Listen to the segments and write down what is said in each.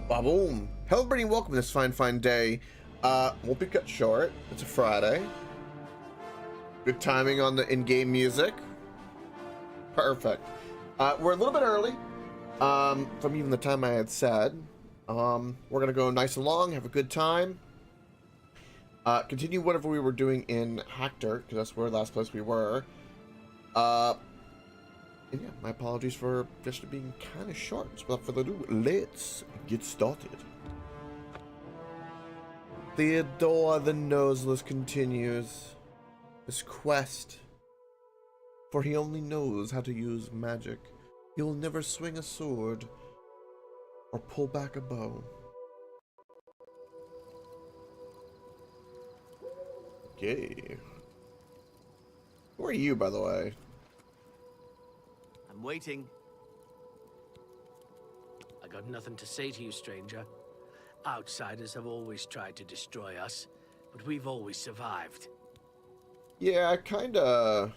Ba-boom. Hello everybody and welcome to this fine day. Won't be cut short. It's a Friday. Good timing on the in-game music. Perfect. We're a little bit early from even the time I had said. We're gonna go nice and long, have a good time. Continue whatever we were doing in Hackdirt, because that's where last place we were. And yeah, my apologies for just being kind of short. So without further ado, let's get started. Theodore the Noseless continues his quest, for he only knows how to use magic. He will never swing a sword or pull back a bow. Okay. Who are you, by the way? I'm waiting. I got nothing to say to you, stranger. Outsiders have always tried to destroy us, but we've always survived. Yeah, I kinda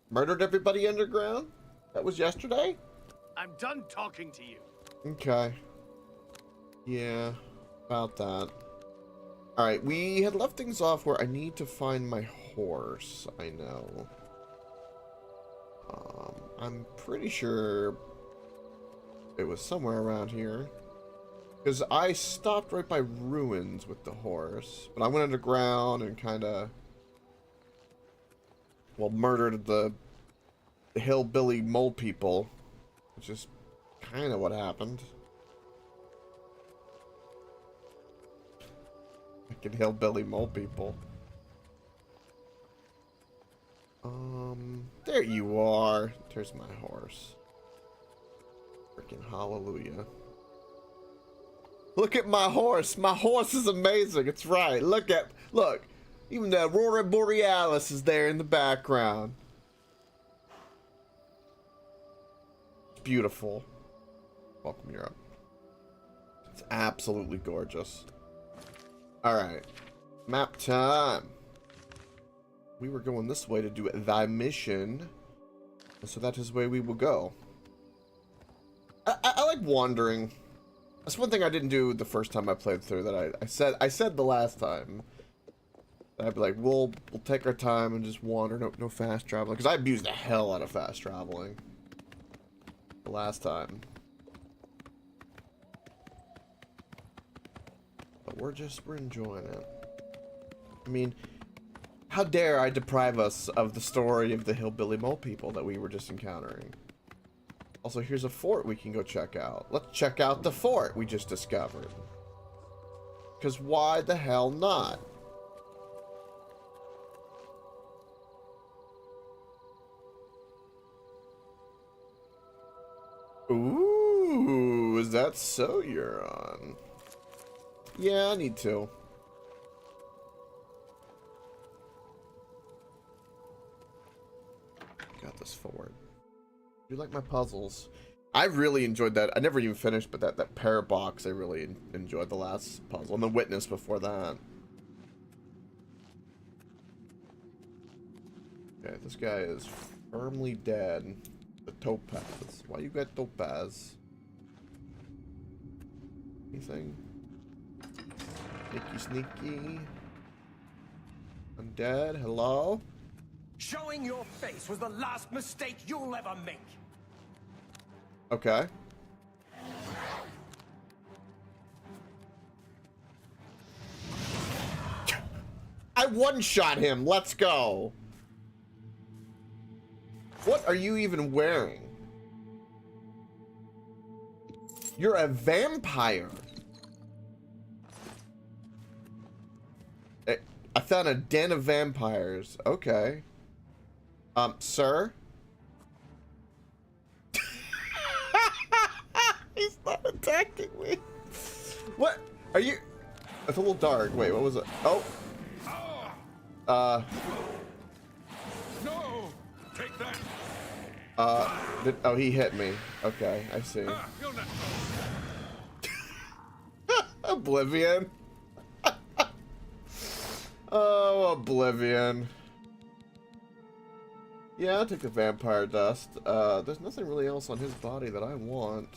murdered everybody underground. That was yesterday? I'm done talking to you. Okay. Yeah, about that. Alright, we had left things off where I need to find my horse, I know. I'm pretty sure it was somewhere around here. Because I stopped right by ruins with the horse. But I went underground and kind of, well, murdered the hillbilly mole people. Which is kind of what happened. Fucking hillbilly mole people. There you are. There's my horse. Freaking hallelujah. Look at my horse. My horse is amazing. It's right. Look. Even the Aurora Borealis is there in the background. It's beautiful. Welcome, Europe. It's absolutely gorgeous. Alright. Map time. We were going this way to do thy mission. And so that is where we will go. I like wandering. That's one thing I didn't do the first time I played through that I said the last time. I'd be like, we'll take our time and just wander, no fast traveling. Because I abused the hell out of fast traveling. The last time. But we're enjoying it. I mean, how dare I deprive us of the story of the hillbilly mole people that we were just encountering. Also, here's a fort we can go check out. Let's check out the fort we just discovered. Because why the hell not? Ooh, is that so, Euron? Yeah, I need to. Got this forward. You like my puzzles? I really enjoyed that. I never even finished, but that pair box, I really enjoyed the last puzzle. And the witness before that. Okay, this guy is firmly dead. The topaz. Why you got topaz? Anything? Sneaky. Undead, hello? Showing your face was the last mistake you'll ever make. Okay. I one-shot him. Let's go. What are you even wearing? You're a vampire. I found a den of vampires. Okay. Sir? He's not attacking me. What? Are you? It's a little dark. Wait, what was it? Oh. No! Take that! Oh, he hit me. Okay, I see. Oblivion. Oh, Oblivion. Yeah, I'll take the vampire dust. There's nothing really else on his body that I want.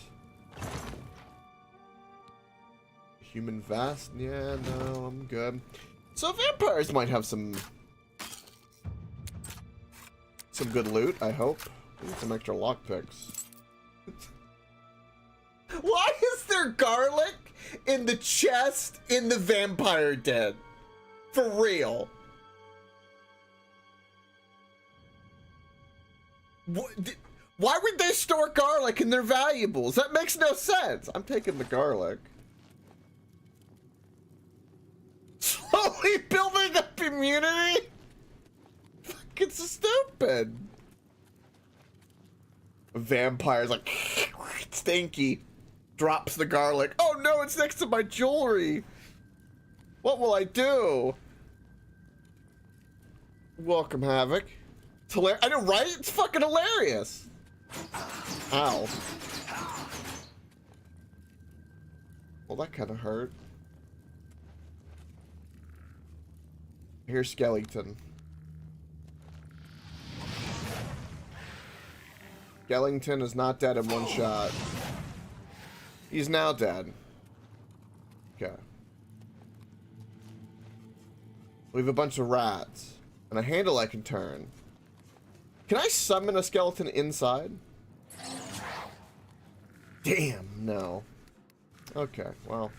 Human vest? Yeah, no, I'm good. So vampires might have some good loot, I hope. Maybe some extra lockpicks. Why is there garlic in the chest in the vampire den? For real. Why would they store garlic in their valuables? That makes no sense. I'm taking the garlic. Slowly building up immunity? Fucking stupid. A vampire's like, stinky. Drops the garlic. Oh no, it's next to my jewelry. What will I do? Welcome, Havoc. It's hilarious. I know, right? It's fucking hilarious. Ow. Well, that kind of hurt. Here's Skellington. Skellington is not dead in one shot. He's now dead. Okay. We have a bunch of rats. And a handle I can turn. Can I summon a skeleton inside? Damn, no. Okay, well.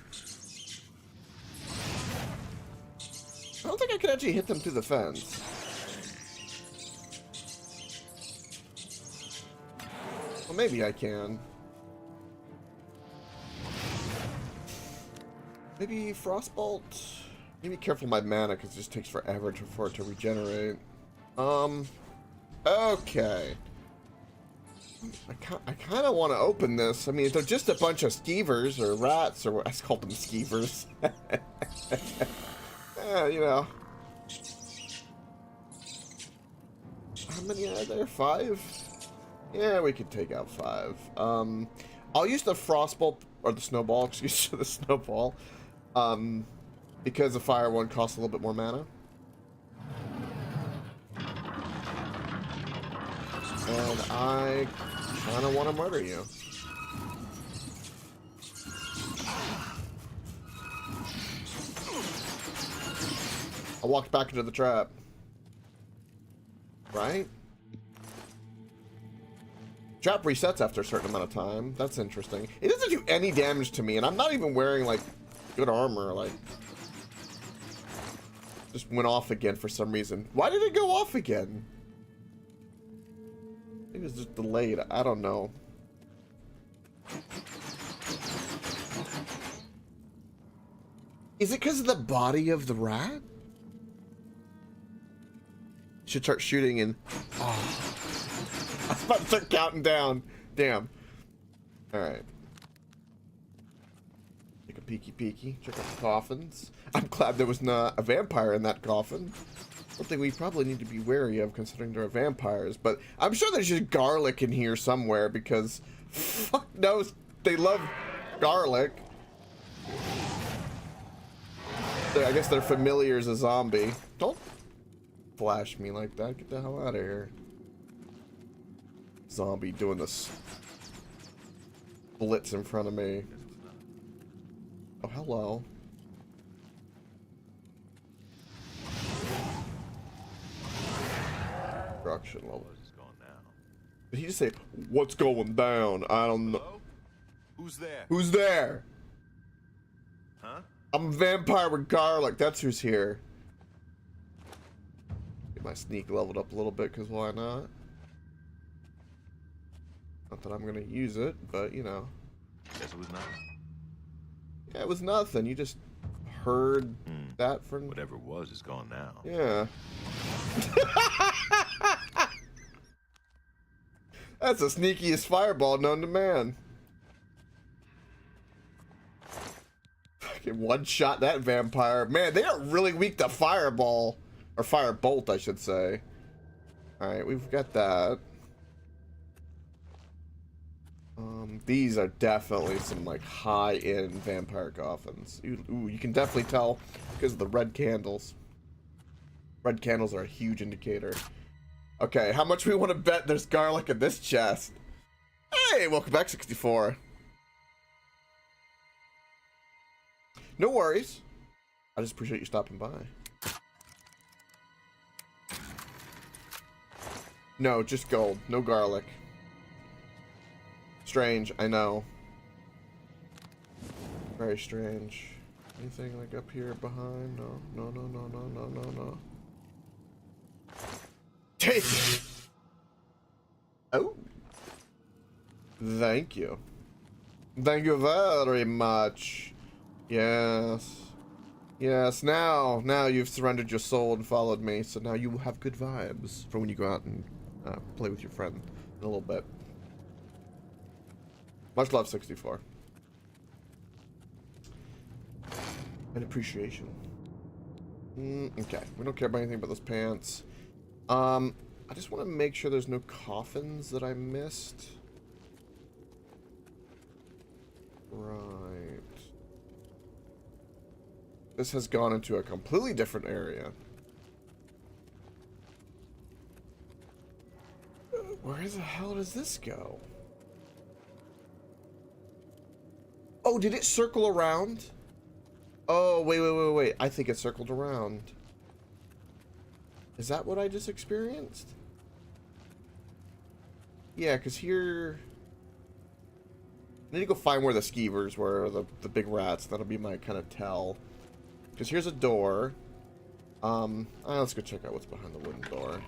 I don't think I could actually hit them through the fence. Well, maybe I can. Maybe Frostbolt? Maybe be careful my mana, because it just takes forever for it to regenerate. Okay. I kind of want to open this. I mean, they're just a bunch of skeevers, or rats, or I called them skeevers. Yeah, you know. How many are there? 5? Yeah, we could take out 5. I'll use the Frostbolt, or the Snowball, excuse me, the Snowball. Because the fire one costs a little bit more mana. And I kind of want to murder you. I walked back into the trap. Right? Trap resets after a certain amount of time. That's interesting. It doesn't do any damage to me, and I'm not even wearing, like, good armor. Like, just went off again for some reason. Why did it go off again? Maybe it was just delayed. I don't know. Is it because of the body of the rat? Should start shooting and... Oh. I was about to start counting down. Damn. Alright. Take a peeky. Check out the coffins. I'm glad there was not a vampire in that coffin. Something we probably need to be wary of considering there are vampires. But I'm sure there's just garlic in here somewhere because... Fuck knows. They love garlic. I guess they're familiar as a zombie. Don't flash me like that. Get the hell out of here. Zombie doing this blitz in front of me. Oh, hello. Destruction level. Did he just say, what's going down? I don't know. Hello? Who's there? Who's there? Huh? I'm a vampire with garlic. That's who's here. Get my sneak leveled up a little bit, because why not? Not that I'm going to use it, but, you know. Guess it was nothing. Yeah, it was nothing. You just heard that from... Whatever it was is gone now. Yeah. That's the sneakiest fireball known to man. Fucking one-shot that vampire. Man, they are really weak to fireball. Or firebolt, I should say. Alright, we've got that. These are definitely some, like, high-end vampire coffins. Ooh, you can definitely tell because of the red candles. Red candles are a huge indicator. Okay, how much we want to bet there's garlic in this chest? Hey, welcome back, 64. No worries. I just appreciate you stopping by. No, just gold. No garlic. Strange, I know. Very strange. Anything like up here behind? No, no, no, no, no, no, no, no. Take it! Oh. Thank you. Thank you very much. Yes. Yes, now you've surrendered your soul and followed me, so now you will have good vibes for when you go out and play with your friend in a little bit. Much love, 64. And appreciation. Okay, we don't care about anything but those pants. I just want to make sure there's no coffins that I missed. Right. This has gone into a completely different area. Where the hell does this go? Oh, did it circle around? Oh, wait. I think it circled around. Is that what I just experienced? Yeah, because here... I need to go find where the skeevers were, the big rats. That'll be my kind of tell. Because here's a door. Let's go check out what's behind the wooden door.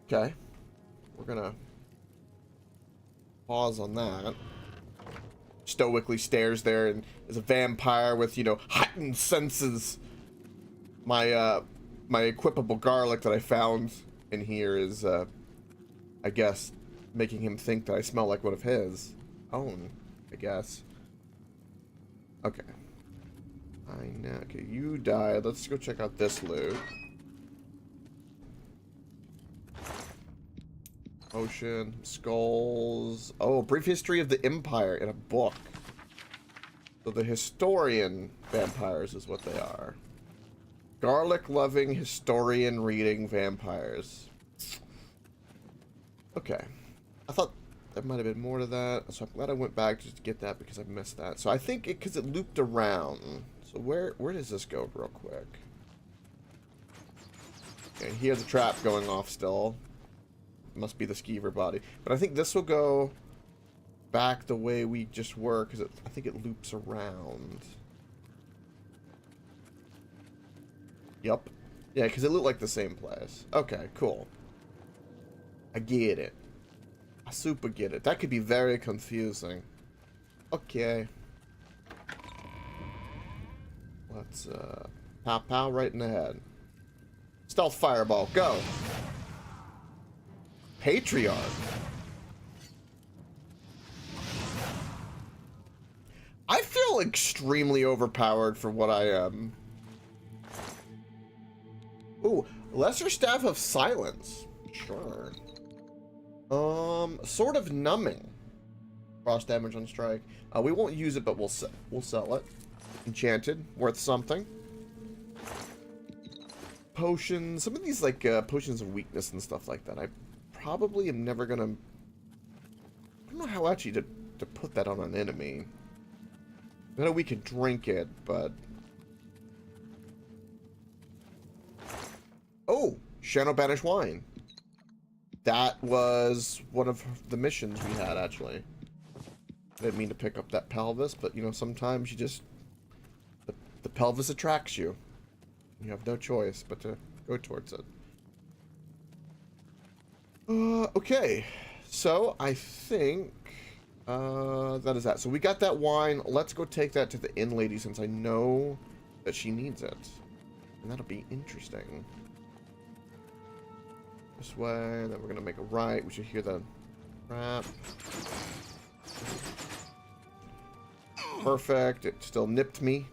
Okay. We're gonna pause on that. Stoically stares there and is a vampire with, you know, heightened senses. My equipable garlic that I found in here is, I guess, making him think that I smell like one of his own, I guess. Okay. I know. Okay, you died. Let's go check out this loot. Ocean, skulls. Oh, brief history of the Empire in a book. So the historian vampires is what they are. Garlic-loving, historian-reading vampires. Okay. I thought there might have been more to that, so I'm glad I went back just to get that because I missed that. So I think because it looped around. So where does this go real quick? Okay, here's a trap going off still. Must be the skeever body. But I think this will go back the way we just were, because I think it loops around. Yup. Yeah, because it looked like the same place. Okay, cool. I get it. I super get it. That could be very confusing. Okay. Let's, pow right in the head. Stealth fireball, go! Patriarch. I feel extremely overpowered for what I am. Ooh, Lesser Staff of Silence. Sure. Sword of Numbing. Cross damage on strike. We won't use it, but we'll sell it. Enchanted, worth something. Potions. Some of these, like, potions of weakness and stuff like that. I probably am never gonna... I don't know how actually to put that on an enemy. I know we could drink it, but... Oh! Shadow Banish Wine. That was one of the missions we had, actually. I didn't mean to pick up that pelvis, but, you know, sometimes you just... The pelvis attracts you. You have no choice but to go towards it. Okay. So, I think... that is that. So we got that wine. Let's go take that to the inn lady since I know that she needs it. And that'll be interesting. This way, then we're gonna make a right. We should hear the crap. Perfect. It still nipped me.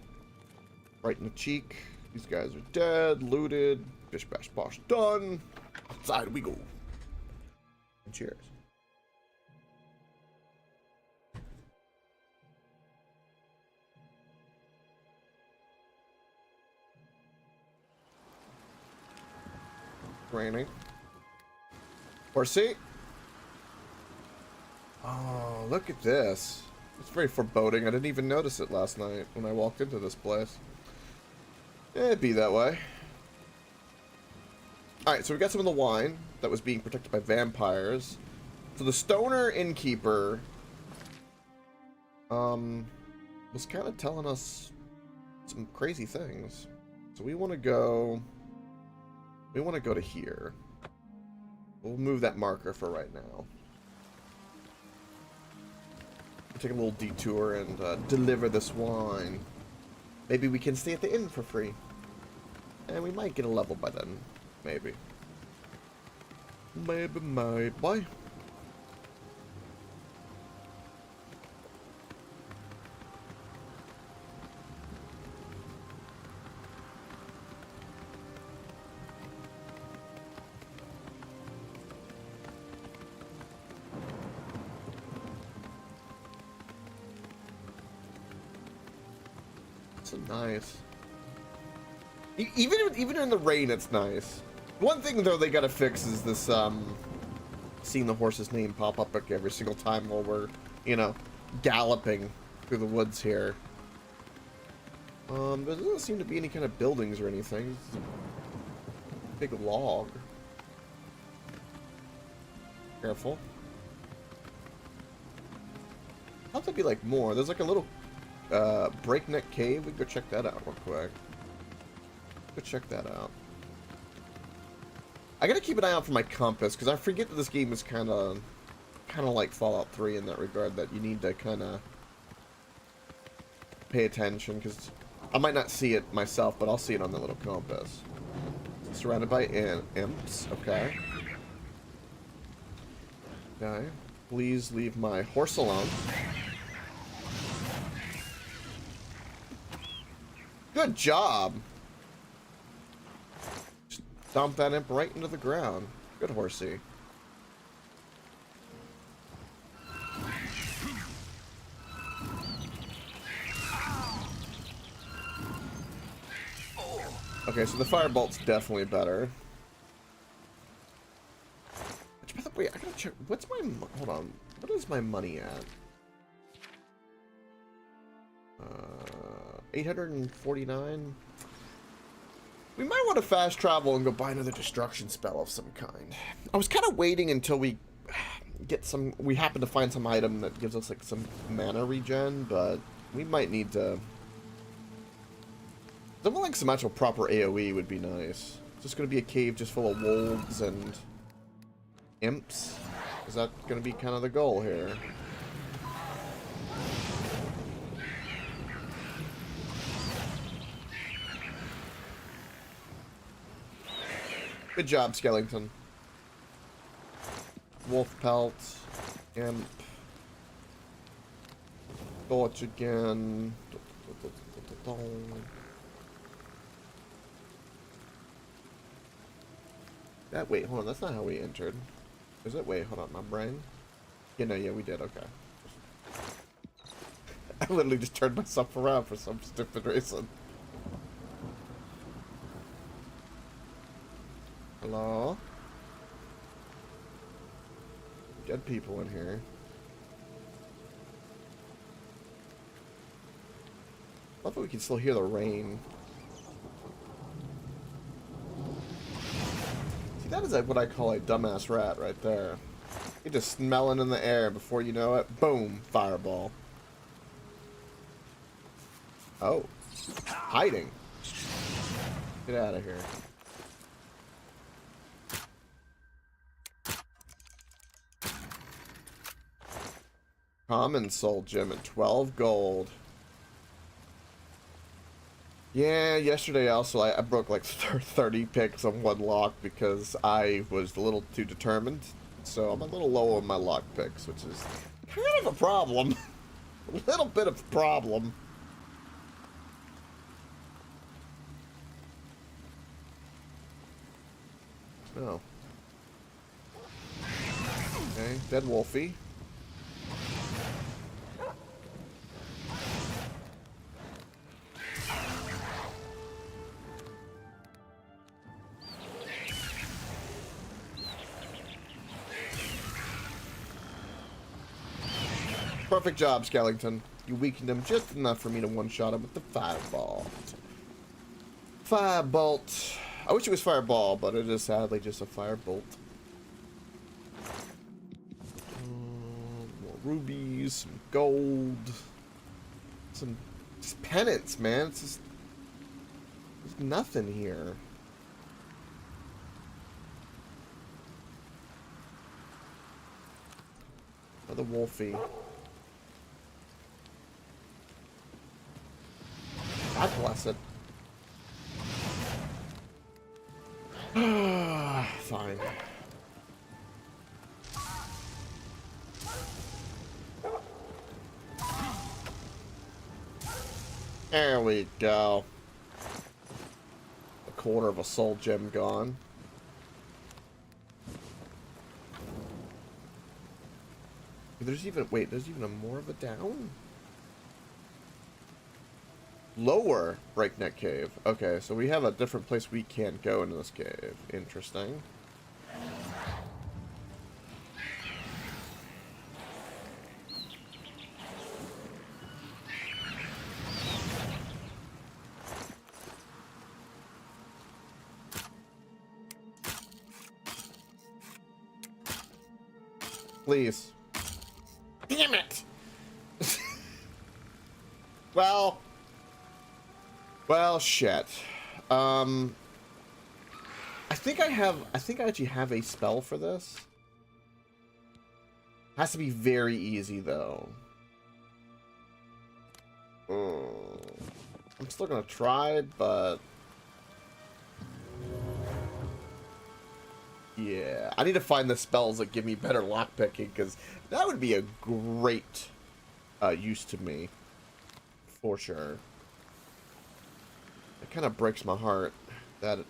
Right in the cheek. These guys are dead, looted. Bish bash bosh done. Outside we go. And cheers. Raining. Horsey. Oh, look at this. It's very foreboding. I didn't even notice it last night when I walked into this place. It'd be that way. Alright, so we got some of the wine that was being protected by vampires. So the stoner innkeeper was kind of telling us some crazy things. So we want to go to here. We'll move that marker for right now. We'll take a little detour and deliver this wine. Maybe we can stay at the inn for free. And we might get a level by then. Maybe. Maybe. So nice. Even in the rain, it's nice. One thing though they gotta fix is this seeing the horse's name pop up like every single time while we're, you know, galloping through the woods here. There doesn't seem to be any kind of buildings or anything. It's a big log. Careful. How'd there be like more? There's like a little breakneck cave. We can go check that out real quick. Go check that out. I gotta keep an eye out for my compass, because I forget that this game is kind of like Fallout 3 in that regard, that you need to kind of pay attention, because I might not see it myself, but I'll see it on the little compass. Surrounded by imps, okay. Okay, please leave my horse alone. Good job! Dump that imp right into the ground. Good horsey. Okay, so the firebolt's definitely better. Which, by the way, I gotta check. What's my... Hold on. What is my money at? 849? We might want to fast travel and go buy another destruction spell of some kind. I was kind of waiting until we get some... We happen to find some item that gives us, like, some mana regen, but we might need to... Something like some actual proper AoE would be nice. Is this going to be a cave just full of wolves and imps? Is that going to be kind of the goal here? Good job, Skellington. Wolf pelt. Imp. Torch again. That, wait, hold on, that's not how we entered. Is it? Wait, hold on, my brain. Yeah, no, yeah, we did, okay. I literally just turned myself around for some stupid reason. Hello? Dead people in here. I love that we can still hear the rain. See, that is what I call a dumbass rat right there. You're just smelling in the air before you know it. Boom! Fireball. Oh. Hiding. Get out of here. Common soul gem at 12 gold. Yeah, yesterday also I broke like 30 picks on one lock because I was a little too determined. So I'm a little low on my lock picks, which is kind of a problem. A little bit of a problem. Oh. Okay, dead wolfie. Perfect job, Skellington. You weakened him just enough for me to one-shot him with the fireball. Firebolt. I wish it was fireball, but it is sadly just a firebolt. More rubies, some gold, some just penance, man. It's just there's nothing here. Another wolfie. God bless it. Fine. There we go. A quarter of a soul gem gone. There's even, wait, there's even a more of a down? Lower Breakneck Cave. Okay, so we have a different place we can't go into this cave. Interesting. Please. Damn it! Well, shit. I think I actually have a spell for this. Has to be very easy, though. I'm still gonna try, but... yeah, I need to find the spells that give me better lockpicking, because that would be a great use to me. For sure. It kind of breaks my heart that, it's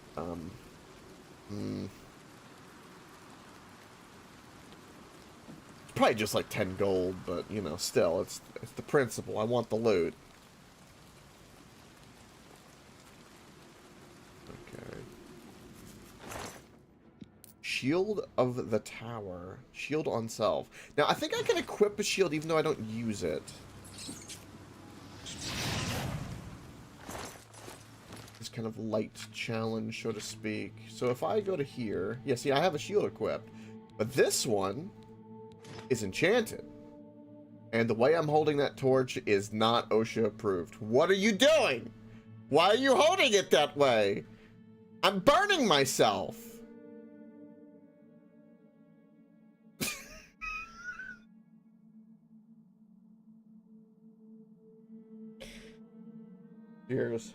probably just like 10 gold, but, you know, still, it's the principle. I want the loot. Okay. Shield of the Tower. Shield on self. Now, I think I can equip a shield even though I don't use it. This kind of light challenge, so to speak. So if I go to here... yeah, see, I have a shield equipped. But this one is enchanted. And the way I'm holding that torch is not OSHA approved. What are you doing? Why are you holding it that way? I'm burning myself. Cheers.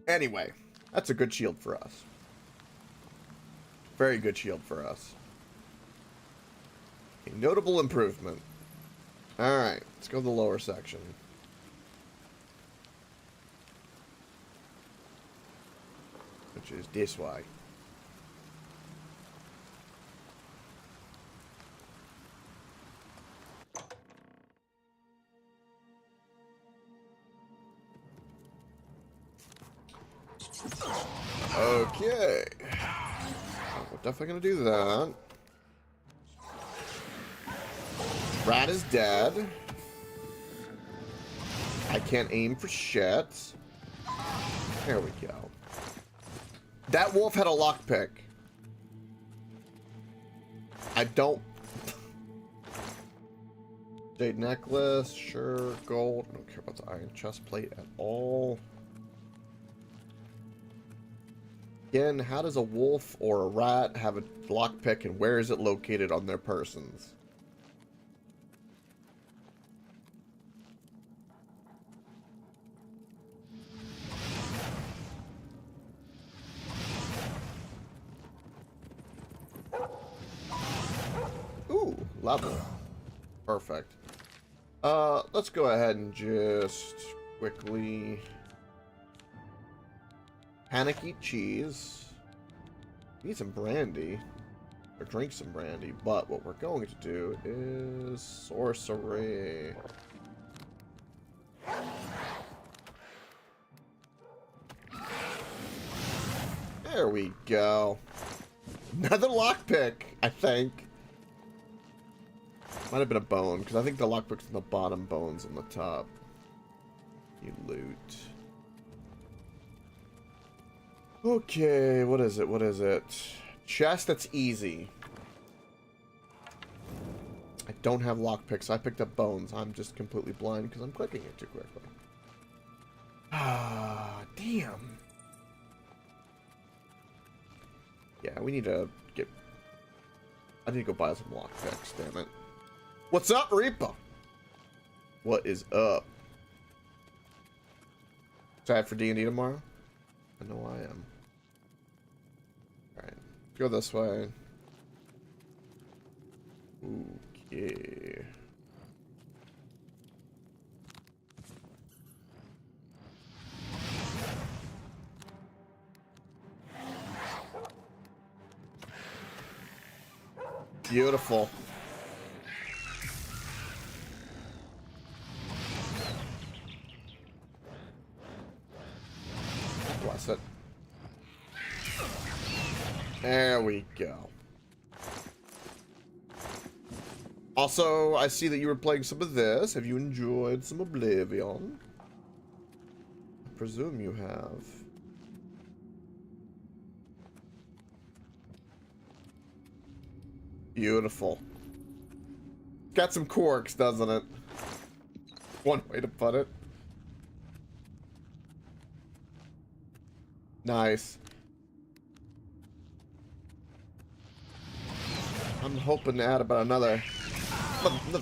Anyway, that's a good shield for us. Very good shield for us. A notable improvement. Alright, let's go to the lower section. Which is this way. Okay. We're definitely gonna do that. Rat is dead. I can't aim for shit. There we go. That wolf had a lockpick. I don't... jade necklace, sure, gold. I don't care about the iron chest plate at all. Again, how does a wolf or a rat have a lockpick and where is it located on their persons? Ooh, level. Perfect. Let's go ahead and just quickly... panic eat cheese. Need some brandy. Or drink some brandy. But what we're going to do is sorcery. There we go. Another lockpick, I think. Might have been a bone, because I think the lockpick's on the bottom, bones on the top. You loot. Okay, what is it? What is it? Chest that's easy. I don't have lockpicks, so I picked up bones. I'm just completely blind because I'm clicking it too quickly. Ah, damn. Yeah, we need to get... I need to go buy some lockpicks, damn it. What's up, Reaper? What is up? Excited for D&D tomorrow? I know I am. Alright, go this way. Okay. Beautiful. Bless it. There we go. Also, I see that you were playing some of this. Have you enjoyed some Oblivion? I presume you have. Beautiful. Got some quirks, doesn't it? One way to put it. Nice. I'm hoping to add about another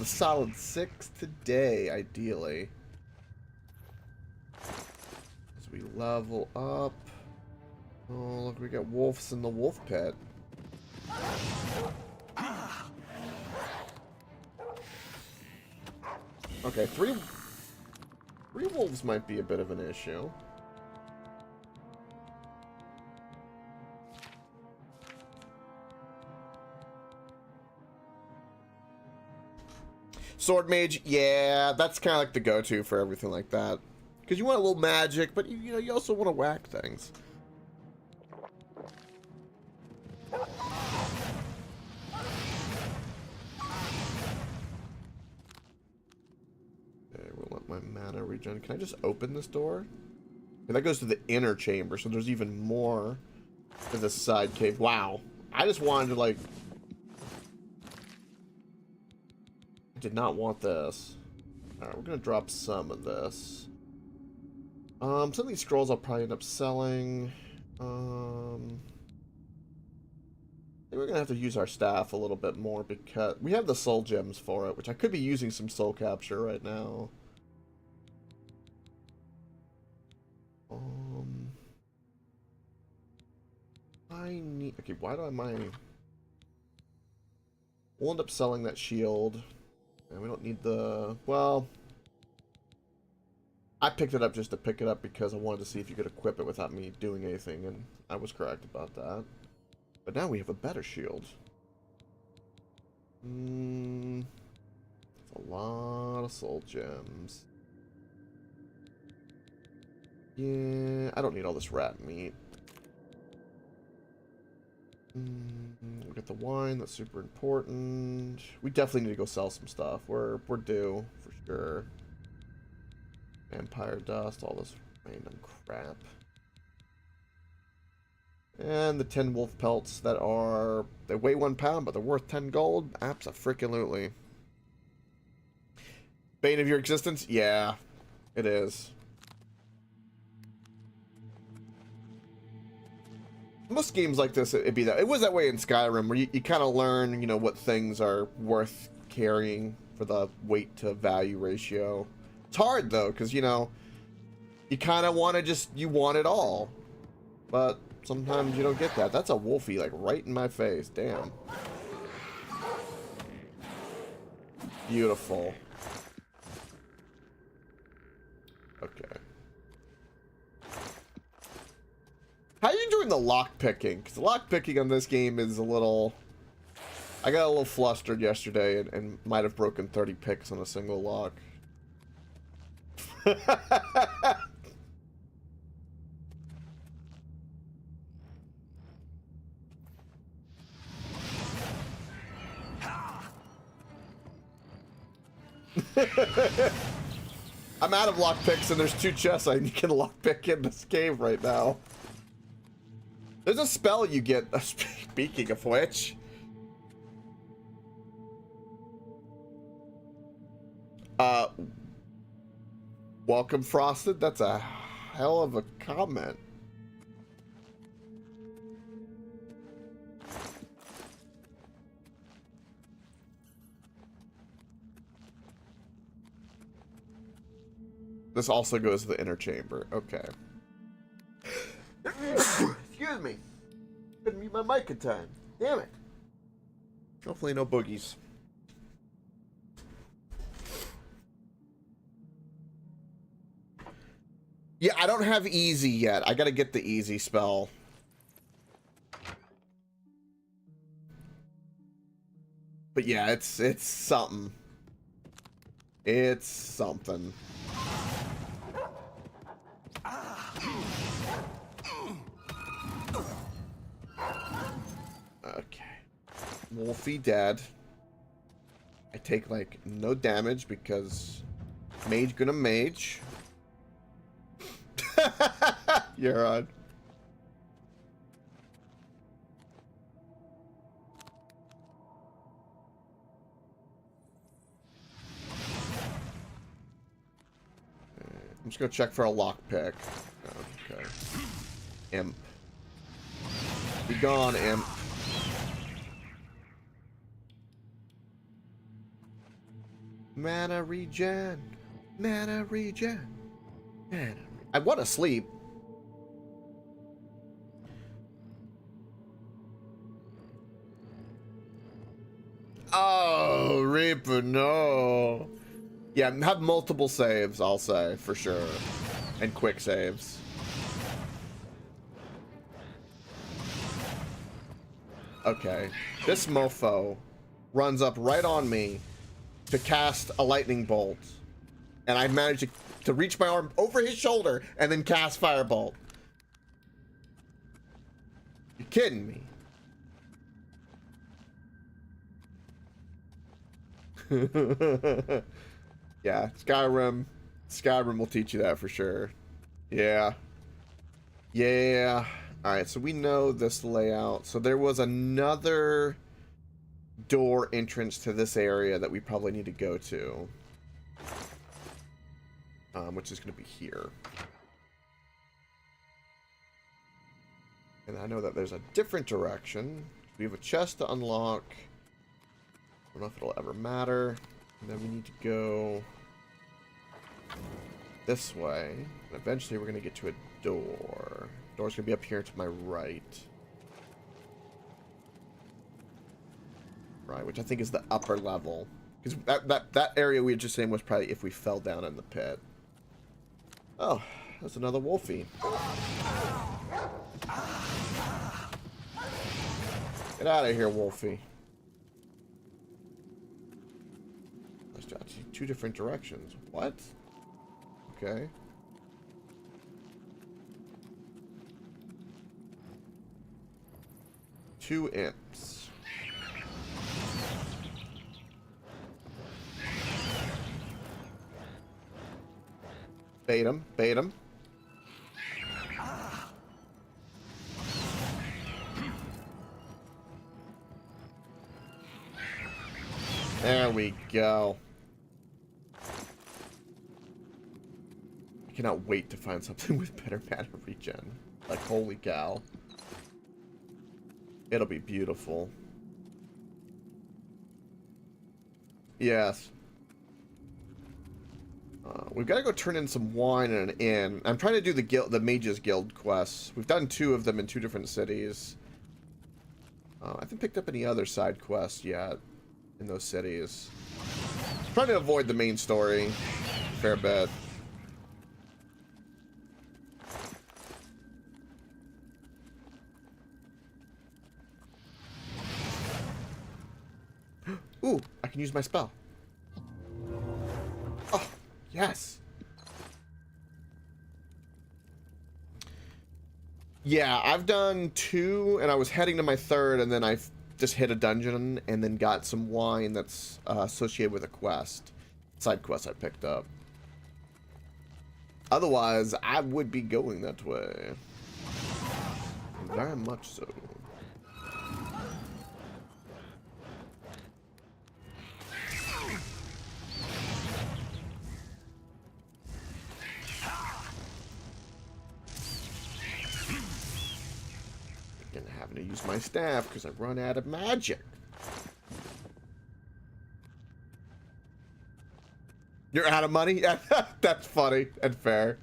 solid 6 today, ideally. As we level up. Oh, look, we got wolves in the wolf pit. Okay, three wolves might be a bit of an issue. Sword mage, yeah, that's kind of like the go-to for everything like that. Because you want a little magic, but you know, you also want to whack things. Okay, we'll let my mana regen. Can I just open this door? Okay, that goes to the inner chamber, so there's even more to the side cave. Wow. I just wanted to, like... I did not want this. Alright, we're gonna drop some of this. Some of these scrolls I'll probably end up selling. I think we're gonna have to use our staff a little bit more because we have the soul gems for it, which I could be using some soul capture right now. I need... Okay, why do I mind... We'll end up selling that shield. And we don't need the... Well... I picked it up just to pick it up because I wanted to see if you could equip it without me doing anything, and I was correct about that. But now we have a better shield. It's a lot of soul gems. Yeah, I don't need all this rat meat. We got the wine, that's super important. We definitely need to go sell some stuff. We're due, for sure. Vampire dust, all this random crap. And the 10 wolf pelts that are... They weigh 1 pound, but they're worth 10 gold. Abso-freaking-lutely. Bane of your existence? Yeah, it is. Most games like this, it'd be that. It was that way in Skyrim, where you kind of learn, you know, what things are worth carrying for the weight to value ratio. It's hard, though, because, you know, you kind of want to just, you want it all. But sometimes you don't get that. That's a wolfie, like, right in my face. Damn. Beautiful. Okay. How are you doing the lock picking? Because the lock picking on this game is a little... I got a little flustered yesterday and might have broken 30 picks on a single lock. I'm out of lockpicks, and there's 2 chests I can lockpick in this cave right now. There's a spell you get, speaking of which. Welcome, Frosted. That's a hell of a comment. This also goes to the inner chamber. Okay. Excuse me. Couldn't mute my mic in time. Damn it. Hopefully no boogies. Yeah, I don't have easy yet. I gotta get the easy spell. But yeah, it's something. It's something. Okay. Wolfie dead. I take like no damage because mage gonna mage. You're on. I'm just gonna check for a lockpick. Okay. Imp. Be gone, imp. Mana regen. Mana regen. Mana. I want to sleep. Oh, Reaper, no. Yeah, have multiple saves, I'll say, for sure. And quick saves. Okay. This mofo runs up right on me to cast a lightning bolt. And I managed to reach my arm over his shoulder and then cast Firebolt. You're kidding me. Yeah, Skyrim will teach you that for sure. Yeah. Yeah. Alright, so we know this layout. So there was another door entrance to this area that we probably need to go to. Which is going to be here. And I know that there's a different direction. We have a chest to unlock. I don't know if it'll ever matter. And then we need to go this way. And eventually we're going to get to a door. Door's going to be up here to my right. Right, which I think is the upper level. Because that area we were just saying was probably if we fell down in the pit. Oh, that's another wolfie. Get out of here, wolfie. Let's see 2 different directions. What? Okay. Two imps. Bait him, bait him. There we go. I cannot wait to find something with better mana regen. Like, holy cow. It'll be beautiful. Yes. We've got to go turn in some wine in an inn. I'm trying to do the Mages Guild quests. We've done 2 of them in 2 different cities. I haven't picked up any other side quests yet in those cities. Trying to avoid the main story a fair bit. Ooh, I can use my spell. Oh, yes. Yeah, I've done 2, and I was heading to my 3rd, and then I've just hit a dungeon, and then got some wine that's associated with a quest. side quest I picked up. Otherwise, I would be going that way. Very much so. Again, having to use my staff because I run out of magic. You're out of money? Yeah, that's funny and fair.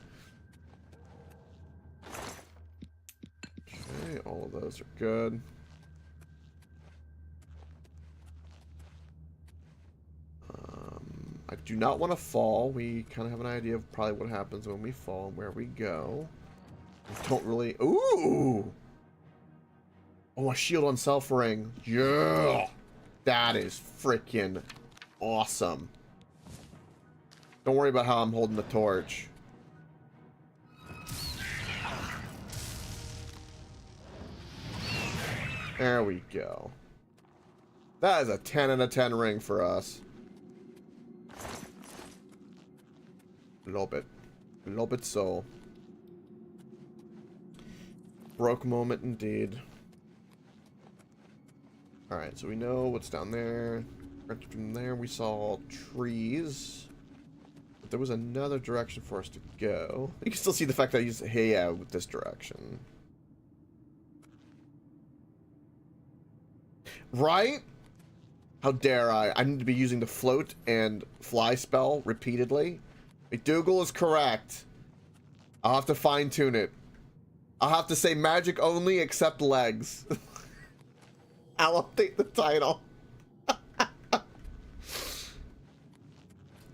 Okay, all of those are good. I do not want to fall. We kind of have an idea of probably what happens when we fall and where we go. We don't really... Ooh! Oh, a shield on self ring. Yeah! That is freaking awesome. Don't worry about how I'm holding the torch. There we go. That is a 10 out of 10 ring for us. A little bit so. Broke moment indeed. Alright, so we know what's down there. From there we saw trees. But there was another direction for us to go. You can still see the fact that I used hey out with this direction. Right? How dare I? I need to be using the float and fly spell repeatedly. McDougal is correct. I'll have to fine tune it. I'll have to say magic only except legs. I'll update the title.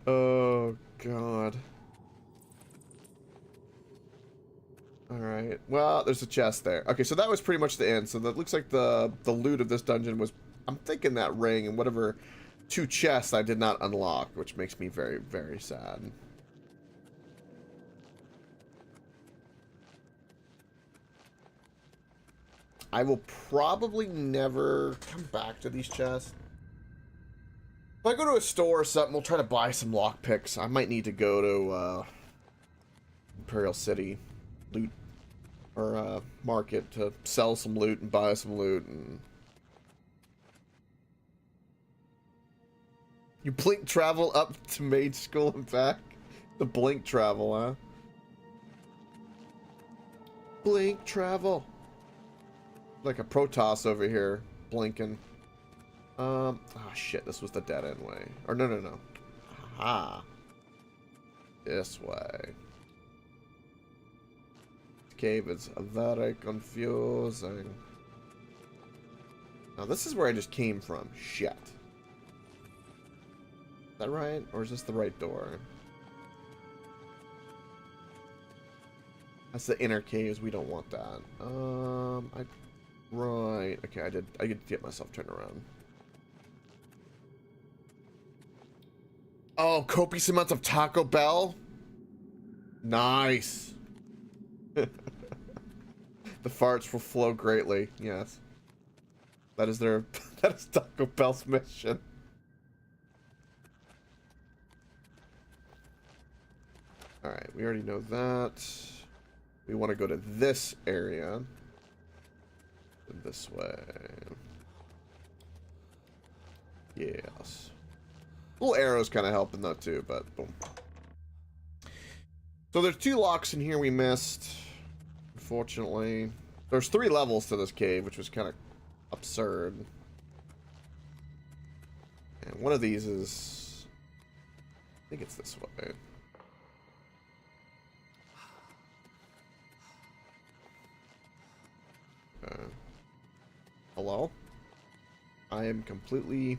Oh, God. Alright. Well, there's a chest there. Okay, so that was pretty much the end. So that looks like the loot of this dungeon was... I'm thinking that ring and whatever 2 chests I did not unlock, which makes me very, very sad. I will probably never come back to these chests. If I go to a store or something, we'll try to buy some lockpicks. I might need to go to Imperial City loot or market to sell some loot and buy some loot. And you blink travel up to mage school and back. The blink travel, huh? Blink travel. Like a Protoss over here, blinking. Oh shit, this was the dead end way. Or no. Aha. This way. This cave is very confusing. Now this is where I just came from. Shit. Is that right? Or is this the right door? That's the inner caves. We don't want that. Right. Okay, I did get myself turned around. Oh, copious amounts of Taco Bell? Nice. The farts will flow greatly. Yes. That is their... that is Taco Bell's mission. Alright, we already know that. We want to go to this area. This way. Yes. Little arrows kind of helping though too, but boom. So there's 2 locks in here we missed. Unfortunately. There's 3 levels to this cave, which was kind of absurd. And one of these is... I think it's this way. Hello? I am completely...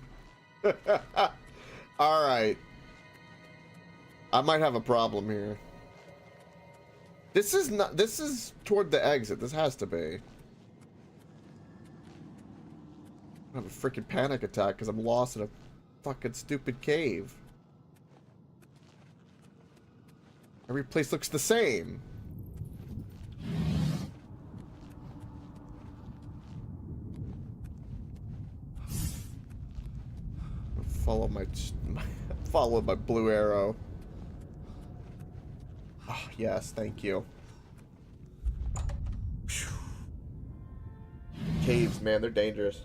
Alright. I might have a problem here. This is not... This is toward the exit. This has to be. I have a freaking panic attack because I'm lost in a fucking stupid cave. Every place looks the same. Follow my followed by blue arrow. Oh, yes, thank you. Whew. Caves, man, they're dangerous.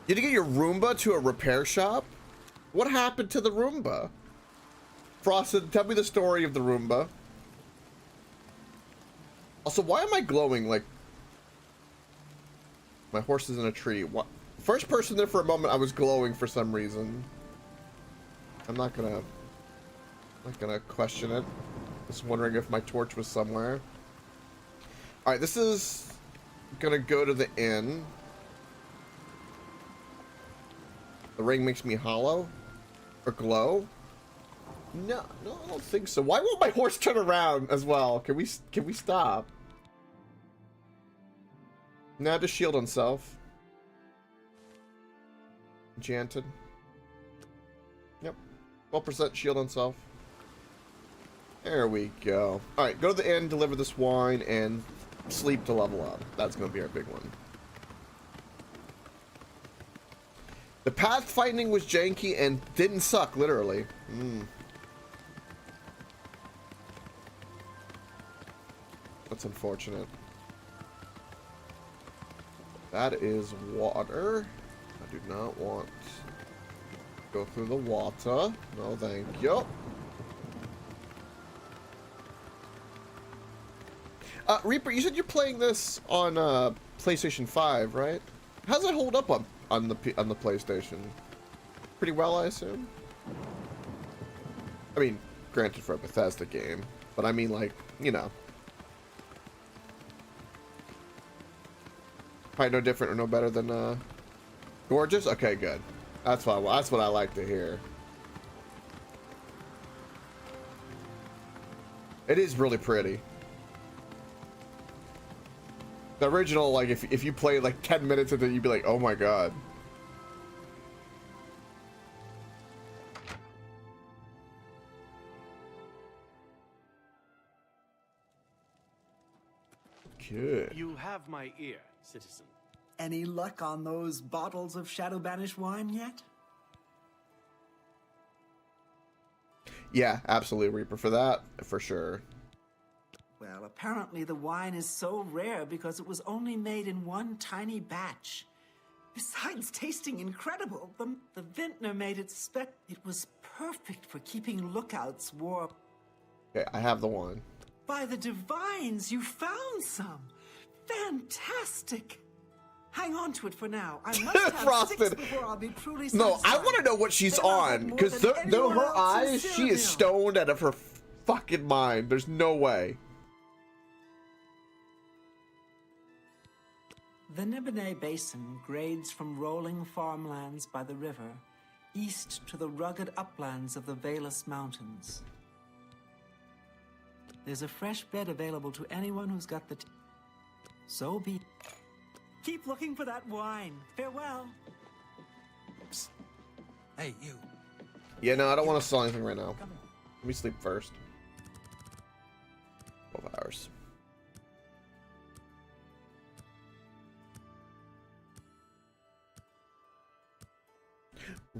You did get your Roomba to a repair shop? What happened to the Roomba? Frosted, tell me the story of the Roomba. Also, why am I glowing like my horse is in a tree? What? First person there for a moment, I was glowing for some reason. I'm not gonna question it. Just wondering if my torch was somewhere. All right, this is gonna go to the inn. The ring makes me hollow or glow. No, I don't think so. Why won't my horse turn around as well? Can we stop? Now to shield on self. Enchanted. Yep. 12% shield on self. There we go. Alright, go to the inn, deliver this wine, and sleep to level up. That's gonna be our big one. The pathfinding was janky and didn't suck, literally. That's unfortunate. That is water. I do not want to go through the water. No, thank you. Reaper, you said you're playing this on PlayStation 5, right? How's it hold up on the PlayStation? Pretty well, I assume. I mean, granted for a Bethesda game, but I mean, like, you know. Probably no different or no better than gorgeous. Okay, good. That's what I like to hear. It is really pretty. The original, like, if you play like 10 minutes of it, you'd be like, oh my god. Good. You have my ear, citizen. Any luck on those bottles of Shadow Banished wine yet? Yeah, absolutely, Reaper. For that, for sure. Well, apparently the wine is so rare because it was only made in one tiny batch. Besides tasting incredible, the vintner made it it was perfect for keeping lookouts warm. Okay, I have the one. By the divines, you found some! Fantastic! Hang on to it for now. I must have Frosted. 6 before I'll be truly No, satisfied. I want to know what she's Then I'll have on, more because than her anyone else in eyes, she is Cyrodiil. stoned out of her fucking mind. There's no way. The Nibene Basin grades from rolling farmlands by the river east to the rugged uplands of the Valus Mountains. There's a fresh bed available to anyone who's got the so be. Keep looking for that wine. Farewell. Psst. Hey, you. Yeah, no, I don't want to sell anything right now. Let me sleep first. 12 hours.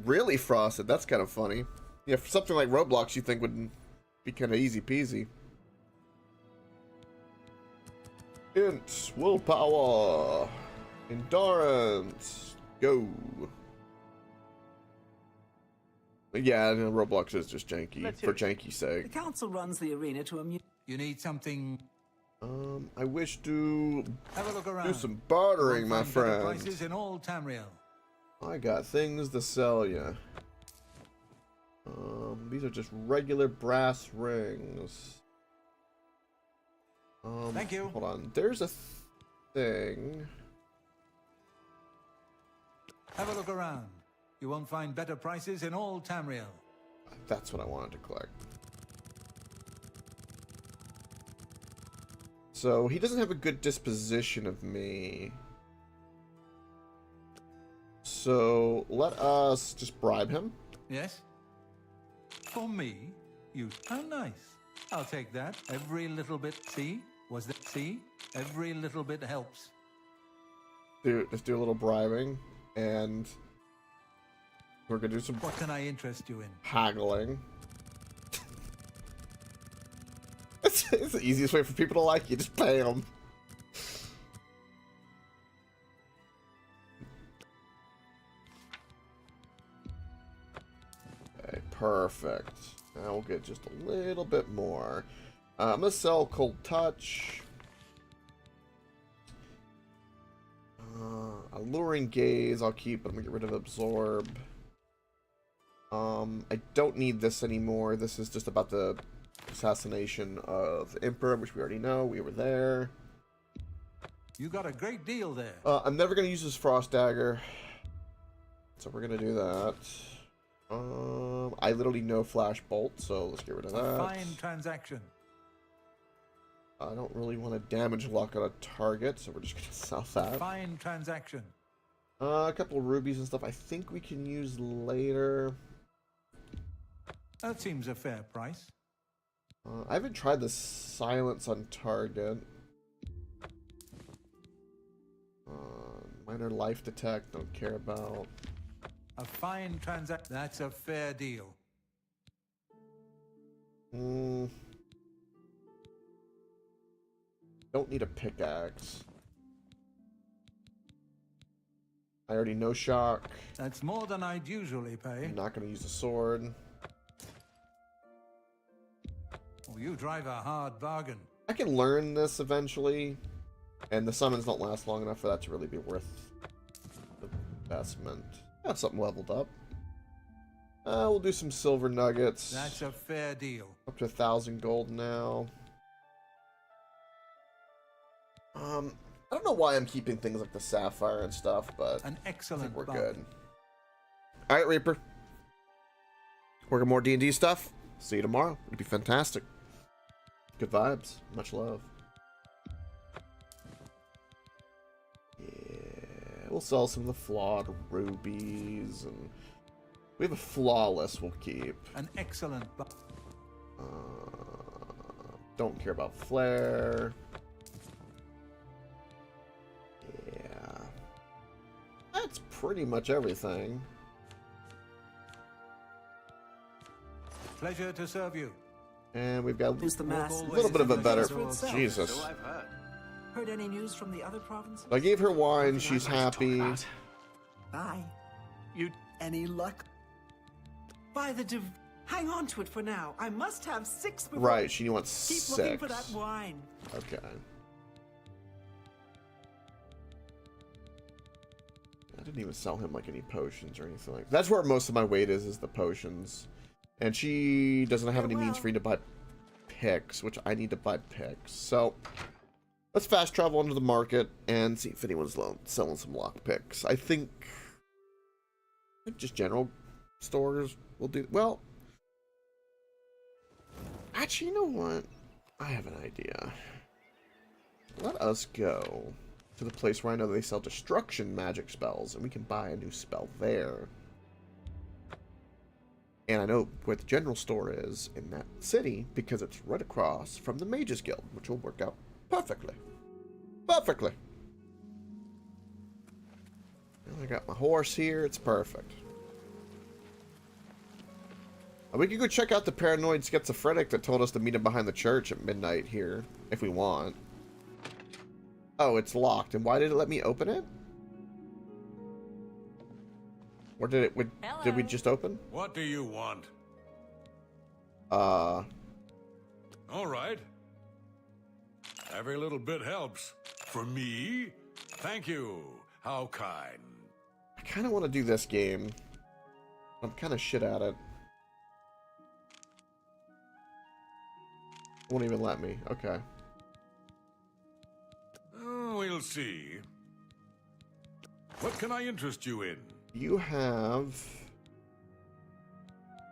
Really, Frosted? That's kind of funny. Yeah, for something like Roblox, you think would be kind of easy peasy. Int, willpower, endurance, go. Yeah, no, Roblox is just janky for janky's The sake. council runs the arena to amuse. You need something. I wish to Have a look around. do some bartering, You'll my find better friend. prices in all Tamriel. I got things to sell ya. These are just regular brass rings. Thank you. Hold on. There's a thing. Have a look around. You won't find better prices in all Tamriel. That's what I wanted to collect. So he doesn't have a good disposition of me. So let us just bribe him. Yes? For me? You. How nice. I'll take that. Every little bit. See? Was that... See? Every little bit helps. Just do a little bribing, and we're gonna do some What can I interest you in? haggling. It's the easiest way for people to like you. Just pay them. Okay, perfect. Now we'll get just a little bit more. I'm gonna sell Cold Touch. Alluring Gaze I'll keep, but I'm gonna get rid of Absorb. I don't need this anymore. This is just about the assassination of the Emperor, which we already know. We were there. You got a great deal there. I'm never gonna use this Frost Dagger, so we're gonna do that. I literally know Flash Bolt, so let's get rid of that. A fine transaction. I don't really want to damage lock on a target, so we're just gonna sell that. Fine transaction. A couple of rubies and stuff I think we can use later. That seems a fair price. I haven't tried the silence on target. Minor life detect, don't care about. A fine transaction. That's a fair deal. Don't need a pickaxe. I already know shock. That's more than I'd usually pay. I'm not going to use a sword. Well, you drive a hard bargain. I can learn this eventually, and the summons don't last long enough for that to really be worth the investment. Got something leveled up. We'll do some silver nuggets. That's a fair deal. Up to 1,000 gold now. I don't know why I'm keeping things like the sapphire and stuff, but An excellent I think we're bargain. good. All right, Reaper. Working more D&D stuff. See you tomorrow. It'll be fantastic. Good vibes. Much love. Yeah, we'll sell some of the flawed rubies, and we have a flawless we'll keep. An excellent Don't care about flare. Yeah. That's pretty much everything. Pleasure to serve you. And we've got Who's the mass? a little bit of a better... For itself. Jesus. So I've heard. Heard any news from the other provinces? I gave her wine. She's happy. Bye. You Any luck? By the div... Hang on to it for now. I must have 6 before... Right, she wants Keep 6. looking for that wine. Okay. I didn't even sell him like any potions or anything like that. That's where most of my weight is the potions. And she doesn't have any means for me to buy picks, which I need to buy picks. So let's fast travel into the market and see if anyone's selling some lock picks. I think just general stores will do well. Actually, you know what? I have an idea. Let us go to the place where I know they sell destruction magic spells, and we can buy a new spell there. And I know where the general store is in that city because it's right across from the Mages Guild, which will work out perfectly. Perfectly. And I got my horse here. It's perfect. We could go check out the paranoid schizophrenic that told us to meet him behind the church at midnight here, if we want. Oh, it's locked. And why did it let me open it? Or did it... Did we just open? What do you want? Uh... All right. Every little bit helps. For me? Thank you. How kind. I kind of want to do this game. I'm kind of shit at it. Won't even let me. Okay. We'll see. What can I interest you in? You have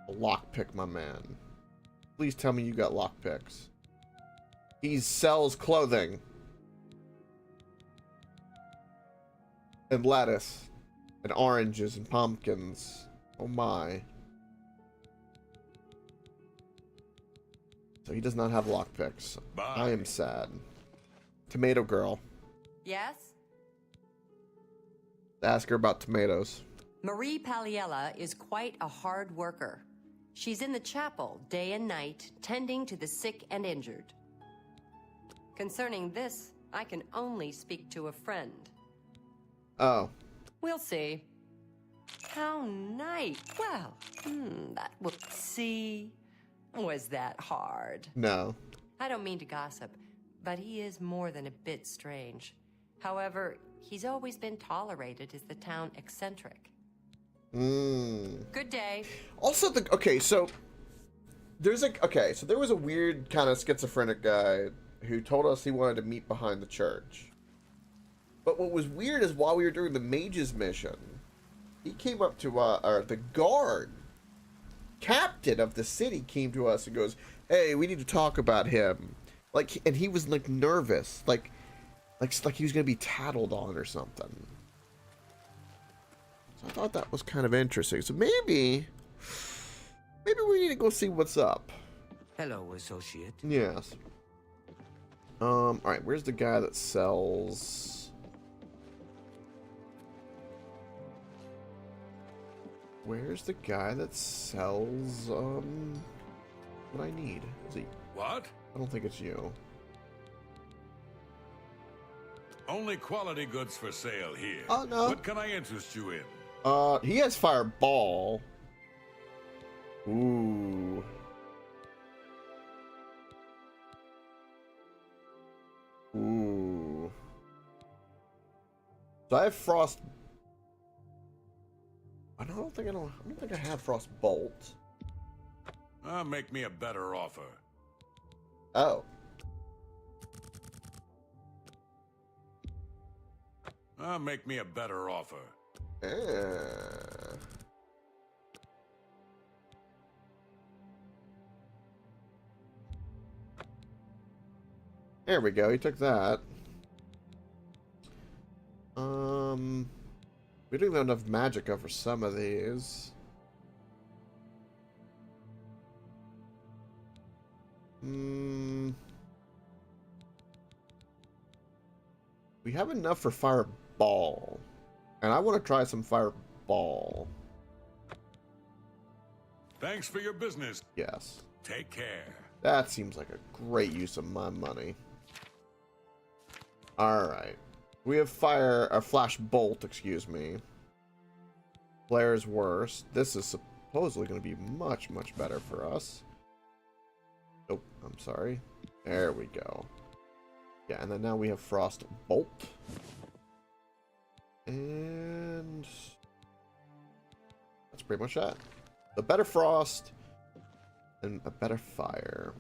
a lockpick, my man. Please tell me you got lockpicks. He sells clothing. And lettuce. And oranges and pumpkins. Oh my. So he does not have lockpicks. Bye. I am sad. Tomato girl. Yes? Ask her about tomatoes. Marie Paliella is quite a hard worker. She's in the chapel day and night, tending to the sick and injured. Concerning this, I can only speak to a friend. Oh. We'll see. How nice. Well, that will see. Was that hard? No. I don't mean to gossip, but he is more than a bit strange. However, he's always been tolerated as the town eccentric. Good day. Also, so there's there was a weird kind of schizophrenic guy who told us he wanted to meet behind the church. But what was weird is while we were doing the mage's mission, he came up to the guard captain of the city came to us and goes, "Hey, we need to talk about him." And he was like nervous, like he was gonna be tattled on or something. So I thought that was kind of interesting. So maybe we need to go see what's up. Hello, associate. Yes. All right. Where's the guy that sells? Where's the guy that sells what I need? Is he? What? I don't think it's you. Only quality goods for sale here. Oh, no. What can I interest you in? He has fireball. Ooh. Ooh. So I have frost. I don't think I have frost bolt. Make me a better offer. Oh. Make me a better offer. There we go. He took that. We don't even have enough magicka for some of these. We have enough for fireball. And I want to try some fireball. Thanks for your business. Yes. Take care. That seems like a great use of my money. Alright. We have flash bolt, excuse me. Flare's worse. This is supposedly going to be much, much better for us. Oh, I'm sorry. There we go. Yeah, and then now we have frost bolt. And that's pretty much that. The better frost and a better fire.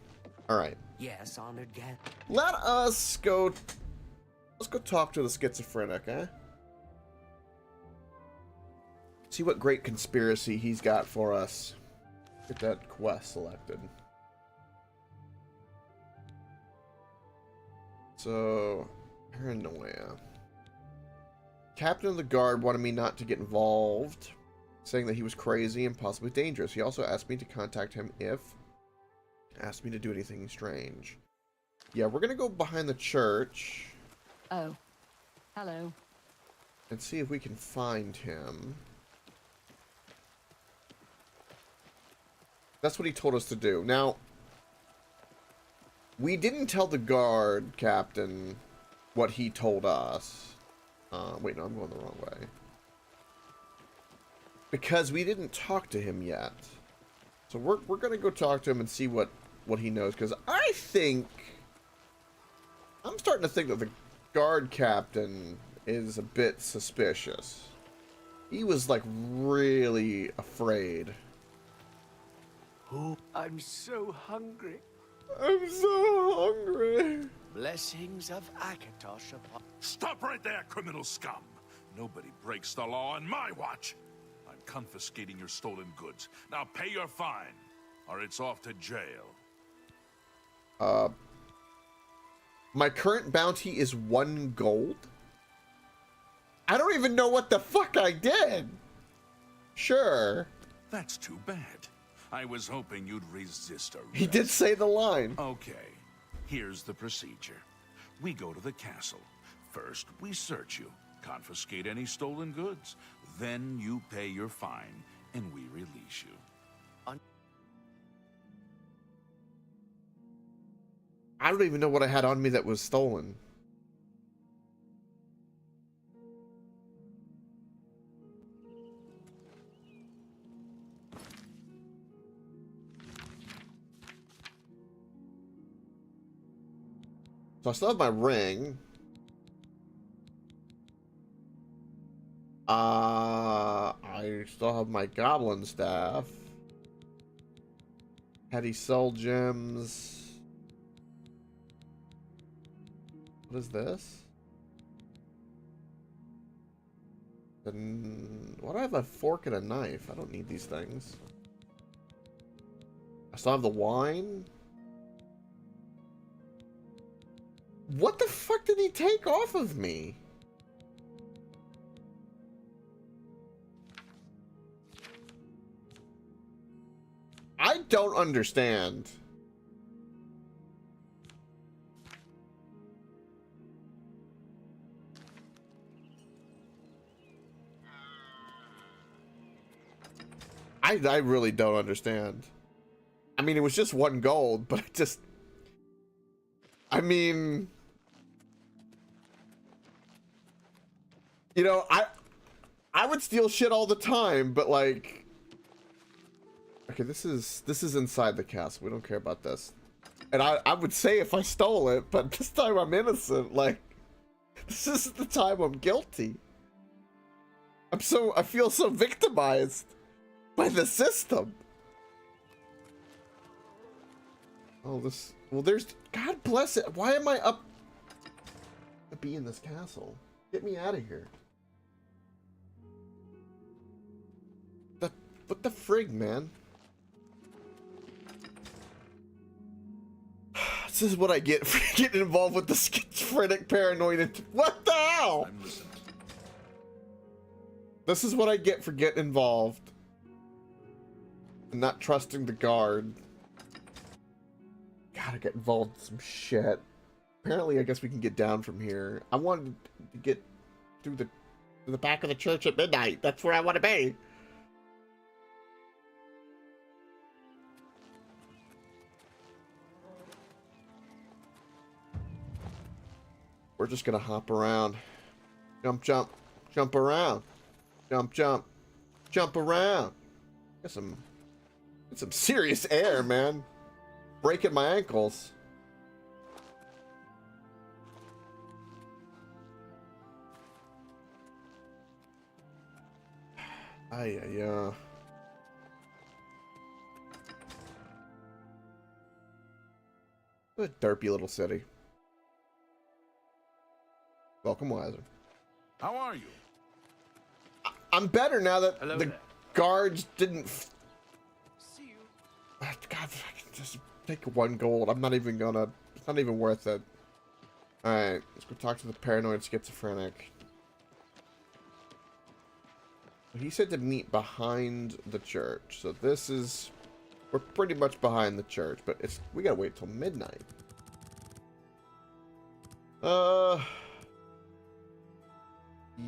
Alright. Yes, honored guest. Let's go talk to the schizophrenic, eh? See what great conspiracy he's got for us. Get that quest selected. So, paranoia. Captain of the guard wanted me not to get involved, saying that he was crazy and possibly dangerous. He also asked me to contact him if asked me to do anything strange. Yeah, we're gonna go behind the church. Oh, hello. And see if we can find him. That's what he told us to do. Now, we didn't tell the guard captain what he told us. Wait, no, I'm going the wrong way. Because we didn't talk to him yet. So we're going to go talk to him and see what he knows. Because I'm starting to think that the guard captain is a bit suspicious. He was, like, really afraid. Oh, I'm so hungry. I'm so hungry. Blessings of Akatosh upon... Stop right there, criminal scum! Nobody breaks the law on my watch. I'm confiscating your stolen goods. Now pay your fine, or it's off to jail. My current bounty is 1 gold? I don't even know what the fuck I did. Sure. That's too bad. I was hoping you'd resist arrest. He did say the line. Okay, here's the procedure. we go to the castle. First, we search you, confiscate any stolen goods. Then you pay your fine, and we release you. I don't even know what I had on me that was stolen. So I still have my ring. I still have my goblin staff. Heady soul gems. What is this? Then why do I have a fork and a knife? I don't need these things. I still have the wine. What the fuck did he take off of me? I don't understand. I really don't understand. I mean, it was just 1 gold, but I mean, you know, I would steal shit all the time, but like, okay, this is inside the castle. We don't care about this. And I would say if I stole it, but this time I'm innocent. Like, this is the time I'm guilty. I feel so victimized by the system. Oh, well, there's, God bless it. Why am I up to be in this castle? Get me out of here. What the frig, man? This is what I get for getting involved with the schizophrenic paranoid. What the hell? I'm listening. This is what I get for getting involved and not trusting the guard. Gotta get involved in some shit. Apparently, I guess we can get down from here. I wanted to get through the back of the church at midnight. That's where I want to be. We're just gonna hop around. Jump, jump, jump around. Jump, jump, jump around. Get some serious air, man. Breaking my ankles. Yeah. What a derpy little city. Welcome, Wiser. How are you? I'm better now that Hello the there. guards didn't. See you. God, I can just take 1 gold. I'm not even gonna. It's not even worth it. All right, let's go talk to the paranoid schizophrenic. He said to meet behind the church, so this is. We're pretty much behind the church, but we gotta wait till midnight.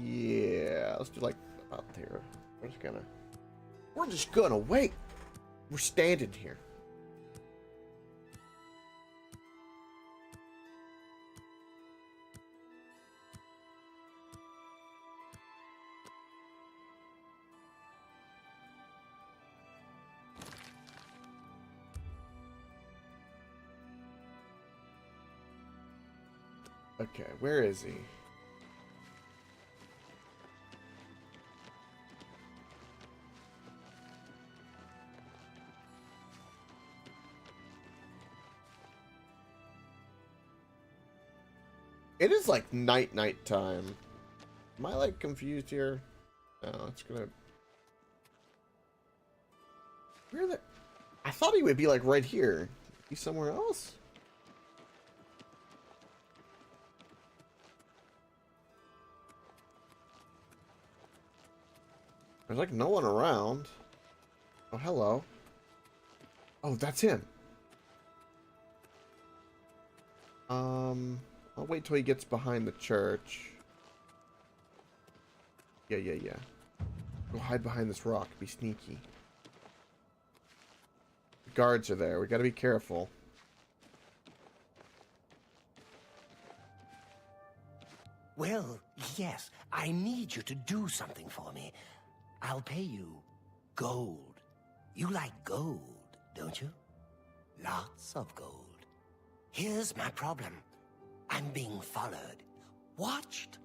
Yeah, let's do like about there. We're just gonna wait. We're standing here. Okay, where is he? It is like night time. Am I like confused here? No, it's gonna. Where the? I thought he would be like right here. He's somewhere else. There's like no one around. Oh, hello. Oh, that's him. I'll wait till he gets behind the church. Yeah. Go hide behind this rock. Be sneaky. The guards are there. We gotta be careful. Well, yes, I need you to do something for me. I'll pay you gold. You like gold, don't you? Lots of gold. Here's my problem. I'm being followed. Watched.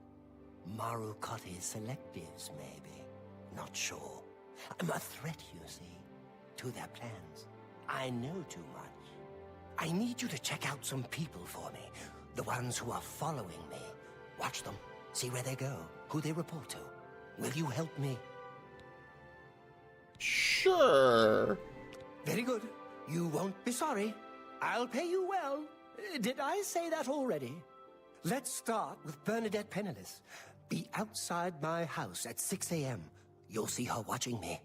Marukotti selectives, maybe. Not sure. I'm a threat, you see, to their plans. I know too much. I need you to check out some people for me. The ones who are following me. Watch them. See where they go. Who they report to. Will you help me? Sure. Very good. You won't be sorry. I'll pay you well. Did I say that already? Let's start with Bernadette Penniless. Be outside my house at 6 a.m. You'll see her watching me.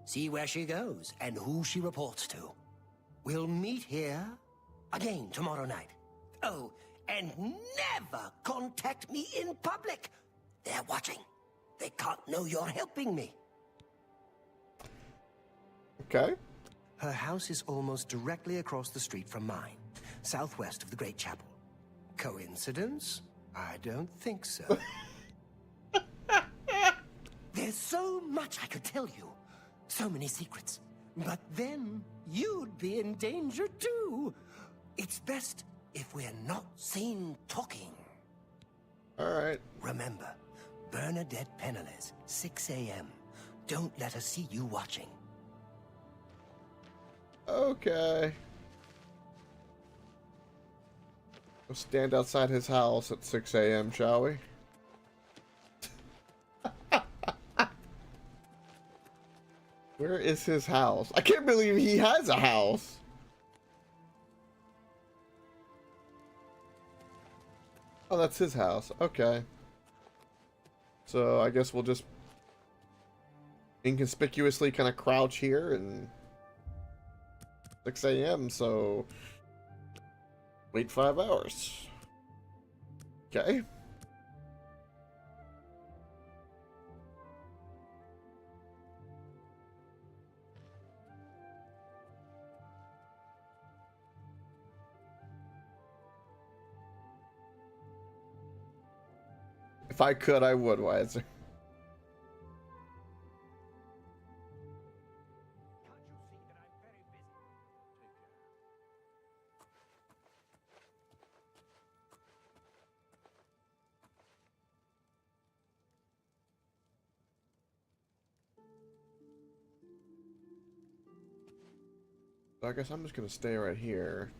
See where she goes and who she reports to. We'll meet here again tomorrow night. Oh, and never contact me in public. They're watching. They can't know you're helping me. Okay. Her house is almost directly across the street from mine, southwest of the Great Chapel. Coincidence? I don't think so. There's so much I could tell you. So many secrets. But then you'd be in danger too. It's best if we're not seen talking. Alright. Remember, Bernadette Penniless, 6 a.m. Don't let her see you watching. Okay. We'll stand outside his house at 6 a.m., shall we? Where is his house? I can't believe he has a house. Oh, that's his house. Okay. So I guess we'll just inconspicuously kind of crouch here and 6 a.m. So wait 5 hours. Okay. If I could, I would, Wiser. So I guess I'm just gonna stay right here.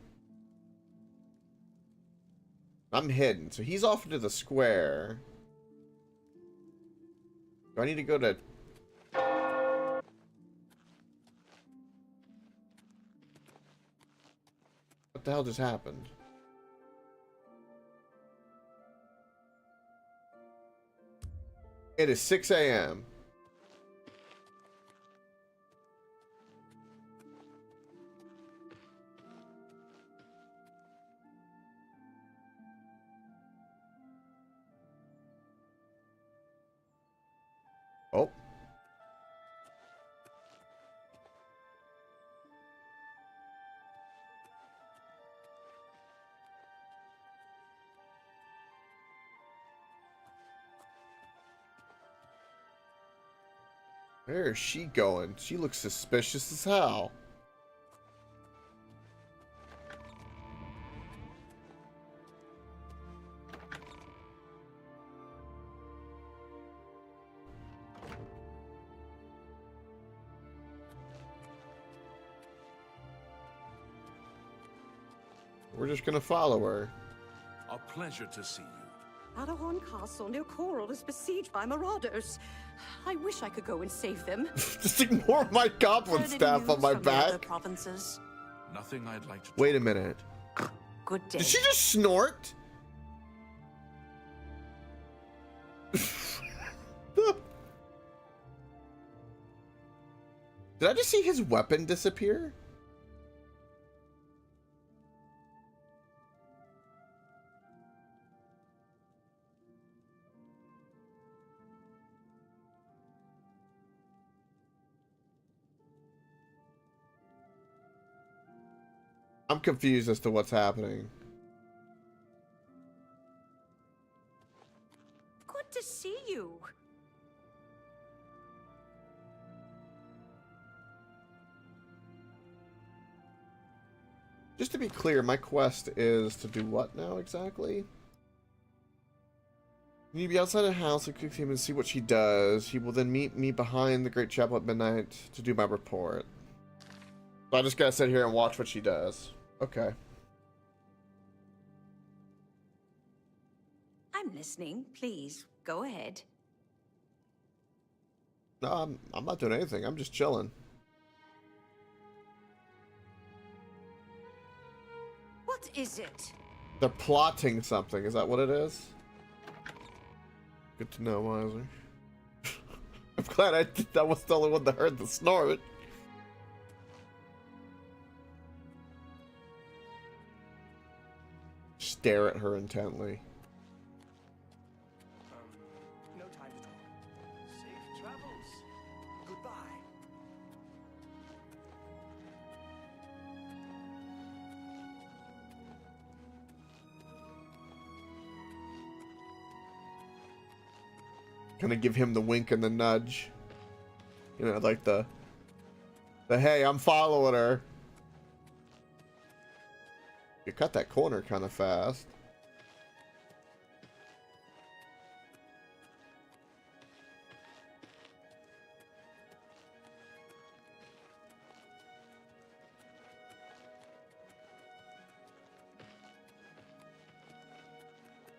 I'm hidden, so he's off into the square. Do I need to go to... What the hell just happened? It is 6 a.m. Oh. Where is she going? She looks suspicious as hell. We're just gonna follow her. A pleasure to see you. Adahorn Castle near Coral is besieged by marauders. I wish I could go and save them. Just ignore my goblin staff on my back. Provinces. Nothing I'd like to Wait a minute. Good day. Did she just snort? Did I just see his weapon disappear? I'm confused as to what's happening. Good to see you. Just to be clear, my quest is to do what now exactly? You need to be outside the house and cook him and see what she does. He will then meet me behind the Great Chapel at midnight to do my report. So I just gotta sit here and watch what she does. Okay. I'm listening. Please, go ahead. No, I'm not doing anything. I'm just chilling. What is it? They're plotting something. Is that what it is? Good to know, Wiser. I'm glad I was the only one that heard the snort. Stare at her intently. No time to talk. Safe travels. Goodbye. Gonna give him the wink and the nudge. You know, like the hey, I'm following her. You cut that corner kind of fast.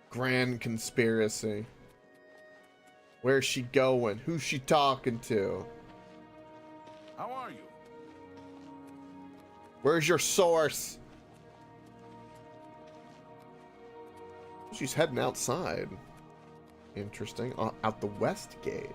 Grand conspiracy. Where's she going? Who's she talking to? How are you? Where's your source? She's heading outside. Interesting. Out the west gate.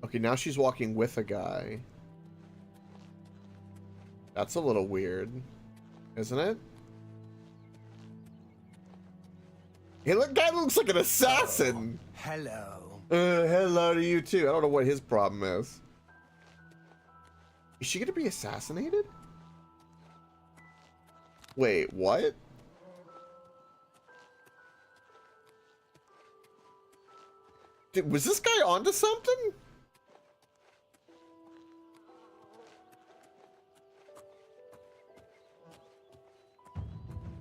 Okay, now she's walking with a guy. That's a little weird, isn't it? Hey, look, guy looks like an assassin. Hello. Hello to you too. I don't know what his problem is. Is she gonna be assassinated? Wait, what? Was this guy onto something?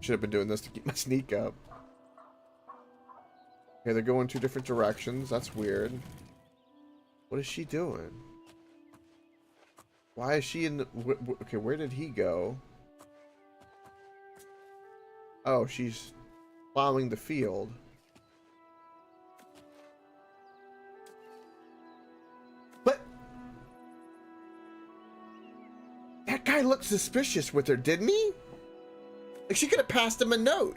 Should have been doing this to keep my sneak up. Okay, they're going two different directions. That's weird. What is she doing? Why is she in the... Okay, where did he go? Oh, she's plowing the field. But... that guy looked suspicious with her, didn't he? Like, she could have passed him a note.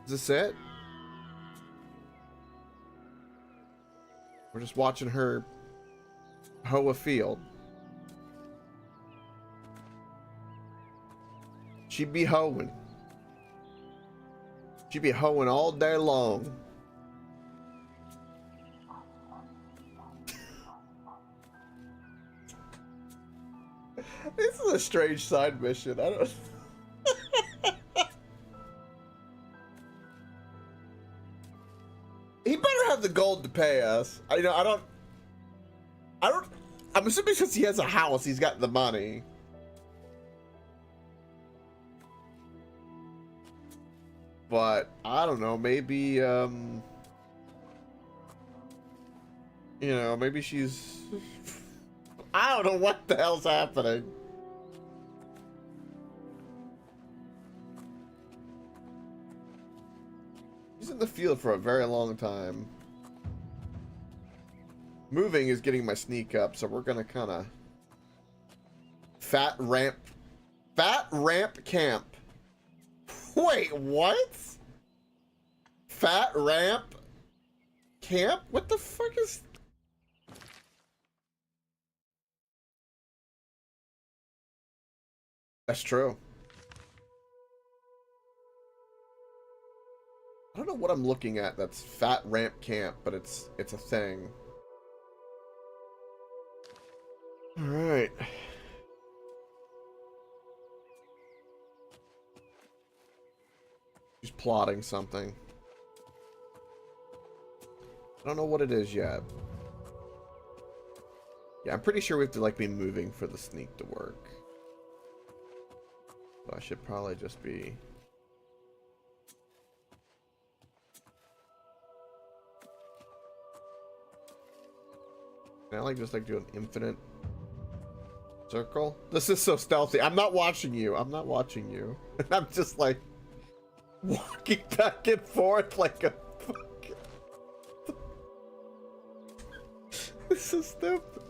Is this it? We're just watching her hoe a field. She'd be hoeing. She'd be hoeing all day long. This is a strange side mission. I don't... He better have the gold to pay us. I don't... I'm assuming since he has a house, he's got the money. But, I don't know, maybe, you know, maybe she's... I don't know what the hell's happening. She's in the field for a very long time. Moving is getting my sneak up, so we're gonna kind of fat ramp camp. Wait, what? Fat ramp camp? What the fuck is? That's true. I don't know what I'm looking at. That's fat ramp camp, but it's a thing. All right. She's plotting something. I don't know what it is yet. Yeah, I'm pretty sure we have to like be moving for the sneak to work. So I should probably just be. Can I like just like do an infinite circle? This is so stealthy. I'm not watching you. I'm not watching you. I'm just like walking back and forth like a fucking. This is so stupid.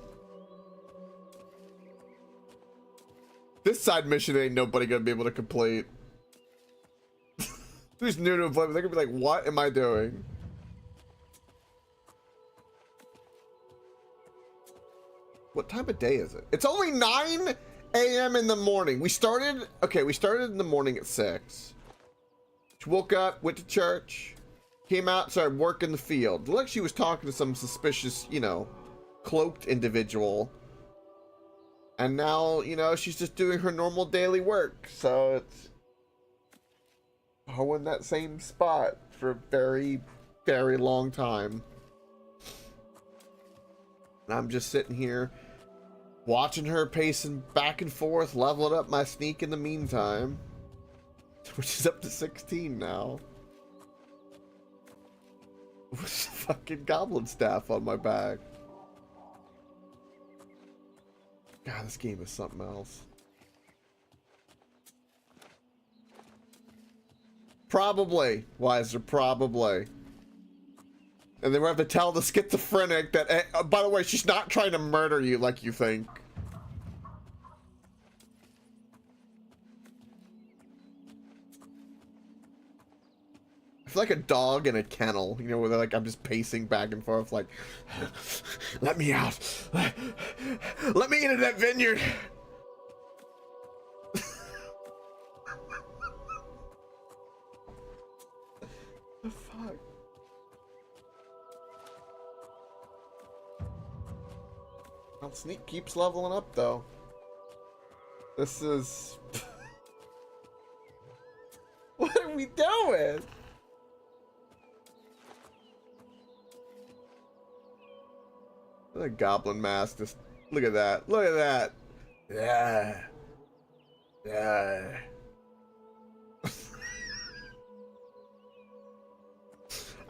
This side mission ain't nobody gonna be able to complete. Who's new to Oblivion? They're gonna be like, what am I doing? What time of day is it? It's only 9 a.m. in the morning. We started in the morning at 6. She woke up, went to church, came out, started working the field. Looked like she was talking to some suspicious, you know, cloaked individual. And now, you know, she's just doing her normal daily work. So it's in that same spot for a very, very long time. And I'm just sitting here watching her pacing back and forth, leveling up my sneak in the meantime. Which is up to 16 now. With fucking goblin staff on my back. God, this game is something else. Probably. Wiser, probably. And then we have to tell the schizophrenic that, by the way, she's not trying to murder you like you think. I feel like a dog in a kennel, you know, where they're like, I'm just pacing back and forth, like, let me out. Let me into that vineyard. The fuck? Well, Sneak keeps leveling up, though. This is... What are we doing? The goblin mask, just look at that. Look at that. Yeah. Yeah.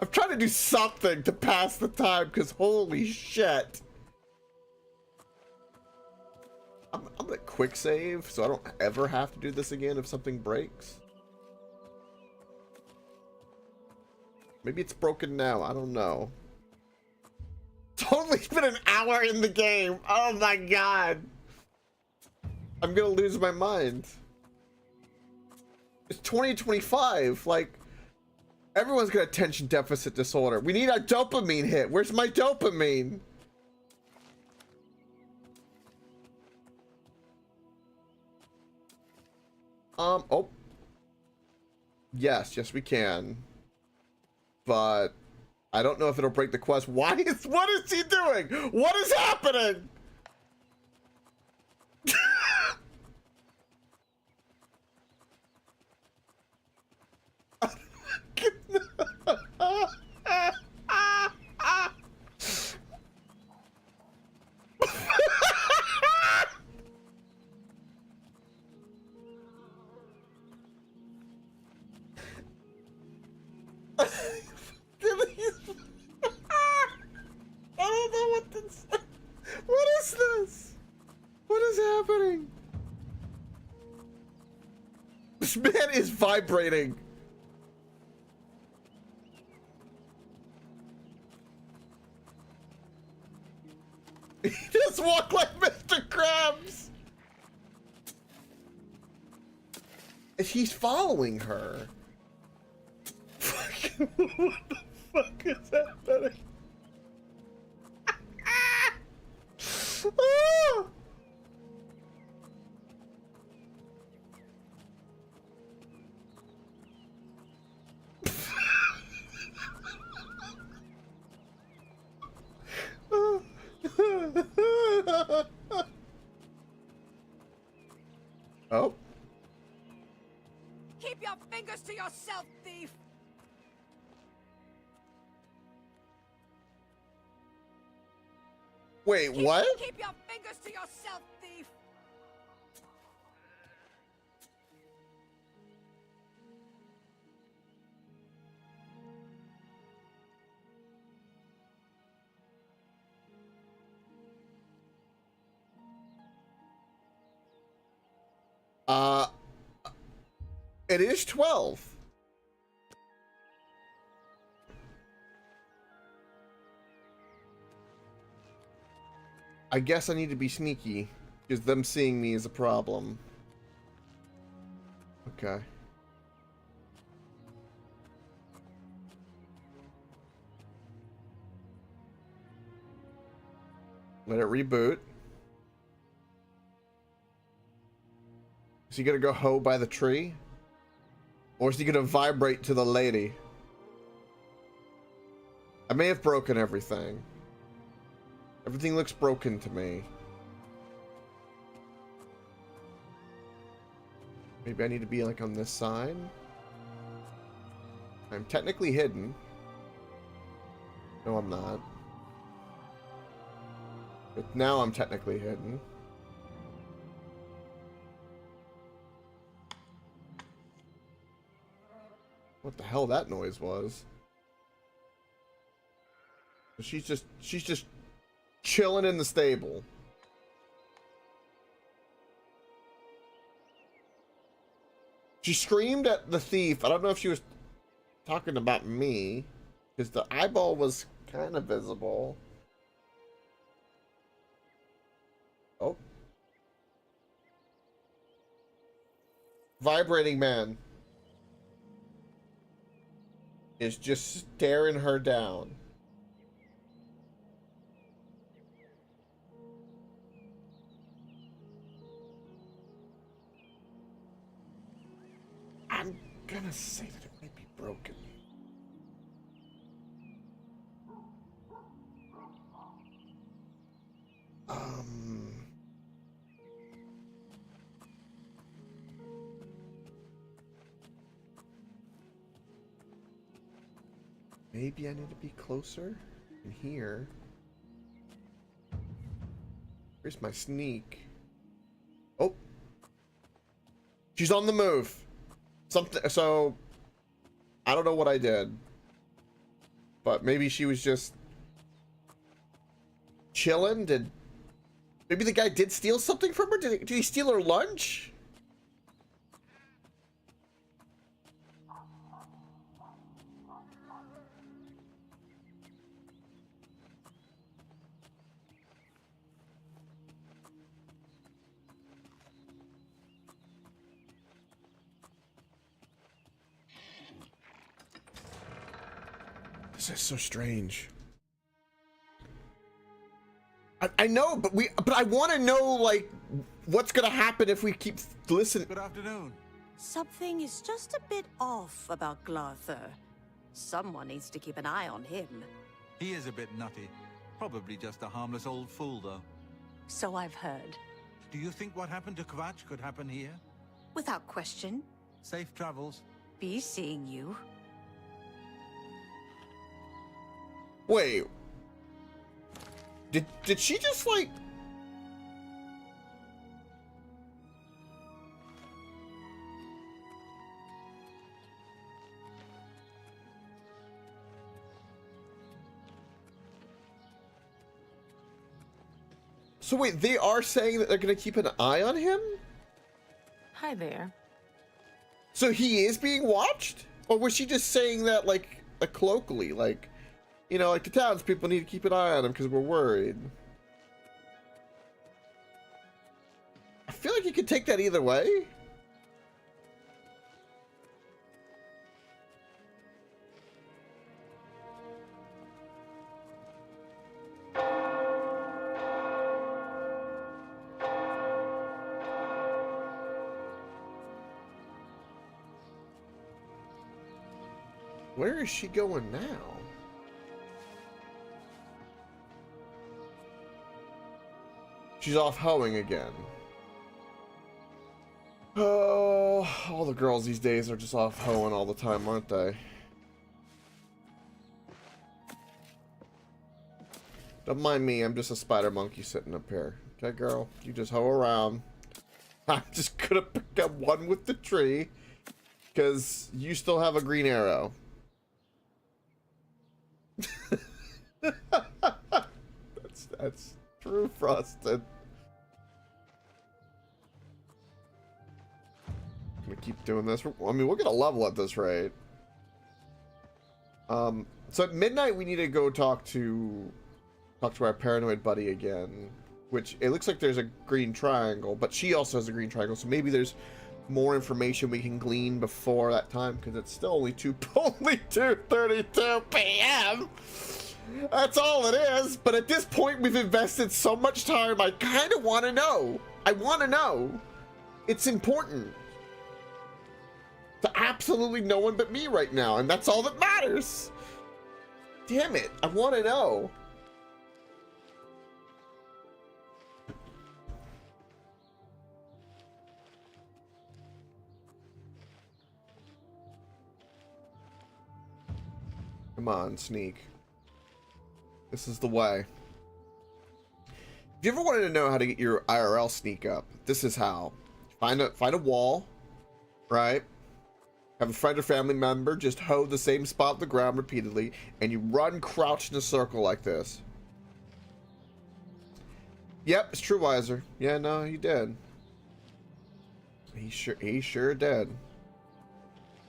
I'm trying to do something to pass the time because holy shit. I'm gonna quick save so I don't ever have to do this again if something breaks. Maybe it's broken now. I don't know. It's only been an hour in the game. Oh my god. I'm gonna lose my mind. It's 2025. Like, everyone's got attention deficit disorder. We need our dopamine hit. Where's my dopamine? Oh. Yes, we can. But I don't know if it'll break the quest. What is he doing? What is happening? I don't know what this. What is this? What is happening? This man is vibrating. He just walked like Mr. Krabs. And he's following her. Fucking, what the fuck is happening? Ah! Oh. Keep your fingers to yourself, thief! Wait, what? Keep your fingers to yourself, thief! It is 12. I guess I need to be sneaky, because them seeing me is a problem. Okay. Let it reboot. Is he gonna go hoe by the tree? Or is he gonna vibrate to the lady? I may have broken everything. Everything looks broken to me. Maybe I need to be like on this side. I'm technically hidden. No, I'm not. But now I'm technically hidden. What the hell that noise was? She's just chilling in the stable. She screamed at the thief. I don't know if she was talking about me, because the eyeball was kind of visible. Oh. Vibrating man is just staring her down. I'm gonna say that it might be broken. Maybe I need to be closer in here. Where's my sneak? Oh, she's on the move. Something. So I don't know what I did, but maybe she was just chilling. Maybe the guy did steal something from her? Did he steal her lunch? This is so strange. I know, but I want to know, like, what's gonna happen if we keep listening. Good afternoon. Something is just a bit off about Glarther. Someone needs to keep an eye on him. He is a bit nutty. Probably just a harmless old fool, though. So I've heard. Do you think what happened to Kvatch could happen here? Without question. Safe travels. Be seeing you. Wait. Did she just, like... So wait, they are saying that they're gonna keep an eye on him? Hi there. So he is being watched? Or was she just saying that, like colloquially, like, you know, like the townspeople need to keep an eye on him because we're worried? feel like you could take that either way. Where is she going now? She's off hoeing again. Oh, all the girls these days are just off hoeing all the time, aren't they? Don't mind me, I'm just a spider monkey sitting up here. Okay, girl, you just hoe around. I'm just gonna pick up one with the tree, because you still have a green arrow. That's true, Frosted. I'm gonna keep doing this. I mean, we're gonna level at this rate. So at midnight we need to go talk to our paranoid buddy again. Which it looks like there's a green triangle, but she also has a green triangle. So maybe there's more information we can glean before that time, because it's still only 2:32 p.m. That's all it is. But at this point, we've invested so much time. I kind of want to know. I want to know. It's important to absolutely no one but me right now, and that's all that matters. Damn it! I want to know. Come on, sneak. This is the way. If you ever wanted to know how to get your IRL sneak up, this is how. Find a wall, right? Have a friend or family member just hoe the same spot on the ground repeatedly, and you run crouched in a circle like this. Yep, it's true, Wiser. Yeah, no, he did. He sure did.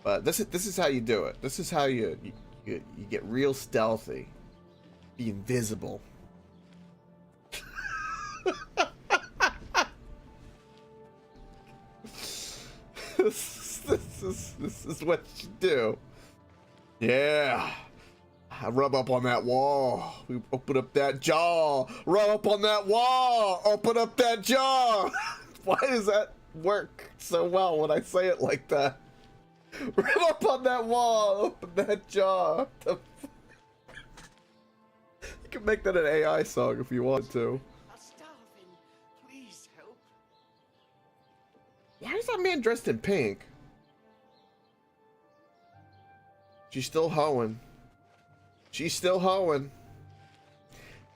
But this is how you do it. This is how you get real stealthy. Be invisible. This is what you do. Yeah. I rub up on that wall. We open up that jaw. Rub up on that wall. Open up that jaw. Why does that work so well when I say it like that? Rub up on that wall. Open that jaw. You can make that an AI song if you want to. I'm starving. Please help. Why is that man dressed in pink? She's still hoeing. She's still hoeing.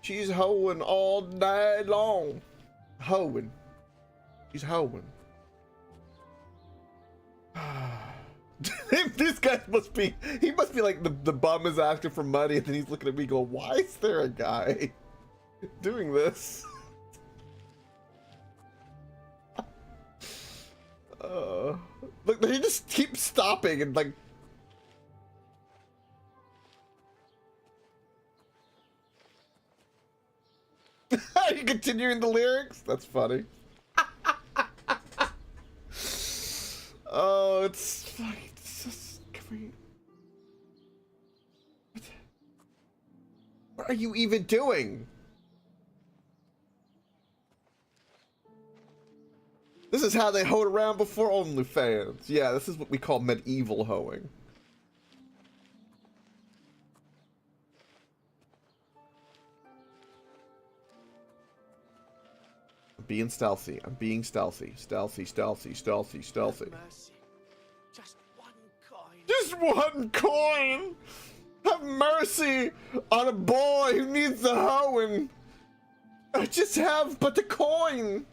She's hoeing all night long. Hoeing. She's hoeing. This guy must be, he must be like the bum is asking for money, and then he's looking at me going, why is there a guy doing this? Look, he just keeps stopping and like, are you continuing the lyrics? That's funny. Oh, it's just, what are you even doing? This is how they hoed around before OnlyFans. Yeah, this is what we call medieval hoeing. Being stealthy. I'm being stealthy. Stealthy, stealthy, stealthy, stealthy. Mercy. Just one coin. Just one coin! Have mercy on a boy who needs the hoeing. I just have but the coin.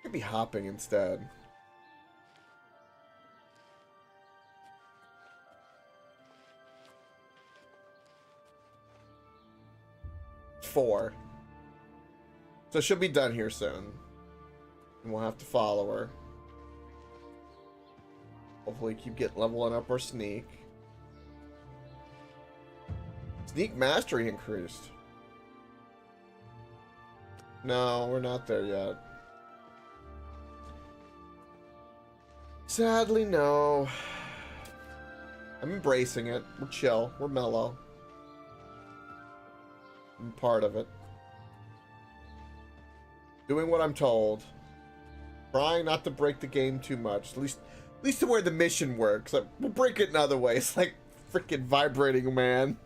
Could be hopping instead. Four. So she'll be done here soon. And we'll have to follow her. Hopefully keep getting leveling up our sneak. Sneak mastery increased. No, we're not there yet. Sadly, no. I'm embracing it. We're chill. We're mellow. I'm part of it. Doing what I'm told. Trying not to break the game too much. At least to where the mission works. Like, we'll break it in other ways. Like freaking vibrating man.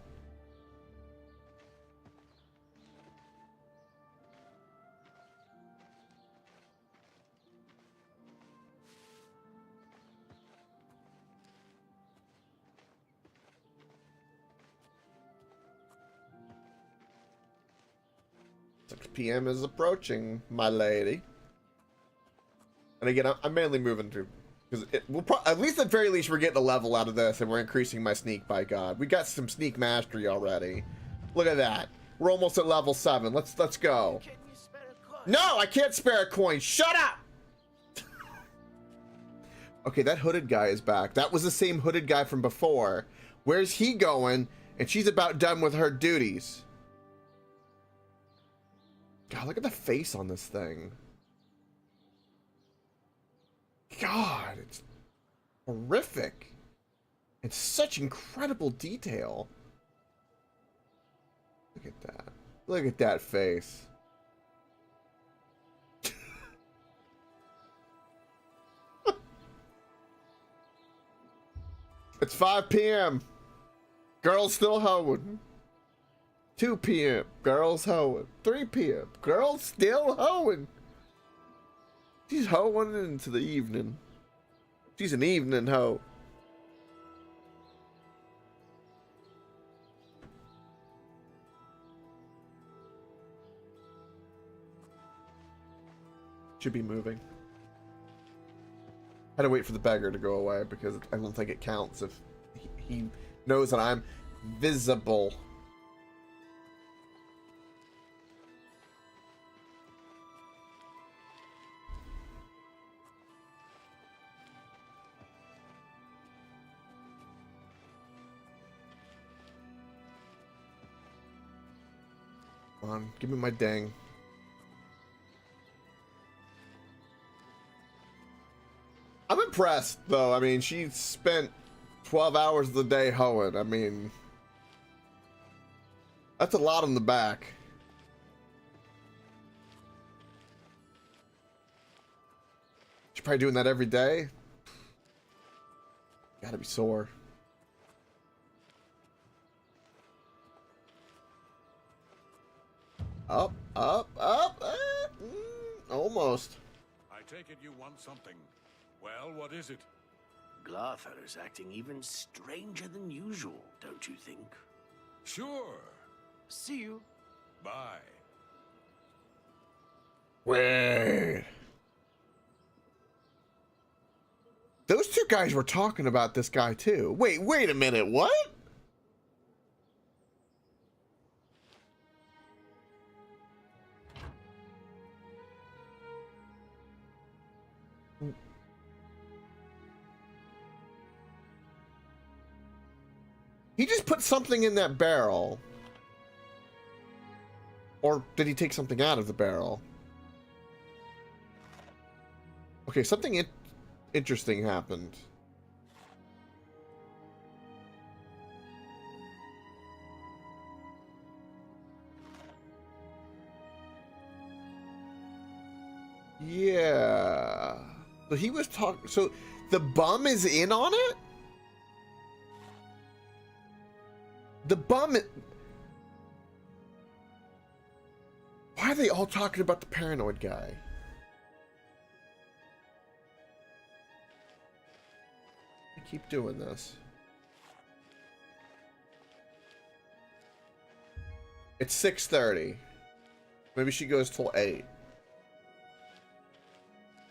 PM is approaching, my lady. And again, I'm mainly moving through because at least at the very least we're getting a level out of this, and we're increasing my sneak. By God, we got some sneak mastery already. Look at that. We're almost at level 7. Let's go. No, I can't spare a coin. Shut up. Okay, that hooded guy is back. That was the same hooded guy from before. Where's he going? And she's about done with her duties. God, look at the face on this thing. God, it's horrific. It's such incredible detail. Look at that. Look at that face. It's 5 p.m. Girls still hoeing. 2 p.m. Girls hoeing. 3 p.m. Girls still hoeing. She's hoeing into the evening. She's an evening hoe. Should be moving. Had to wait for the beggar to go away because I don't think it counts if he knows that I'm visible. Come on, give me my ding. I'm impressed, though. I mean, she spent 12 hours of the day hoeing. I mean, that's a lot on the back. She's probably doing that every day. Gotta be sore. Up, up, up. Almost. I take it you want something. Well, what is it? Glarther's acting even stranger than usual, don't you think? Sure. See you. Bye. Wait. Those two guys were talking about this guy too. Wait a minute, what? He just put something in that barrel. Or did he take something out of the barrel? Okay, something interesting happened. Yeah. So he was talking. So the bum is in on it? The bum. Why are they all talking about the paranoid guy? I keep doing this. It's 6:30. Maybe she goes till 8.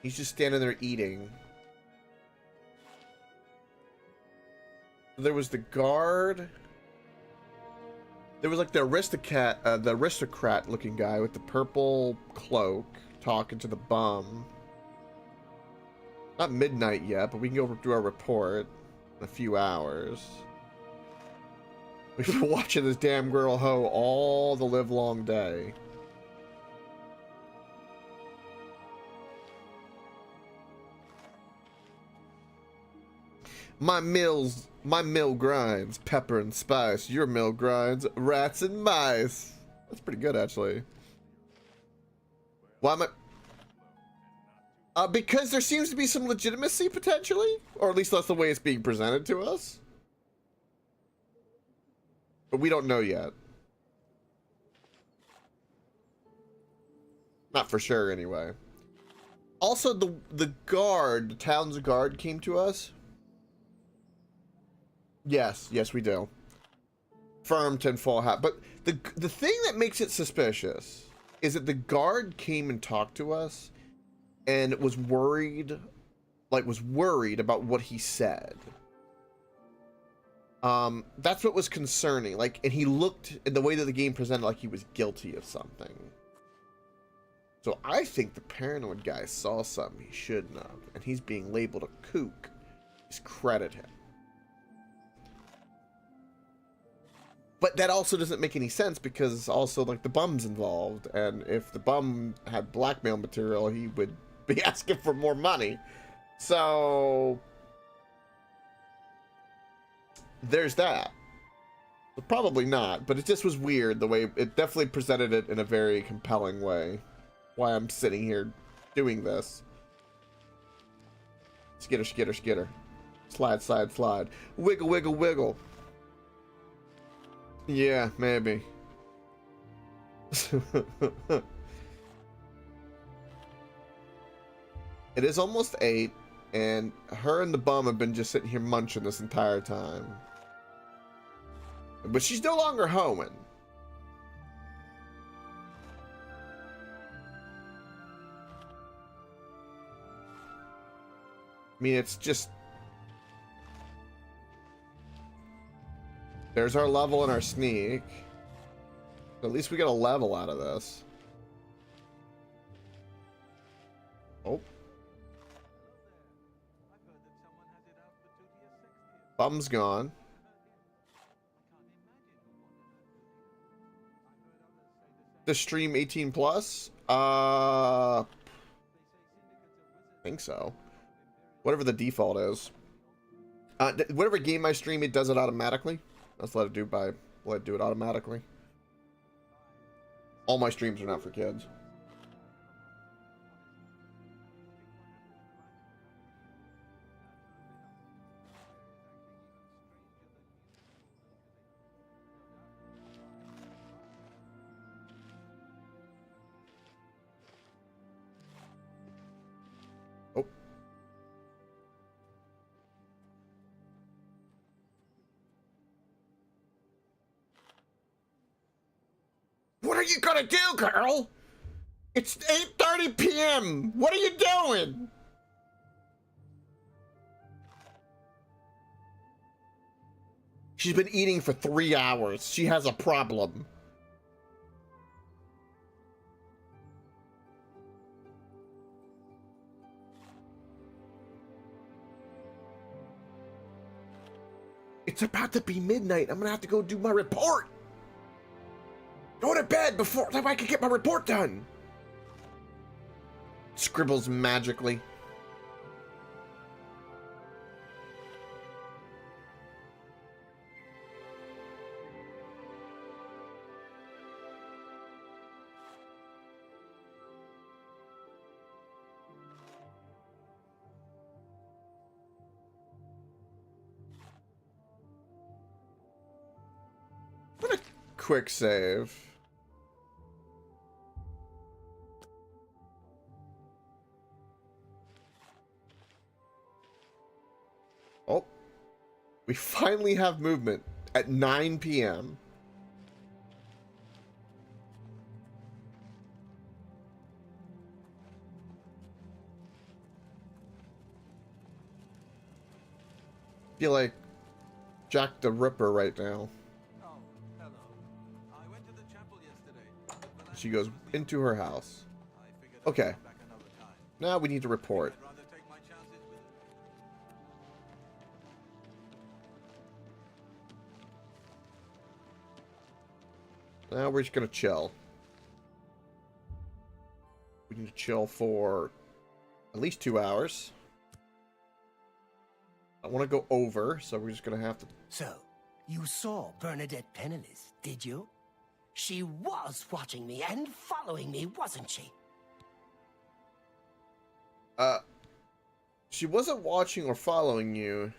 He's just standing there eating. There was the guard. There was like the aristocrat looking guy with the purple cloak talking to the bum. Not midnight yet, but we can go do our report in a few hours. We've been watching this damn girl hoe all the livelong day. My mill grinds pepper and spice. Your mill grinds rats and mice. That's pretty good, actually. Why am I... because there seems to be some legitimacy, potentially. Or at least that's the way it's being presented to us. But we don't know yet. Not for sure, anyway. Also, the guard, the town's guard came to us. Yes, we do. Firm tinfoil hat. But the thing that makes it suspicious is that the guard came and talked to us and was worried about what he said. That's what was concerning. Like, and he looked in the way that the game presented like he was guilty of something. So I think the paranoid guy saw something he shouldn't have, and he's being labeled a kook. Discredit him. But that also doesn't make any sense because also, like, the bum's involved. And if the bum had blackmail material, he would be asking for more money. So there's that. But probably not. But it just was weird the way it definitely presented it in a very compelling way. Why I'm sitting here doing this. Skitter, skitter, skitter. Slide, slide, slide. Wiggle, wiggle, wiggle. Yeah, maybe. It is almost 8, and her and the bum have been just sitting here munching this entire time. But she's no longer hoeing. I mean, it's just... There's our level and our sneak. At least we get a level out of this. Oh. Bum's gone. The stream 18 plus? I think so. Whatever the default is. Whatever game I stream, it does it automatically. Let's let it do it automatically. All my streams are not for kids. Oh. What are you gonna do, girl? It's 8:30 p.m. What are you doing? She's been eating for 3 hours. She has a problem. It's about to be midnight. I'm gonna have to go do my report. Go to bed before I can get my report done. Scribbles magically. What a quick save. Oh, we finally have movement at 9 p.m. Feel like Jack the Ripper right now. Oh, hello. I went to the chapel yesterday. She goes into her house. Okay. Now we need to report. I'd rather take my chances with Now we're just gonna chill. We need to chill for at least 2 hours. I want to go over, so we're just gonna have to. So, you saw Bernadette penniless, did you? She was watching me and following me, wasn't she? She wasn't watching or following you.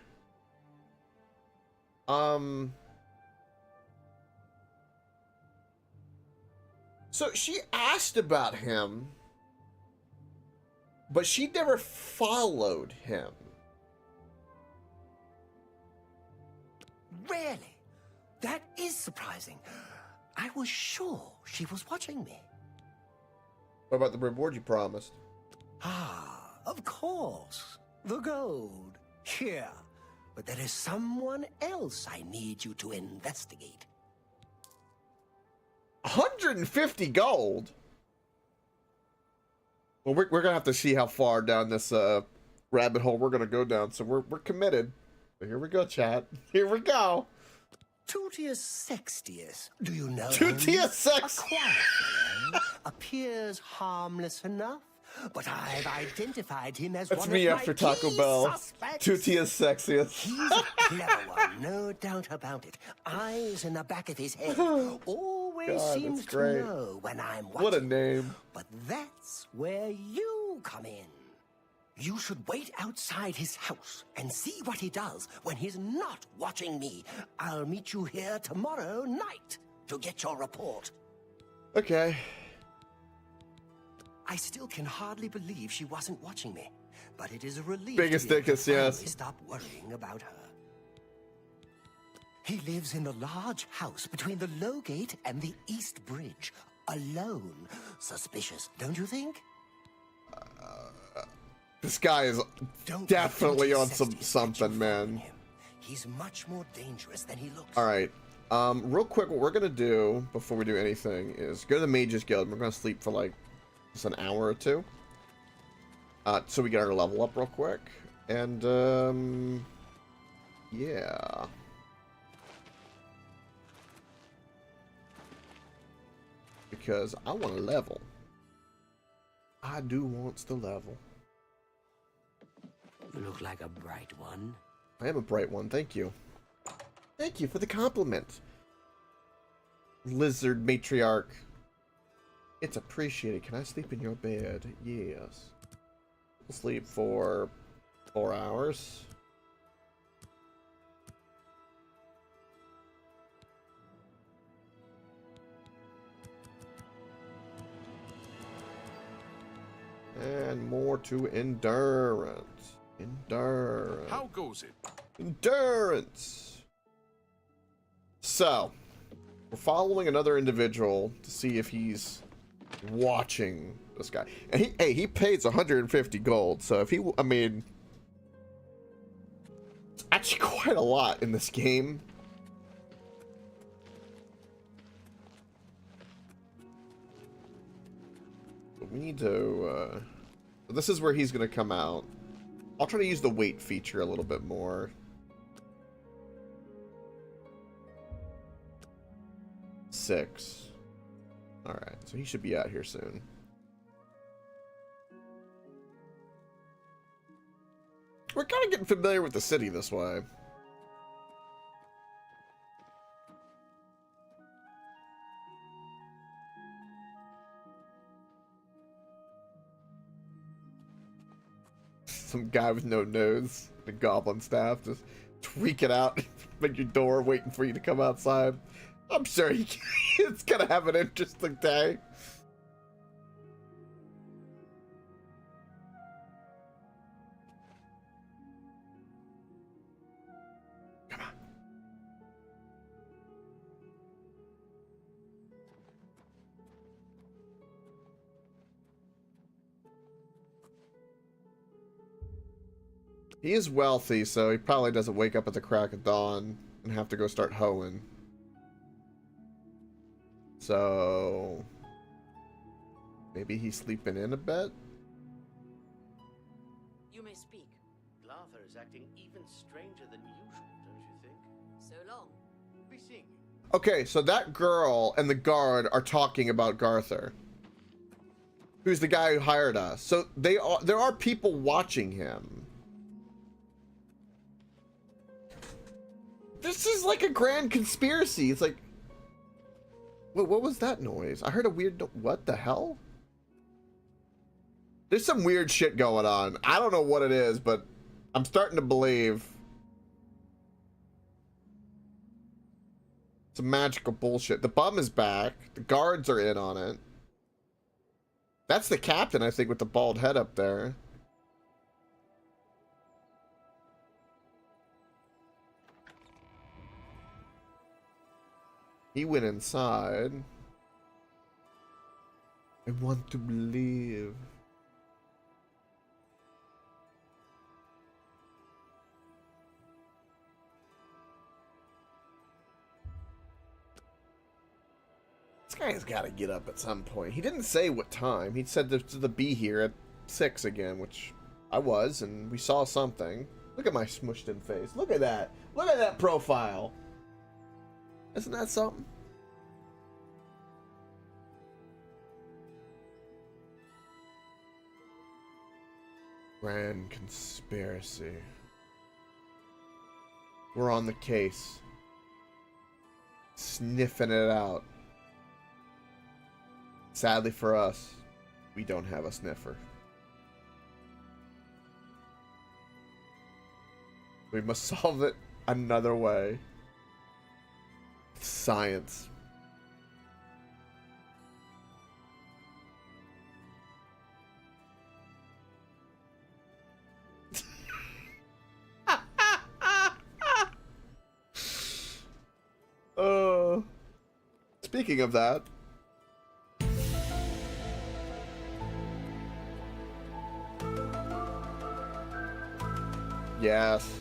So she asked about him, but she never followed him. Really? That is surprising. I was sure she was watching me. What about the reward you promised? Ah, of course. The gold. Here. But there is someone else I need you to investigate. 150 gold? Well, we're gonna have to see how far down this rabbit hole we're gonna go down, so we're committed. So here we go, chat. Here we go. Tutius Sextius, do you know Tutius him? Sex. A quiet fellow, appears harmless enough, but I've identified him as That's one me of after my Taco key Bell. suspects. Tutius Sexius. He's a clever one, no doubt about it. Eyes in the back of his head. Always God, seems that's to great. know when I'm watching. What a name. But that's where you come in. You should wait outside his house and see what he does when he's not watching me. I'll meet you here tomorrow night to get your report. Okay. I still can hardly believe she wasn't watching me, but it is a relief Biggest to be able to dickus, yes. finally stop worrying about her. He lives in the large house between the Low Gate and the East Bridge, alone. Suspicious, don't you think? This guy is Don't definitely let on Tutius Sextius something, get you man. following him. He's much more dangerous than he looks. All right. Real quick, what we're gonna do before we do anything is go to the Mages Guild. We're gonna sleep for like just an hour or two, so we get our level up real quick. And yeah. Because I want to level. I do wants to level. You look like a bright one. I am a bright one, thank you. Thank you for the compliment. Lizard matriarch. It's appreciated. Can I sleep in your bed? Yes. We'll sleep for 4 hours. And more to endurance. Endurance. How goes it? Endurance. So, we're following another individual to see if he's watching this guy. And he pays 150 gold. So if he, I mean, it's actually quite a lot in this game. But we need to, this is where he's going to come out. I'll try to use the wait feature a little bit more. 6. Alright, so he should be out here soon. We're kind of getting familiar with the city this way. Some guy with no nose, the goblin staff, just tweaking out at your door waiting for you to come outside. I'm sure it's gonna have an interesting day. Come on. He is wealthy, so he probably doesn't wake up at the crack of dawn and have to go start hoeing. So maybe he's sleeping in a bit. You may speak. Arthur is acting even stranger than usual, don't you think? So long. Be seeing you. Okay, so that girl and the guard are talking about Garther, who's the guy who hired us. So there are people watching him. This is like a grand conspiracy. It's like, what was that noise? I heard a weird what the hell? There's some weird shit going on. I don't know what it is, but I'm starting to believe some magical bullshit. The bum is back. The guards are in on it. That's the captain, I think, with the bald head up there. He went inside. I want to believe. This guy's got to get up at some point. He didn't say what time. He said to be here at 6 again, which I was, and we saw something. Look at my smushed in face. Look at that. Look at that profile. Isn't that something? Grand conspiracy. We're on the case. Sniffing it out. Sadly for us, we don't have a sniffer. We must solve it another way. Science. Speaking of that, yes,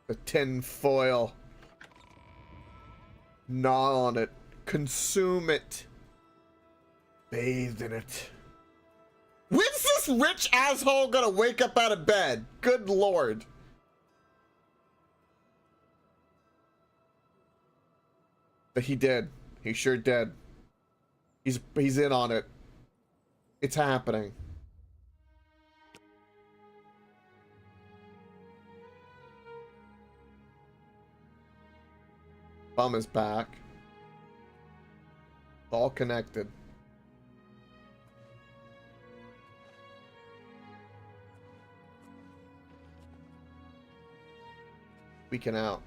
the tin foil. Gnaw on it. Consume it. Bathe in it. When's this rich asshole gonna wake up out of bed? Good lord. But he did. He sure did. He's in on it. It's happening. Bum is back. All connected. Speaking out.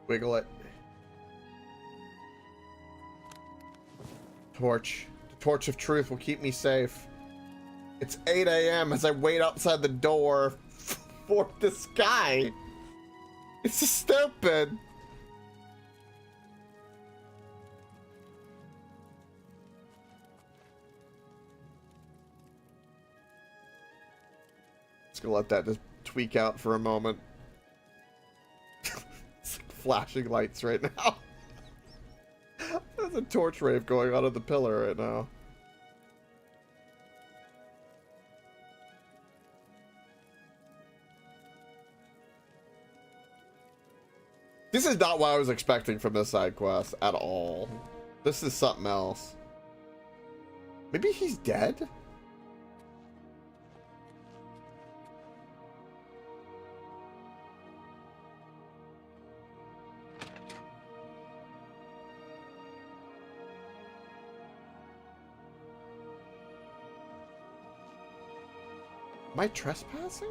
Wiggle it. Torch. The torch of truth will keep me safe. It's 8 a.m. as I wait outside the door for this guy. It's so stupid. Just gonna let that just tweak out for a moment. It's like flashing lights right now. There's a torch rave going on at the pillar right now. This is not what I was expecting from this side quest at all. This is something else. Maybe he's dead? Am I trespassing?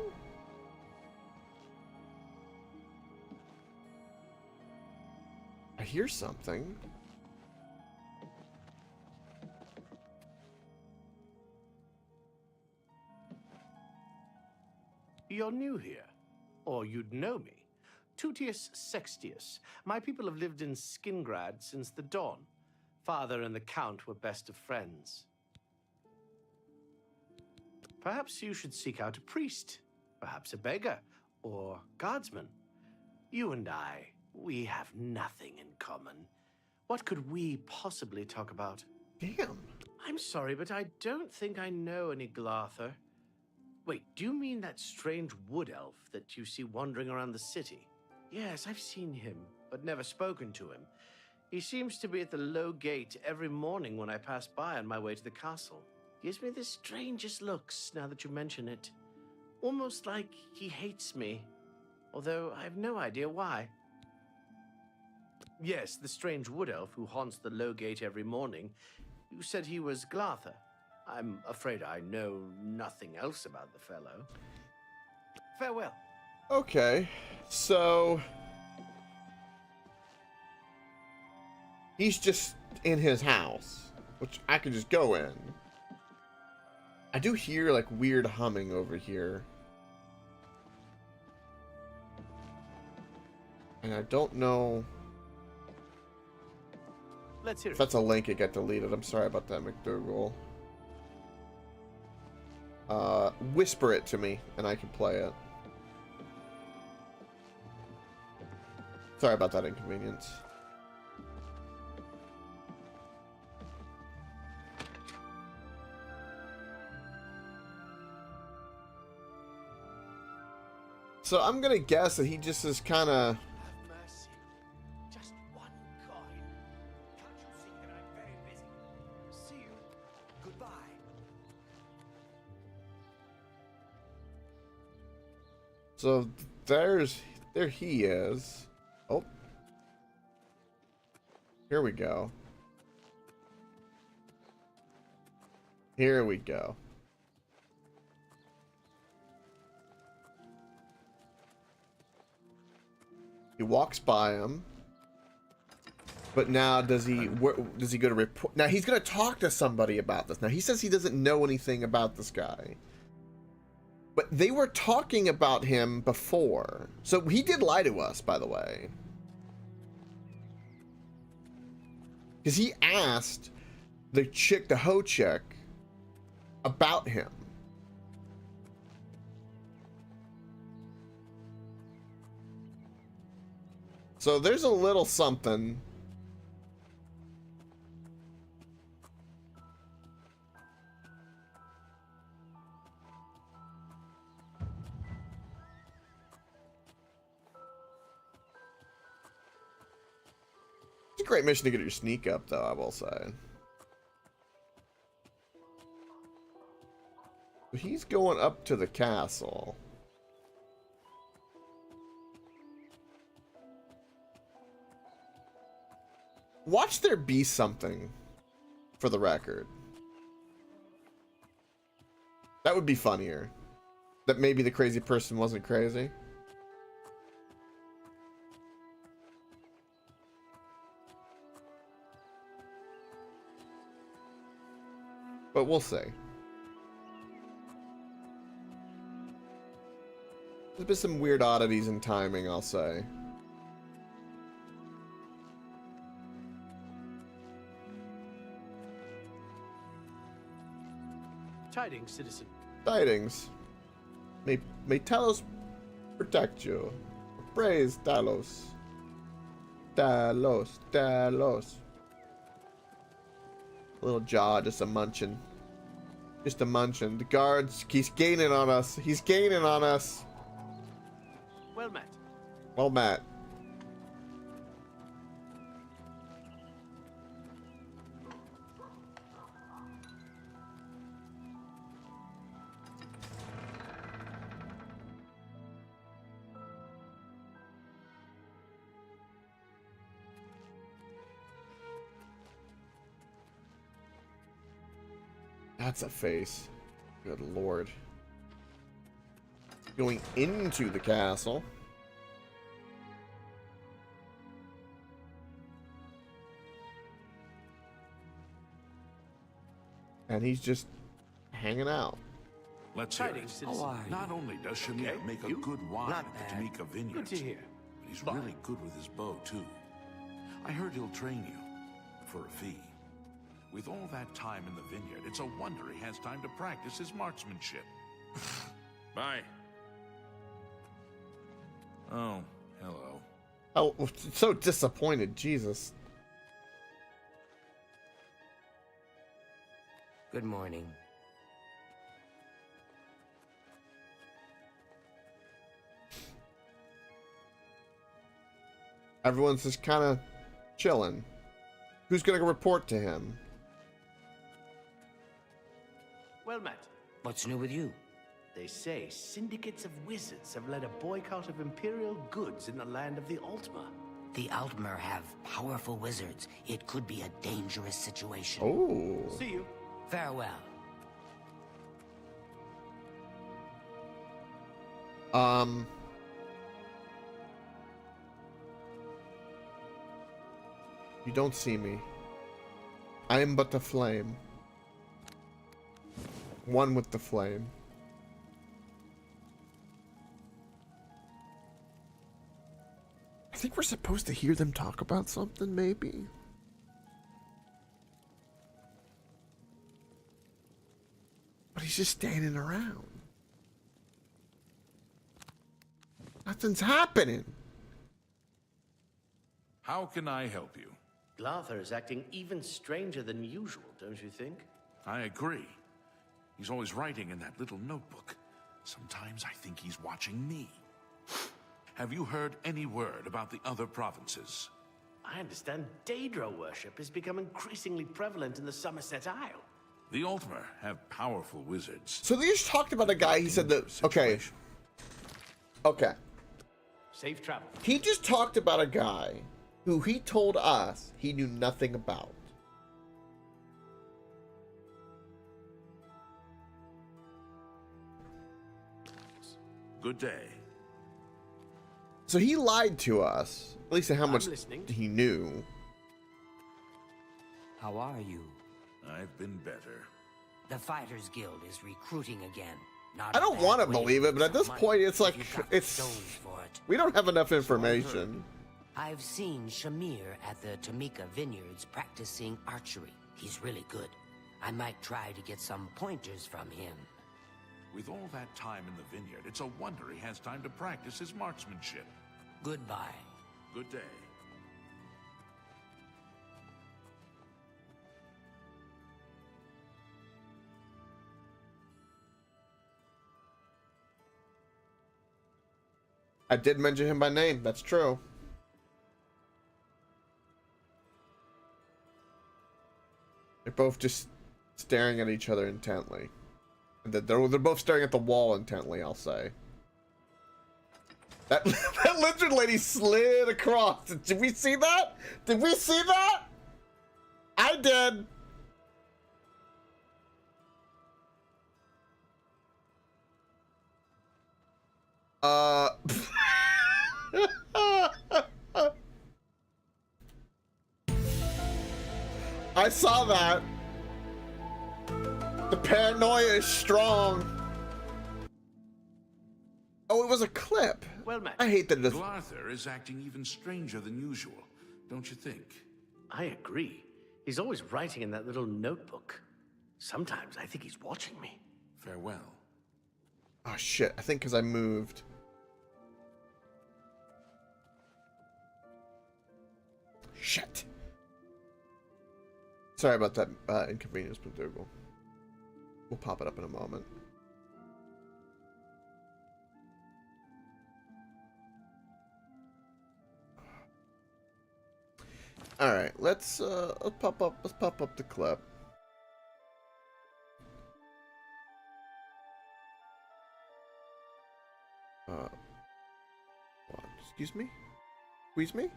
I hear something. You're new here, or you'd know me. Tutius Sextius. My people have lived in Skingrad since the dawn. Father and the Count were best of friends. Perhaps you should seek out a priest, perhaps a beggar, or guardsman. You and I, we have nothing in common. What could we possibly talk about? Damn. I'm sorry, but I don't think I know any Glarther. Wait, do you mean that strange wood elf that you see wandering around the city? Yes, I've seen him, but never spoken to him. He seems to be at the low gate every morning when I pass by on my way to the castle. Gives me the strangest looks now that you mention it. Almost like he hates me, although I have no idea why. Yes, the strange wood elf who haunts the low gate every morning. You said he was Glartha. I'm afraid I know nothing else about the fellow. Farewell. Okay, so he's just in his house, which I could just go in. I do hear like weird humming over here. And I don't know Let's hear if it. that's a link it got deleted. I'm sorry about that, McDougal. Whisper it to me and I can play it. Sorry about that inconvenience. So I'm gonna guess that he just is kind of. Have mercy. Just one coin. Can't you see that I'm very busy? See you. Goodbye. So there he is. Oh. Here we go. Here we go. He walks by him. But now does he go to report? Now he's going to talk to somebody about this. Now he says he doesn't know anything about this guy. But they were talking about him before. So he did lie to us, by the way. Because he asked the chick, the hoe chick, about him. So there's a little something. It's a great mission to get your sneak up, though, I will say. He's going up to the castle. Watch there be something, for the record. That would be funnier. That maybe the crazy person wasn't crazy. But we'll see. There's been some weird oddities in timing, I'll say. Tidings, citizen. Tidings. May Talos protect you. Praise Talos. Talos. Talos. Little jaw, just a munching. Just a munching. The guards, he's gaining on us. He's gaining on us. Well met. Well met. That's a face. Good lord. Going into the castle. And he's just hanging out. Let's hear Tidings, it. citizen. Not only does Shamir Okay, make a you? good wine Not at the bad. Tamika Vineyards, Good to hear. but he's Fine. really good with his bow, too. I heard he'll train you for a fee. With all that time in the vineyard, it's a wonder he has time to practice his marksmanship. Bye. Oh, hello. Oh, so disappointed, Jesus. Good morning. Everyone's just kind of chilling. Who's going to report to him? Well met. What's new with you? They say syndicates of wizards have led a boycott of imperial goods in the land of the Altmer. The Altmer have powerful wizards. It could be a dangerous situation. Oh. See you. Farewell. You don't see me. I am but a flame. One with the flame. I think we're supposed to hear them talk about something, maybe. But he's just standing around. Nothing's happening. How can I help you? Glarther is acting even stranger than usual, don't you think? I agree. He's always writing in that little notebook. Sometimes I think he's watching me. Have you heard any word about the other provinces? I understand Daedra worship has become increasingly prevalent in the Somerset Isle. The Altmer have powerful wizards. So they just talked about a guy, he said that, okay. Okay. Safe travel. He just talked about a guy who he told us he knew nothing about. Good day. So he lied to us, at least to how much listening. he knew. How are you? I've been better. The Fighters Guild is recruiting again. Not I don't want to believe it, but at this money, point, it's like, if you've got it's... stones for it. We don't have enough information. I've seen Shamir at the Tamika Vineyards practicing archery. He's really good. I might try to get some pointers from him. With all that time in the vineyard, it's a wonder he has time to practice his marksmanship. Goodbye. Good day. I did mention him by name, that's true. They're both just staring at each other intently. And they're both staring at the wall intently, I'll say. That, that lizard lady slid across. Did we see that? Did we see that? I did. I saw that. The paranoia is strong. Oh, it was a clip. Well met. I hate that it is. Glarther is acting even stranger than usual, don't you think? I agree. He's always writing in that little notebook. Sometimes I think he's watching me. Farewell. Oh shit, I think because I moved. Shit. Sorry about that inconvenience, McDougal. We'll pop it up in a moment. All right, let's pop up the clip. What? Excuse me? Squeeze me?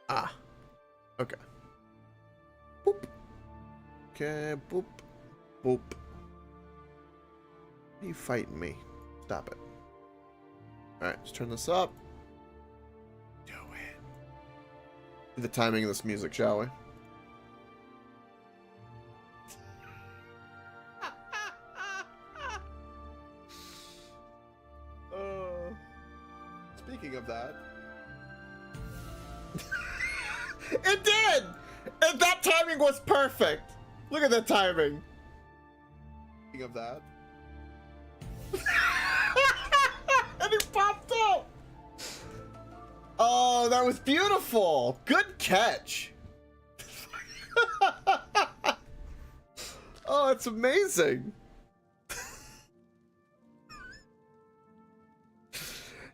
Ah. Okay. Boop. Okay, boop. Boop. Are you fighting me? Stop it. Alright, let's turn this up. Do it. Do the timing of this music, shall we? Speaking of that. It did! And that timing was perfect! Look at that timing. Speaking of that. And he popped up! Oh, that was beautiful! Good catch! Oh, it's amazing!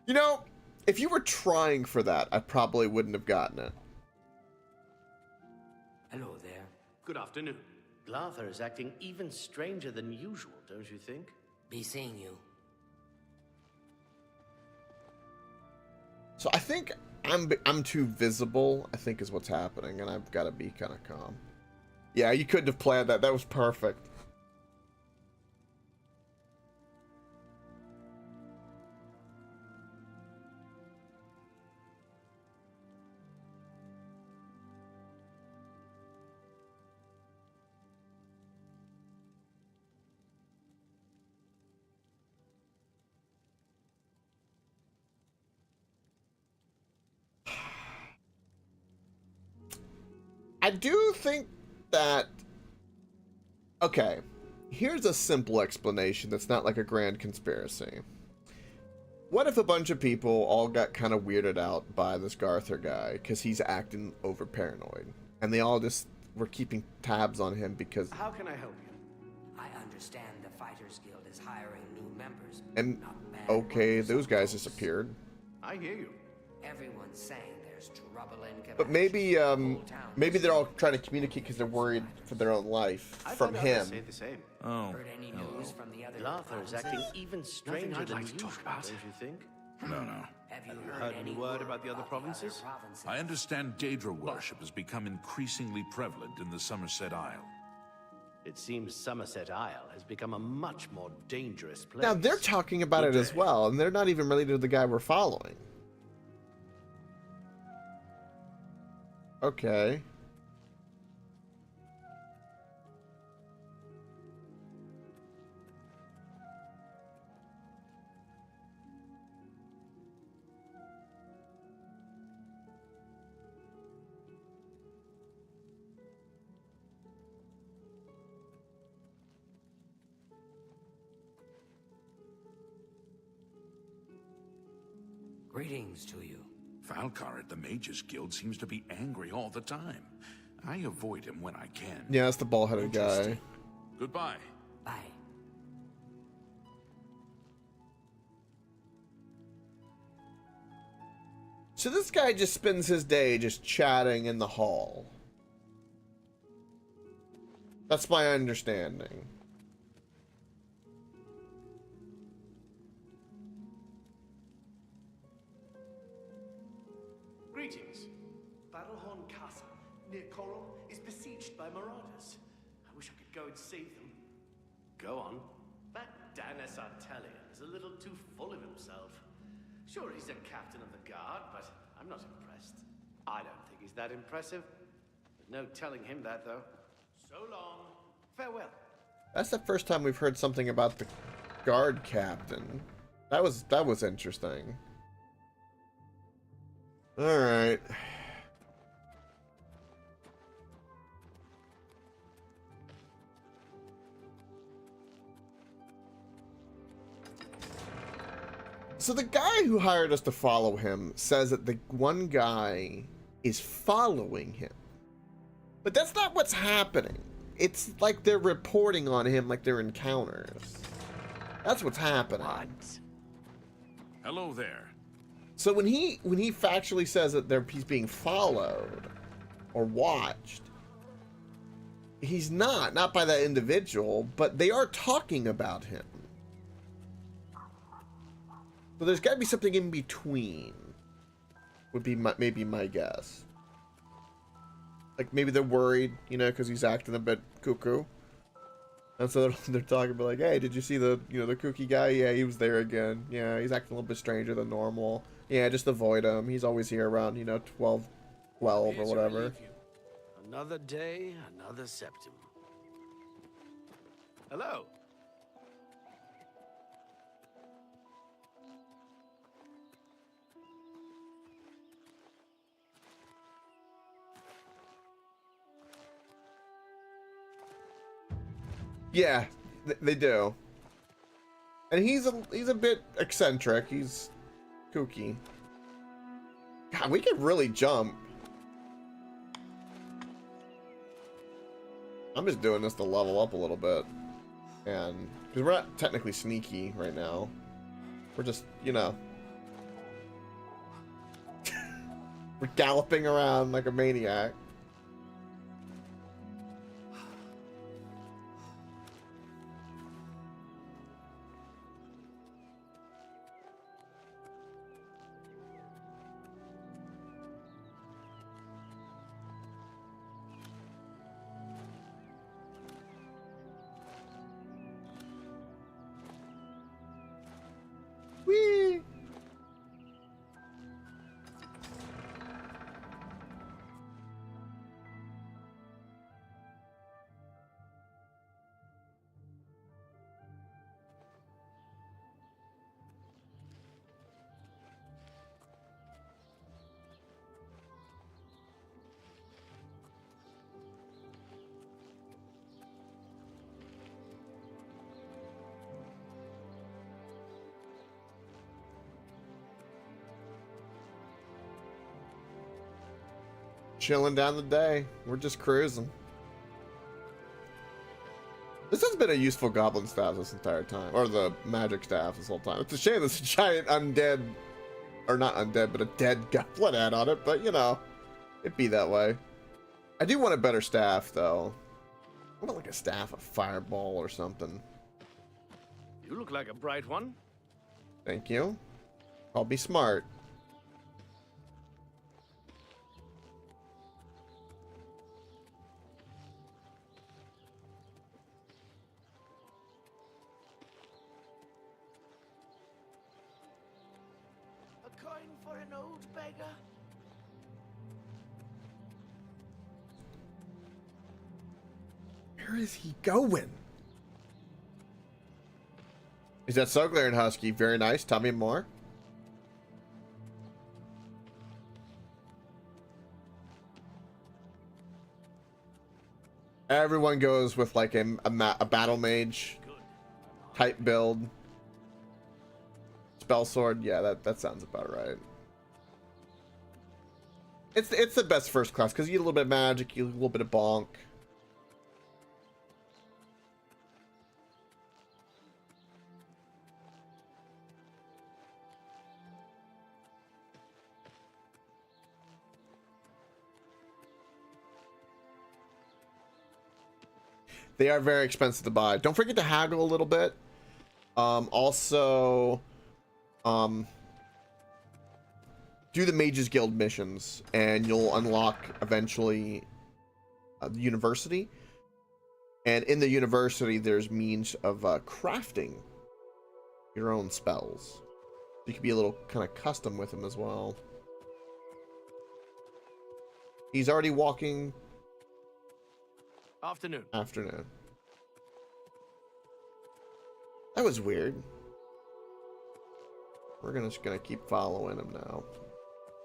You know, if you were trying for that, I probably wouldn't have gotten it. Hello there. Good afternoon. Glarther is acting even stranger than usual, don't you think? Be seeing you. So I think I'm too visible, I think is what's happening, and I've got to be kind of calm. Yeah, you couldn't have planned that. That was perfect. I do think that... Okay, here's a simple explanation that's not like a grand conspiracy. What if a bunch of people all got kind of weirded out by this Garther guy because he's acting over paranoid, and they all just were keeping tabs on him because... How can I help you? I understand the Fighters Guild is hiring new members. And, Not bad okay, ones, those of guys course. disappeared. I hear you. Everyone's saying there's trouble in Quebec. But maybe, The whole town maybe is they're all trying to communicate because they're worried for their own life I've from heard others him. say the same. Oh, Heard any news from the other Glarther is provinces? acting even stranger I'd than like to usual, talk about. don't you think? no. Have you heard any word about the other provinces? I understand Daedra worship has become increasingly prevalent in the Somerset Isle. It seems Somerset Isle has become a much more dangerous place. Now, they're talking about it as well, and they're not even related to the guy we're following. Okay. Greetings to you. Falcar at the Mages Guild seems to be angry all the time. I avoid him when I can. Yeah, that's the bald-headed guy. Interesting. Goodbye. Bye. So this guy just spends his day just chatting in the hall. That's my understanding. Greetings. Battlehorn Castle, near Coral, is besieged by marauders. I wish I could go and save them. Go on. That Danis Artelian is a little too full of himself. Sure, he's a captain of the guard, but I'm not impressed. I don't think he's that impressive. There's no telling him that, though. So long. Farewell. That's the first time we've heard something about the guard captain. That was interesting. All right. So the guy who hired us to follow him says that the one guy is following him. But that's not what's happening. It's like they're reporting on him like they're encounters. That's what's happening. Hello there. So when he factually says that he's being followed or watched, he's not by that individual, but they are talking about him. So there's got to be something in between. Would be maybe my guess. Like maybe they're worried, you know, because he's acting a bit cuckoo, and so they're talking about like, hey, did you see the the kooky guy? Yeah, he was there again. Yeah, he's acting a little bit stranger than normal. Yeah, just avoid him. He's always here around 12 or whatever. Another day, another septum. Hello. Yeah, they do. And he's a bit eccentric. He's kooky. God, we can really jump. I'm just doing this to level up a little bit. And because we're not technically sneaky right now. We're just, We're galloping around like a maniac. Whee! Chilling down the day. We're just cruising. This has been a useful goblin staff this entire time. Or the magic staff this whole time. It's a shame there's a giant undead, or not undead, but a dead goblin head on it, but you know, it'd be that way. I do want a better staff though. I want like a staff of fireball or something. You look like a bright one. Thank you. I'll be smart. A coin for an old beggar. Where is he going? Is that so, Glare and Husky? Very nice. Tell me more. Everyone goes with like a battle mage type build. Spell sword. Yeah, that sounds about right. It's the best first class because you get a little bit of magic, you get a little bit of bonk. They are very expensive to buy. Don't forget to haggle a little bit. Also, do the Mages Guild missions, and you'll unlock eventually the university. And in the university, there's means of crafting your own spells. You can be a little kind of custom with them as well. He's already walking. Afternoon. Afternoon. That was weird. We're just gonna keep following him now.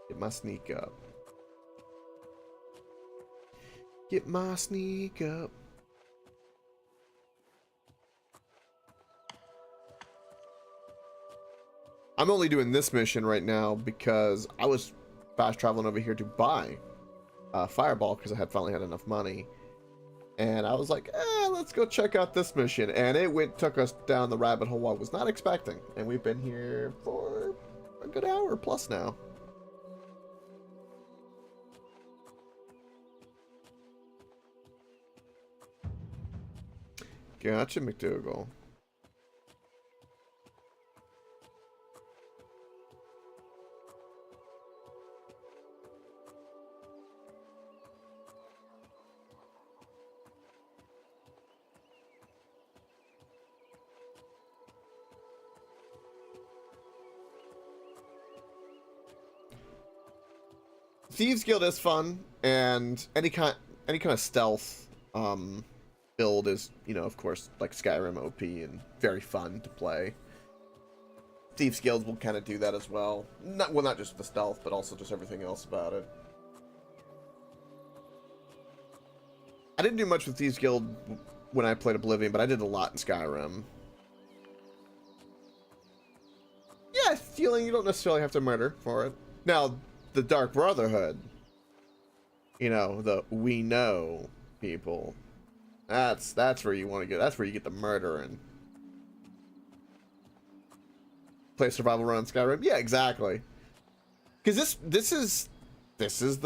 Get my sneak up. Get my sneak up. I'm only doing this mission right now because I was fast traveling over here to buy Fireball because I had finally had enough money. And I was like, let's go check out this mission. And it took us down the rabbit hole I was not expecting. And we've been here for a good hour plus now. Gotcha, McDougal. Thieves Guild is fun, and any kind of stealth build is, you know, of course, like Skyrim OP and very fun to play. Thieves Guild will kind of do that as well. Not just the stealth, but also just everything else about it. I didn't do much with Thieves Guild when I played Oblivion, but I did a lot in Skyrim. Yeah, stealing, you don't necessarily have to murder for it. Now, the Dark Brotherhood, you know, the we know people, that's where you want to get. That's where you get the murdering. Play survival run Skyrim. Yeah, exactly. Because this is this is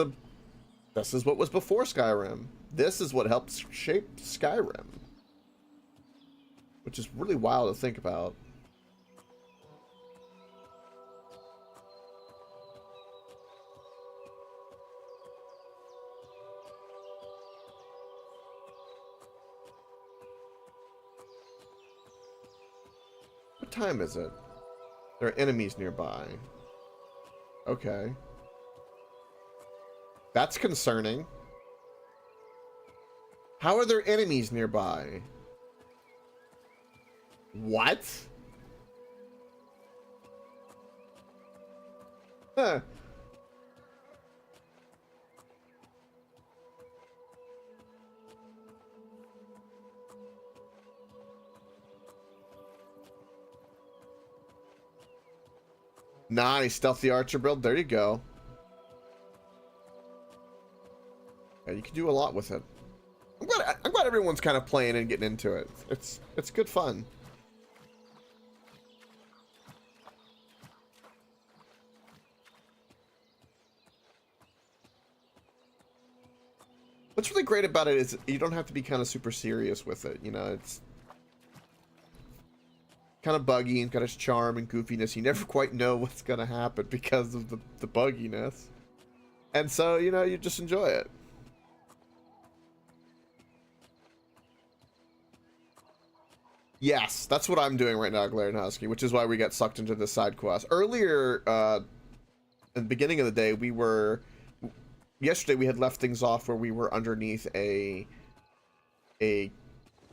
what was before Skyrim. This is what helped shape Skyrim. Which is really wild to think about. What time is it? There are enemies nearby. Okay. That's concerning. How are there enemies nearby? What? Huh. Nice, stealthy archer build. There you go. Yeah, you can do a lot with it. I'm glad everyone's kind of playing and getting into it. It's good fun. What's really great about it is you don't have to be kind of super serious with it. You know, it's kind of buggy and got its charm and goofiness. You never quite know what's going to happen because of the bugginess. And so, you know, you just enjoy it. Yes, that's what I'm doing right now, Glare and Husky, which is why we got sucked into this side quest. Earlier, at the beginning of the day, yesterday we had left things off where we were underneath a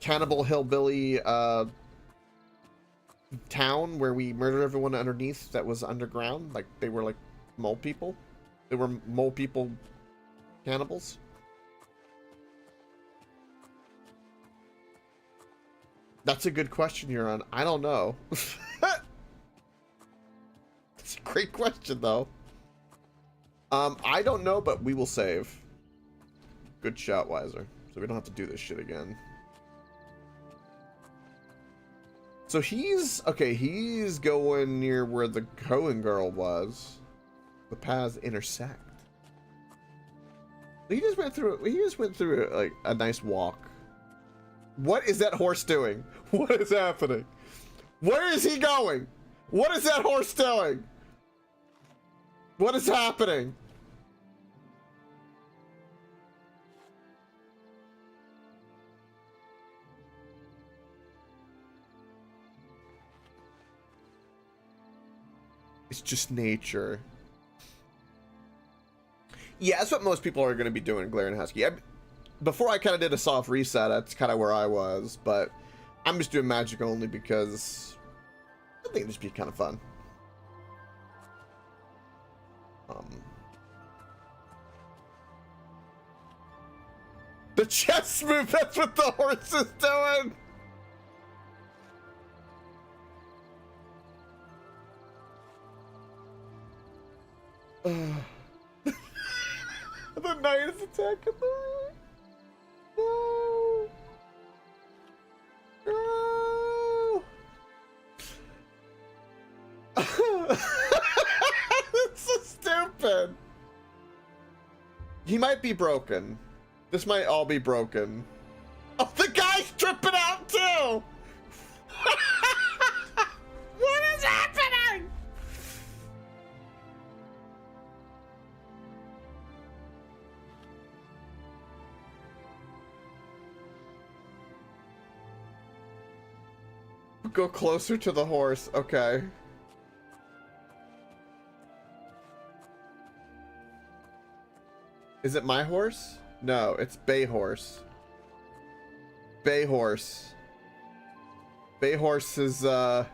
cannibal hillbilly town where we murdered everyone underneath that was underground. Like, they were like mole people. They were mole people cannibals. That's a good question, Huron. I don't know. It's a great question, though. I don't know, but we will save. Good shout, Wiser. So we don't have to do this shit again. So he's going near where the Cohen girl was. The paths intersect. He just went through like a nice walk. What is that horse doing? What is happening? Where is he going? What is that horse doing? What is happening? It's just nature. Yeah, that's what most people are going to be doing, Glare and Husky. Before I kind of did a soft reset, that's kind of where I was, but I'm just doing magic only because I think it'd just be kind of fun. The chess move, that's what the horse is doing! The knight is attacking the... No! No! It's so stupid! He might be broken. This might all be broken. Oh, the guy's tripping out too! What is happening? Go closer to the horse. Okay. Is it my horse? No, it's Bay Horse. Bay Horse. Bay Horse is oh.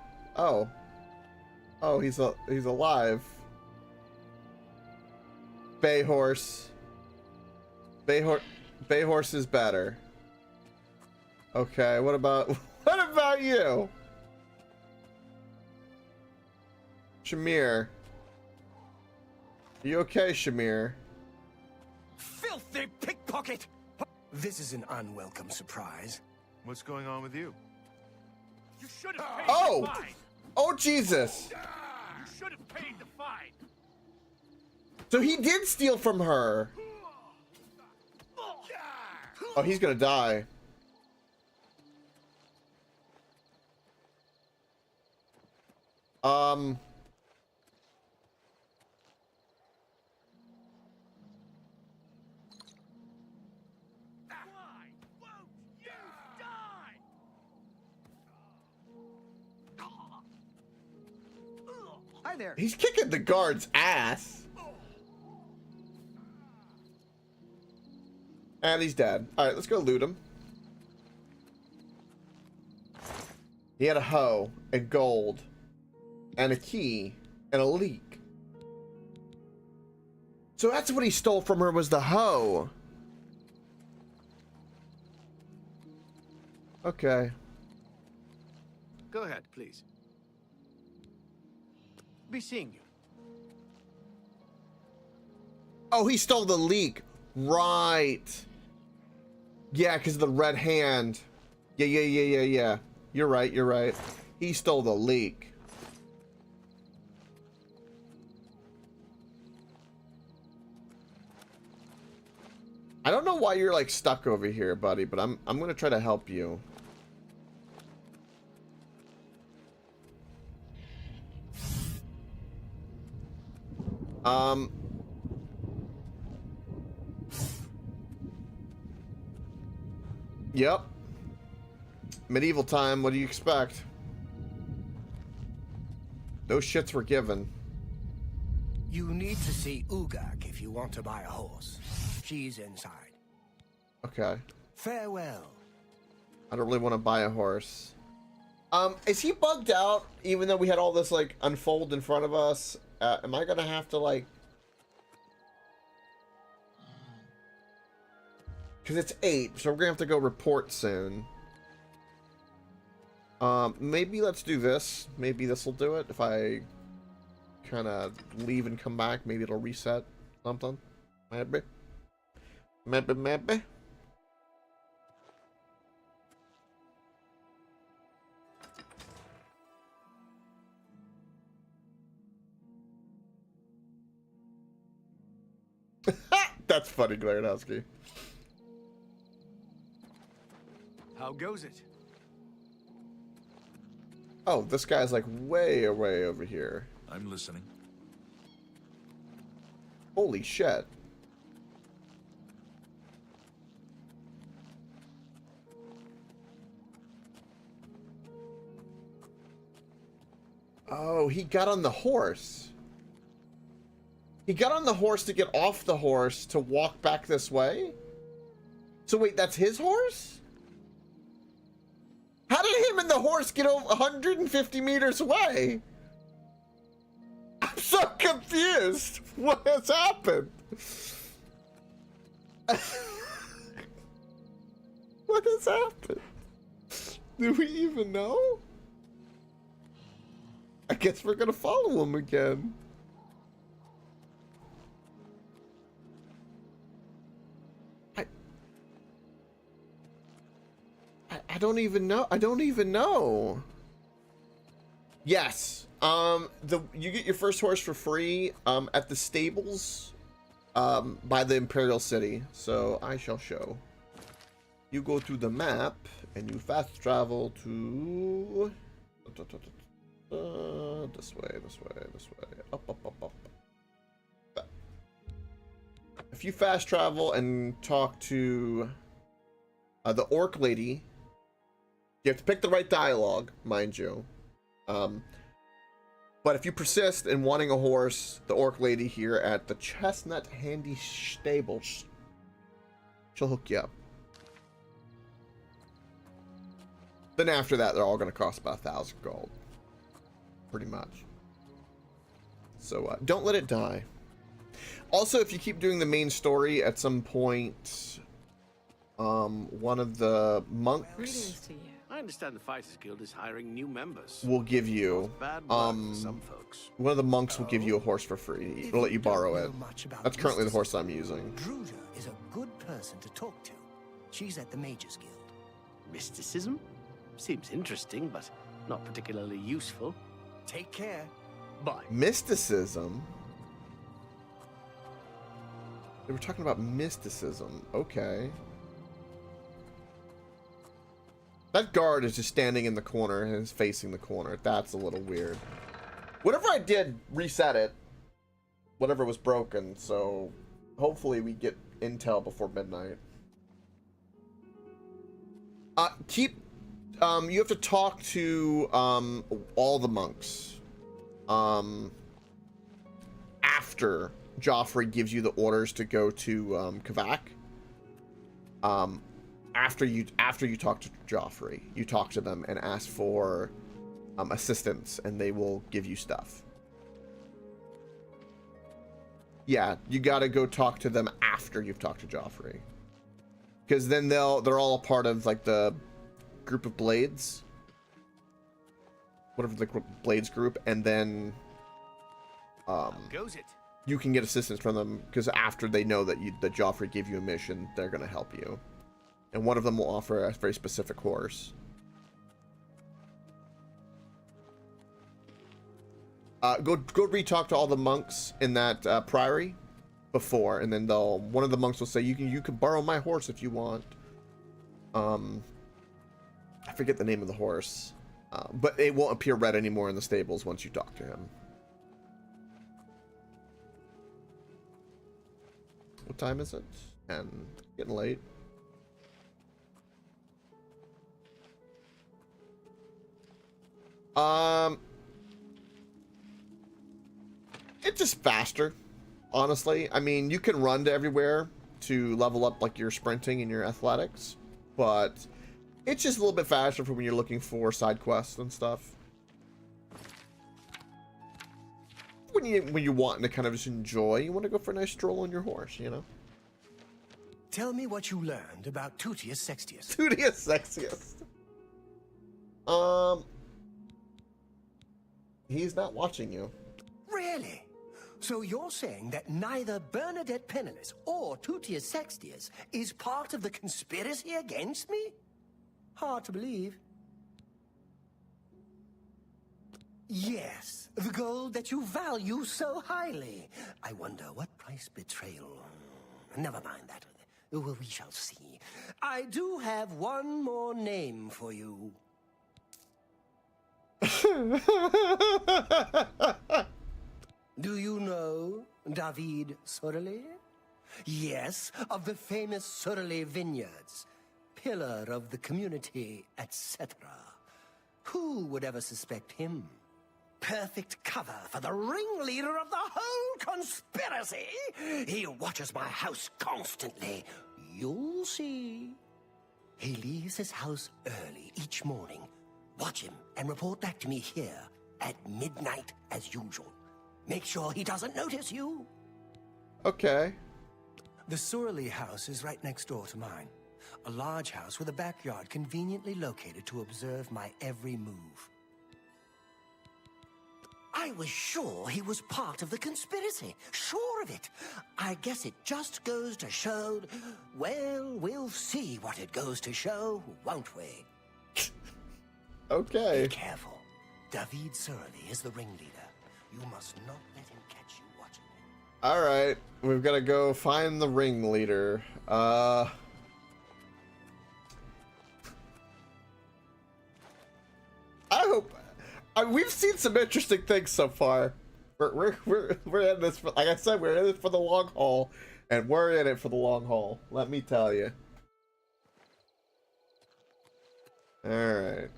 Oh, he's alive. Bay Horse. Bay Horse is better. Okay, what about you? Shamir. You okay, Shamir? Filthy pickpocket! This is an unwelcome surprise. What's going on with you? You should have paid Oh! the fine. Oh, Jesus! You should have paid the fine. So he did steal from her. Oh, he's gonna die. Hi there. He's kicking the guard's ass. And he's dead. Alright, let's go loot him. He had a hoe and gold and a key and a leak. So that's what he stole from her, was the hoe. Okay. Go ahead, please. Be seeing you. Oh, he stole the leak. Right. Yeah, because of the red hand. Yeah. You're right. He stole the leak. I don't know why you're like stuck over here, buddy, but I'm gonna try to help you. Yep. Medieval time, what do you expect? Those shits were given. You need to see Ugak if you want to buy a horse. She's inside. Okay. Farewell. I don't really want to buy a horse. Is he bugged out even though we had all this like unfold in front of us? Am I gonna have to like... Because it's 8, so we're gonna have to go report soon. Maybe let's do this. Maybe this will do it. If I kind of leave and come back, maybe it'll reset something. Maybe. That's funny, Glarenowski. How goes it? Oh, this guy's like way over here. I'm listening. Holy shit. Oh, he got on the horse. He got on the horse to get off the horse to walk back this way? So wait, that's his horse? How did him and the horse get over 150 meters away? I'm so confused. What has happened? What has happened? Do we even know? I guess we're gonna follow him again. I don't even know. I don't even know. Yes. You get your first horse for free at the stables by the Imperial City. So I shall show. You go to the map and you fast travel to this way. Up. If you fast travel and talk to the orc lady, you have to pick the right dialogue, mind you. But if you persist in wanting a horse, the orc lady here at the Chestnut Handy Stables, she'll hook you up. Then after that, they're all going to cost about 1,000 gold. Pretty much. So don't let it die. Also, if you keep doing the main story, at some point, one of the monks... Greetings to you. I understand the Fighters Guild is hiring new members. Will give you Bad luck for some folks. one of the monks will give you a horse for free. He'll let you borrow it. That's currently the horse I'm using. Druja is a good person to talk to. She's at the Mages Guild. Mysticism? Seems interesting, but not particularly useful. Take care. Bye. Mysticism? They were talking about mysticism. Okay. That guard is just standing in the corner and is facing the corner. That's a little weird. Whatever I did, reset it. Whatever was broken, so hopefully we get intel before midnight. You have to talk to all the monks after Joffrey gives you the orders to go to Kavak. After you talk to Joffrey, you talk to them and ask for assistance, and they will give you stuff. Yeah, you gotta go talk to them after you've talked to Joffrey, because then they're all a part of like the group of blades, whatever the blades group, and then Goes it? you can get assistance from them, because after they know that Joffrey gave you a mission, they're gonna help you, and one of them will offer a very specific horse. Go re-talk to all the monks in that priory before, and then one of the monks will say you can borrow my horse if you want. I forget the name of the horse, but it won't appear red anymore in the stables once you talk to him. What time is it? And getting late. It's just faster, honestly. I mean, you can run to everywhere to level up like your sprinting and your athletics, but it's just a little bit faster for when you're looking for side quests and stuff. When you're wanting to kind of just enjoy, you want to go for a nice stroll on your horse, you know? Tell me what you learned about Tutius Sextius. Tutius Sextius. He's not watching you. Really? So you're saying that neither Bernadette Penniless or Tutius Sextius is part of the conspiracy against me? Hard to believe. Yes, the gold that you value so highly. I wonder what price betrayal... Never mind that. Well, we shall see. I do have one more name for you. Do you know David Cyrodiil? Yes, of the famous Cyrodiil vineyards. Pillar of the community, etc. Who would ever suspect him? Perfect cover for the ringleader of the whole conspiracy. He watches my house constantly. You'll see. He leaves his house early each morning. Watch him and report back to me here at midnight as usual. Make sure he doesn't notice you. Okay. The Cyrodiil house is right next door to mine. A large house with a backyard conveniently located to observe my every move. I was sure he was part of the conspiracy. Sure of it. I guess it just goes to show... Well, we'll see what it goes to show, won't we? Okay. Be careful. David Cyrodiil is the ringleader. You must not let him catch you watching him. Alright. We've got to go find the ringleader. I hope... we've seen some interesting things so far. We're in this for, like I said, we're in it for the long haul, and we're in it for the long haul. Let me tell you. All right.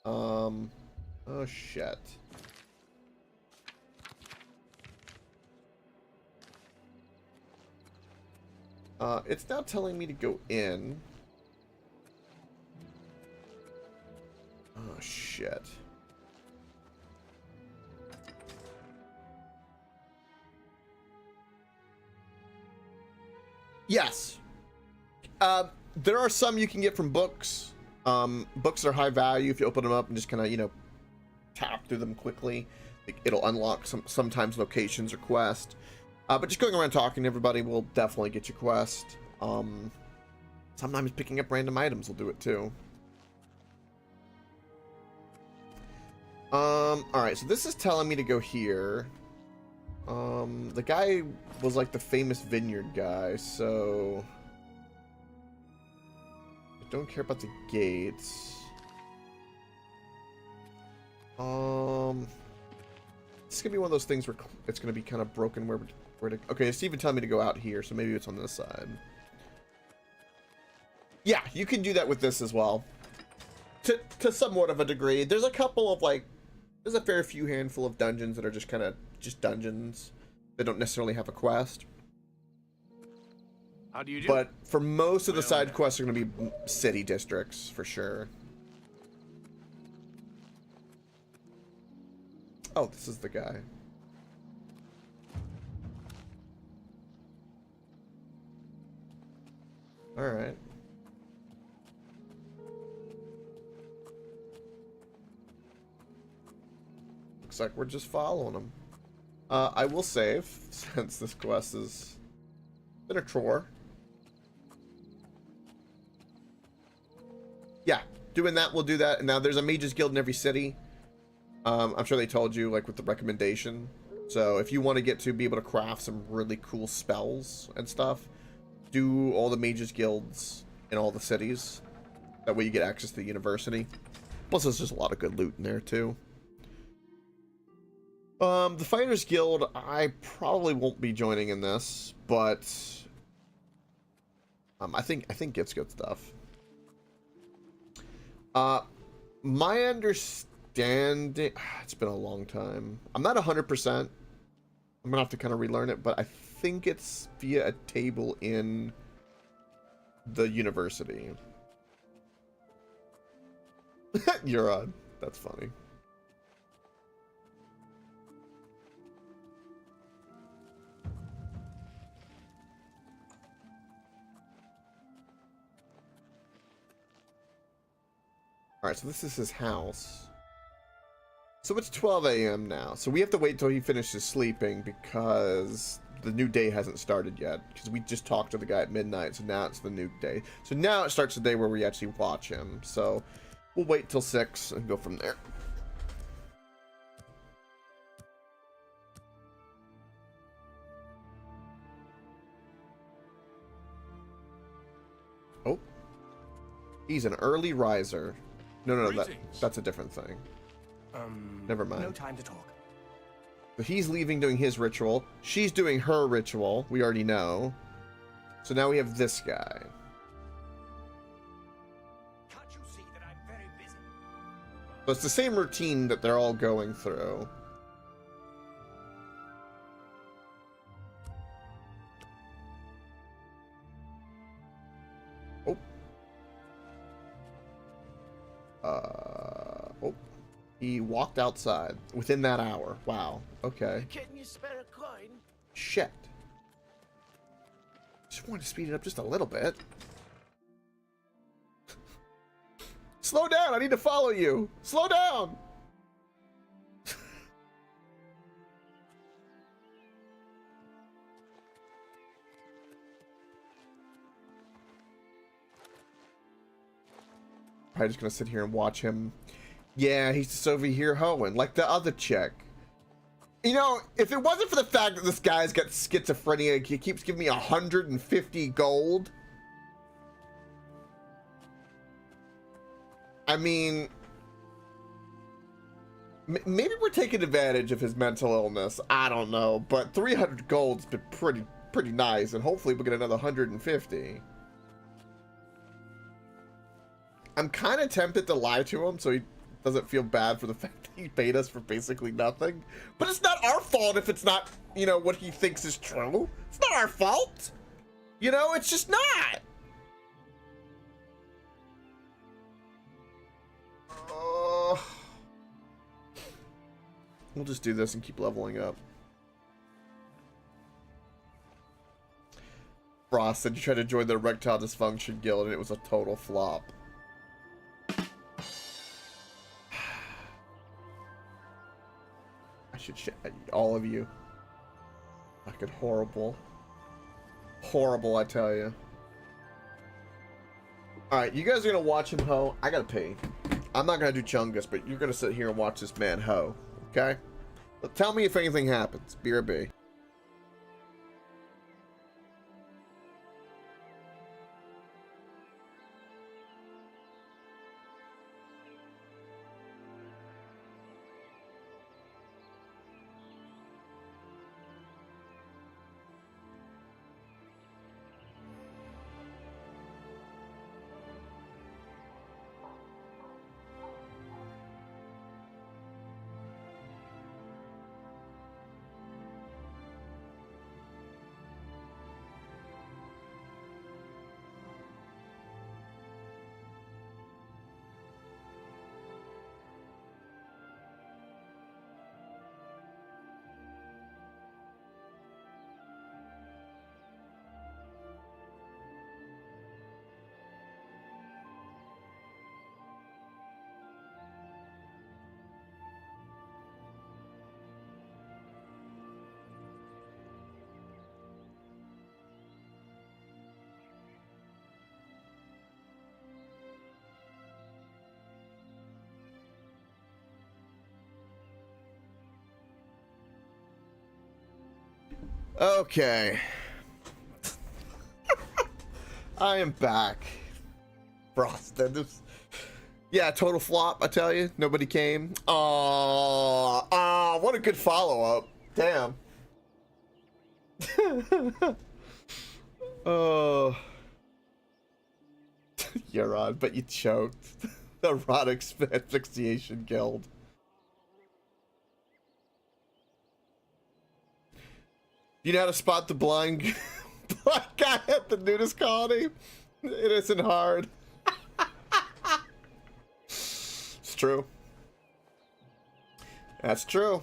Oh shit. It's now telling me to go in. Oh shit. Yes. There are some you can get from books. Books are high value if you open them up and just kind of, you know, tap through them quickly. It'll unlock sometimes locations or quests. But just going around talking to everybody will definitely get you quest. Sometimes picking up random items will do it too. Alright, so this is telling me to go here. The guy was like the famous vineyard guy, so I don't care about the gates. It's gonna be one of those things where it's gonna be kind of broken. Where to? Okay, it's even telling me to go out here, so maybe it's on this side. Yeah, you can do that with this as well, to somewhat of a degree. There's a couple of like, there's a fair few handful of dungeons that are just kind of just dungeons. They don't necessarily have a quest. How do you do? But for most of the side quests are going to be city districts for sure. Oh, this is the guy. All right. Looks like we're just following him. I will save since this quest is been a chore. Yeah, doing that, we'll do that. And now there's a mages guild in every city. I'm sure they told you, like, with the recommendation. So if you want to get to be able to craft some really cool spells and stuff, do all the mages guilds in all the cities. That way you get access to the university. Plus there's just a lot of good loot in there too. The Fighters Guild, I probably won't be joining in this, but I think gets good stuff. My understanding, it's been a long time. I'm not 100%. I'm gonna have to kind of relearn it, but I think it's via a table in the university. You're on. That's funny. Alright, so this is his house. So it's 12 a.m. now. So we have to wait till he finishes sleeping because the new day hasn't started yet. Because we just talked to the guy at midnight, so now it's the new day. So now it starts the day where we actually watch him. So we'll wait till 6 and go from there. Oh. He's an early riser. No, that's a different thing. Never mind. No time to talk. But he's leaving doing his ritual. She's doing her ritual. We already know. So now we have this guy. Can't you see that I'm very busy? So it's the same routine that they're all going through. Oh. Oh. He walked outside within that hour. Wow. Okay. Can you spare a coin? Shit. Just wanted to speed it up just a little bit. Slow down. I need to follow you. Slow down. Probably just gonna sit here and watch him. Yeah, he's just over here hoeing like the other chick. You know, if it wasn't for the fact that this guy's got schizophrenia, he keeps giving me 150 gold. I mean, maybe we're taking advantage of his mental illness. I don't know, but 300 gold's been pretty nice, and hopefully we'll get another 150. I'm kind of tempted to lie to him so he doesn't feel bad for the fact that he paid us for basically nothing. But it's not our fault if it's not, you know, what he thinks is true. It's not our fault. You know, it's just not. We'll just do this and keep leveling up. Frost said you tried to join the Erectile Dysfunction Guild and it was a total flop. I should all of you. Fucking horrible. Horrible, I tell you. Alright, you guys are gonna watch him hoe. I gotta pee. I'm not gonna do Chungus, but you're gonna sit here and watch this man hoe. Okay? Tell me if anything happens. BRB. Okay. I am back. Frosted. Yeah, total flop, I tell you. Nobody came. What a good follow-up. Damn. Oh. You're on, but you choked. The Erotic Asphyxiation Guild. You know how to spot the blind guy at the nudist colony? It isn't hard. It's true. That's true.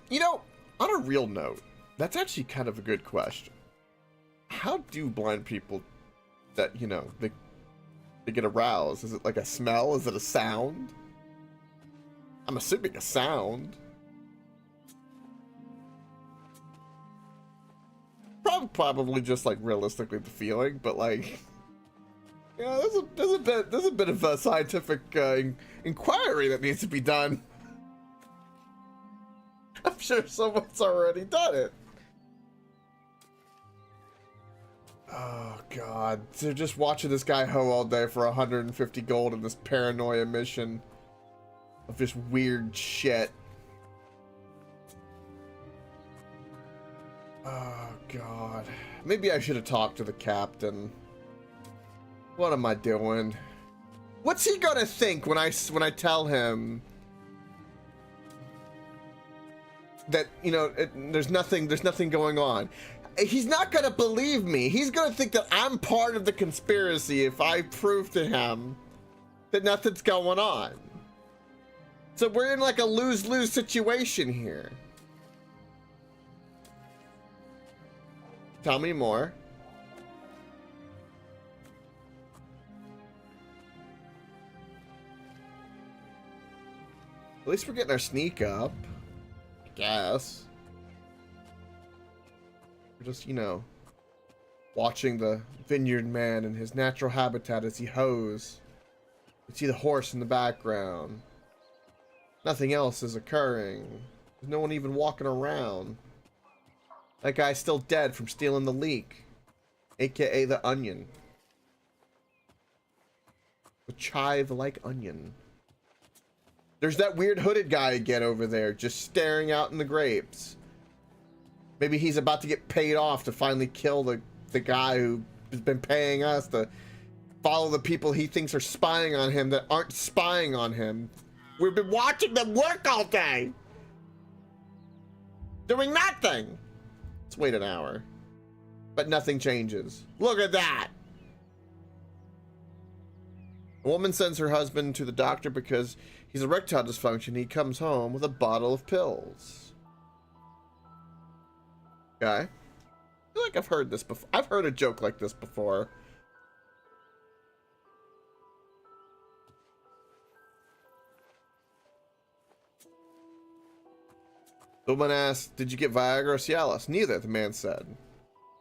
You know, on a real note, that's actually kind of a good question. How do blind people that, you know, they get aroused? Is it like a smell? Is it a sound? I'm assuming a sound. Probably just like realistically the feeling, but like, yeah, there's a bit of a scientific inquiry that needs to be done. I'm sure someone's already done it. Oh god, they're just watching this guy hoe all day for 150 gold in this paranoia mission of just weird shit. Oh god, maybe I should have talked to the captain. What am I doing? What's he gonna think when I tell him that, you know, there's nothing going on? He's not gonna believe me. He's gonna think that I'm part of the conspiracy if I prove to him that nothing's going on. So we're in like a lose-lose situation here. Tell me more. At least we're getting our sneak up, I guess. We're just, you know, watching the vineyard man in his natural habitat as he hoes. You see the horse in the background. Nothing else is occurring. There's no one even walking around. That guy's still dead from stealing the leek, aka the onion. The chive-like onion. There's that weird hooded guy again over there, just staring out in the grapes. Maybe he's about to get paid off to finally kill the guy who has been paying us to follow the people he thinks are spying on him that aren't spying on him. We've been watching them work all day, doing nothing. Let's wait an hour. But nothing changes. Look at that. A woman sends her husband to the doctor because he's erectile dysfunction. He comes home with a bottle of pills. Okay. I feel like I've heard this before. I've heard a joke like this before. The woman asked, "Did you get Viagra or Cialis?" "Neither," the man said.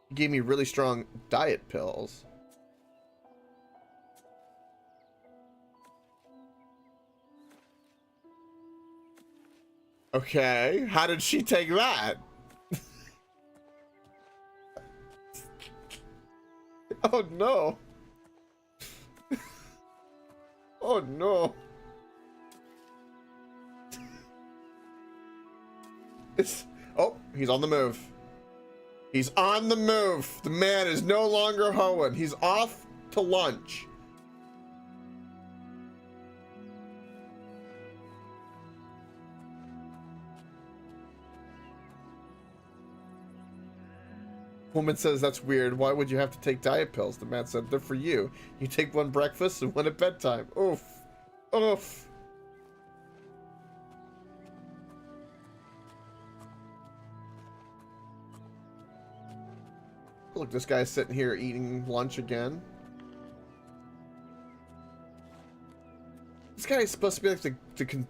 "He gave me really strong diet pills." Okay, how did she take that? Oh no. Oh no. Oh, he's on the move. He's on the move. The man is no longer hoeing. He's off to lunch. Woman says, "That's weird. Why would you have to take diet pills?" The man said, "They're for you. You take one breakfast and one at bedtime." Oof. Oof. Look, this guy's sitting here eating lunch again. This guy is supposed to be like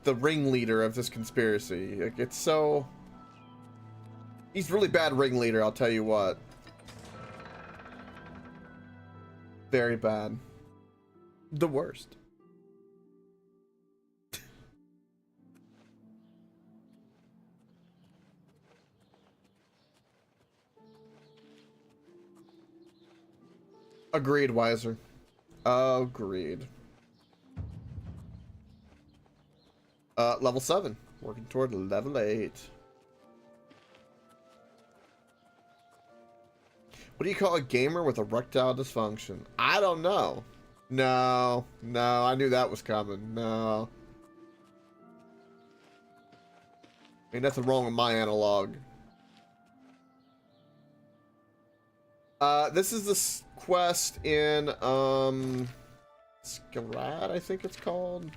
the ringleader of this conspiracy. Like, it's so... He's really bad ringleader, I'll tell you what. Very bad. The worst. Agreed, Wiser. Agreed. Level 7. Working toward level 8. What do you call a gamer with erectile dysfunction? I don't know. No, I knew that was coming. No. Ain't nothing wrong with my analog. This is the quest in, Scarad, I think it's called.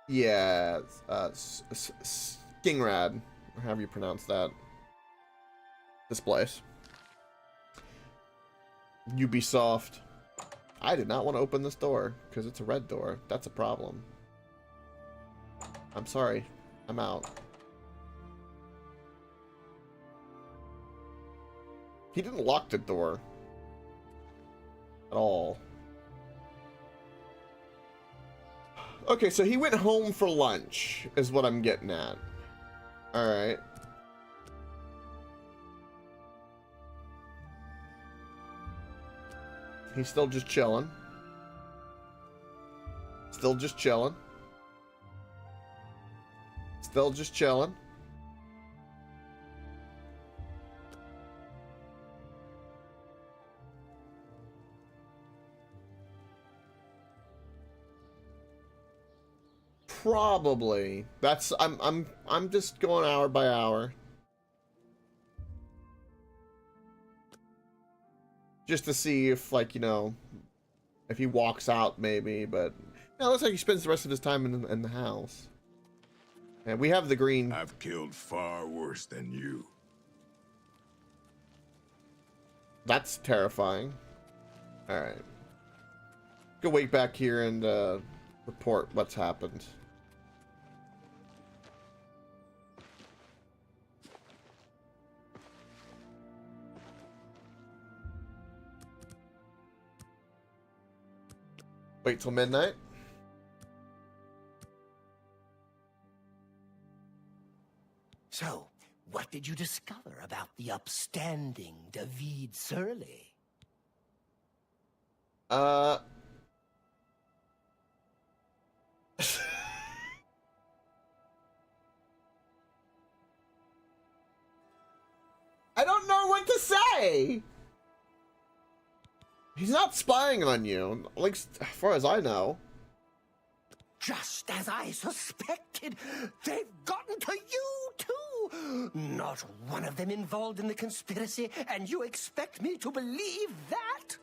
Yeah, Skingrad, or however you pronounce that. This place. Ubisoft. I did not want to open this door, because it's a red door. That's a problem. I'm sorry. I'm out. He didn't lock the door. At all. Okay, so he went home for lunch, is what I'm getting at. Alright. He's still just chilling. Still just chilling. Still just chilling. Probably. That's I'm just going hour by hour. Just to see if, like, you know, if he walks out, maybe, but no, it looks like he spends the rest of his time in the house. And we have the green. I've killed far worse than you. That's terrifying. Alright. Go wait back here and report what's happened. Wait till midnight. So, what did you discover about the upstanding David Surly? I don't know what to say. He's not spying on you, like, as far as I know. Just as I suspected, they've gotten to you, too! Not one of them involved in the conspiracy, and you expect me to believe that?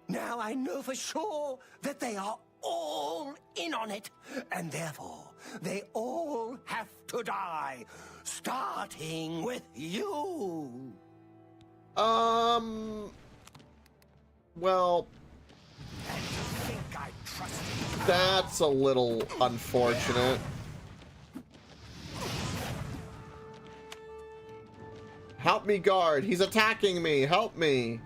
Now I know for sure that they are all in on it, and therefore, they all have to die, starting with you! Well, that's a little unfortunate. Help me, guard. He's attacking me. Help me.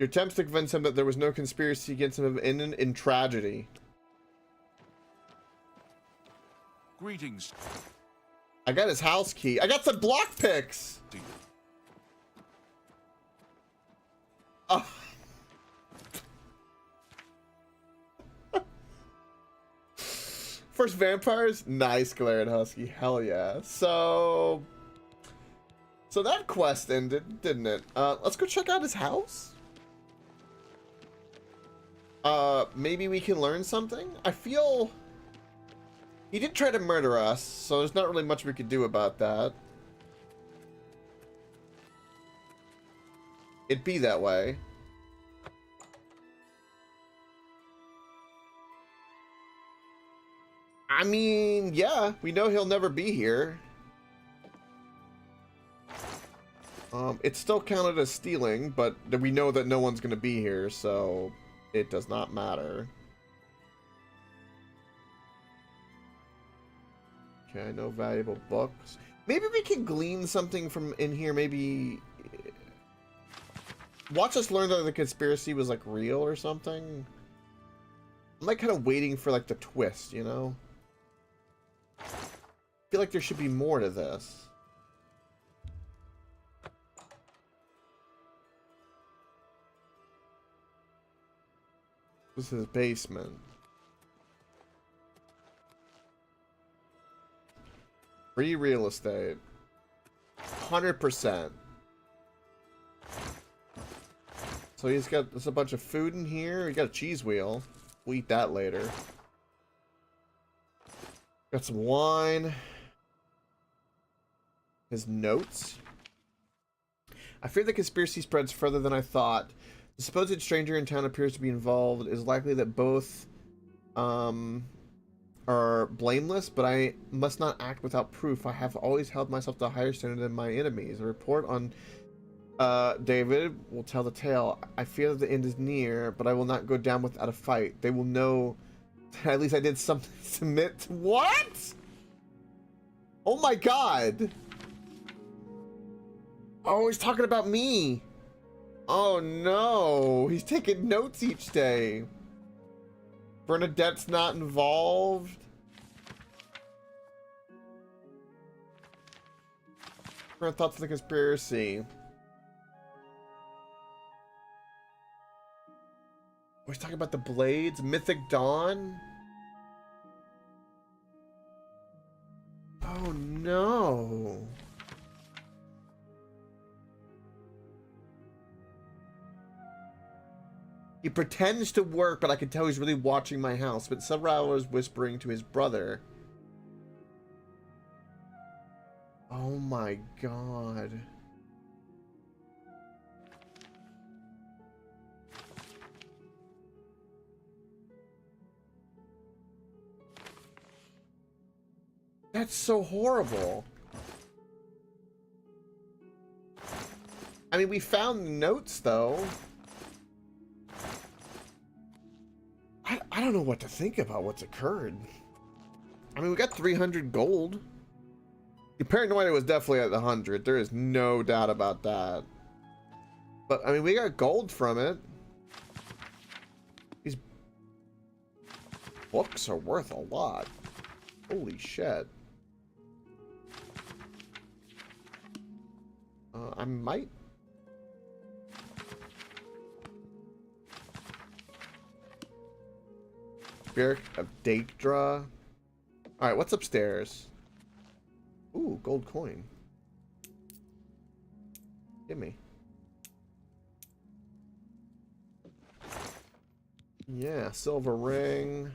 Your attempts to convince him that there was no conspiracy against him have ended in tragedy. Greetings. I got his house key. I got some block picks. Oh. First vampires, nice, Glared Husky, hell yeah. So that quest ended, didn't it? Let's go check out his house. Maybe we can learn something. I feel he did try to murder us, so there's not really much we could do about that. It'd be that way. I mean, yeah, we know he'll never be here. It's still counted as stealing, but we know that no one's gonna be here, so it does not matter. Okay, no valuable books. Maybe we can glean something from in here, maybe watch us learn that the conspiracy was like real or something. I'm like kind of waiting for like the twist, you know? I feel like there should be more to this. This is his basement. Free real estate. 100%. So he's got there's a bunch of food in here. We got a cheese wheel. We'll eat that later. Got some wine. His notes. I fear the conspiracy spreads further than I thought. The supposed stranger in town appears to be involved. It is likely that both are blameless, but I must not act without proof. I have always held myself to a higher standard than my enemies. A report on David will tell the tale. I fear that the end is near, but I will not go down without a fight. They will know that at least I did something to submit to. What? Oh my god. Oh, he's talking about me. Oh no, he's taking notes each day. Bernadette's not involved. Current thoughts on the conspiracy. Oh, he's talking about the blades, Mythic Dawn. Oh no. He pretends to work, but I can tell he's really watching my house. But several hours whispering to his brother. Oh my god. That's so horrible. I mean, we found notes, though. I don't know what to think about what's occurred. I mean, we got 300 gold. The paranoia was definitely at the 100. There is no doubt about that. But, I mean, we got gold from it. These books are worth a lot. Holy shit. I might... Spirit of Daedra. Alright, what's upstairs? Ooh, gold coin. Give me. Yeah, silver ring.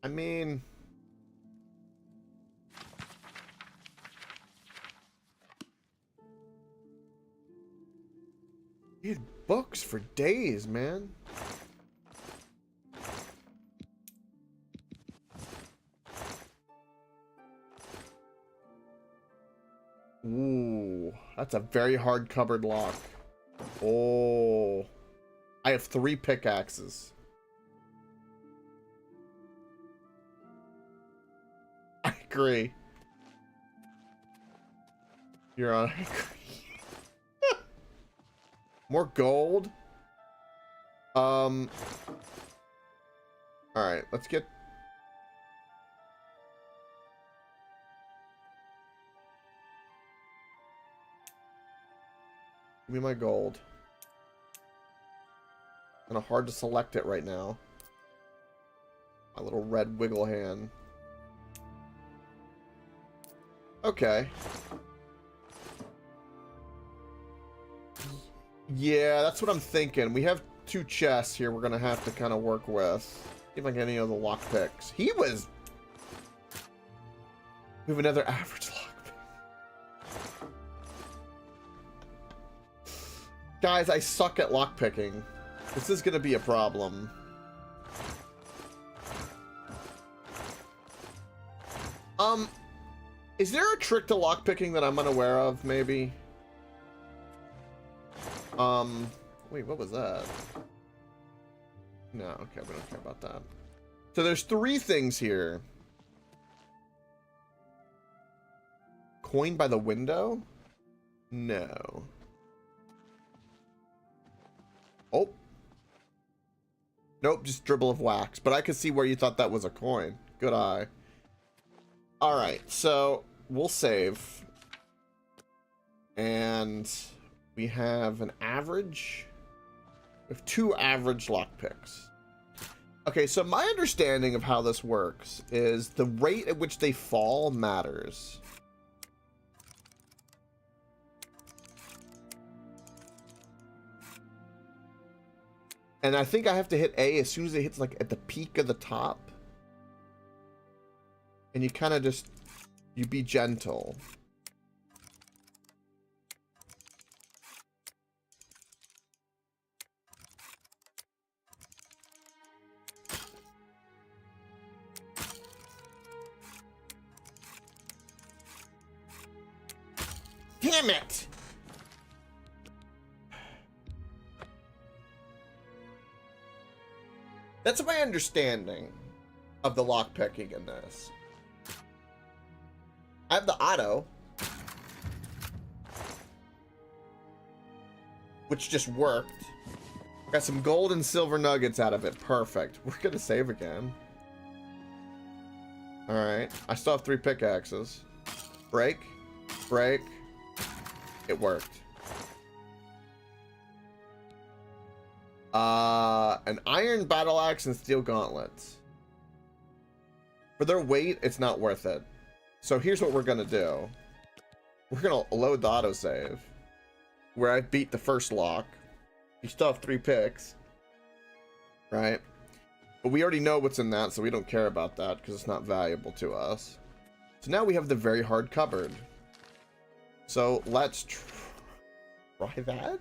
I mean... He had books for days, man. Ooh, that's a very hard cupboard lock. Oh. I have 3 pickaxes. I agree. You're on. I agree. More gold. All right, let's get. Give me my gold. Kind of hard to select it right now. My little red wiggle hand. Okay. Yeah, that's what I'm thinking. We have 2 chests here we're gonna have to kind of work with. See if I can get any of the lockpicks. We have another average lockpick. Guys, I suck at lockpicking. This is gonna be a problem. Is there a trick to lockpicking that I'm unaware of, maybe? Wait, what was that? No, okay, we don't care about that. So there's 3 things here. Coin by the window? No. Oh. Nope, just dribble of wax. But I could see where you thought that was a coin. Good eye. Alright, so we'll save. And we have an average. We have 2 average lockpicks. Okay, so my understanding of how this works is the rate at which they fall matters. And I think I have to hit A as soon as it hits like at the peak of the top. And you kind of just, you be gentle. Damn it! That's my understanding of the lockpicking in this. I have the auto, which just worked. Got some gold and silver nuggets out of it. Perfect. We're gonna save again. Alright. I still have 3 pickaxes. Break. Break. It worked. An iron battle axe and steel gauntlets. For their weight, it's not worth it. So here's what we're gonna do. We're gonna load the autosave. Where I beat the first lock. You still have 3 picks. Right? But we already know what's in that, so we don't care about that because it's not valuable to us. So now we have the very hard cupboard. So let's try that.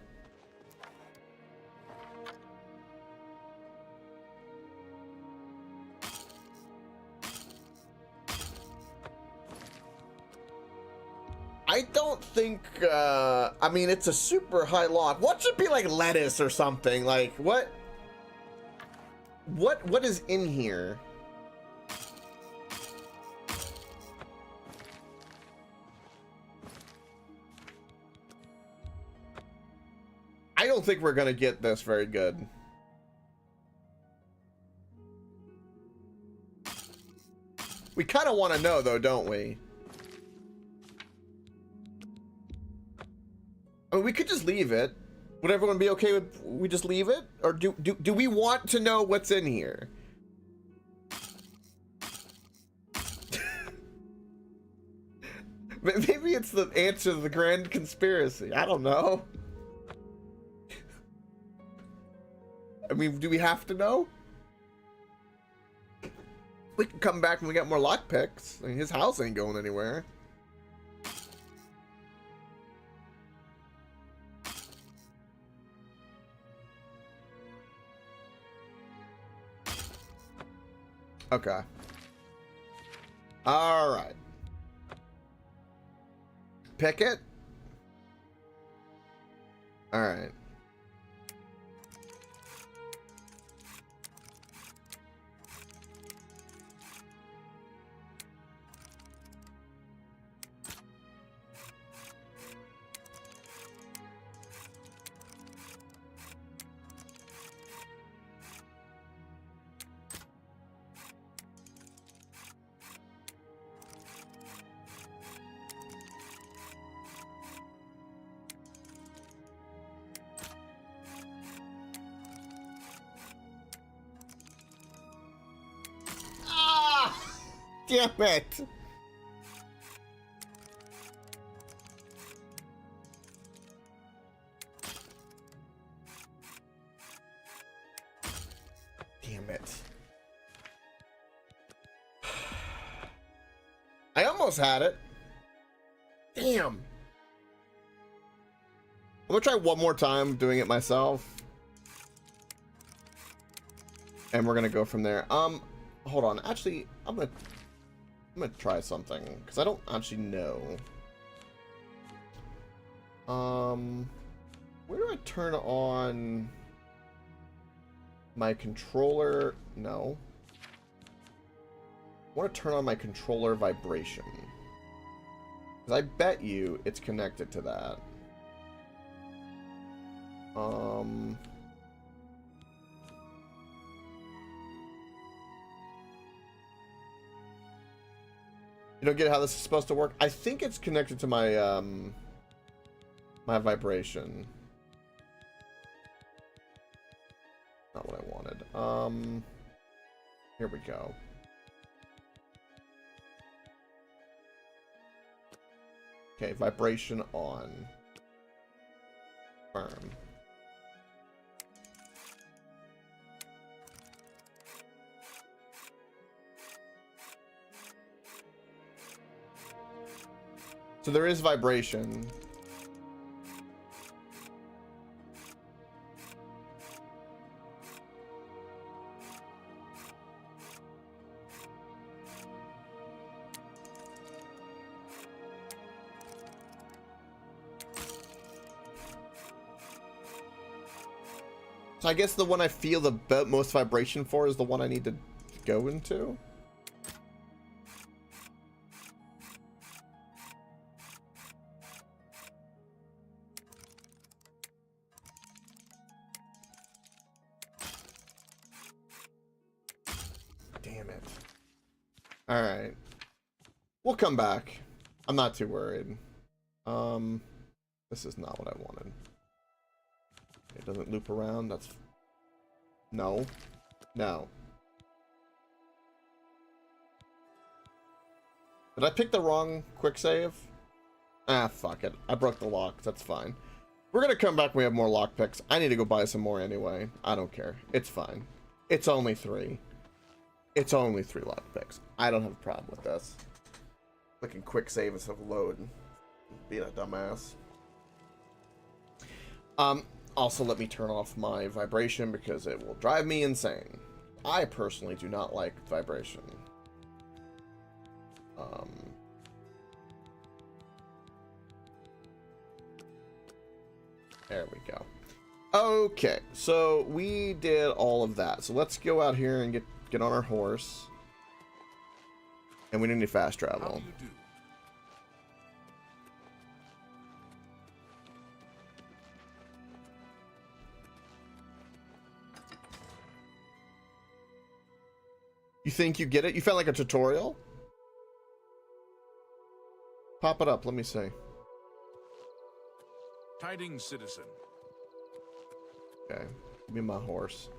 I don't think, I mean, it's a super high lock. What should be like lettuce or something? Like, what is in here? I don't think we're gonna get this very good. We kind of want to know, though, don't we? I mean, we could just leave it. Would everyone be okay with we just leave it? Or do we want to know what's in here? Maybe it's the answer to the grand conspiracy. I don't know. I mean, do we have to know? We can come back when we get more lockpicks. I mean, his house ain't going anywhere. Okay. All right. Pick it. All right. Damn it! Damn it. I almost had it. Damn. I'm gonna try one more time doing it myself. And we're gonna go from there. Hold on. Actually, I'm gonna try something because I don't actually know. Where do I turn on my controller? No. I want to turn on my controller vibration. Because I bet you it's connected to that. You don't get how this is supposed to work? I think it's connected to my, my vibration. Not what I wanted. Here we go. Okay, vibration on. Firm. So there is vibration. So I guess the one I feel the most vibration for is the one I need to go into. Damn it. Alright. We'll come back. I'm not too worried. This is not what I wanted. It doesn't loop around. That's... No. No. Did I pick the wrong quick save? Ah, fuck it. I broke the lock. That's fine. We're gonna come back when we have more lock picks. I need to go buy some more anyway. I don't care. It's fine. It's only 3. It's only 3 lock picks. I don't have a problem with this. Clicking quick save instead of load. Being a dumbass. Also, let me turn off my vibration because it will drive me insane. I personally do not like vibration. There we go. Okay, so we did all of that. So let's go out here and get on our horse. And we need to fast travel. You think you get it? You felt like a tutorial? Pop it up, let me see. Tidings, citizen. Okay, give me my horse.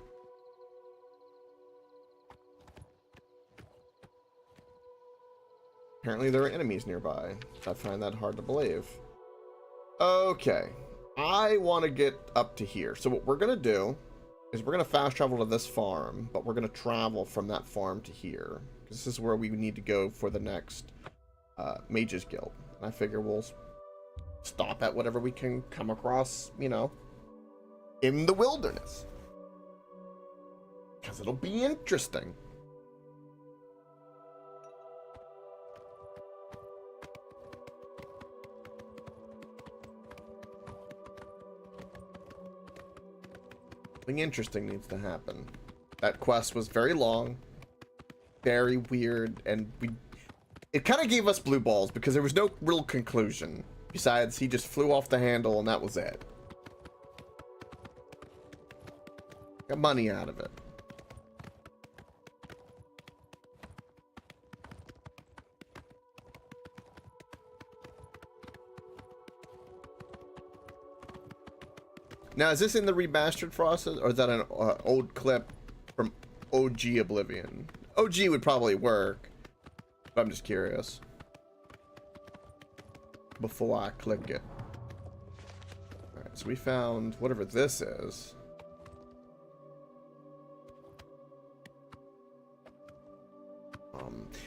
Apparently there are enemies nearby. I find that hard to believe. Okay, I want to get up to here. So what we're going to do is we're going to fast travel to this farm, but we're going to travel from that farm to here. This is where we need to go for the next Mages Guild. And I figure we'll stop at whatever we can come across, you know, in the wilderness. Because it'll be interesting. Something interesting needs to happen. That quest was very long, very weird, and it kind of gave us blue balls because there was no real conclusion. Besides, he just flew off the handle and that was it. Got money out of it. Now, is this in the remastered process, or is that an old clip from OG Oblivion? OG would probably work, But I'm just curious. Before I click it. Alright, so we found whatever this is.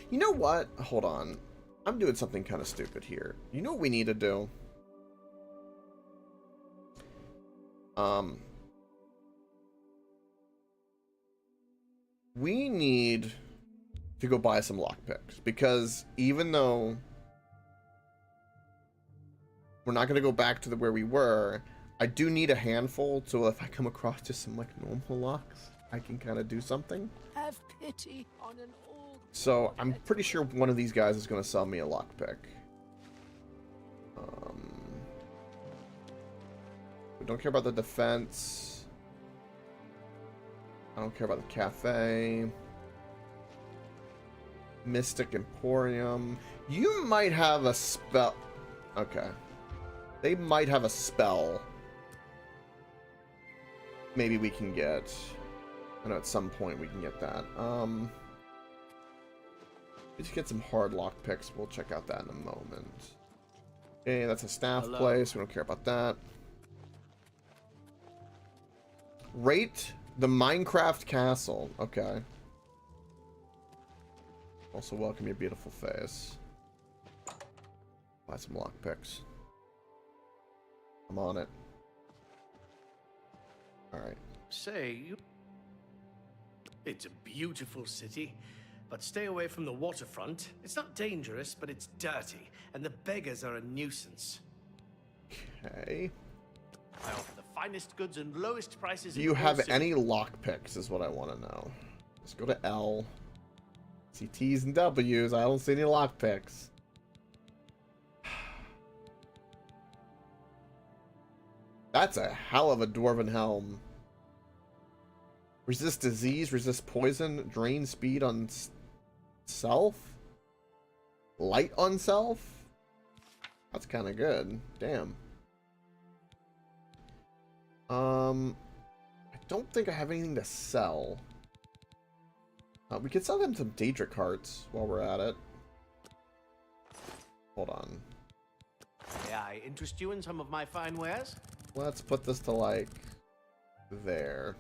You know what? Hold on. I'm doing something kind of stupid here. You know what we need to do? We need to go buy some lockpicks, because even though we're not going to go back to where we were, I do need a handful, so if I come across just some like normal locks, I can kind of do something. Have pity on an old... So I'm pretty sure one of these guys is going to sell me a lockpick. We don't care about the defense. I don't care about the cafe. Mystic Emporium. You might have a spell. Okay. They might have a spell. Maybe we can get. I know at some point we can get that. Let's get some hard lock picks. We'll check out that in a moment. Okay, that's a staff place. We don't care about that. Rate the Minecraft castle. Okay. Also welcome your beautiful face. Buy some lockpicks. I'm on it. Alright. Say, it's a beautiful city, but stay away from the waterfront. It's not dangerous, but it's dirty, and the beggars are a nuisance. Okay. I offer the finest goods and lowest prices. Do you have any lockpicks is what I want to know. Let's go to L. See T's and W's. I don't see any lockpicks. That's a hell of a dwarven helm. Resist disease, resist poison, drain speed on self? Light on self? That's kind of good. Damn. I don't think I have anything to sell. We could sell them some Daedric hearts while we're at it. Hold on. May I interest you in some of my fine wares? Let's put this to, like, there.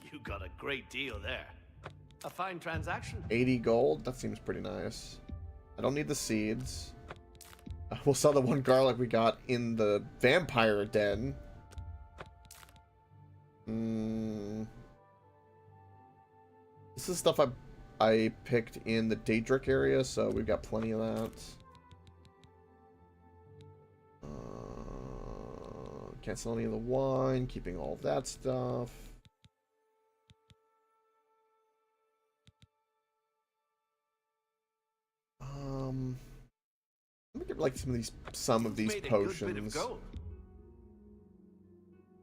You got a great deal there. A fine transaction. 80 gold? That seems pretty nice. I don't need the seeds. We'll sell the one garlic we got in the vampire den. This is stuff I picked in the Daedric area, so we've got plenty of that. Can't sell any of the wine, keeping all of that stuff. Let me get like some of these potions. I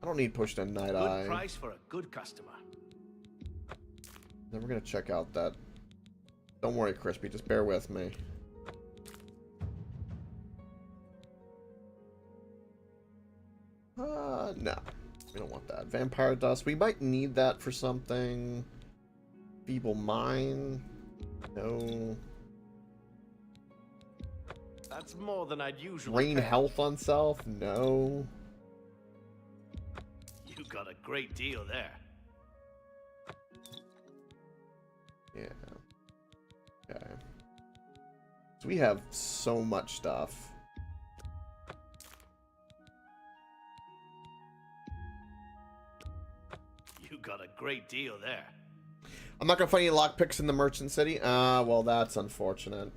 don't need potion and night eye. Good price for a good customer. Then we're gonna check out that. Don't worry, Crispy. Just bear with me. No. We don't want that. Vampire dust. We might need that for something. Feeble mind. No. That's more than I'd usually Rain pay. health on self. No. You got a great deal there. Yeah. Okay. So we have so much stuff. You got a great deal there. I'm not gonna find any lockpicks in the merchant city. Well, that's unfortunate.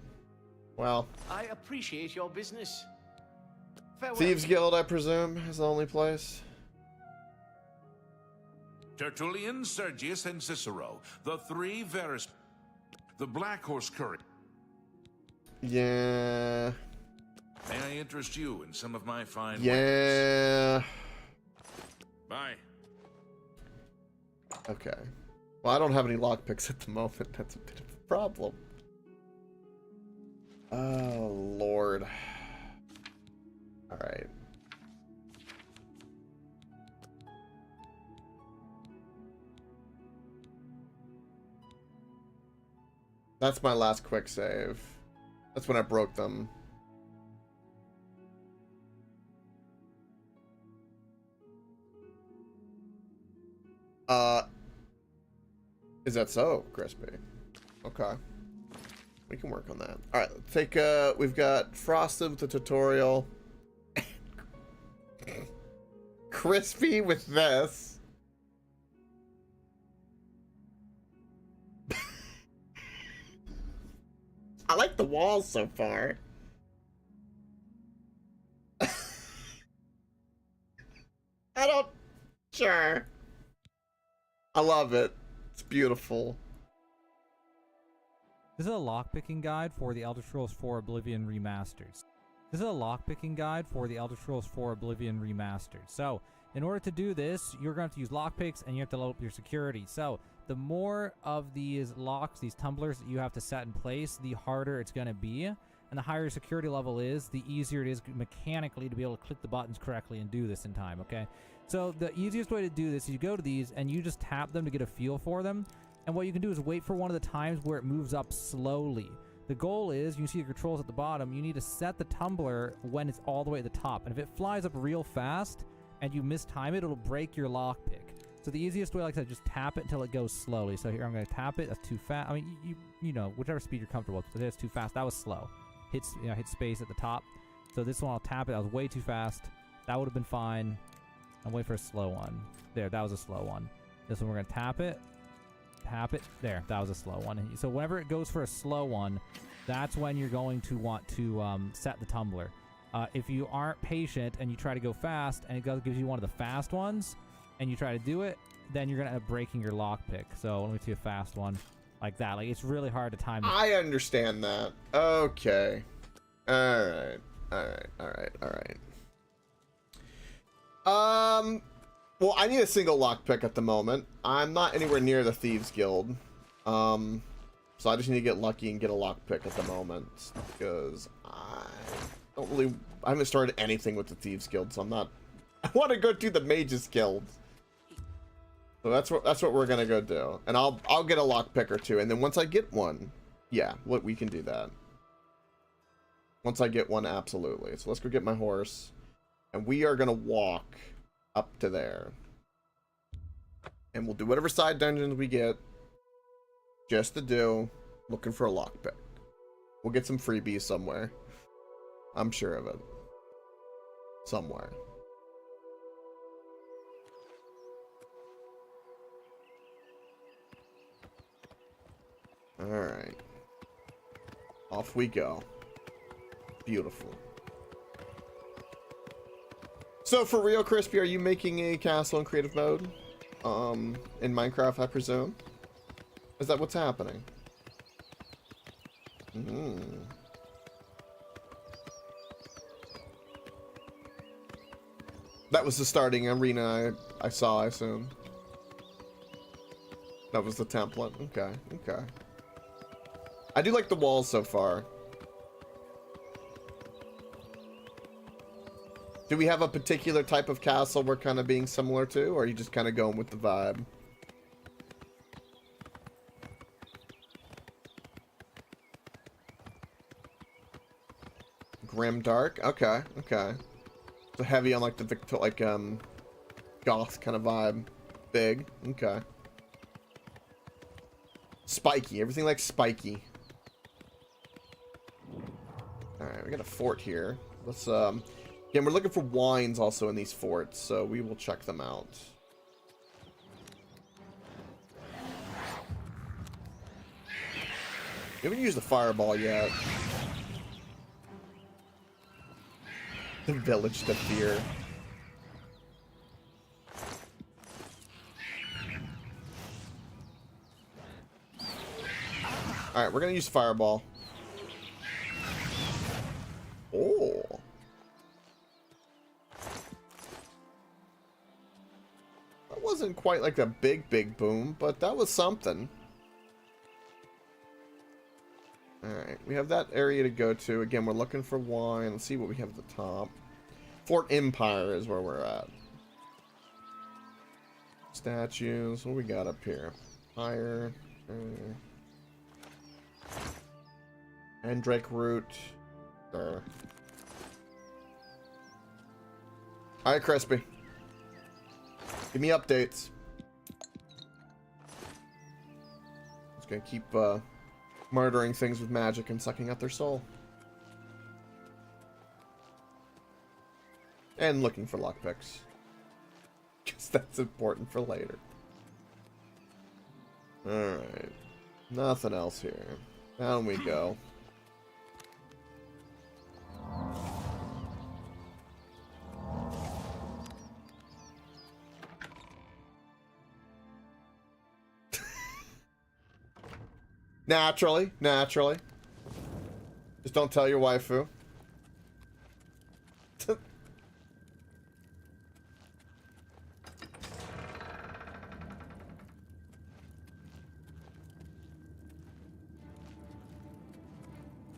Well, I appreciate your business. Farewell. Thieves Guild, I presume, is the only place. Tertullian, Sergius, and Cicero, the three Varus, the Black Horse Curry. Yeah. May I interest you in some of my fine Yeah. wares? Bye. Okay. Well, I don't have any lockpicks at the moment. That's a bit of a problem. Oh, Lord. Alright. That's my last quick save. That's when I broke them. Is that so, Crispy? Okay. We can work on that. Alright, let's take, we've got Frosted with the tutorial. Crispy with this. I like the walls so far. I don't... Sure. I love it. It's beautiful. This is a lockpicking guide for the Elder Scrolls 4 Oblivion Remastered. This is a lockpicking guide for the Elder Scrolls 4 Oblivion Remastered. So, in order to do this, you're going to have to use lockpicks and you have to level up your security. So, the more of these locks, these tumblers that you have to set in place, the harder it's going to be. And the higher your security level is, the easier it is mechanically to be able to click the buttons correctly and do this in time, okay? So the easiest way to do this is you go to these and you just tap them to get a feel for them. And what you can do is wait for one of the times where it moves up slowly. The goal is, you see the controls at the bottom, you need to set the tumbler when it's all the way at the top. And if it flies up real fast and you mistime it, it'll break your lockpick. So the easiest way, like I said, just tap it until it goes slowly. So here I'm going to tap it. That's too fast. I mean, you know, whichever speed you're comfortable with. But that's too fast. That was slow. Hit space at the top. So this one I'll tap it. That was way too fast. That would have been fine. I'll wait for a slow one. There, that was a slow one. This one we're going to tap it. Tap it. There, that was a slow one. So whenever it goes for a slow one, that's when you're going to want to set the tumbler. If you aren't patient and you try to go fast and it gives you one of the fast ones and you try to do it, then you're going to end up breaking your lockpick. So let me see a fast one like that. Like, it's really hard to time. I understand that. Okay. Alright. Well, I need a single lockpick at the moment. I'm not anywhere near the Thieves Guild. So I just need to get lucky and get a lockpick at the moment. Because I haven't started anything with the Thieves Guild, so I want to go do the Mages Guild. So that's what we're gonna go do. And I'll get a lockpick or two, and then once I get one, yeah, we can do that. Once I get one, absolutely. So let's go get my horse. And we are gonna walk up to there. And we'll do whatever side dungeons we get. Just to do. Looking for a lockpick. We'll get some freebies somewhere. I'm sure of it. Somewhere. Alright. Off we go. Beautiful. So for real, Crispy, are you making a castle in creative mode? In Minecraft, I presume? Is that what's happening? That was the starting arena I saw, I assume. That was the template. Okay. I do like the walls so far. Do we have a particular type of castle we're kind of being similar to, or are you just kind of going with the vibe? Grim Dark? Okay. So heavy on like the goth kind of vibe. Big. Okay. Spiky. Everything like spiky. Alright, we got a fort here. Let's again, we're looking for wines also in these forts, so we will check them out. We haven't used the fireball yet. The village to fear. Alright, we're gonna use fireball. Oh. That wasn't quite like a big boom, but that was something. Alright, we have that area to go to. Again, we're looking for wine. Let's see what we have at the top. Fort Empire is where we're at. Statues. What we got up here? Fire. Mandrake root. Sure. Alright, Crispy. Give me updates. It's gonna keep murdering things with magic and sucking out their soul. And looking for lockpicks. Because that's important for later. Alright. Nothing else here. Down we go. Naturally. Just don't tell your waifu.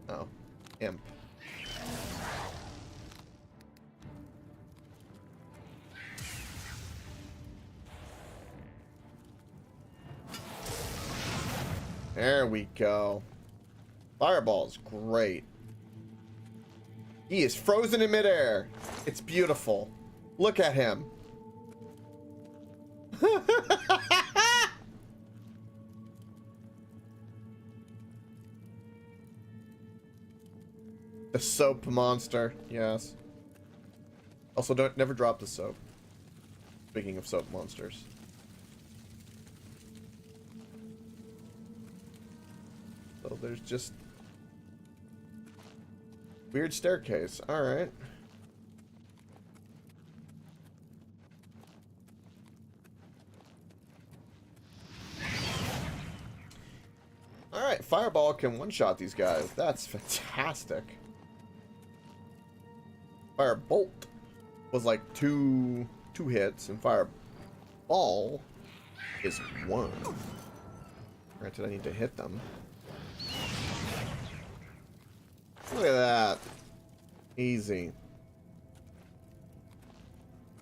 Oh, imp. There we go. Fireball's great. He is frozen in midair. It's beautiful. Look at him. The soap monster. Yes. Also, never drop the soap. Speaking of soap monsters. So there's just weird staircase. All right. All right, Fireball can one-shot these guys. That's fantastic. Firebolt was like two hits, and Fireball is one. Granted, I need to hit them. Look at that. Easy.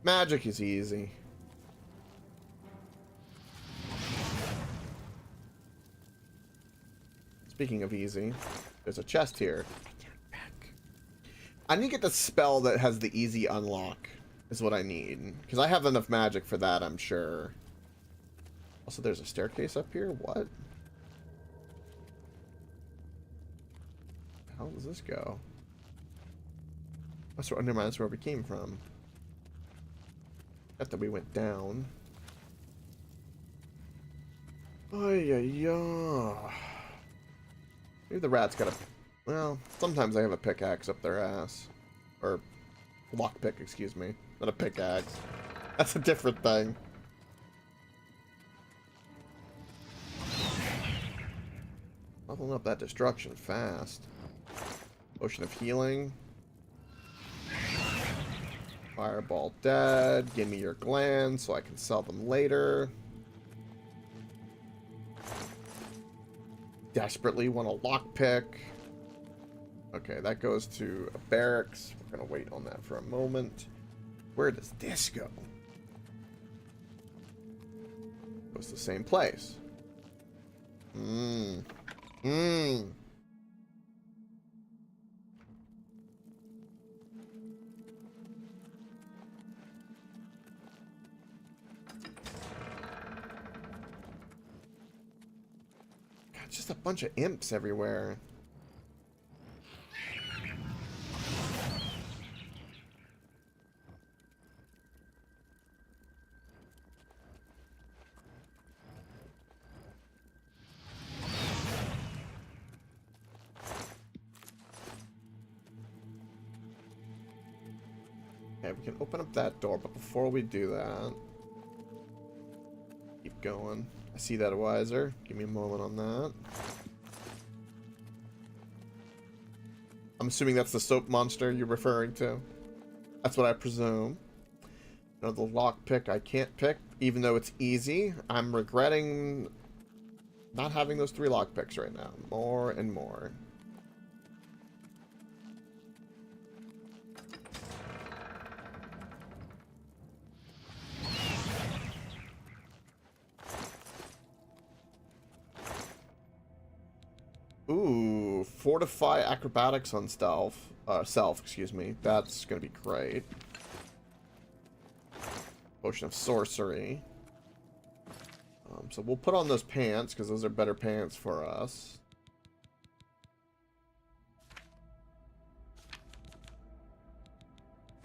Magic is easy. Speaking of easy, there's a chest here. I need to get the spell that has the easy unlock, is what I need. Because I have enough magic for that, I'm sure. Also, there's a staircase up here? What? How does this go? That's where, never mind, that's where we came from. After we went down. Oh. Maybe the rat's got a... Well, sometimes they have a pickaxe up their ass. Or lockpick, excuse me. Not a pickaxe. That's a different thing. Leveling up that destruction fast. Potion of healing. Fireball dead. Give me your glands so I can sell them later. Desperately want a lockpick. Okay, that goes to a barracks. We're gonna wait on that for a moment. Where does this go? Goes to the same place. Just a bunch of imps everywhere. Okay, we can open up that door, but before we do that, keep going. I see that wiser. Give me a moment on that. I'm assuming that's the soap monster you're referring to. That's what I presume. You know, the lockpick I can't pick, even though it's easy. I'm regretting not having those 3 lockpicks right now. More and more. Ooh, fortify acrobatics on stealth. Self, excuse me. That's gonna be great. Potion of sorcery. So we'll put on those pants, because those are better pants for us.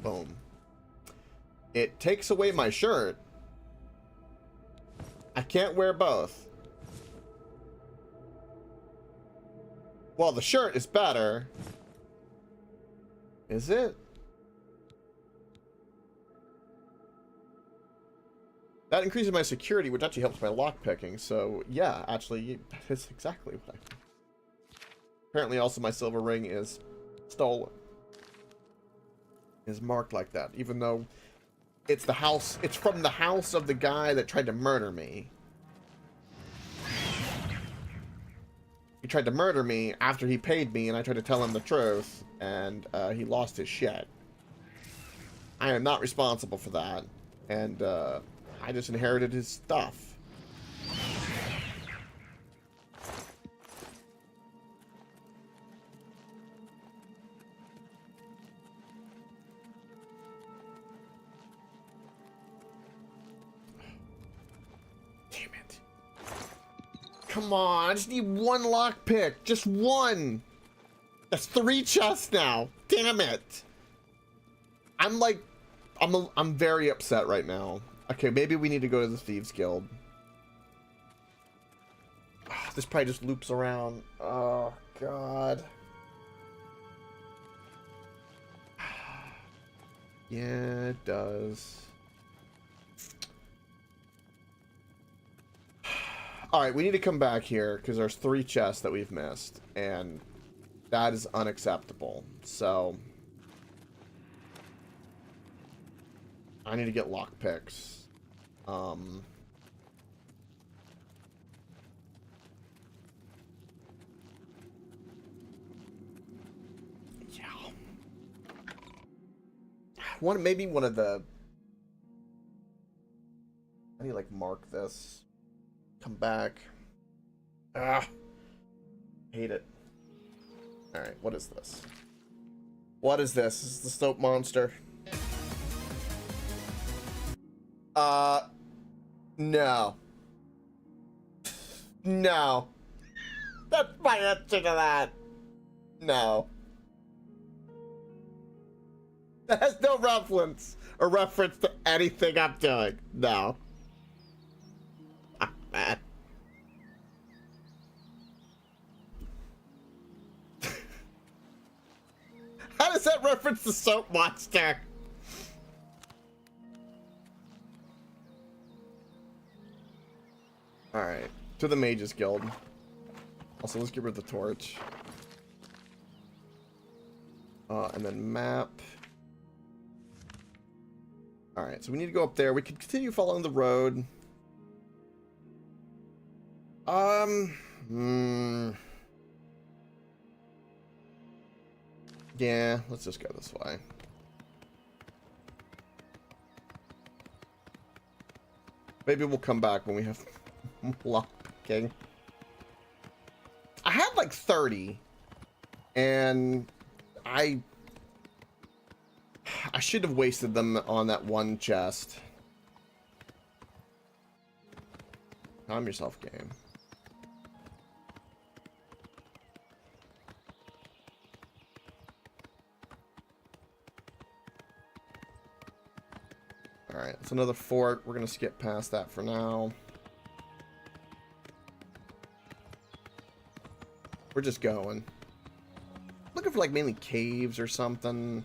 Boom. It takes away my shirt. I can't wear both. Well, the shirt is better. Is it? That increases my security, which actually helps my lockpicking. So, yeah, actually, that's exactly what I... Apparently, also, my silver ring is stolen. Is marked like that, even though it's the house... It's from the house of the guy that tried to murder me. He tried to murder me after he paid me, and I tried to tell him the truth, and he lost his shit. I am not responsible for that, and I just inherited his stuff. Come on, I just need one lockpick. Just one. That's 3 chests now. Damn it. I'm very upset right now. Okay, maybe we need to go to the Thieves Guild. This probably just loops around. Oh, God. Yeah, it does. Alright, we need to come back here, because there's 3 chests that we've missed, and that is unacceptable. So, I need to get lockpicks. Yeah. Maybe one of the... I need to, like, mark this. Come back. Ah. Hate it. Alright, what is this? What is this? This is the soap monster. No. No. That's my answer to that. No. That has no reference to anything I'm doing. No. Man. How does that reference the soap monster? Alright, to the Mages Guild. Also, let's get rid of the torch. And then map. Alright, so we need to go up there. We can continue following the road. Yeah, let's just go this way. Maybe we'll come back when we have lockpicking. I had like 30, and I should have wasted them on that one chest. Calm yourself, game. Alright, it's another fort. We're going to skip past that for now. We're just going. Looking for like mainly caves or something.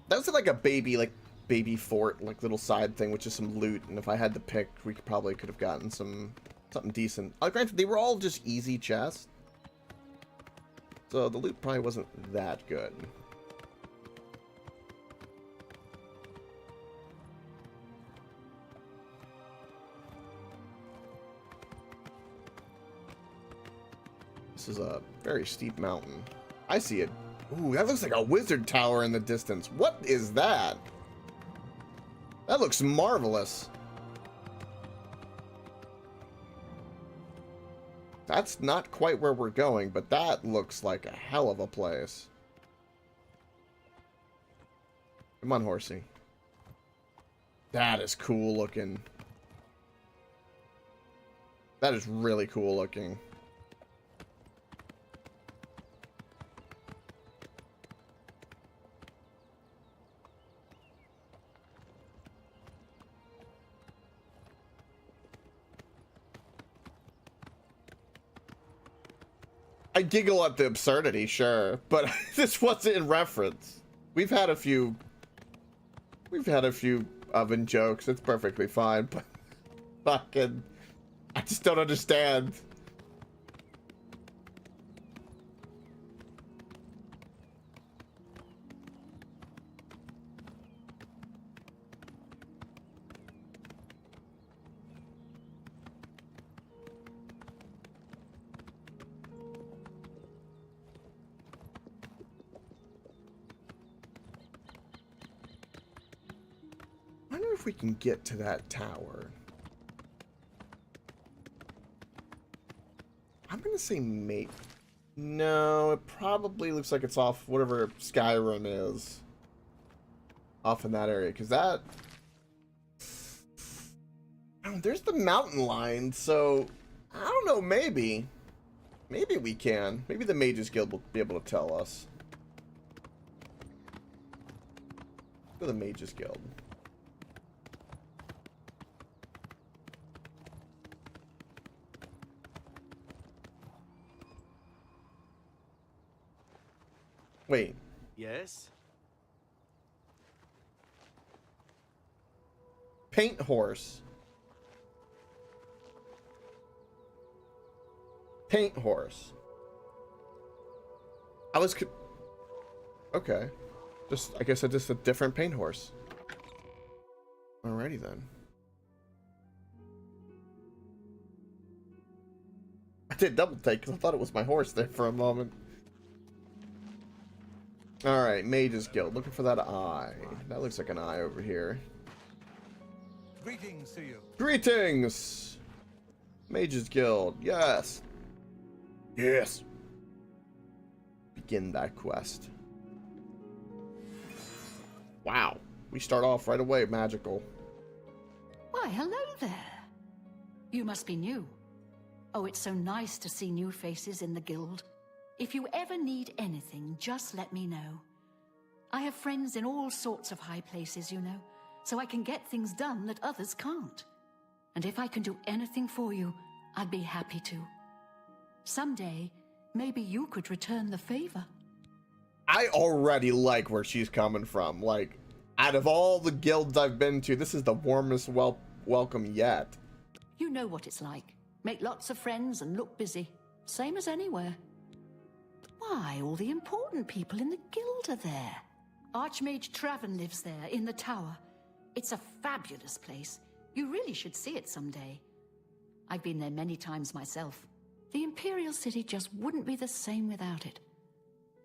That was like a baby fort, like little side thing, which is some loot. And if I had to pick, we probably could have gotten something decent. Granted, they were all just easy chests, so the loot probably wasn't that good. This is a very steep mountain. I see it. Ooh, that looks like a wizard tower in the distance. What is that? That looks marvelous. That's not quite where we're going, but that looks like a hell of a place. Come on, horsey. That is cool looking. That is really cool looking. I giggle at the absurdity, sure, but this wasn't in reference. We've had a few oven jokes. It's perfectly fine, but fucking, I just don't understand. I wonder if we can get to that tower. I'm gonna say mate. No, it probably looks like it's off whatever Skyrim is. Off in that area, because that... Oh, there's the mountain line, so... I don't know, maybe. Maybe we can. Maybe the Mages Guild will be able to tell us. Go to the Mages Guild. Wait. Yes? Paint horse. Paint horse. I was... Okay. I guess it's just a different paint horse. Alrighty then. I did double take because I thought it was my horse there for a moment. Alright, Mages Guild. Looking for that eye. That looks like an eye over here. Greetings to you. Greetings! Mages Guild. Yes. Yes. Begin that quest. Wow. We start off right away magical. Why, hello there. You must be new. Oh, it's so nice to see new faces in the guild. If you ever need anything, just let me know. I have friends in all sorts of high places, you know, so I can get things done that others can't. And if I can do anything for you, I'd be happy to. Someday, maybe you could return the favor. I already like where she's coming from. Like, out of all the guilds I've been to, this is the warmest welcome yet. You know what it's like. Make lots of friends and look busy. Same as anywhere. Why, all the important people in the guild are there. Archmage Traven lives there, in the tower. It's a fabulous place. You really should see it someday. I've been there many times myself. The Imperial City just wouldn't be the same without it.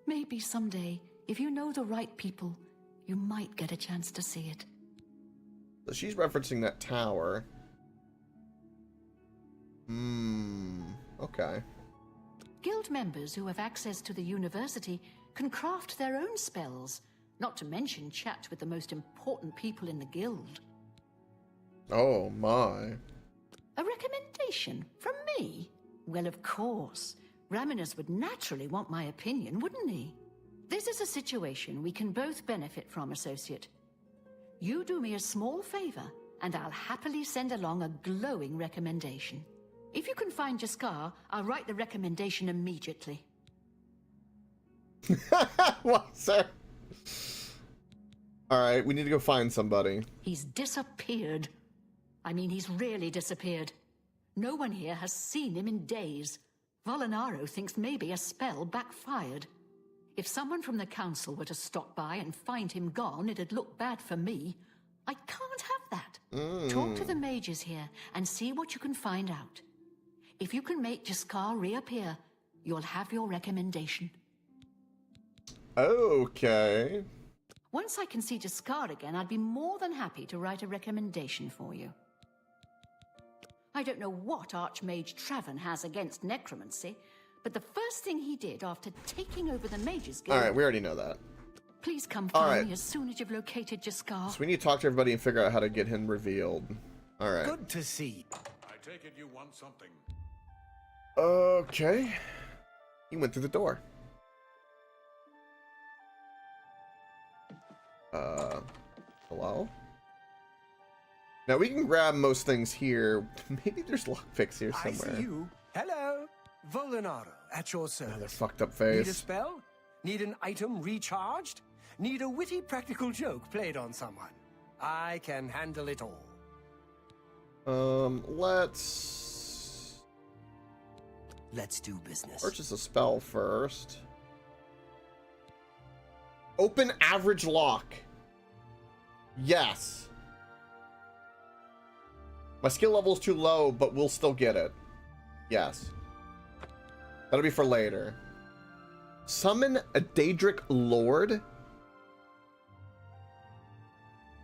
Maybe someday, if you know the right people, you might get a chance to see it. So she's referencing that tower. Okay. Guild members who have access to the university can craft their own spells, not to mention chat with the most important people in the guild. Oh my. A recommendation from me? Well, of course. Raminus would naturally want my opinion, wouldn't he? This is a situation we can both benefit from, Associate. You do me a small favor, and I'll happily send along a glowing recommendation. If you can find Jaskar, I'll write the recommendation immediately. What, sir? Alright, we need to go find somebody. He's disappeared. I mean, he's really disappeared. No one here has seen him in days. Volinaro thinks maybe a spell backfired. If someone from the council were to stop by and find him gone, it'd look bad for me. I can't have that. Talk to the mages here and see what you can find out. If you can make Jaskar reappear, you'll have your recommendation. Okay. Once I can see Jaskar again, I'd be more than happy to write a recommendation for you. I don't know what Archmage Traven has against necromancy, but the first thing he did after taking over the Mages Guild... Alright, we already know that. Please come find me as soon as you've located Jaskar. So we need to talk to everybody and figure out how to get him revealed. Alright. Good to see. I take it you want something. Okay. He went through the door. Hello? Now we can grab most things here. Maybe there's lockpicks here somewhere. I see you. Hello. Volinaro, at your service. Another fucked up Need a face. spell? Need an item recharged? Need a witty practical joke played on someone? I can handle it all. Let's do business. Purchase a spell first. Open average lock. Yes. My skill level is too low, but we'll still get it. Yes. That'll be for later. Summon a Daedric Lord?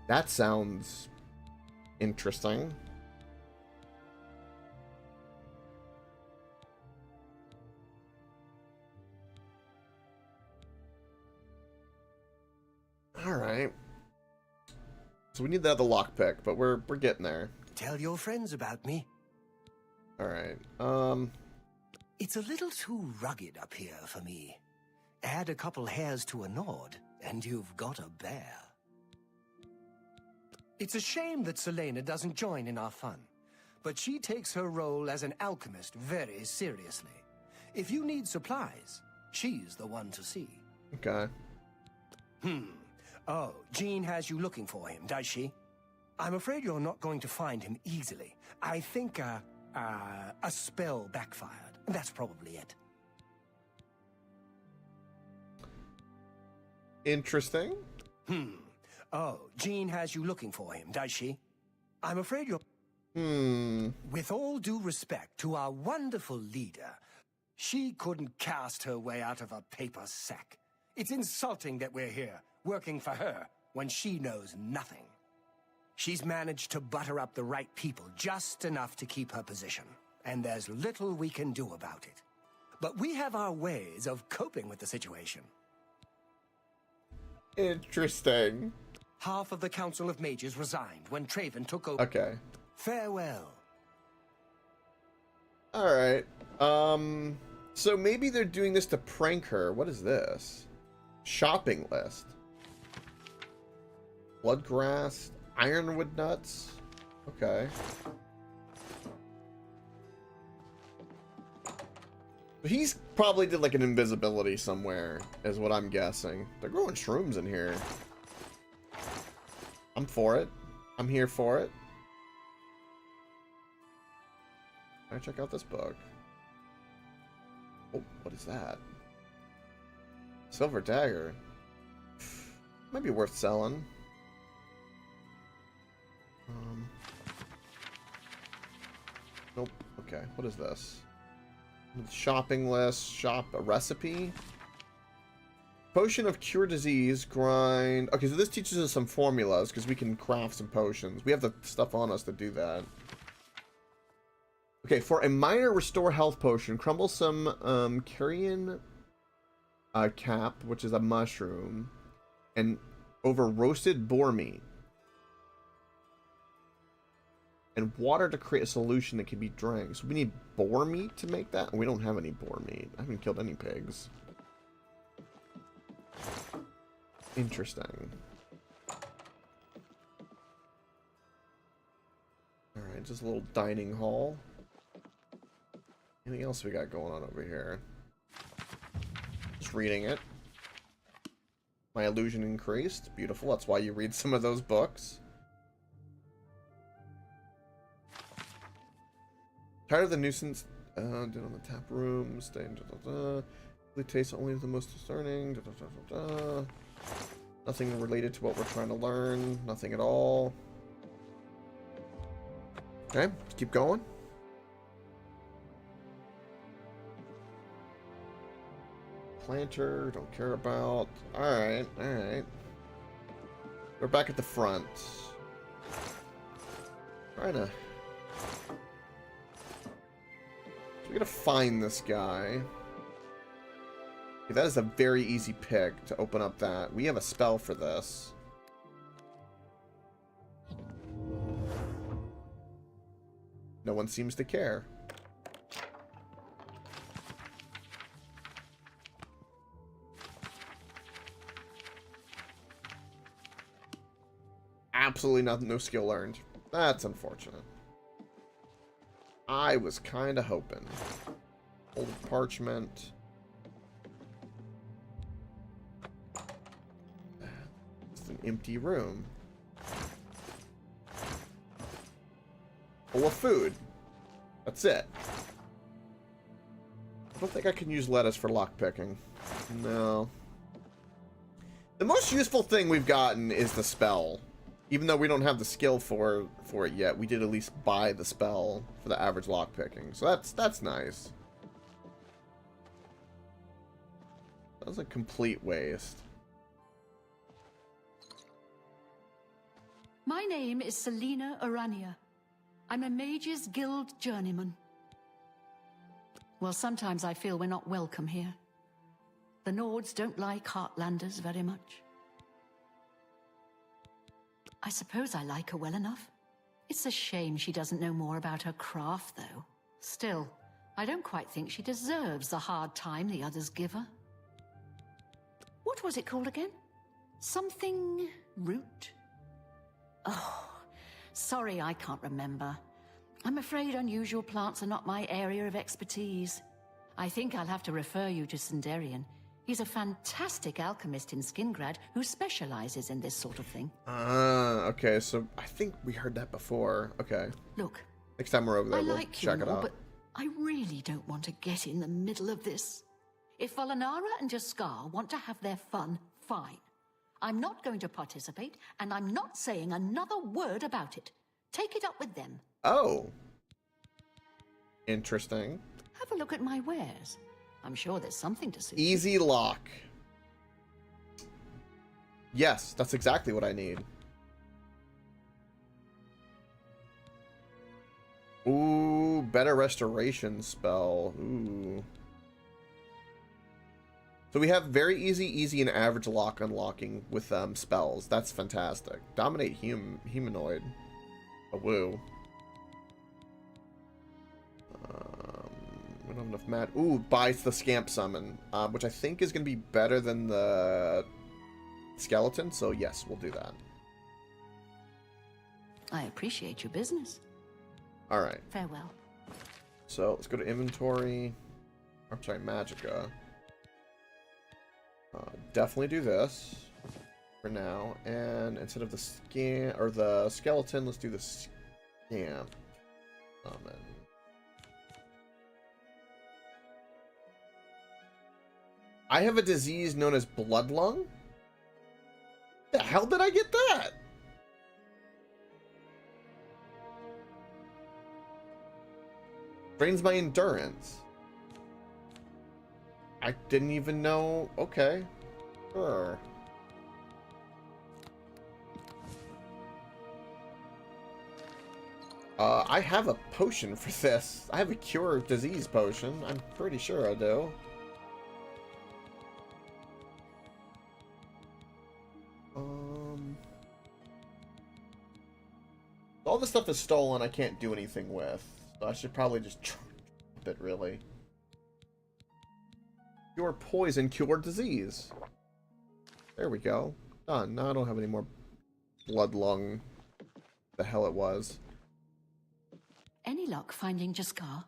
That sounds interesting. Alright. So we need the other lockpick, but we're getting there. Tell your friends about me. Alright. It's a little too rugged up here for me. Add a couple hairs to a Nord, and you've got a bear. It's a shame that Selena doesn't join in our fun, but she takes her role as an alchemist very seriously. If you need supplies, she's the one to see. Okay. Oh, Jean has you looking for him, does she? I'm afraid you're not going to find him easily. I think a spell backfired. That's probably it. Interesting. Oh, Jean has you looking for him, does she? I'm afraid you're... With all due respect to our wonderful leader, she couldn't cast her way out of a paper sack. It's insulting that we're here, working for her, when she knows nothing. She's managed to butter up the right people just enough to keep her position, and there's little we can do about it. But we have our ways of coping with the situation. Interesting. Half of the Council of Mages resigned when Traven took over. Okay. Farewell. Alright. So maybe they're doing this to prank her. What is this? Shopping list. Bloodgrass. Ironwood nuts. Okay. He's probably did like an invisibility somewhere, is what I'm guessing. They're growing shrooms in here. I'm for it. I'm here for it. Can I check out this book? Oh, what is that? Silver dagger. Might be worth selling. Nope. Okay, what is this? Shopping list. Shop a recipe. Potion of cure disease. Grind. Okay, so this teaches us some formulas because we can craft some potions. We have the stuff on us to do that. Okay, for a minor restore health potion, crumble some carrion cap, which is a mushroom, and over roasted boar meat. And water to create a solution that can be drank. So we need boar meat to make that? We don't have any boar meat. I haven't killed any pigs. Interesting. Alright, just a little dining hall. Anything else we got going on over here? Just reading it. My illusion increased. Beautiful. That's why you read some of those books. Tired of the nuisance. Did on the tap room. Stay in. Really taste only the most discerning. Nothing related to what we're trying to learn. Nothing at all. Okay, let's keep going. Planter, don't care about. Alright, alright. We're back at the front. Trying to We're gonna find this guy. Okay, that is a very easy pick to open up that. We have a spell for this. No one seems to care. Absolutely nothing, no skill learned. That's unfortunate. I was kind of hoping. Old parchment. It's an empty room. Full of food. That's it. I don't think I can use lettuce for lockpicking. No. The most useful thing we've gotten is the spell. Even though we don't have the skill for it yet, we did at least buy the spell for the average lockpicking. So that's nice. That was a complete waste. My name is Selena Arania. I'm a Mage's Guild journeyman. Well, sometimes I feel we're not welcome here. The Nords don't like Heartlanders very much. I suppose I like her well enough. It's a shame she doesn't know more about her craft, though. Still, I don't quite think she deserves the hard time the others give her. What was it called again? Something root? Oh, sorry, I can't remember. I'm afraid unusual plants are not my area of expertise. I think I'll have to refer you to Sundarian. He's a fantastic alchemist in Skingrad who specializes in this sort of thing. Okay, so I think we heard that before. Okay. Look, next time we're over there, I we'll like check you it all, out. but I really don't want to get in the middle of this. If Valinara and Jaskar want to have their fun, fine. I'm not going to participate, and I'm not saying another word about it. Take it up with them. Oh. Interesting. Have a look at my wares. I'm sure there's something to suit Easy you. lock. Yes, that's exactly what I need. Ooh, better restoration spell. Ooh. So we have very easy, and average lock unlocking with spells. That's fantastic. Dominate humanoid. A woo. We don't have enough mat. Ooh, buys the scamp summon, which I think is going to be better than the skeleton. So yes, we'll do that. I appreciate your business. All right. Farewell. So let's go to inventory. I'm sorry, Magicka. Definitely do this for now. And instead of the skeleton, let's do the scamp summon. I have a disease known as blood lung? The hell did I get that? Drains my endurance. I didn't even know. Okay. Sure. I have a potion for this. I have a cure disease potion. I'm pretty sure I do. All this stuff is stolen. I can't do anything with. So I should probably just drop it, really. Cure poison, cure disease. There we go. Done. Now I don't have any more blood lung. The hell it was. Any luck finding Jaskar?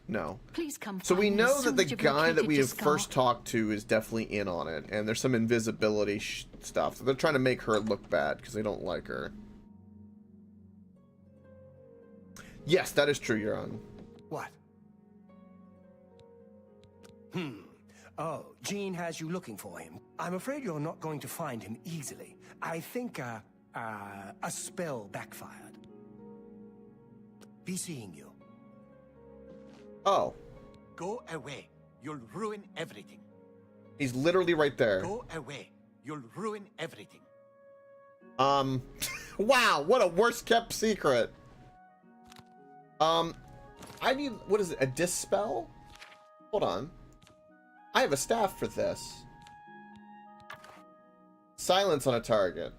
No. Please come. So we find me know as that soon the as you've guy that we have located Jaskar. first talked to is definitely in on it, and there's some invisibility stuff. So they're trying to make her look bad because they don't like her. Yes, that is true, Euron. What? Oh, Jean has you looking for him. I'm afraid you're not going to find him easily. I think a spell backfired. Be seeing you. Oh. Go away. You'll ruin everything. He's literally right there. Go away. You'll ruin everything. Wow, what a worst kept secret. I need, what is it, a dispel? Hold on. I have a staff for this. Silence on a target.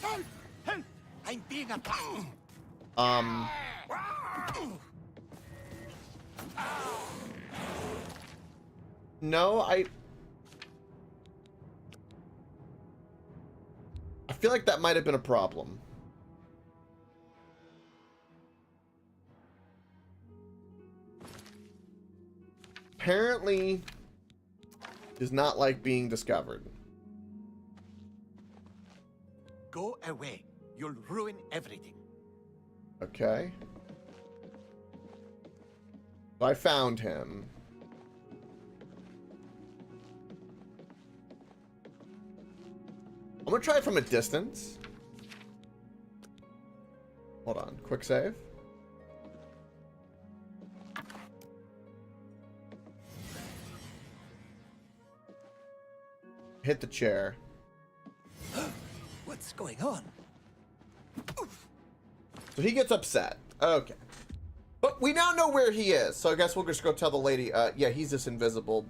Help! Help! I'm being attacked. No, I feel like that might have been a problem. Apparently, does not like being discovered. Go away. You'll ruin everything. Okay. I found him. I'm gonna try it from a distance. Hold on, quick save. Hit the chair. What's going on? So he gets upset. Okay. But we now know where he is, so I guess we'll just go tell the lady, yeah, he's just invisible,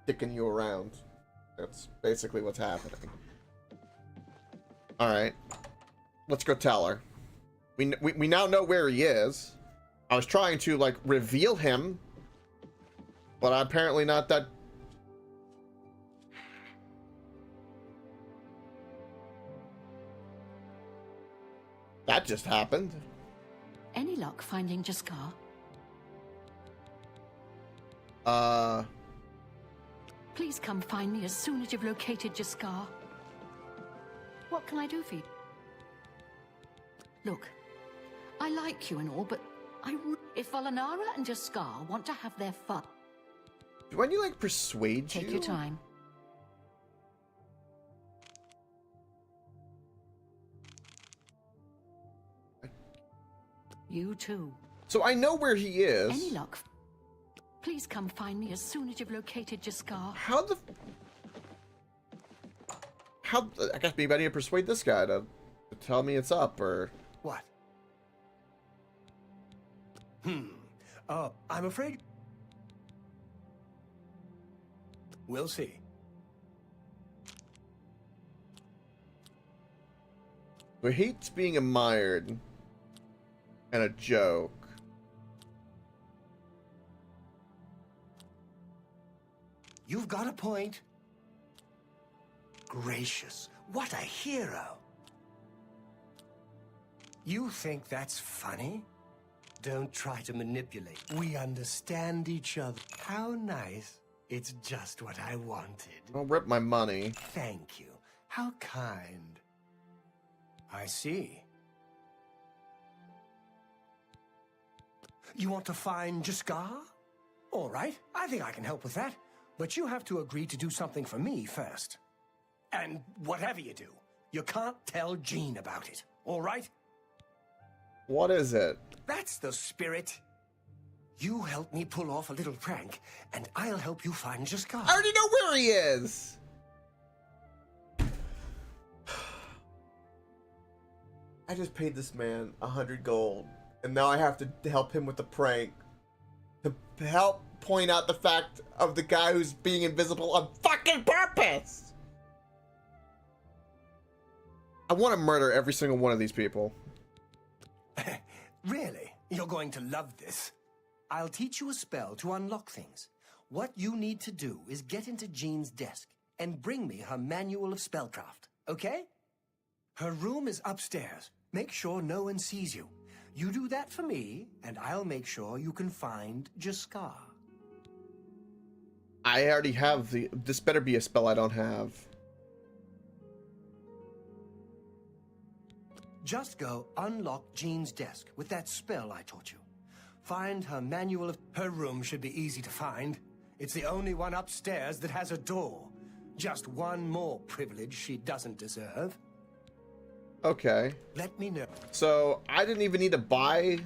dicking you around. That's basically what's happening. Alright. Let's go tell her. We now know where he is. I was trying to, like, reveal him, but I'm apparently not that... That just happened. Any luck finding Jaskar? Please come find me as soon as you've located Jaskar. What can I do for you? Look, I like you and all, but if Valinara and Jaskar want to have their fun... Do I need, like, persuade you? Take your time. You too. So I know where he is. Any luck? Please come find me as soon as you've located Jaskar. How the... I guess maybe I need to persuade this guy to tell me it's up, or... What? I'm afraid... We'll see. Who hates being admired and a joke. You've got a point. Gracious, what a hero. You think that's funny? Don't try to manipulate. We understand each other. How nice. It's just what I wanted. I'll rip my money. Thank you. How kind. I see. You want to find Jaskar? All right, I think I can help with that. But you have to agree to do something for me first. And whatever you do, you can't tell Jean about it, all right? What is it? That's the spirit. You help me pull off a little prank, and I'll help you find Jaskar. I already know where he is! I just paid this man 100 gold, and now I have to help him with the prank. To help point out the fact of the guy who's being invisible on fucking purpose! I want to murder every single one of these people. Really? You're going to love this. I'll teach you a spell to unlock things. What you need to do is get into Jean's desk and bring me her manual of spellcraft, okay? Her room is upstairs. Make sure no one sees you. You do that for me, and I'll make sure you can find Jaskar. I already have the... This better be a spell I don't have. Just go unlock Jean's desk with that spell I taught you. Find her manual of... Her room should be easy to find. It's the only one upstairs that has a door. Just one more privilege she doesn't deserve. Okay. Let me know. So, I didn't even need to buy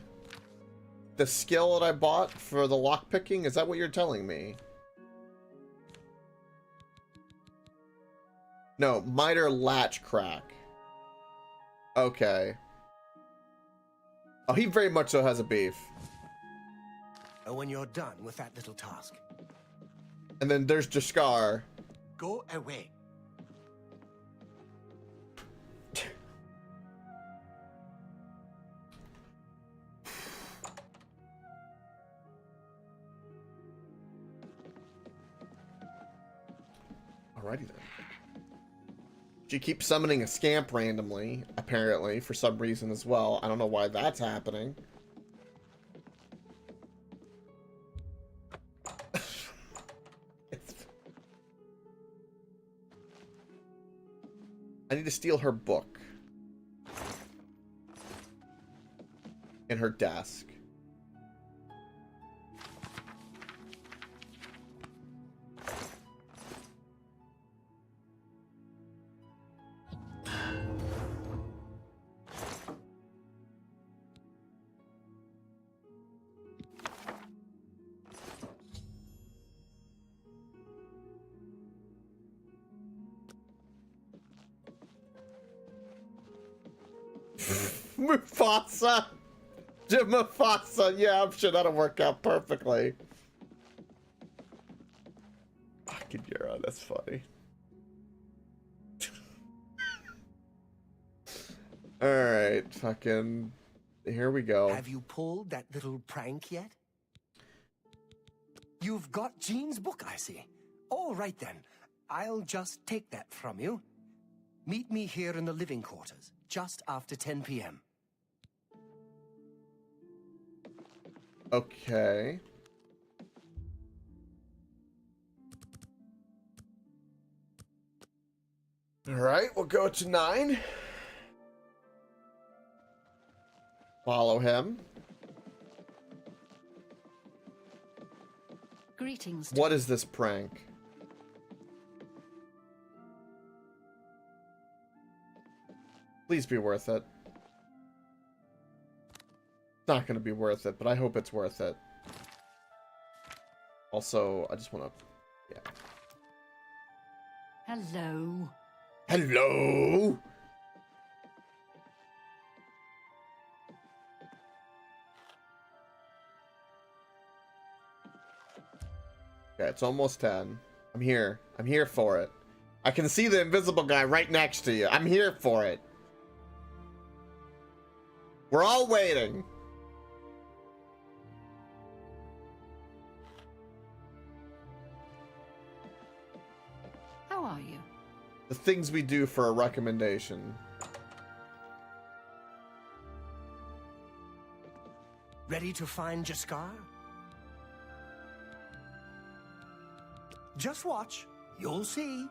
the skill that I bought for the lockpicking? Is that what you're telling me? No, miter latch crack. Okay. Oh, he very much so has a beef. When you're done with that little task. And then there's Jaskar. Go away. Alrighty then. She keeps summoning a scamp randomly, apparently, for some reason as well. I don't know why that's happening. I need to steal her book. In her desk. Mufasa! Jim Mufasa! Yeah, I'm sure that'll work out perfectly. Fucking Yura, that's funny. Alright, fucking... Here we go. Have you pulled that little prank yet? You've got Jean's book, I see. All right then. I'll just take that from you. Meet me here in the living quarters, just after 10 p.m. Okay. Alright, we'll go to 9. Follow him. Greetings. What is this prank? Please be worth it. It's not going to be worth it, but I hope it's worth it. Also, I just want to... Yeah. Hello. Hello? Okay, it's almost 10. I'm here. I'm here for it. I can see the invisible guy right next to you. I'm here for it. We're all waiting. How are you? The things we do for a recommendation. Ready to find Jaskar? Just watch. You'll see.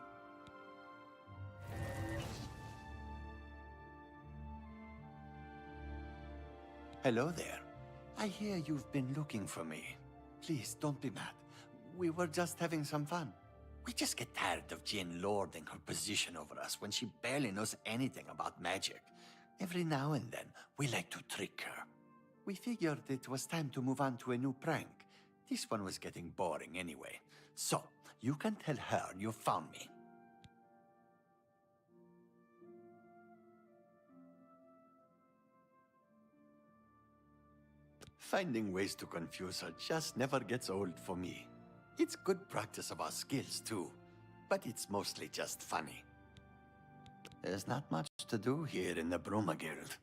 Hello there. I hear you've been looking for me. Please, don't be mad. We were just having some fun. We just get tired of Jane lording her position over us when she barely knows anything about magic. Every now and then, we like to trick her. We figured it was time to move on to a new prank. This one was getting boring anyway. So, you can tell her you found me. Finding ways to confuse her just never gets old for me. It's good practice of our skills too, but it's mostly just funny. There's not much to do here in the Bruma Guild.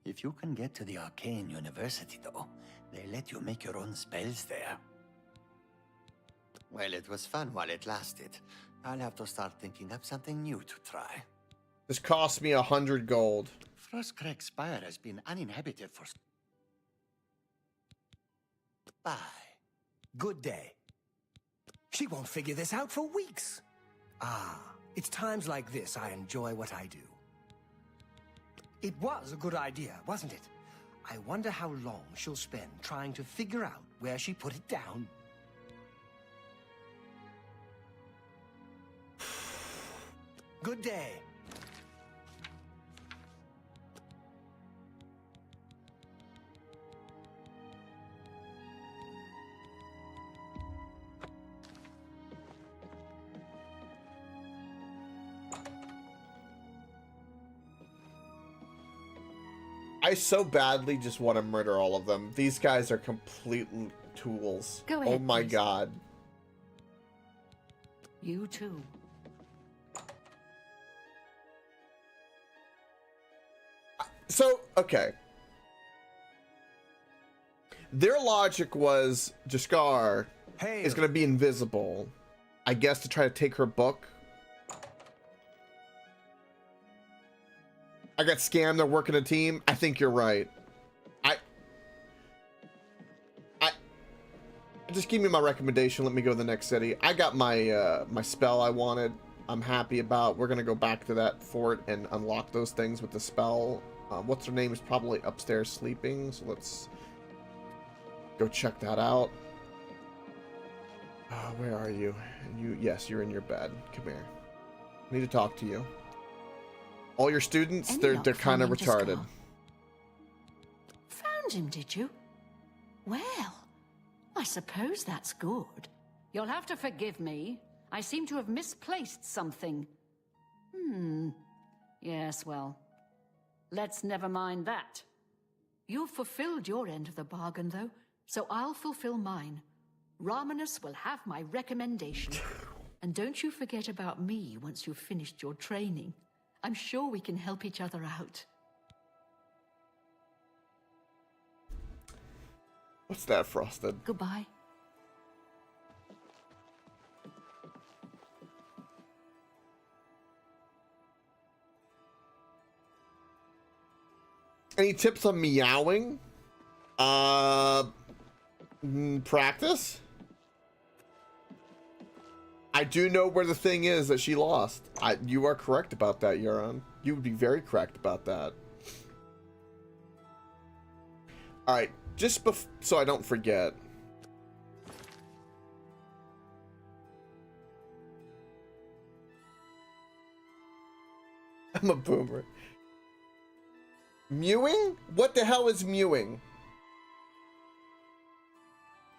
If you can get to the Arcane University though, they let you make your own spells there. Well, it was fun while it lasted. I'll have to start thinking up something new to try. This cost me 100 gold. Frostcrack Spire has been uninhabited for... Bye. Good day. She won't figure this out for weeks. Ah, it's times like this I enjoy what I do. It was a good idea, wasn't it? I wonder how long she'll spend trying to figure out where she put it down. Good day. I so badly just want to murder all of them. These guys are complete tools. Go ahead, oh my please. god. You too. So, okay. Their logic was Jaskar is going to be invisible. I guess to try to take her book. I got scammed. They're working a team. I think you're right. Just give me my recommendation. Let me go to the next city. I got my my spell I wanted. I'm happy about. We're gonna go back to that fort and unlock those things with the spell. What's her name is probably upstairs sleeping. So let's go check that out. Where are you? Yes, you're in your bed. Come here. I need to talk to you. All your students, they're kind of retarded. Found him, did you? Well, I suppose that's good. You'll have to forgive me. I seem to have misplaced something. Yes, well, let's never mind that. You've fulfilled your end of the bargain, though, so I'll fulfill mine. Romanus will have my recommendation. And don't you forget about me once you've finished your training. I'm sure we can help each other out. What's that, Frosted? Goodbye. Any tips on meowing? Practice? I do know where the thing is that she lost. You are correct about that, Euron. You would be very correct about that. Alright, just so I don't forget. I'm a boomer. Mewing? What the hell is mewing?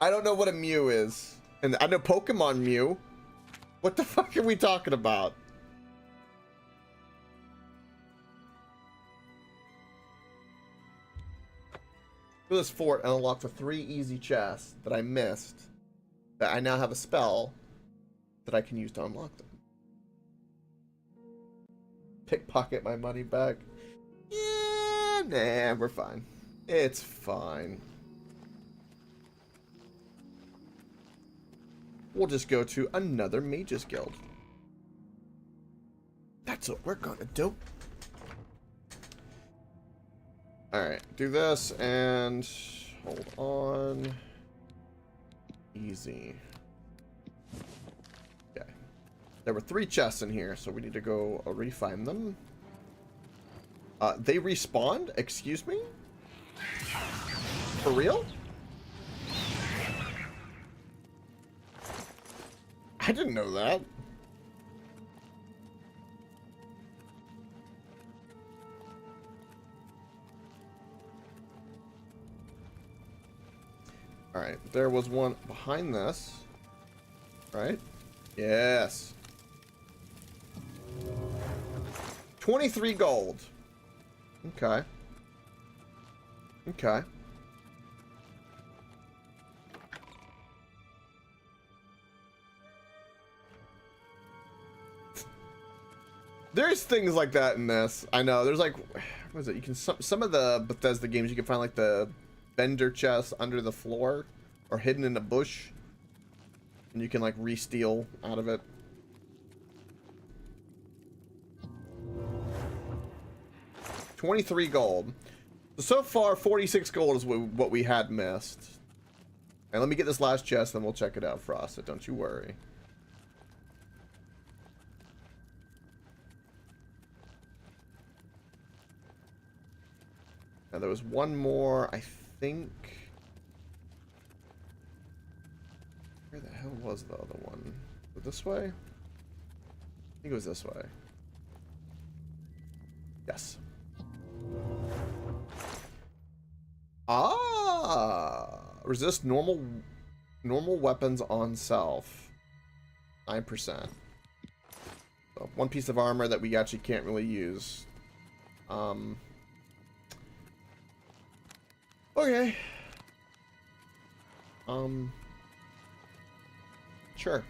I don't know what a Mew is. And I know Pokemon Mew. What the fuck are we talking about? Go to this fort and unlock the 3 easy chests that I missed. That I now have a spell that I can use to unlock them. Pickpocket my money back. Yeah, nah, we're fine. It's fine. We'll just go to another Mage's Guild. That's what we're gonna do. Alright, do this and hold on. Easy. Okay. There were 3 chests in here, so we need to go refine them. They respawned? Excuse me? For real? I didn't know that. Alright, there was one behind this. Right? Yes. 23 gold. Okay. Okay. There's things like that in this. I know. There's like, what is it? You can some of the Bethesda games you can find like the vendor chests under the floor or hidden in a bush, and you can like re-steal out of it. $23 gold. So far, 46 gold is what we had missed. And let me get this last chest, then we'll check it out, Frosted. Don't you worry. Now there was one more, I think. Where the hell was the other one? Was it this way? I think it was this way. Yes. Ah! Resist normal weapons on self. 9%. So 1 piece of armor that we actually can't really use. Okay. Sure.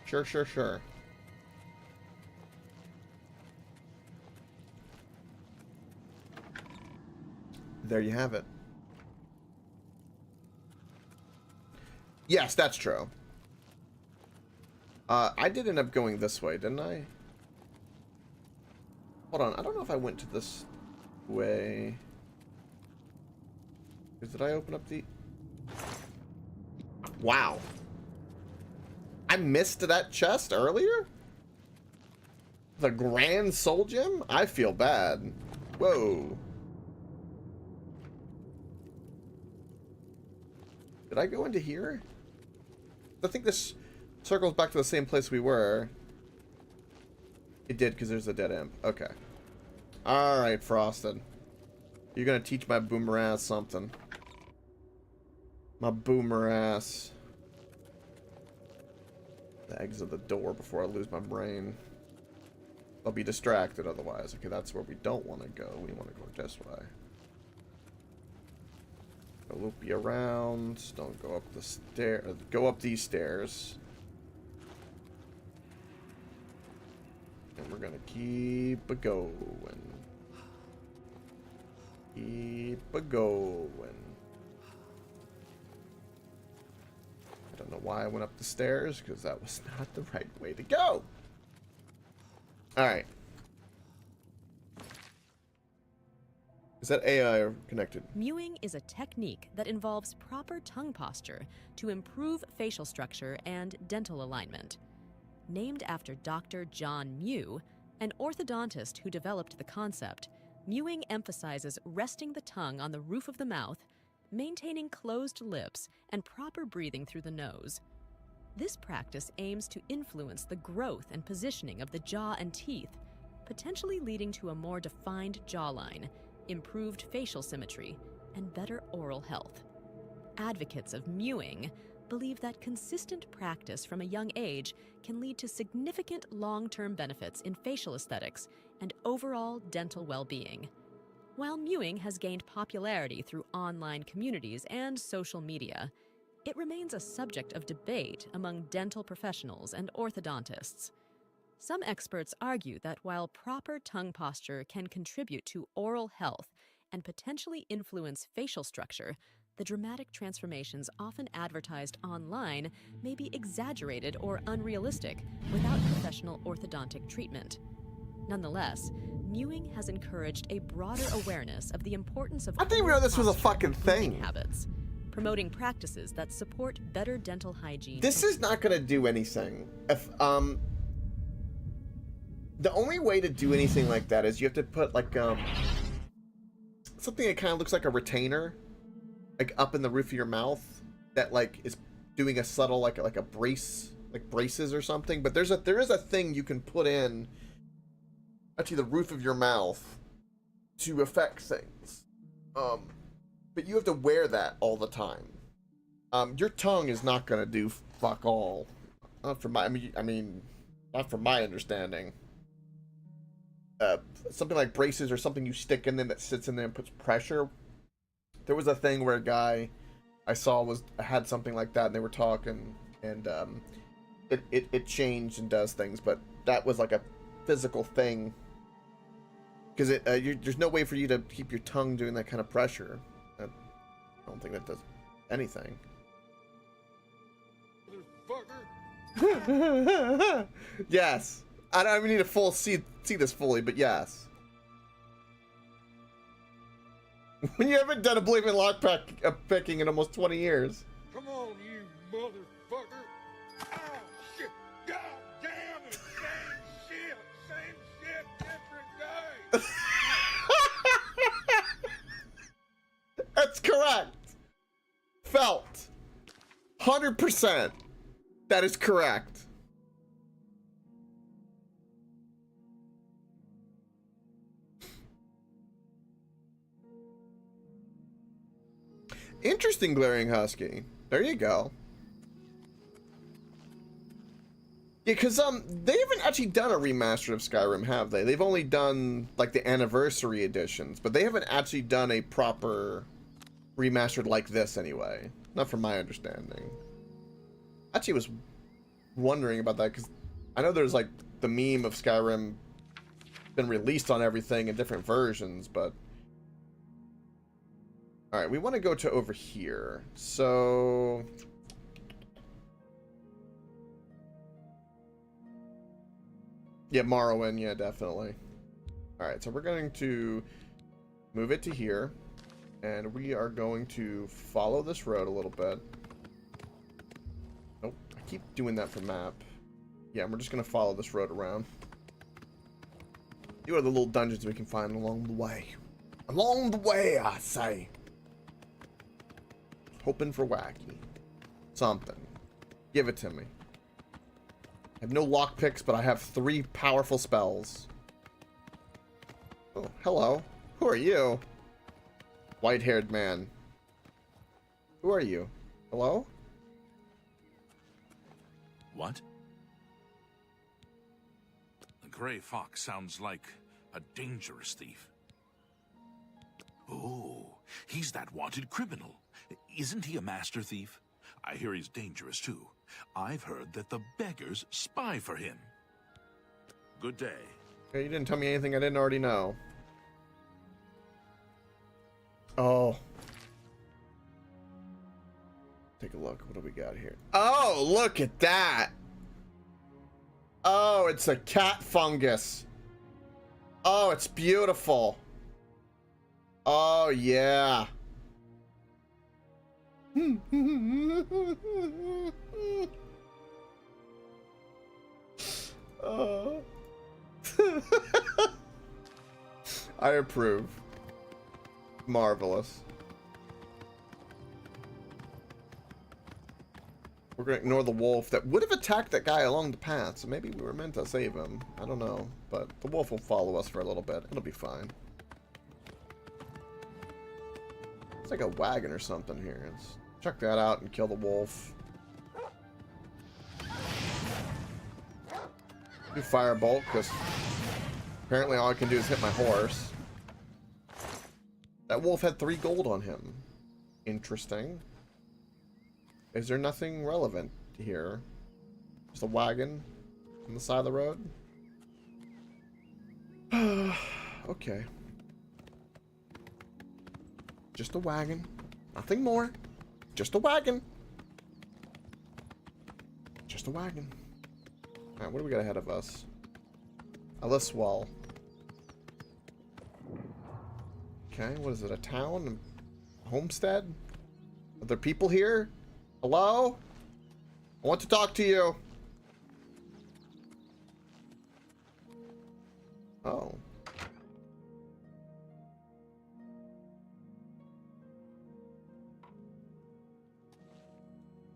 Sure. There you have it. Yes, that's true. I did end up going this way, didn't I? Hold on, I don't know if I went to this way. Did I open up the... Wow. I missed that chest earlier? The Grand Soul Gem? I feel bad. Whoa. Did I go into here? I think this circles back to the same place we were. It did, because there's a dead end. Okay. Alright, Frosted. You're gonna teach my boomer ass something. My boomer ass. The exit the door before I lose my brain. I'll be distracted otherwise. Okay, that's where we don't want to go. We want to go this way. Go loop you around. Don't go up the stair. Go up these stairs. And we're gonna keep a going. Keep a going. I don't know why I went up the stairs, because that was not the right way to go. Alright. Is that AI connected? Mewing is a technique that involves proper tongue posture to improve facial structure and dental alignment. Named after Dr. John Mew, an orthodontist who developed the concept, mewing emphasizes resting the tongue on the roof of the mouth, maintaining closed lips, and proper breathing through the nose. This practice aims to influence the growth and positioning of the jaw and teeth, potentially leading to a more defined jawline, improved facial symmetry, and better oral health. Advocates of mewing believe that consistent practice from a young age can lead to significant long-term benefits in facial aesthetics and overall dental well-being. While mewing has gained popularity through online communities and social media, it remains a subject of debate among dental professionals and orthodontists. Some experts argue that while proper tongue posture can contribute to oral health and potentially influence facial structure, the dramatic transformations often advertised online may be exaggerated or unrealistic without professional orthodontic treatment. Nonetheless, mewing has encouraged a broader awareness of the importance of I didn't even know this was a fucking thing. Habits, promoting practices that support better dental hygiene. This is not gonna do anything. If the only way to do anything like that is you have to put like something that kind of looks like a retainer, like up in the roof of your mouth, that like is doing a subtle like a brace, like braces or something. But there is a thing you can put in actually the roof of your mouth to affect things. But you have to wear that all the time. Your tongue is not gonna do fuck all. Not from my not from my understanding. Something like braces or something you stick in there that sits in there and puts pressure. There was a thing where a guy I saw had something like that, and they were talking, and it changed and does things, but that was like a physical thing, because there's no way for you to keep your tongue doing that kind of pressure. I don't think that does anything. Yes. I don't even need to see this fully, but yes. When you haven't done Oblivion picking in almost 20 years. Come on, you motherfucker! Oh, shit! God damn it! Same shit, different day! That's correct. Felt. 100%. That is correct. Interesting, Glaring Husky. There you go. Because they haven't actually done a remaster of Skyrim, have they? They've only done like the anniversary editions, but they haven't actually done a proper remastered like this anyway. Not from my understanding. Actually was wondering about that because I know there's like the meme of Skyrim been released on everything in different versions, but all right, we want to go to over here. So yeah, Morrowind, yeah, definitely. All right, so we're going to move it to here, and we are going to follow this road a little bit. Nope, I keep doing that for map. Yeah, we're just going to follow this road around. See what are the little dungeons we can find along the way. Along the way, I say. Hoping for wacky. Something. Give it to me. I have no lockpicks, but I have 3 powerful spells. Oh, hello. Who are you? White-haired man. Who are you? Hello? What? The Gray Fox sounds like a dangerous thief. Oh, he's that wanted criminal. Isn't he a master thief? I hear he's dangerous too. I've heard that the beggars spy for him. Good day. Okay, you didn't tell me anything I didn't already know. Oh. Take a look. What do we got here? Oh, look at that. Oh, it's a cat fungus. Oh, it's beautiful. Oh, yeah. Oh. I approve. Marvelous. We're gonna ignore the wolf that would have attacked that guy along the path, so maybe we were meant to save him. I don't know, but the wolf will follow us for a little bit. It'll be fine. It's like a wagon or something here. Let's check that out and kill the wolf. Do firebolt, because apparently all I can do is hit my horse. That wolf had 3 gold on him. Interesting. Is there nothing relevant here? Just a wagon on the side of the road? Okay. Just a wagon. Nothing more. Just a wagon. Just a wagon. Alright, what do we got ahead of us? Eliswell. Okay, what is it? A town? A homestead? Are there people here? Hello? I want to talk to you. Oh.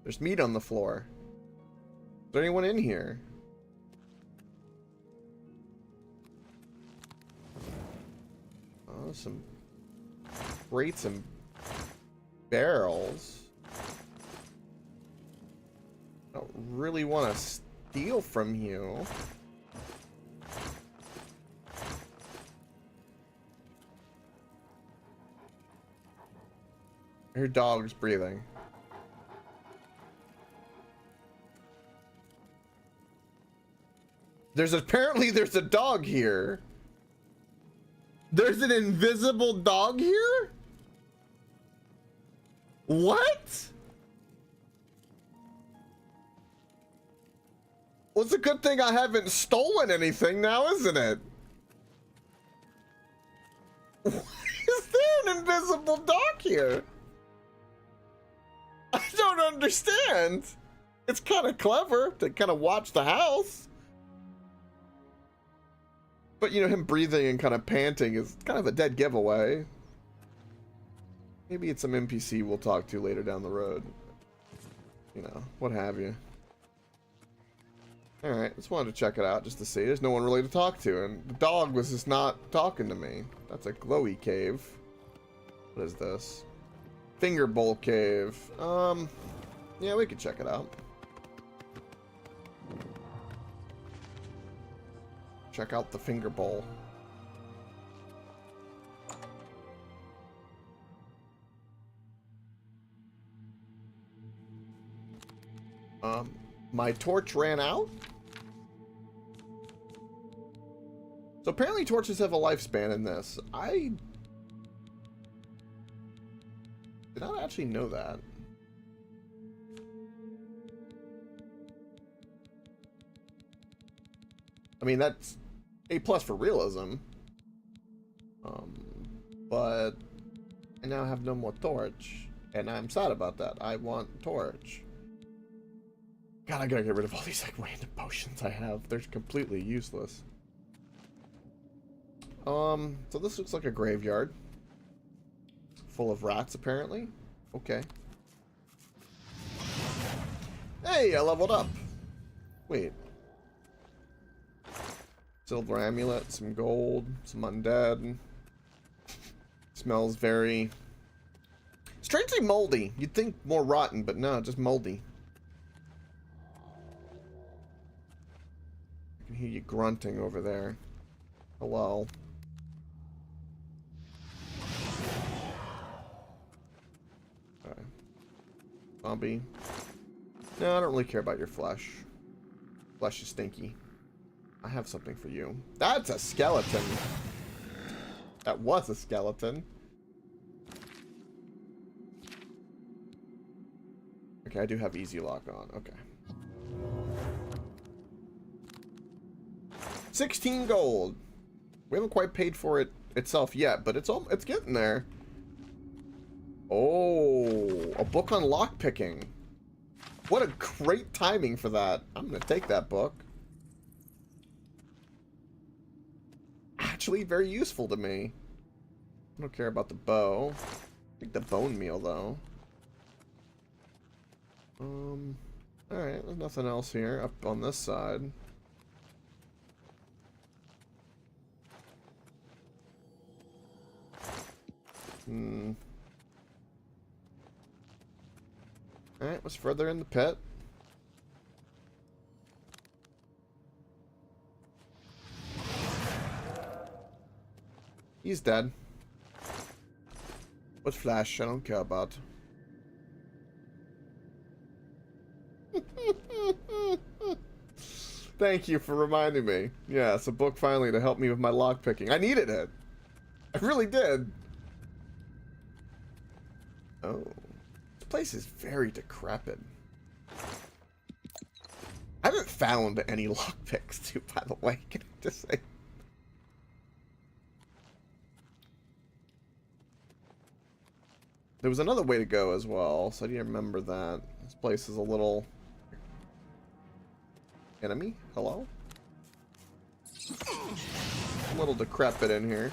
There's meat on the floor. Is there anyone in here? Oh, some crates and barrels. I don't really want to steal from you. I hear dogs breathing. Apparently there's a dog here. There's an invisible dog here? What? Well, it's a good thing I haven't stolen anything now, isn't it? Why is there an invisible dog here? I don't understand. It's kind of clever to kind of watch the house. But, you know, him breathing and kind of panting is kind of a dead giveaway. Maybe it's some NPC we'll talk to later down the road. You know, what have you. Alright, just wanted to check it out just to see. There's no one really to talk to, and the dog was just not talking to me. That's a glowy cave. What is this? Finger bowl cave. Yeah, we could check it out. check out the finger bowl. My torch ran out? So apparently torches have a lifespan in this. I did not actually know that. I mean, that's A+ for realism. But I now have no more torch. And I'm sad about that. I want torch. God, I gotta get rid of all these like random potions I have. They're completely useless. So this looks like a graveyard. Full of rats, apparently. Okay. Hey, I leveled up. Wait. Silver amulet, some gold, some undead. Smells very... strangely moldy. You'd think more rotten, but no, just moldy. I can hear you grunting over there. Hello. Okay. Zombie. No, I don't really care about your flesh. Flesh is stinky. I have something for you. That's a skeleton. That was a skeleton. Okay, I do have easy lock on. Okay. 16 gold. We haven't quite paid for it itself yet, but it's getting there. Oh, a book on lockpicking. What a great timing for that. I'm gonna take that book. Actually, very useful to me. I don't care about the bow. Take the bone meal though. Alright, there's nothing else here up on this side. Alright, what's further in the pit? He's dead. What flash? I don't care about. Thank you for reminding me. Yeah, it's a book finally to help me with my lockpicking. I needed it. I really did. Oh. This place is very decrepit. I haven't found any lockpicks too, by the way. Can I just say? There was another way to go as well, so I need to remember that. This place is a little... Enemy? Hello? A little decrepit in here.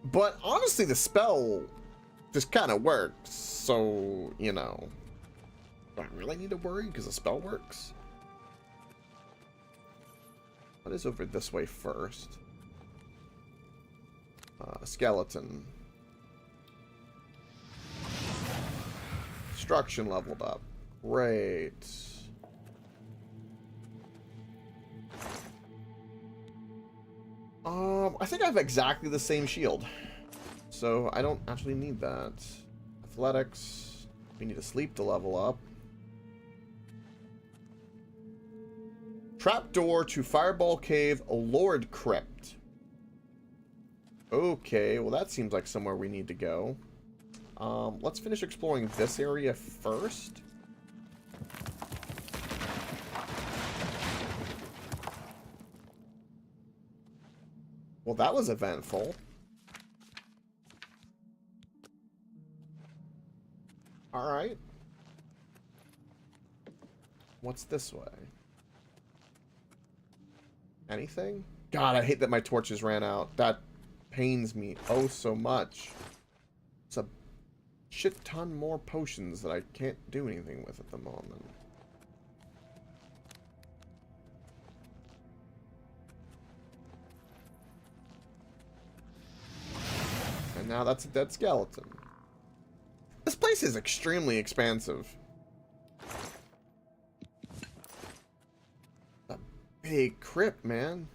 But honestly, the spell just kind of works, so, you know. Do I really need to worry because the spell works? What is over this way first? A skeleton. Destruction leveled up. Great. I think I have exactly the same shield. So I don't actually need that. Athletics. We need to sleep to level up. Trapdoor to Fireball Cave, Lord Crypt. Okay, well that seems like somewhere we need to go. Let's finish exploring this area first. Well, that was eventful. Alright. What's this way? Anything? God, I hate that my torches ran out. That pains me oh so much. It's a shit ton more potions that I can't do anything with at the moment. And now that's a dead skeleton. This place is extremely expansive. big crypt, man.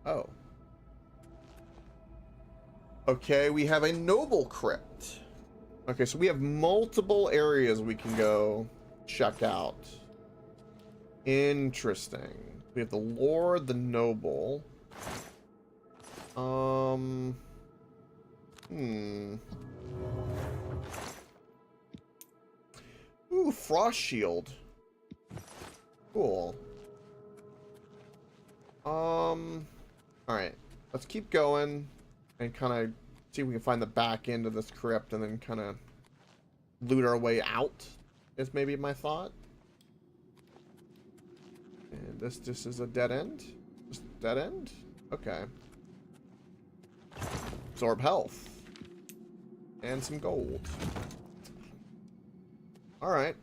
Oh. Okay, we have a noble crypt. Okay, so we have multiple areas we can go check out. Interesting. We have the Lord, the Noble. Ooh, Frost Shield. Cool. Alright. Let's keep going and kind of see if we can find the back end of this crypt and then kind of loot our way out, is maybe my thought. And this just is a dead end? Just dead end? Okay. Absorb health. And some gold. Alright.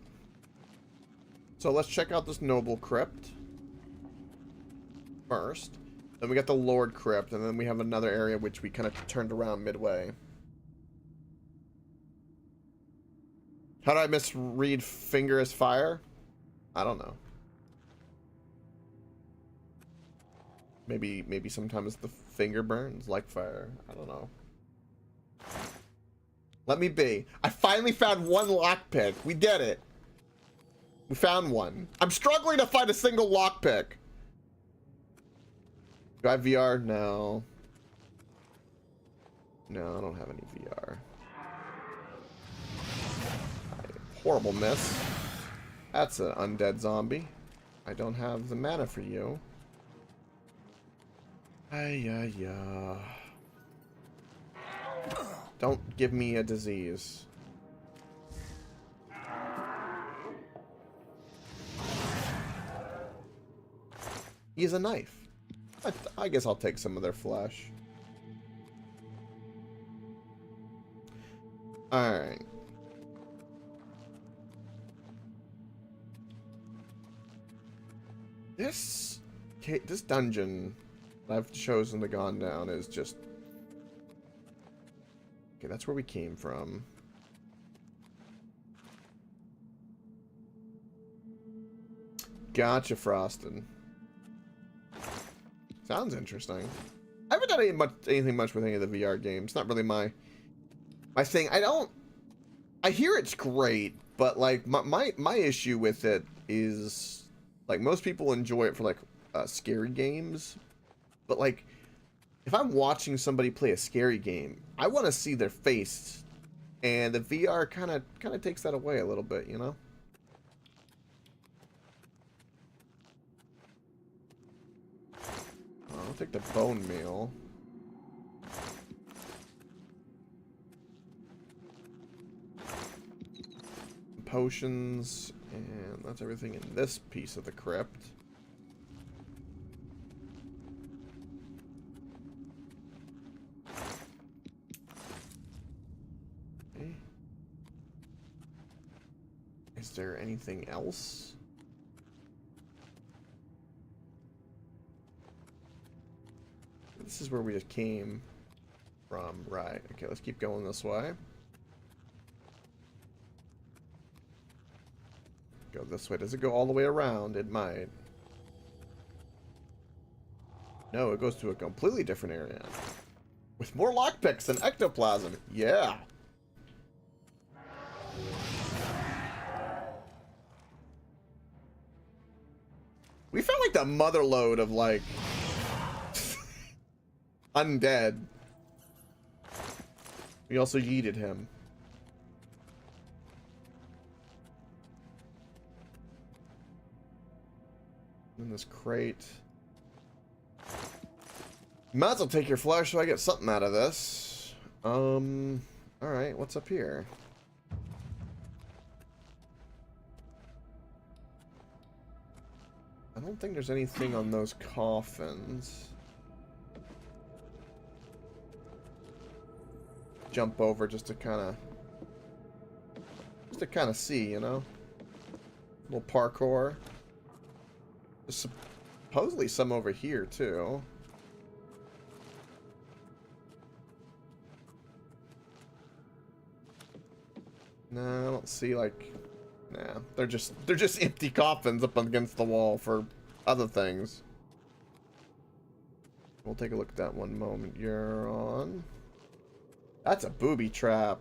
So let's check out this noble crypt first. Then we got the Lord crypt, and then we have another area which we kind of turned around midway. How did I misread finger as fire? I don't know. Maybe sometimes the finger burns like fire. I don't know. Let me be. I finally found one lockpick. We did it. We found one. I'm struggling to find a single lockpick. Do I have VR? No. No, I don't have any VR. Horrible miss. That's an undead zombie. I don't have the mana for you. Ay. Don't give me a disease. He has a knife. I guess I'll take some of their flesh. Alright. This dungeon I've chosen to go down is just... Okay, that's where we came from. Gotcha, Frosted. Sounds interesting. I haven't done anything much with any of the VR games. Not really my thing. I hear it's great, but like my issue with it is like most people enjoy it for like scary games, but like if I'm watching somebody play a scary game, I want to see their face, and the VR kind of takes that away a little bit, you know? I'll take the bone meal. Potions, and that's everything in this piece of the crypt. Okay. Is there anything else? This is where we just came from, right? Okay, let's keep going this way. Go this way. Does it go all the way around? It might. No, it goes to a completely different area. With more lockpicks and ectoplasm. Yeah. We found like the mother lode of like undead. We also yeeted him. In this crate. Might as well take your flesh so I get something out of this. Alright, what's up here? I don't think there's anything on those coffins. Jump over just to kind of see, you know? A little parkour. There's supposedly some over here too. No, I don't see like Nah, they're just empty coffins up against the wall for other things. We'll take a look at that one moment. You're on. That's a booby trap.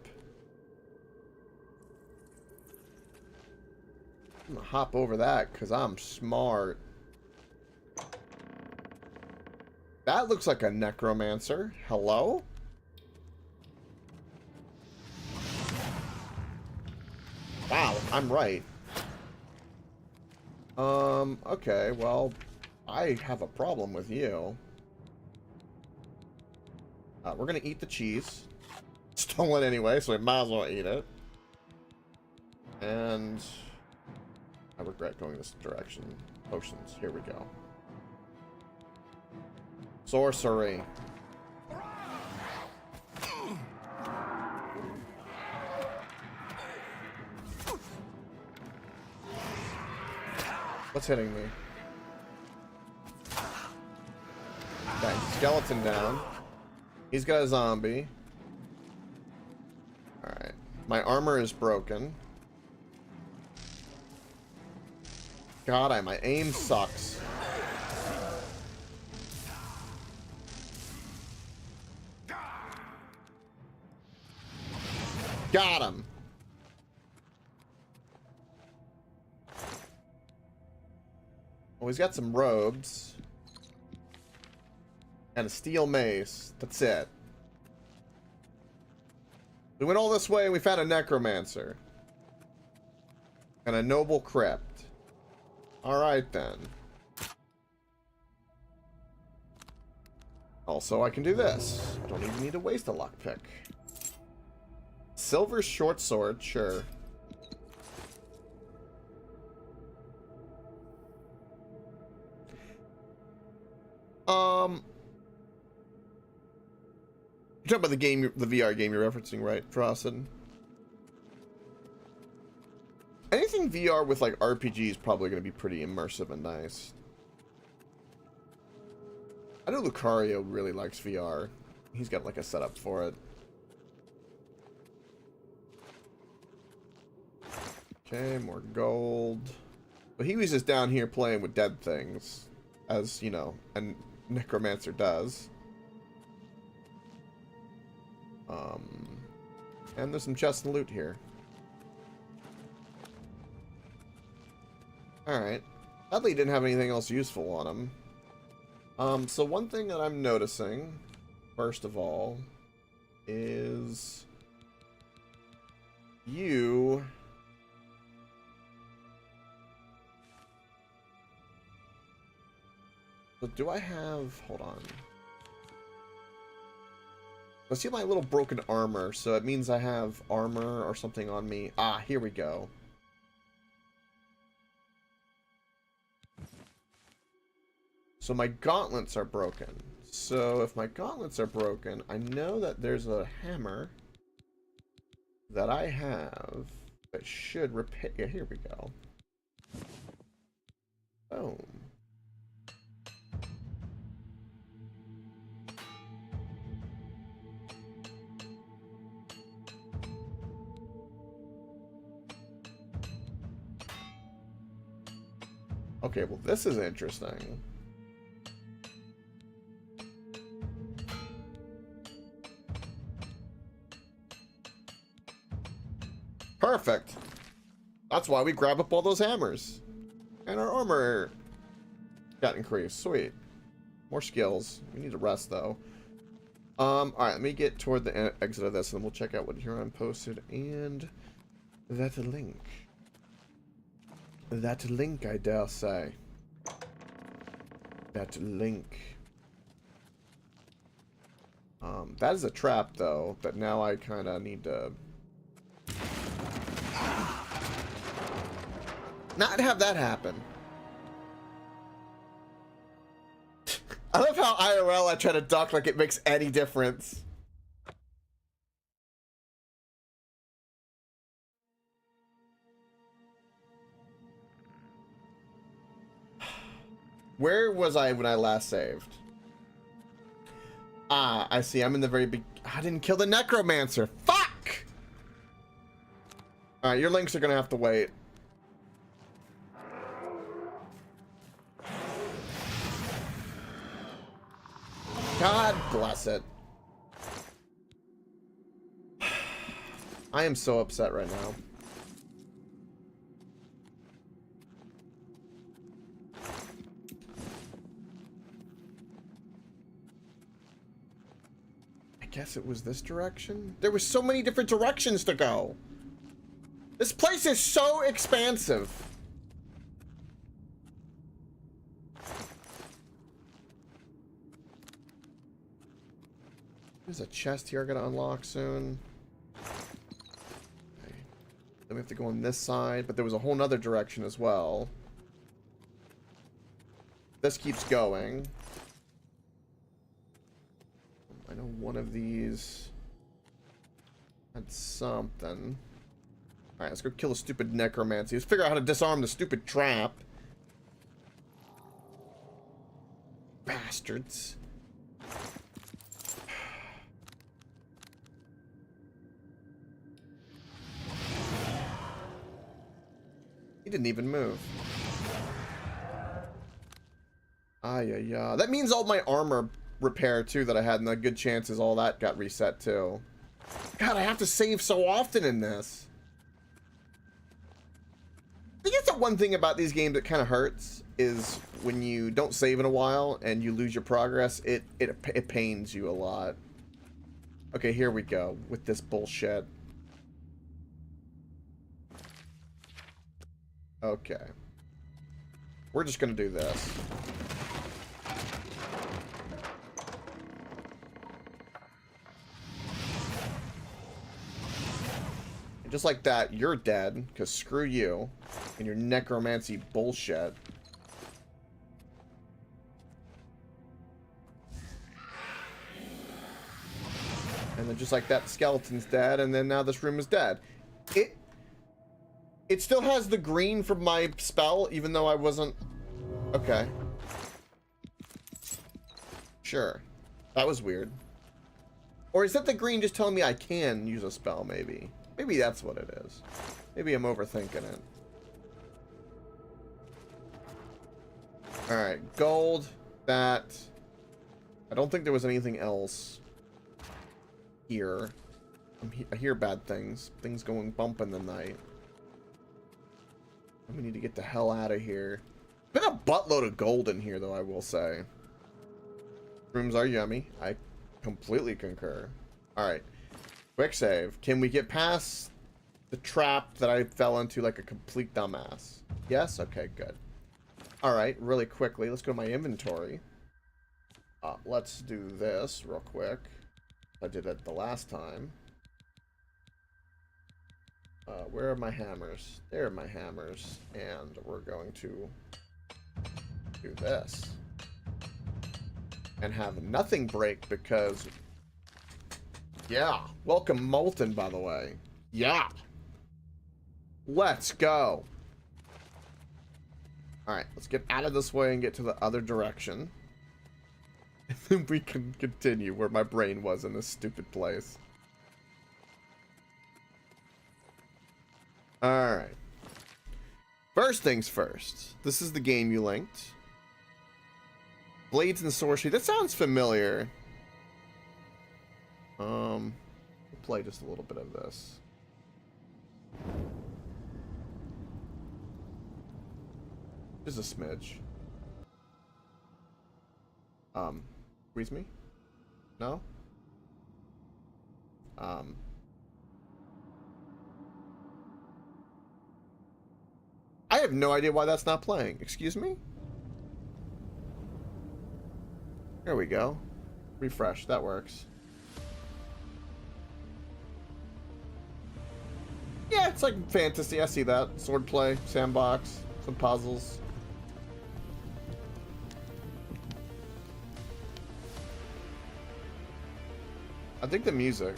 I'm gonna hop over that because I'm smart. That looks like a necromancer. Hello? Wow, I'm right. Okay, well, I have a problem with you. We're gonna eat the cheese. Stolen anyway, so we might as well eat it. And I regret going this direction. Potions, here we go. Sorcery. What's hitting me? Okay, skeleton down. He's got a zombie. Alright. My armor is broken. God, my aim sucks. Got him. Well, he's got some robes. And a steel mace. That's it. We went all this way and we found a necromancer. And a noble crypt. Alright then. Also, I can do this. I don't even need to waste a lockpick. Silver short sword, sure. You're talking about the game, the VR game you're referencing, right, Frosted? Anything VR with like RPG is probably going to be pretty immersive and nice. I know Lucario really likes VR. He's got like a setup for it. Okay, more gold. But he was just down here playing with dead things, as you know, a necromancer does. And there's some chests and loot here. Alright. Sadly, he didn't have anything else useful on him. So one thing that I'm noticing, first of all, is you... So do I have... Hold on. I see my little broken armor, so it means I have armor or something on me. Ah, here we go. So my gauntlets are broken. So if my gauntlets are broken, I know that there's a hammer that I have that should repair... Yeah, here we go. Boom. Okay, well, this is interesting. Perfect. That's why we grab up all those hammers. And our armor got increased. Sweet. More skills. We need to rest, though. Alright, let me get toward the exit of this, and we'll check out what Huron posted. And that link. That link, I dare say. That link. That is a trap, though, that now I kind of need to... not have that happen. I love how IRL I try to duck like it makes any difference. Where was I when I last saved? Ah, I see. I'm in the very big... I didn't kill the necromancer. Fuck! Alright, your links are gonna have to wait. God bless it. I am so upset right now. I guess it was this direction? There were so many different directions to go. This place is so expansive. There's a chest here I gotta unlock soon. Okay. Then we have to go on this side, but there was a whole nother direction as well. This keeps going. I know one of these had something. Alright, let's go kill the stupid necromancy. Let's figure out how to disarm the stupid trap. Bastards. He didn't even move. Yeah. That means all my armor repair too that I had, and the good chances all that got reset too. God, I have to save so often in this. I guess the one thing about these games that kind of hurts is when you don't save in a while and you lose your progress. It pains you a lot. Okay, here we go with this bullshit. Okay. We're just gonna do this. And just like that, you're dead, because screw you and your necromancy bullshit. And then just like that, skeleton's dead, and then now this room is dead. It still has the green from my spell, even though I wasn't... Okay. Sure. That was weird. Or is that the green just telling me I can use a spell, maybe? Maybe that's what it is. Maybe I'm overthinking it. Alright, gold, that... I don't think there was anything else here. I hear bad things. Things going bump in the night. We need to get the hell out of here. Been a buttload of gold in here, though, I will say. Rooms are yummy. I completely concur. Alright. Quick save. Can we get past the trap that I fell into like a complete dumbass? Yes? Okay, good. Alright, really quickly, let's go to my inventory. Let's do this real quick. I did it the last time. Where are my hammers? There are my hammers. And we're going to do this. And have nothing break because... Yeah. Welcome Molten, by the way. Yeah. Let's go. Alright, let's get out of this way and get to the other direction. And then we can continue where my brain was in this stupid place. Alright. First things first. This is the game you linked. Blades and Sorcery. That sounds familiar. We'll play just a little bit of this. Just a smidge. Squeeze me? No? I have no idea why that's not playing. Excuse me? There we go. Refresh. That works. Yeah, it's like fantasy. I see that. Swordplay, sandbox, some puzzles. I think the music.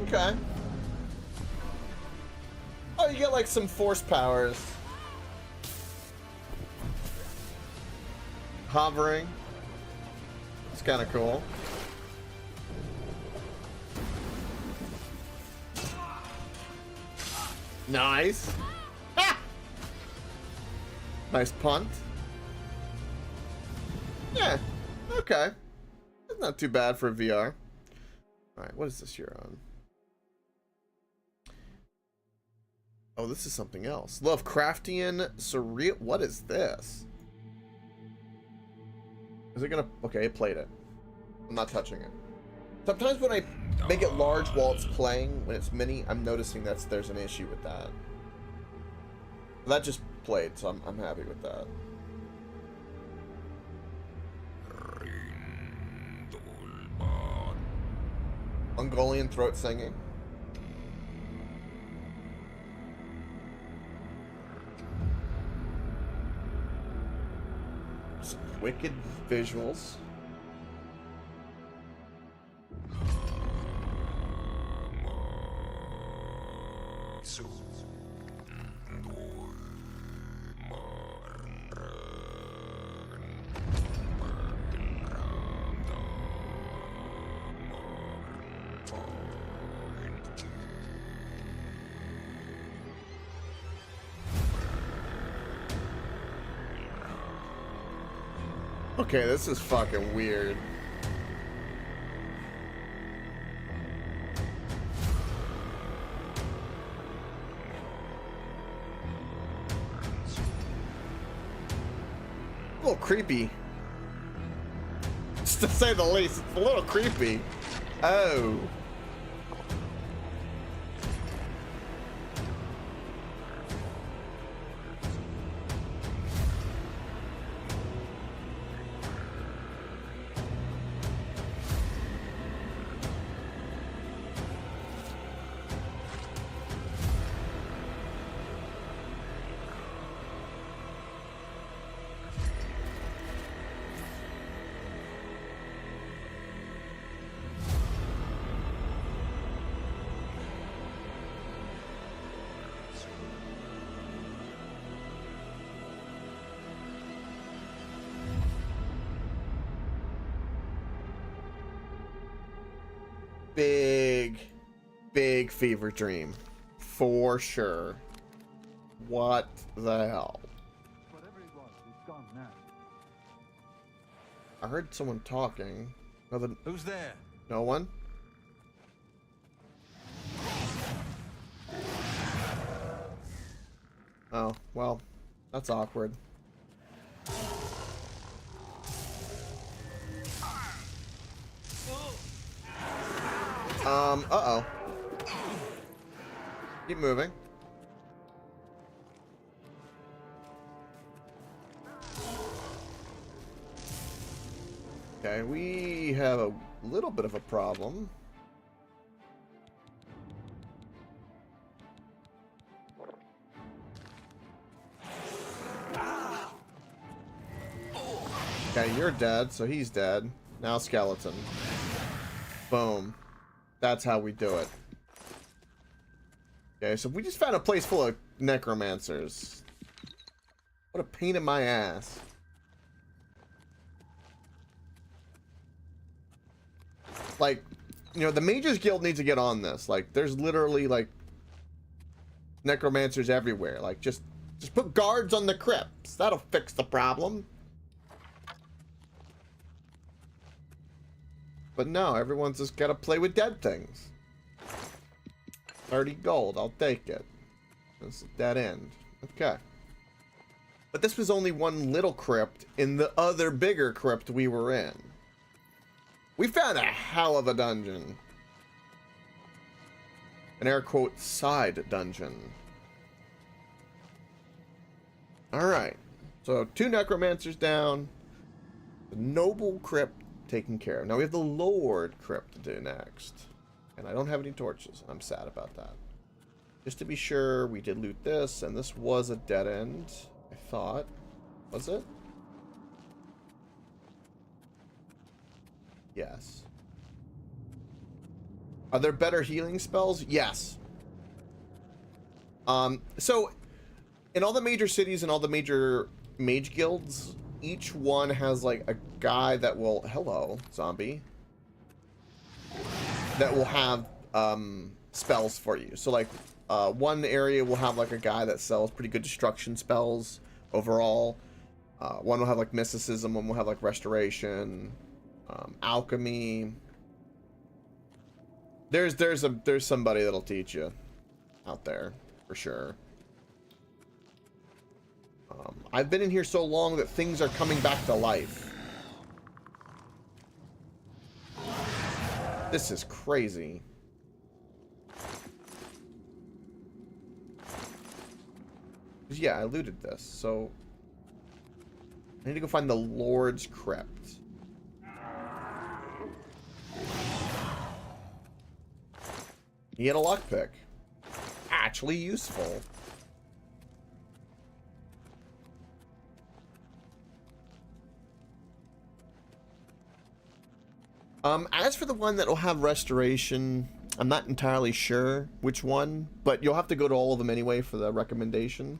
Okay. Oh, you get like some force powers. Hovering. It's kind of cool. Nice. Ah! Nice punt. Yeah. Okay. That's not too bad for VR. Alright, what is this you're on? Oh, this is something else. Lovecraftian Surreal. What is this? Is it gonna... Okay, it played it. I'm not touching it. Sometimes when I make it large while it's playing, when it's mini, I'm noticing there's an issue with that. That just played, so I'm happy with that. Mongolian throat singing. Some wicked visuals. Okay, this is fucking weird. A little creepy. Just to say the least, it's a little creepy. Oh. Big fever dream. For sure. What the hell? Whatever it was, it's gone now. I heard someone talking. Nothing. Who's there? No one? Oh, well, that's awkward. Uh-oh. Keep moving. Okay, we have a little bit of a problem. Okay, you're dead, so he's dead. Now skeleton. Boom. That's how we do it. Okay, so we just found a place full of necromancers. What a pain in my ass. Like, you know, the Mages Guild needs to get on this. Like, there's literally, like, necromancers everywhere. Like, just put guards on the crypts. That'll fix the problem. But no, everyone's just gotta play with dead things. 30 gold, I'll take it. That's a dead end. Okay. But this was only one little crypt in the other bigger crypt we were in. We found a hell of a dungeon. An air quote side dungeon. Alright. So 2 necromancers down. The noble crypt taken care of. Now we have the Lord crypt to do next. And I don't have any torches. I'm sad about that. Just to be sure, we did loot this, and this was a dead end, I thought. Was it? Yes. Are there better healing spells? Yes. So, in all the major cities and all the major mage guilds, each one has, like, a guy that will... Hello, zombie. That will have, spells for you. So, like, One area will have like a guy that sells pretty good destruction spells overall. One will have like mysticism, one will have like restoration, alchemy. There's somebody that'll teach you out there for sure. I've been in here so long that things are coming back to life. This is crazy. Yeah, I looted this, so I need to go find the Lord's Crypt. He had a lockpick. Actually useful. As for the one that will have restoration, I'm not entirely sure which one, but you'll have to go to all of them anyway for the recommendation.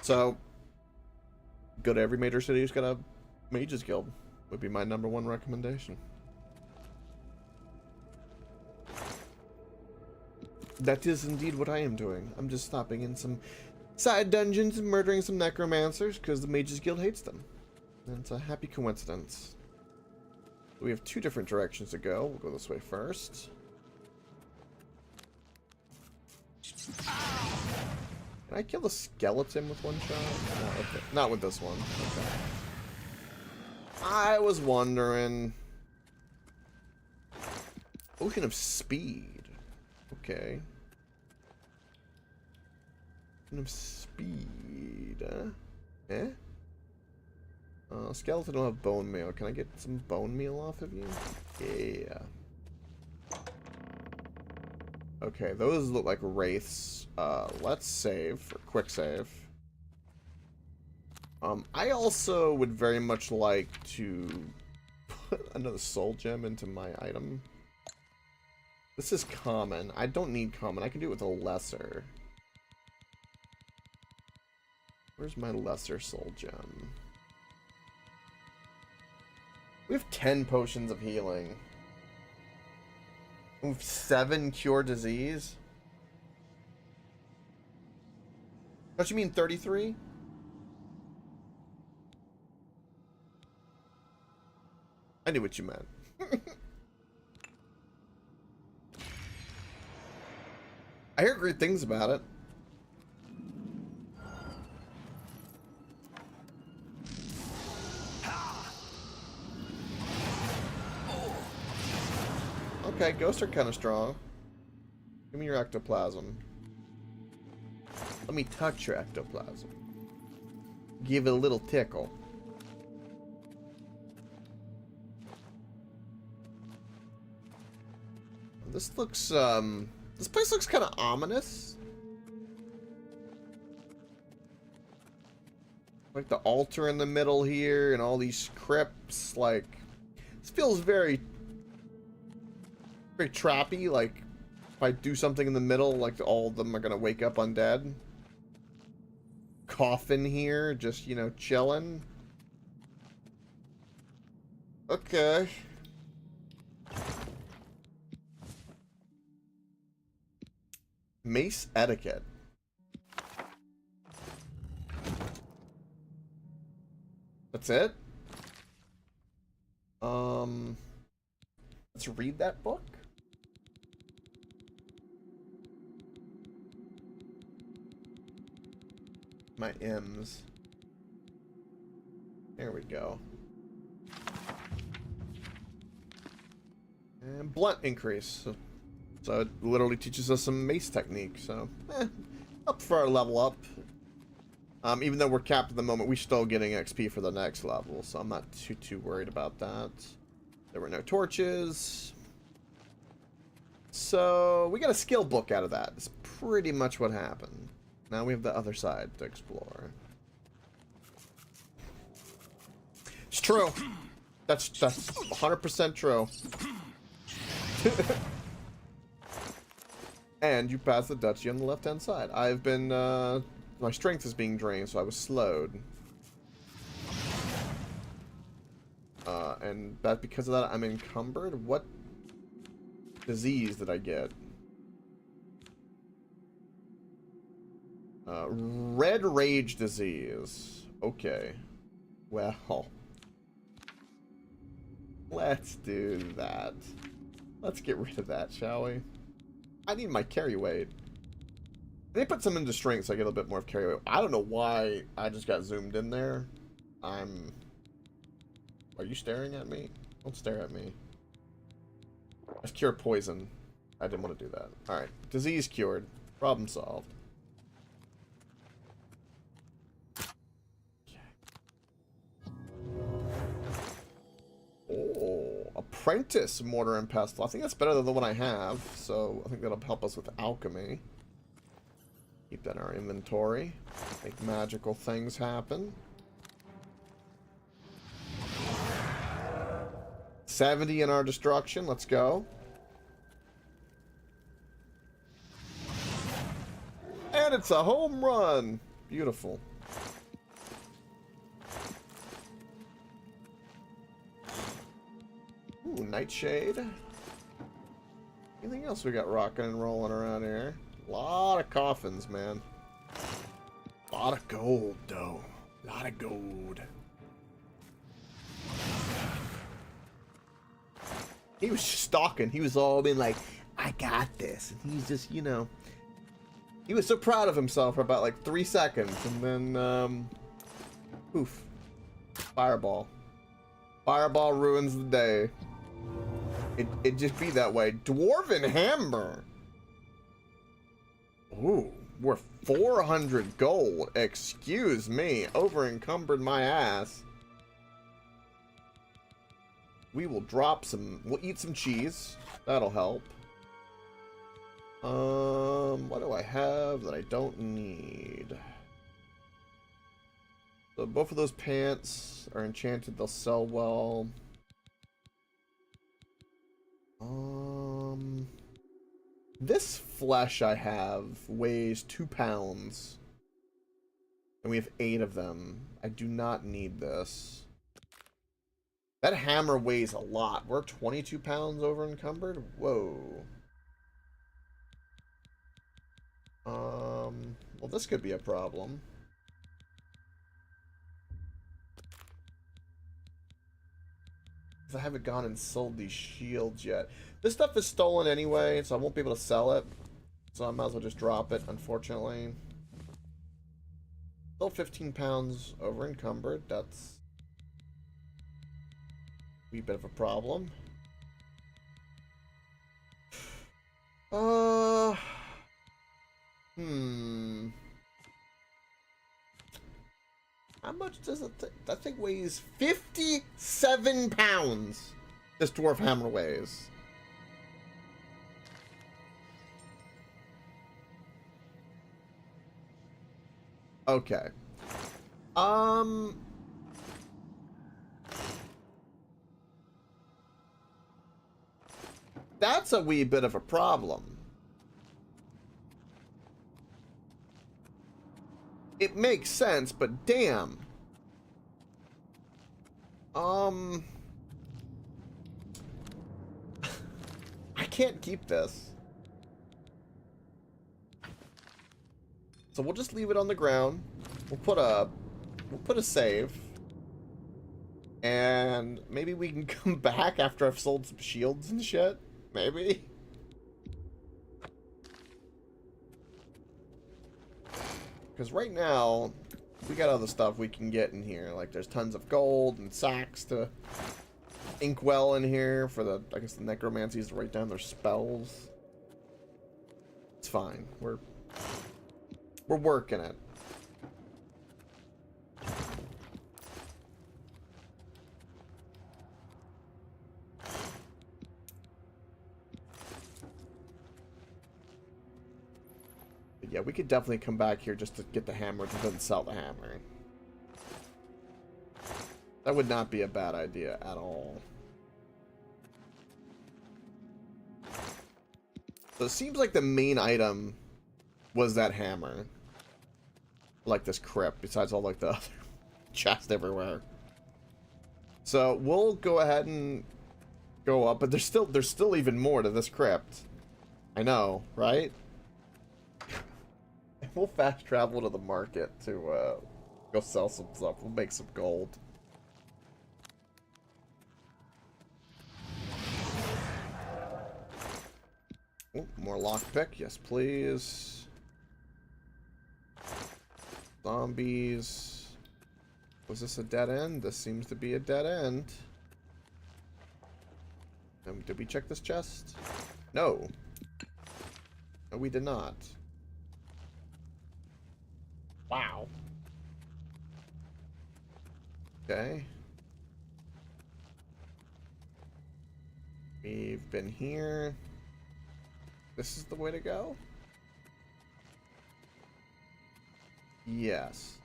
So, go to every major city who's got a Mages Guild would be my #1 recommendation. That is indeed what I am doing. I'm just stopping in some side dungeons and murdering some necromancers because the Mages Guild hates them. And it's a happy coincidence. We have 2 different directions to go. We'll go this way first. Can I kill the skeleton with one shot? No, okay. Not with this one. Okay. I was wondering. Ocean of Speed. Okay. Ocean of Speed. Eh? Skeleton will have bone meal. Can I get some bone meal off of you? Yeah. Okay, those look like wraiths. Let's save for quick save. I also would very much like to put another soul gem into my item. This is common. I don't need common. I can do it with a lesser. Where's my lesser soul gem? We have 10 potions of healing. We have 7 cure disease. Don't you mean 33? I knew what you meant. I hear great things about it. Okay, ghosts are kind of strong. Give me your ectoplasm. Let me touch your ectoplasm. Give it a little tickle. This looks, this place looks kind of ominous. Like the altar in the middle here and all these crypts, like, this feels very trappy. Like, if I do something in the middle, like all of them are gonna wake up undead. Coffin here, just, you know, chilling. Okay. Mace etiquette. That's it? Let's read that book. My M's. There we go. And blunt increase. So it literally teaches us some mace technique. So, up for our level up. Even though we're capped at the moment, we're still getting XP for the next level. So I'm not too worried about that. There were no torches. So we got a skill book out of that. That's pretty much what happened. Now we have the other side to explore. It's true. That's 100% true. And you passed the duchy on the left-hand side. I've been, my strength is being drained, so I was slowed. And that because of that, I'm encumbered? What disease did I get? Red rage disease. Okay. Well, let's do that. Let's get rid of that, shall we? I need my carry weight. They put some into strength so I get a little bit more of carry weight. I don't know why I just got zoomed in there. Are you staring at me? Don't stare at me. Let's cure poison. I didn't want to do that. Alright. Disease cured. Problem solved. Oh, apprentice mortar and pestle. I think that's better than the one I have, so I think that'll help us with alchemy. Keep that in our inventory. Make magical things happen. 70 in our destruction. Let's go. And it's a home run. Beautiful. Ooh, Nightshade. Anything else we got rocking and rolling around here? A lot of coffins, man. A lot of gold, though. A lot of gold. He was just stalking. He was all been like, I got this. And he's just, you know. He was so proud of himself for about like 3 seconds. And then, poof. Fireball. Fireball ruins the day. It just be that way. Dwarven Hammer. Ooh, worth 400 gold. Excuse me. Over encumbered my ass. We will drop some. We'll eat some cheese. That'll help. What do I have that I don't need? So both of those pants are enchanted. They'll sell well. This flesh I have weighs 2 pounds. And we have 8 of them. I do not need this. That hammer weighs a lot. We're 22 pounds over encumbered? Whoa. Well, this could be a problem. I haven't gone and sold these shields yet. This stuff is stolen anyway, so I won't be able to sell it. So I might as well just drop it, unfortunately. Still 15 pounds over encumbered. That's a wee bit of a problem. How much does it that thing weighs 57 pounds. This dwarf hammer weighs. Okay. That's a wee bit of a problem. It makes sense, but damn. I can't keep this. So we'll just leave it on the ground. We'll put a save. And maybe we can come back after I've sold some shields and shit. Maybe. Because right now, we got other stuff we can get in here. Like, there's tons of gold and sacks to inkwell in here for the, I guess, the necromancies to write down their spells. It's fine. We're working it. Yeah, we could definitely come back here just to get the hammer and then sell the hammer. That would not be a bad idea at all. So it seems like the main item was that hammer. Like this crypt, besides all like the other chests everywhere. So we'll go ahead and go up, but there's still even more to this crypt. I know, right? we'll fast travel to the market to go sell some stuff. We'll make some gold. Oh, more lockpick, yes please. Zombies. Was this a dead end? This seems to be a dead end. Did we check this chest? No. No, we did not. Wow. Okay. We've been here. This is the way to go? Yes.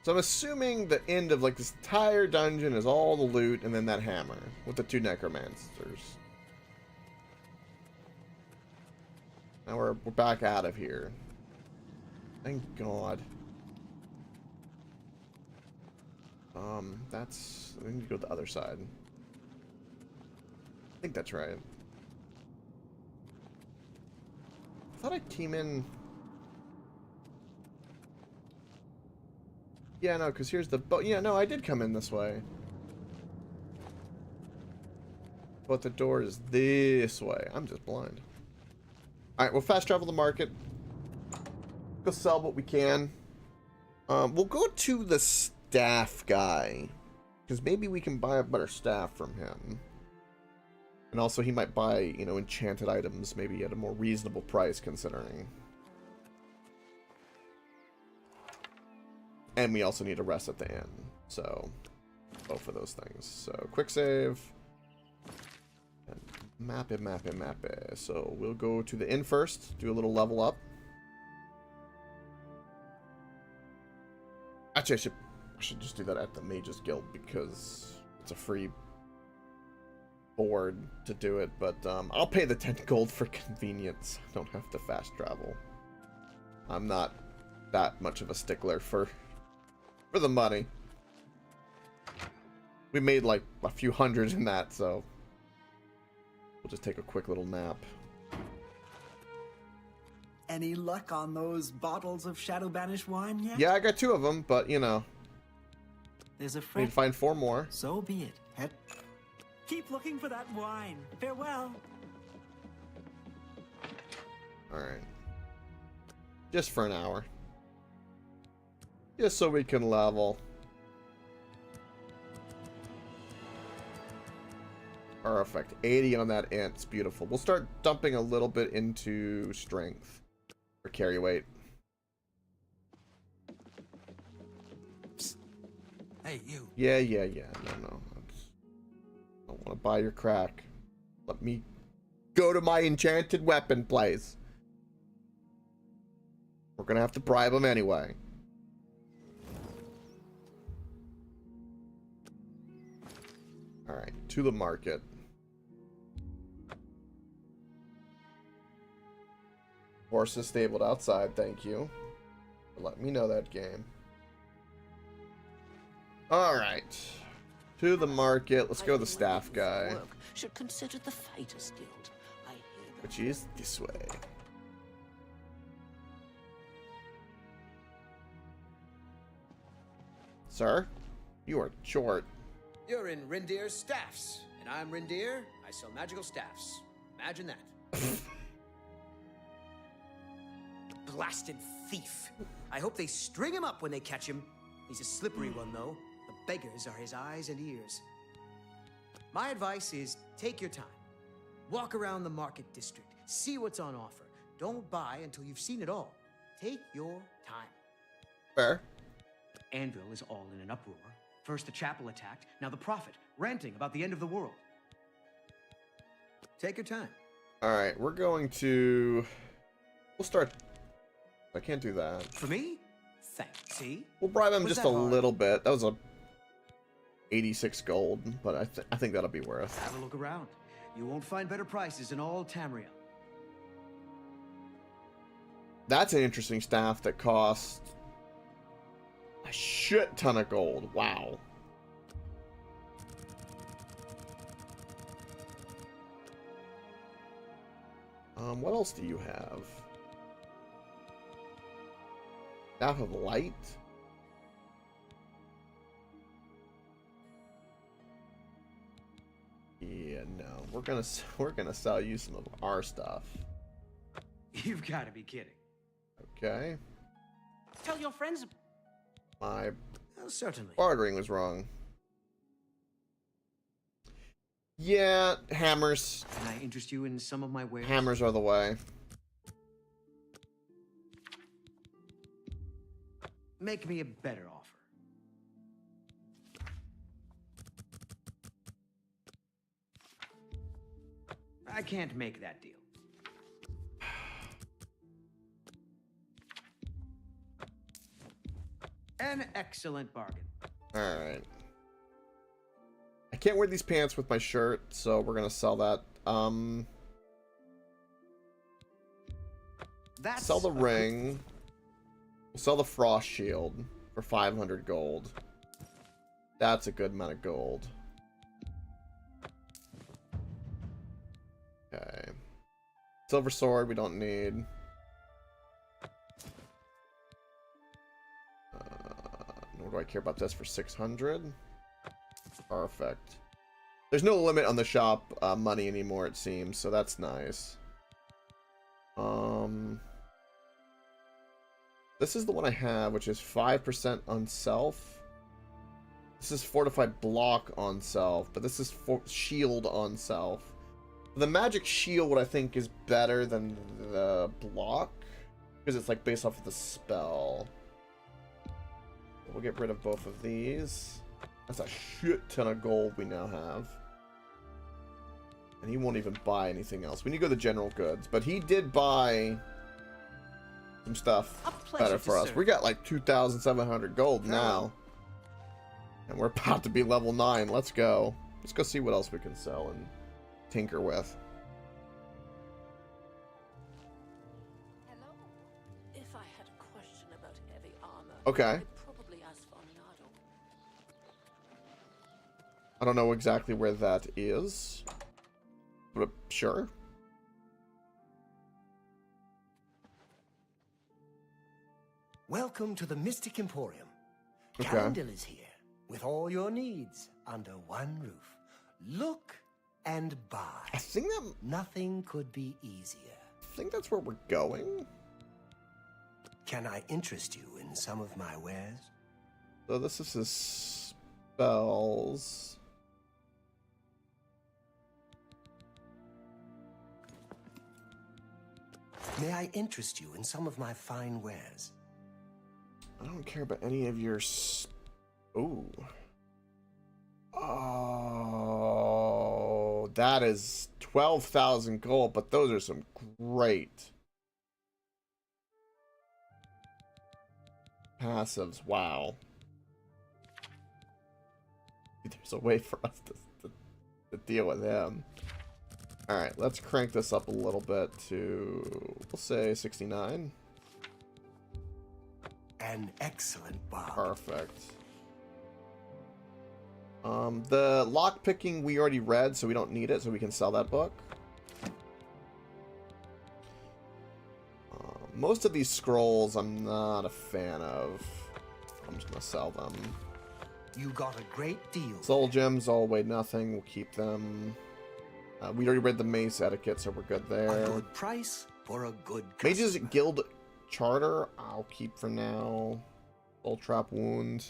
So I'm assuming the end of like this entire dungeon is all the loot and then that hammer with the 2 necromancers. Now we're back out of here. Thank God. That's... we need to go to the other side. I think that's right. I thought I came in... Yeah, no, because here's the boat. Yeah, no, I did come in this way. But the door is this way. I'm just blind. Alright, we'll fast travel the market. Go sell what we can. We'll go to the staff guy. Because maybe we can buy a better staff from him. And also he might buy, you know, enchanted items maybe at a more reasonable price considering. And we also need a rest at the end. So, both of those things. So, quick save. And map it. So, we'll go to the inn first. Do a little level up. Actually, I should just do that at the Mage's Guild because it's a free board to do it. But I'll pay the 10 gold for convenience. I don't have to fast travel. I'm not that much of a stickler for the money. We made like a few hundred in that, so we'll just take a quick little nap. Any luck on those bottles of Shadow Banished wine yet? Yeah, I got 2 of them, but you know, There's a need friend. to find 4 more. So be it. Keep looking for that wine. Farewell. Alright. Just for an hour. Just so we can level. Perfect. 80 on that ant. It's beautiful. We'll start dumping a little bit into strength. Or carry weight. Psst. Hey, you. Yeah. No. I don't want to buy your crack. Let me go to my enchanted weapon place. We're gonna have to bribe him anyway. Alright, to the market. Horses stabled outside, thank you. Let me know that game. Alright. To the market. Let's go to the staff guy. Should consider the Fighters Guild. I hear Which is this way. Sir? You are short. You're in Rindir's staffs, and I'm Rindir. I sell magical staffs. Imagine that. Blasted thief. I hope they string him up when they catch him. He's a slippery one, though. The beggars are his eyes and ears. My advice is take your time. Walk around the market district. See what's on offer. Don't buy until you've seen it all. Take your time. Fair. Anvil is all in an uproar. First the chapel attacked, now the prophet, ranting about the end of the world. Take your time. Alright, we're going to... We'll start... I can't do that. For me? Thanks. See? We'll bribe him Was just that a hard? little bit. That was a 86 gold, but I think that'll be worth. Have a look around. You won't find better prices in all Tamriel. That's an interesting staff that costs a shit ton of gold. Wow. What else do you have? Staff of Light? Yeah, no. We're gonna sell you some of our stuff. You've got to be kidding. Okay. Tell your friends. My certainly. bartering was wrong. Yeah, hammers. Can I interest you in some of my wares? Hammers are the way. Make me a better offer. I can't make that deal. An excellent bargain. Alright. I can't wear these pants with my shirt, so we're gonna sell that. Sell the ring. We'll sell the frost shield for 500 gold. That's a good amount of gold. Okay. Silver sword we don't need. Nor do I care about this for 600. Perfect. There's no limit on the shop money anymore, it seems, so that's nice. This is the one I have, which is 5% on self. This is fortified block on self, but this is shield on self. The magic shield, I think, is better than the block because it's like based off of the spell. We'll get rid of both of these. That's a shit ton of gold we now have. And he won't even buy anything else. We need to go to general goods, but he did buy some stuff better for us. We got like 2,700 gold now. And we're about to be level 9. Let's go. Let's go see what else we can sell and tinker with. Hello? If I had a question about heavy armor, Okay. I'd probably ask Farminado. I don't know exactly where that is. But sure. Welcome to the Mystic Emporium. Okay. Cyrodiil is here, with all your needs under one roof. Look and buy. I think that nothing could be easier. I think that's where we're going. Can I interest you in some of my wares? So this is his spells. May I interest you in some of my fine wares? I don't care about any of your... Ooh. Oh, that is 12,000 gold, but those are some great passives. Wow. There's a way for us to deal with him. Alright, let's crank this up a little bit to, we'll say 69. An excellent bar. Perfect. The lockpicking we already read, so we don't need it, so we can sell that book. Most of these scrolls I'm not a fan of. I'm just gonna sell them. You got a great deal. Soul gems all weigh nothing. We'll keep them. We already read the mace etiquette, so we're good there. A good price for a good customer. Mage's Guild Charter, I'll keep for now. Soul Trap Wound.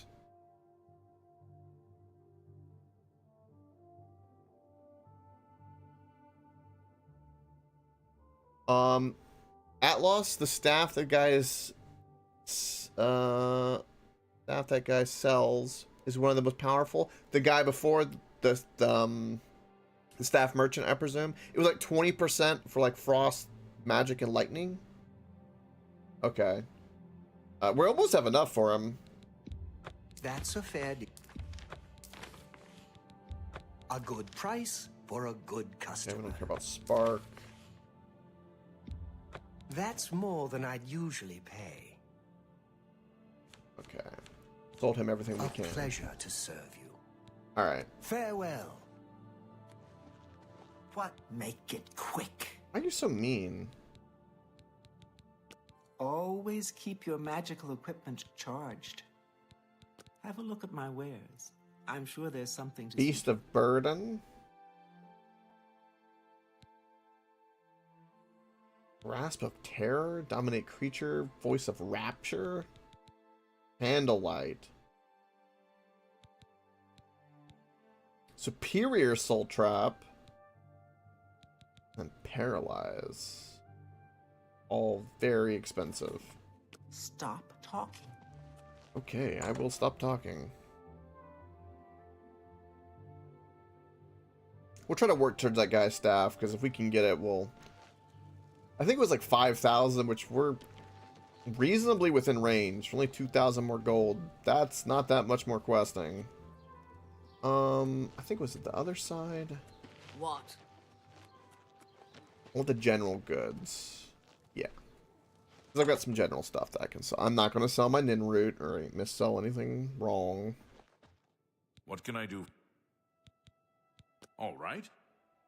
Atlas, the staff that guy sells is one of the most powerful. The guy before the staff merchant, I presume. It was like 20% for like frost, magic, and lightning. Okay. We almost have enough for him. That's a fair deal. A good price for a good customer. Okay, we don't care about Spark. That's more than I'd usually pay. Okay. Sold him everything we can. A pleasure to serve you. Alright. Farewell. What? Make it quick. Why are you so mean? Always keep your magical equipment charged. Have a look at my wares. I'm sure there's something to Beast of Burden? Grasp of Terror? Dominate Creature? Voice of Rapture? Candlelight. Superior Soul Trap. And Paralyze. All very expensive. Stop talking. Okay, I will stop talking. We'll try to work towards that guy's staff, because if we can get it, we'll... I think it was like 5,000, which we're reasonably within range. Only 2,000 more gold. That's not that much more questing. I think it was at the other side. What? I want the general goods. Yeah. Because I've got some general stuff that I can sell. I'm not going to sell my Nin root or missell anything wrong. What can I do? All right.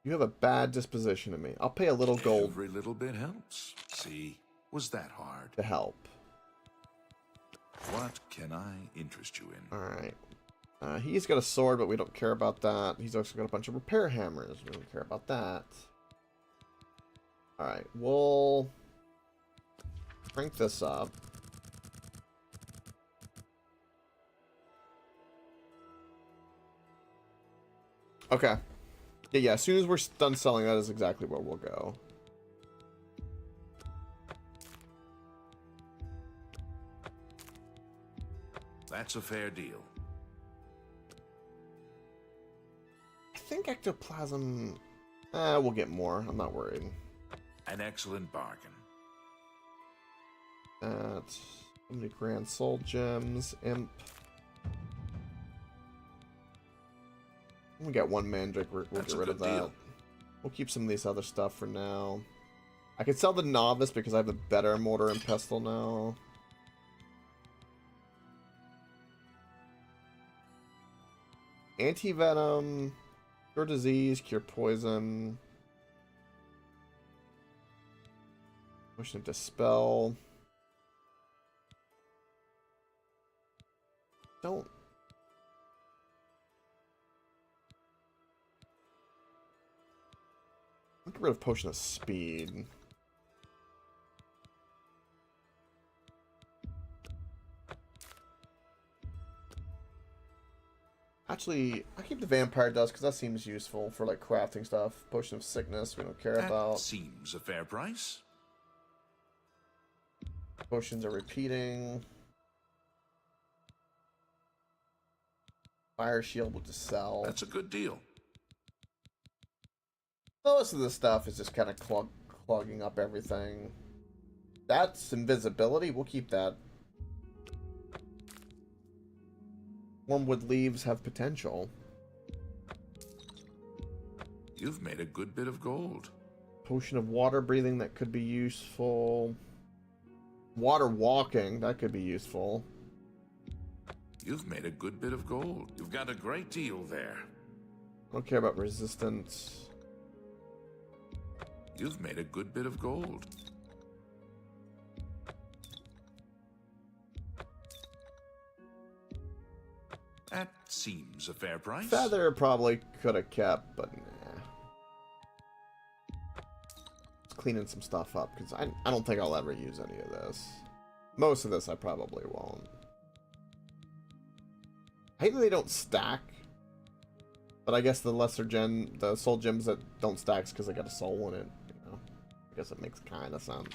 You have a bad disposition to me. I'll pay a little gold. Every little bit helps. See, was that hard? To help. What can I interest you in? Alright. He's got a sword, but we don't care about that. He's also got a bunch of repair hammers. We don't care about that. Alright, we'll crank this up. Okay. Yeah, as soon as we're done selling, that is exactly where we'll go. That's a fair deal. I think ectoplasm... we'll get more. I'm not worried. An excellent bargain. That's 70 grand soul gems. Imp. We got one mandrake. We'll get rid of that. Deal. We'll keep some of these other stuff for now. I could sell the novice because I have a better mortar and pestle now. Anti-venom, cure disease, cure poison. Potion of dispel. Don't. I'll get rid of potion of speed. Actually, I keep the vampire dust because that seems useful for like crafting stuff. Potion of sickness, we don't care about. Seems a fair price. Potions are repeating. Fire shield will just sell. That's a good deal. Most of the stuff is just kind of clogging up everything. That's invisibility. We'll keep that. Wormwood leaves have potential. You've made a good bit of gold. Potion of water breathing, that could be useful. Water walking, that could be useful. You've made a good bit of gold. You've got a great deal there. I don't care about resistance. You've made a good bit of gold. That seems a fair price. Feather probably could have kept, but nah. Just cleaning some stuff up, because I don't think I'll ever use any of this. Most of this I probably won't. I hate that they don't stack. But I guess the soul gems that don't stack is because they got a soul in it. You know? I guess it makes kind of sense.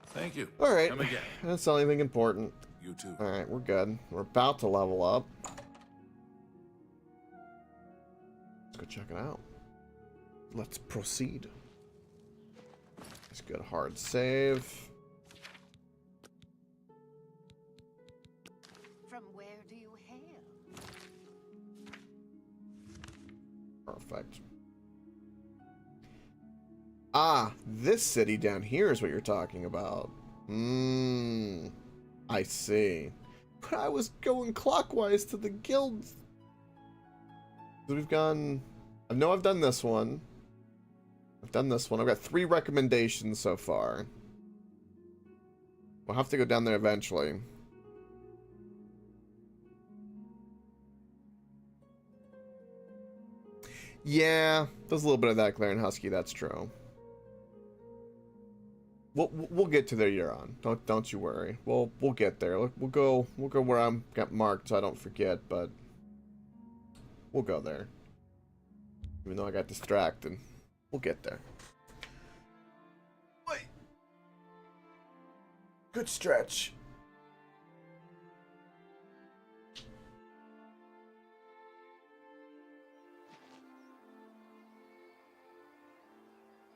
Thank you. Alright. Come again. That's sell anything important. You too. Alright, we're good. We're about to level up. Let's go check it out. Let's proceed. Let's get a hard save. From where do you hail? Perfect. Ah, this city down here is what you're talking about. I see. But I was going clockwise to the guilds. So we've gone... I know I've done this one. I've done this one. I've got 3 recommendations so far. We'll have to go down there eventually. Yeah, there's a little bit of that Glaring Husky, that's true. We'll get to there, Euron. Don't you worry. We'll get there. We'll go where I'm got marked so I don't forget, but we'll go there. Even though I got distracted. We'll get there. Wait. Good stretch.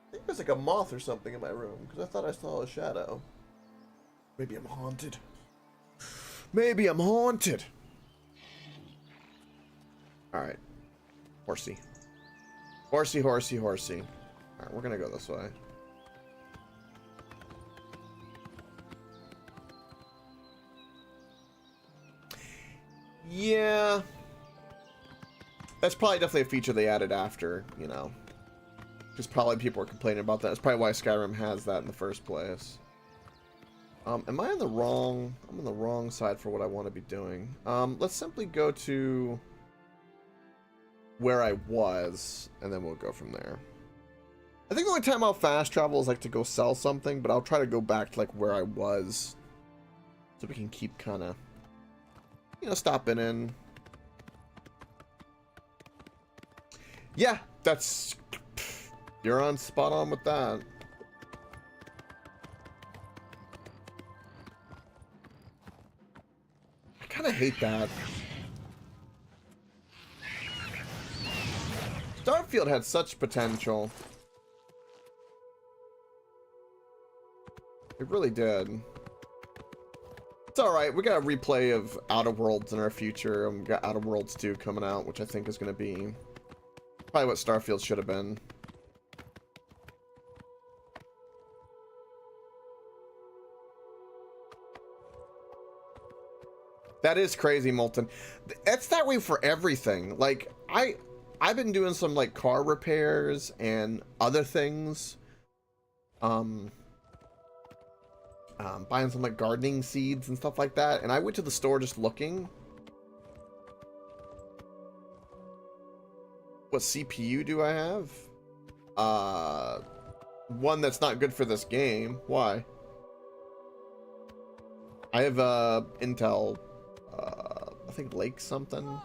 I think there's like a moth or something in my room, because I thought I saw a shadow. Maybe I'm haunted. Maybe I'm haunted. Alright. Horsey. Horsey, horsey, horsey. Alright, we're gonna go this way. Yeah. That's probably definitely a feature they added after, you know. Because probably people were complaining about that. That's probably why Skyrim has that in the first place. Am I on the wrong... I'm on the wrong side for what I want to be doing. Let's simply go to where I was, and then we'll go from there. I think the only time I'll fast travel is like to go sell something, but I'll try to go back to like where I was, so we can keep kind of, you know, stopping in. Yeah, that's... You're on spot on with that. I kind of hate that. Starfield had such potential. It really did. It's alright, we got a replay of Outer Worlds in our future, and we got Outer Worlds 2 coming out, which I think is going to be probably what Starfield should have been. That is crazy, Molten. It's that way for everything. Like, I've been doing some, like, car repairs and other things. Buying some, like, gardening seeds and stuff like that. And I went to the store just looking. What CPU do I have? One that's not good for this game. Why? I have, Intel... I think Lake something.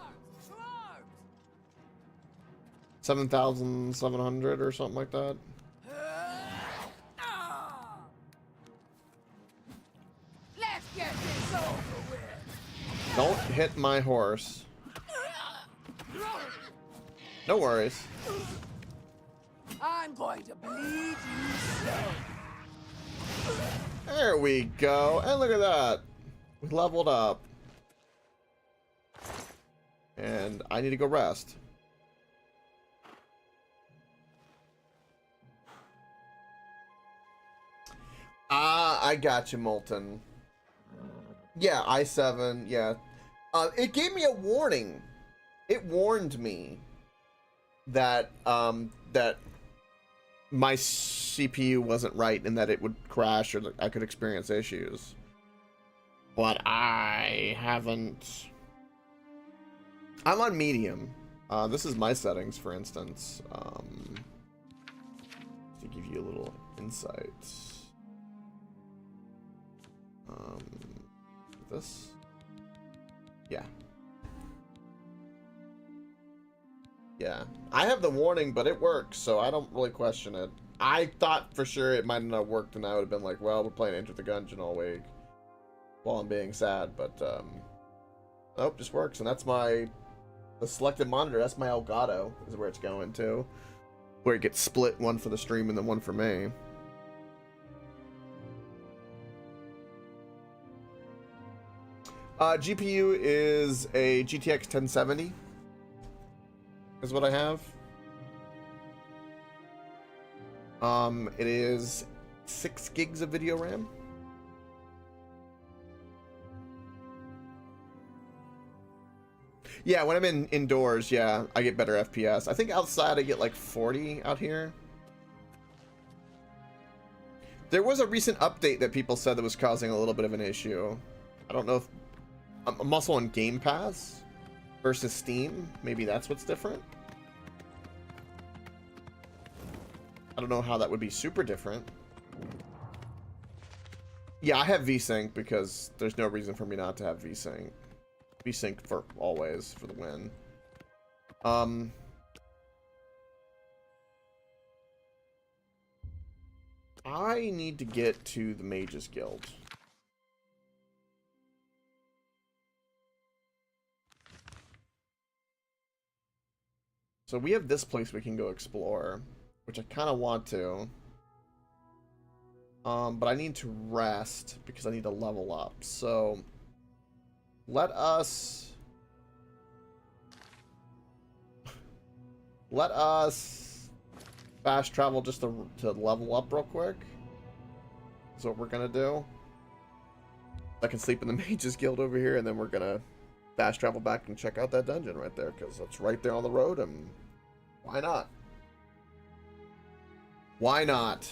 7,700 or something like that. Let's get this over with. Don't hit my horse. No worries. I'm going to bleed you slow. There we go. And look at that. We leveled up. And I need to go rest. I got you, Molten. Yeah, i7, yeah. It gave me a warning. It warned me that, that my CPU wasn't right and that it would crash or that I could experience issues. But I haven't... I'm on medium. This is my settings, for instance. To give you a little insight. This? Yeah. Yeah. I have the warning, but it works, so I don't really question it. I thought for sure it might not have worked, and I would have been like, well, we're playing Enter the Gungeon all week. While I'm being sad, but, nope, just works, and that's my... The selected monitor, that's my Elgato, is where it's going to. Where it gets split, one for the stream and then one for me. GPU is a GTX 1070. Is what I have. It is 6 gigs of video RAM. Yeah, when I'm indoors, yeah, I get better FPS. I think outside I get like 40 out here. There was a recent update that people said that was causing a little bit of an issue. I don't know if I'm also on Game Pass versus Steam. Maybe that's what's different. I don't know how that would be super different. Yeah, I have VSync because there's no reason for me not to have VSync. VSync for always for the win. I need to get to the Mages Guild. So we have this place we can go explore, which I kind of want to. But I need to rest because I need to level up. So let us fast travel just to level up real quick. That's what we're gonna do. I can sleep in the Mages Guild over here, and then we're gonna fast travel back and check out that dungeon right there, because it's right there on the road, and why not? Why not?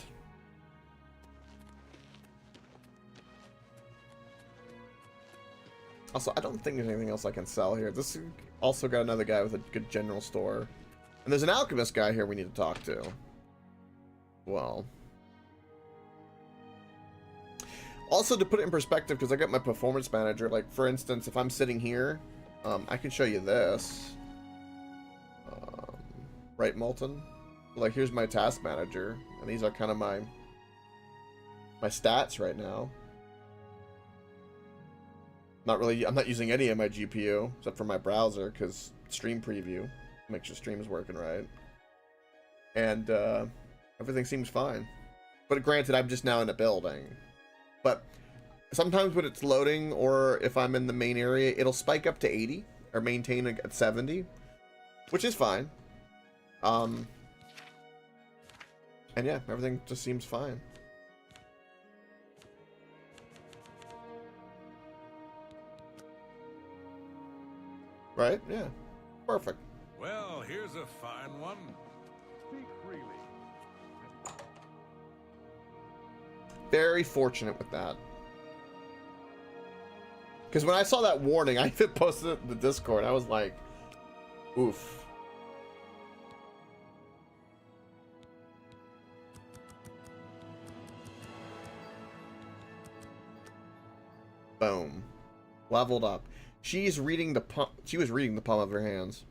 Also, I don't think there's anything else I can sell here. This also got another guy with a good general store. And there's an alchemist guy here we need to talk to. Well. Also, to put it in perspective, because I got my performance manager, like, for instance, if I'm sitting here, I can show you this. Right, Molten? Like, here's my task manager, and these are kind of my stats right now. I'm not using any of my GPU, except for my browser, because stream preview makes your streams working right. And, everything seems fine. But granted, I'm just now in a building. But sometimes when it's loading, or if I'm in the main area, it'll spike up to 80, or maintain at 70, which is fine. And yeah, everything just seems fine. Right? Yeah. Perfect. Well, here's a fine one. Speak freely. Very fortunate with that. Because when I saw that warning, I even posted it in the Discord. I was like, oof. Boom. Leveled up. She was reading the palm of her hands.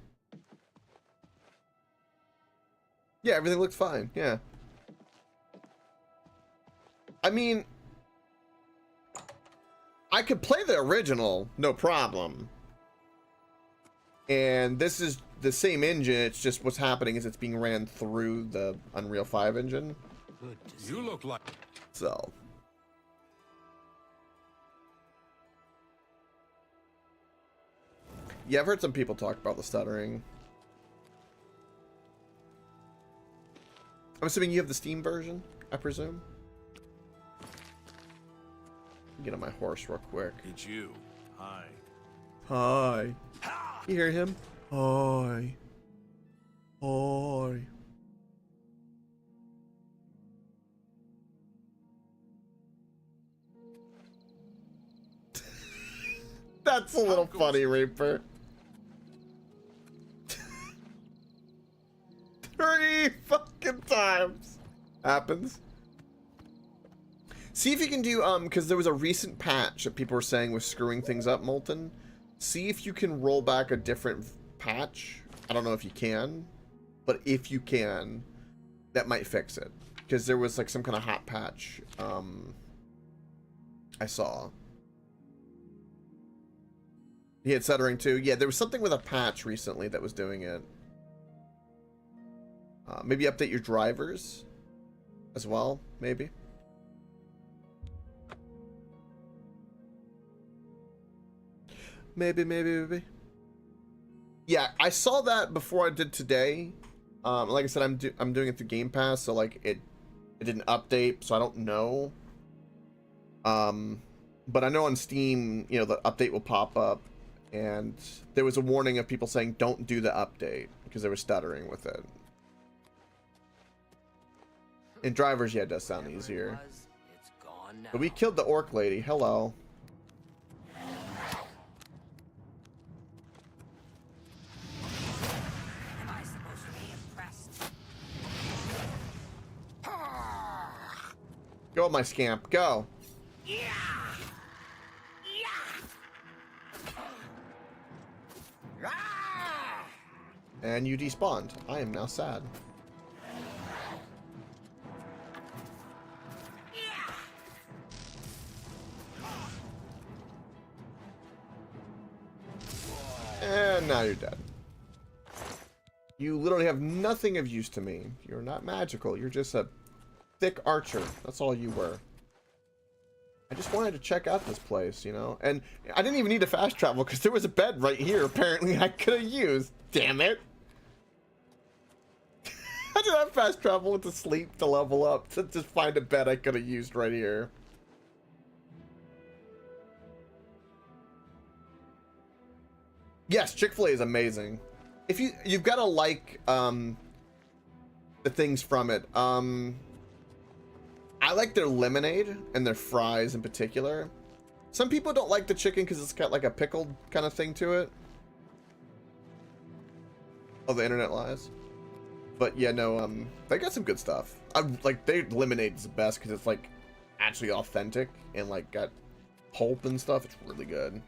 Yeah, everything looked fine. Yeah. I mean, I could play the original, no problem. And this is the same engine, it's just what's happening is it's being ran through the Unreal 5 engine. You look like... So. Yeah, I've heard some people talk about the stuttering. I'm assuming you have the Steam version, I presume? Get on my horse real quick. It's you. Hi. Hi. You hear him? Hi. Hi. That's a little funny, Reaper. 3 fucking times. Happens. See if you can do, because there was a recent patch that people were saying was screwing things up, Molten. See if you can roll back a different patch. I don't know if you can, but if you can, that might fix it. Because there was like some kind of hot patch, I saw. He had stuttering too. Yeah, there was something with a patch recently that was doing it. Maybe update your drivers as well, maybe. Maybe. Yeah, I saw that before I did today. Like I said, I'm doing it through Game Pass, so like it didn't update, so I don't know. But I know on Steam, you know, the update will pop up, and there was a warning of people saying don't do the update because they were stuttering with it. In drivers, yeah, it does sound easier. But we killed the orc lady. Hello. Am I supposed to be impressed? Go, my scamp. Go. And you despawned. I am now sad. And now you're dead. You literally have nothing of use to me. You're not magical. You're just a thick archer. That's all you were. I just wanted to check out this place, you know? And I didn't even need to fast travel because there was a bed right here apparently I could have used. Damn it. I did not fast travel to sleep to level up to just find a bed I could have used right here. Yes, Chick-fil-A is amazing. If you've got to like the things from it. I like their lemonade and their fries in particular. Some people don't like the chicken because it's got like a pickled kind of thing to it. Oh, the internet lies. But yeah, no, they got some good stuff. Like their lemonade is the best because it's like actually authentic and like got pulp and stuff. It's really good.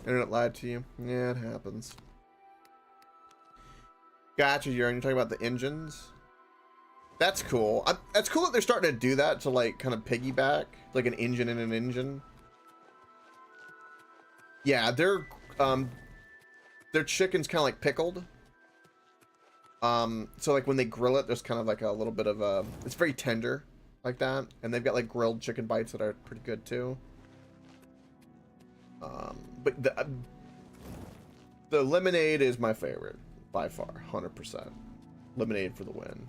Internet lied to you. Yeah, it happens. Gotcha, You're talking about the engines? That's cool. That's cool that they're starting to do that to like kind of piggyback, like an engine in an engine. Yeah, their chicken's kind of like pickled. So like when they grill it, there's kind of like a little bit of a, it's very tender like that. And they've got like grilled chicken bites that are pretty good too. But the lemonade is my favorite by far, 100%. Lemonade for the win.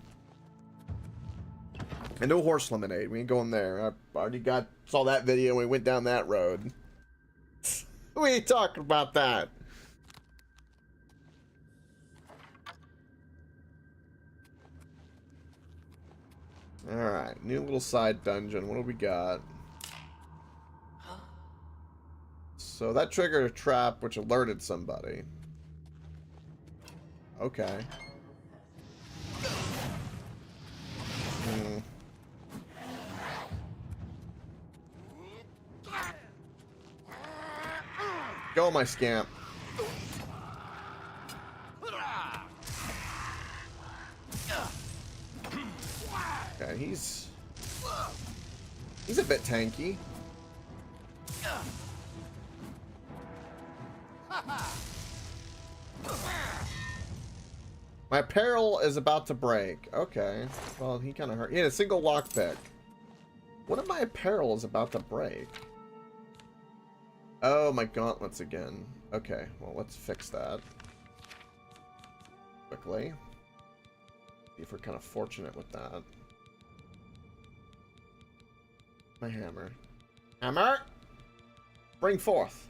And no horse lemonade. We ain't going there. I already saw that video and we went down that road. We ain't talking about that. Alright, new little side dungeon. What do we got? So that triggered a trap which alerted somebody. Okay. Go, my scamp. Okay, he's a bit tanky. My apparel is about to break. Okay. Well, he kind of hurt. He had a single lockpick. What if my apparel is about to break? Oh, my gauntlets again. Okay, well, let's fix that. Quickly. See if we're kind of fortunate with that. My hammer. Hammer! Bring forth.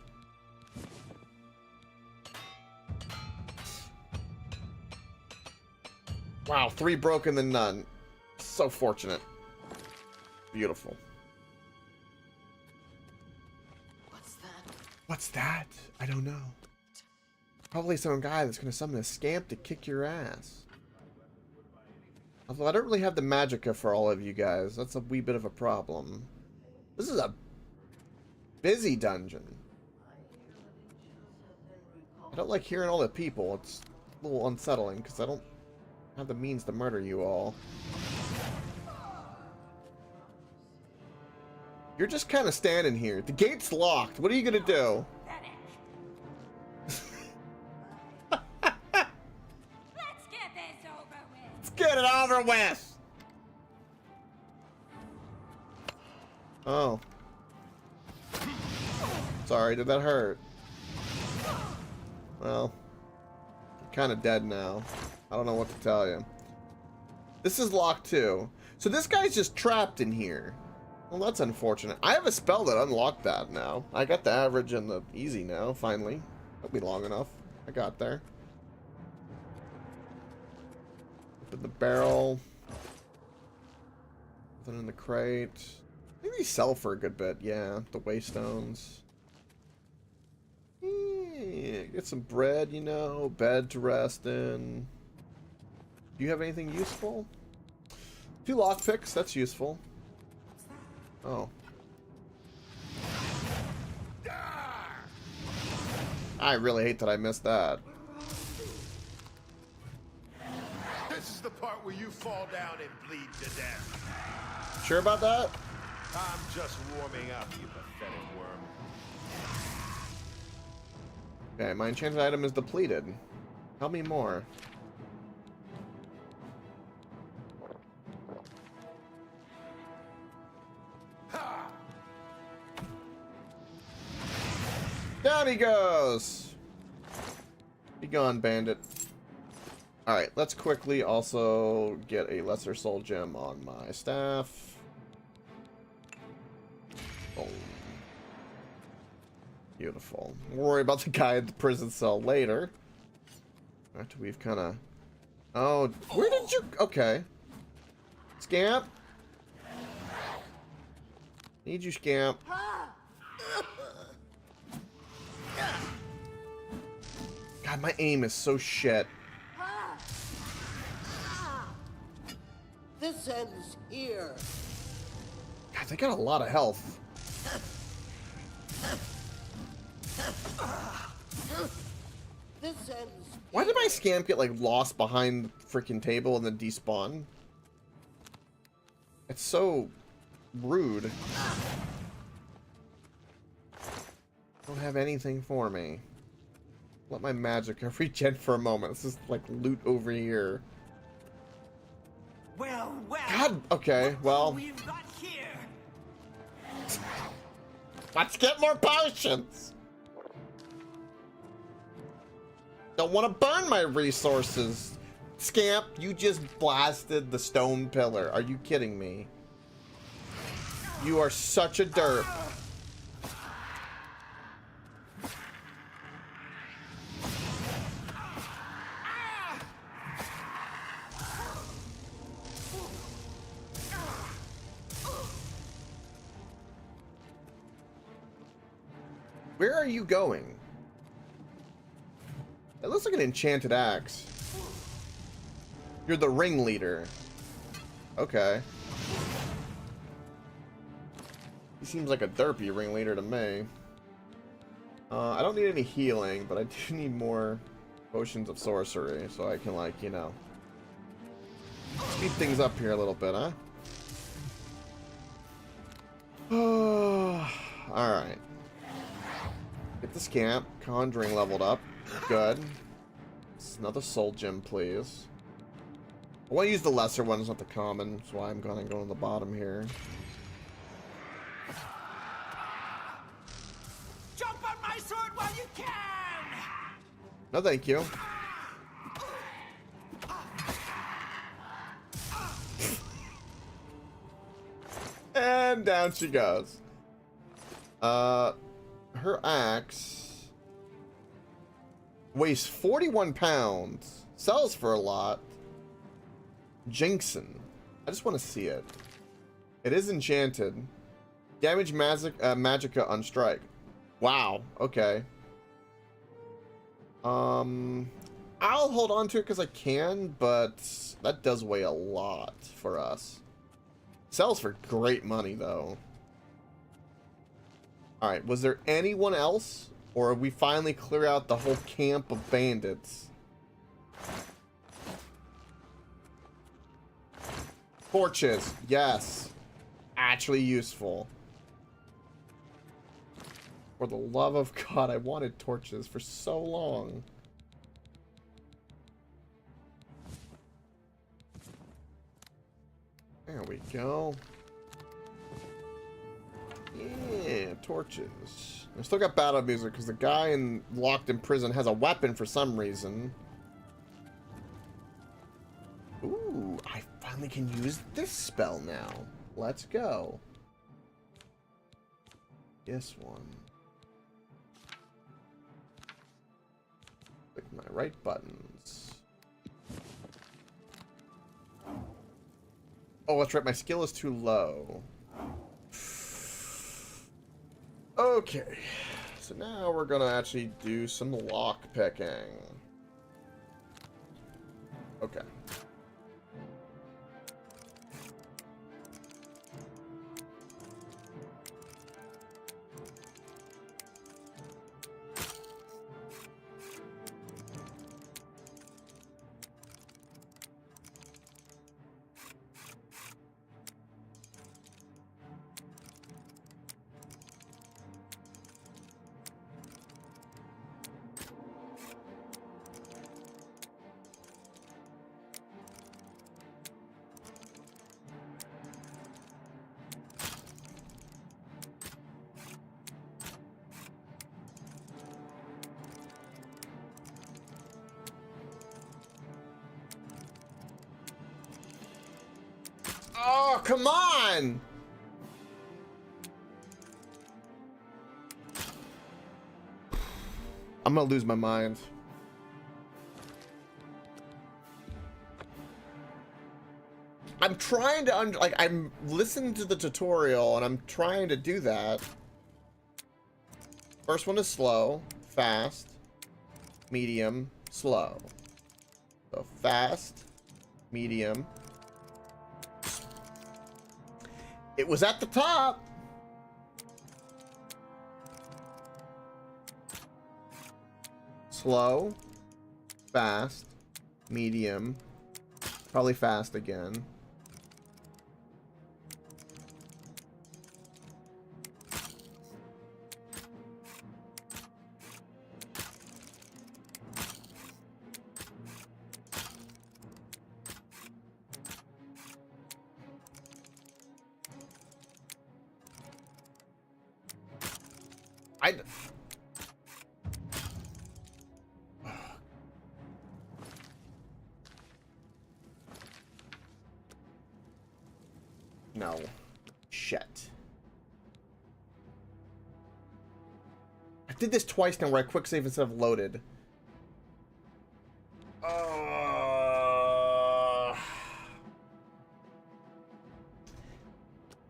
Wow, 3 broken than none. So fortunate. Beautiful. What's that? I don't know. Probably some guy that's gonna summon a scamp to kick your ass. Although I don't really have the magicka for all of you guys. That's a wee bit of a problem. This is a busy dungeon. I don't like hearing all the people. It's a little unsettling because I don't have the means to murder you all. You're just kind of standing here. The gate's locked. What are you gonna do? Let's get it over with. Oh. Sorry, did that hurt? Well, I'm kind of dead now. I don't know what to tell you. This is locked too. So this guy's just trapped in here. Well, that's unfortunate. I have a spell that unlocked that now. I got the average and the easy now, finally. That'll be long enough. I got there. Open the barrel. Nothing in the crate. I think these sell for a good bit, yeah. The waystones. Yeah, get some bread, you know. Bed to rest in. Do you have anything useful? 2 lockpicks, that's useful. Oh. I really hate that I missed that. This is the part where you fall down and bleed to death. Sure about that? I'm just warming up, you pathetic worm. Okay, my enchanted item is depleted. Tell me more. Down he goes! Be gone, bandit. Alright, let's quickly also get a lesser soul gem on my staff. Boom. Beautiful. We'll worry about the guy at the prison cell later. After we've kind of... Oh, where did you... Okay. Scamp? Need you, Scamp. God, my aim is so shit. This ends here. God, they got a lot of health. This ends. Why did my Scamp get, like, lost behind the freaking table and then despawn? It's so rude. Don't have anything for me. Let my magic regen for a moment. This is like loot over here. Well, God, okay, well. We've got here. Let's get more potions. Don't want to burn my resources. Scamp, you just blasted the stone pillar. Are you kidding me? You are such a derp. Where are you going? It looks like an enchanted axe. You're the ringleader. Okay. He seems like a derpy ringleader to me. I don't need any healing, but I do need more potions of sorcery, so I can, like, you know, speed things up here a little bit, huh? Alright. Get the Scamp. Conjuring leveled up. Good. Another soul gem, please. I want to use the lesser ones, not the common. That's why I'm gonna go to the bottom here. Jump on my sword while you can! No, thank you. And down she goes. Her axe weighs 41 pounds. Sells for a lot. Jinxin. I just want to see it. It is enchanted. Damage magicka on strike. Wow. Okay. I'll hold on to it because I can, but that does weigh a lot for us. Sells for great money, though. Alright, was there anyone else? Or we finally clear out the whole camp of bandits? Torches, yes. Actually useful. For the love of God, I wanted torches for so long. There we go. Yeah, torches. I still got battle music because the guy locked in prison has a weapon for some reason. Ooh, I finally can use this spell now. Let's go. This one. Click my right buttons. Oh, that's right. My skill is too low. Okay. So now we're gonna actually do some lock picking. Okay. Oh, come on! I'm gonna lose my mind. I'm trying to I'm listening to the tutorial and I'm trying to do that. First one is slow, fast, medium, slow. So fast, medium. It was at the top. Slow, fast, medium, probably fast again. No. Shit. I did this twice now where I quick save instead of loaded.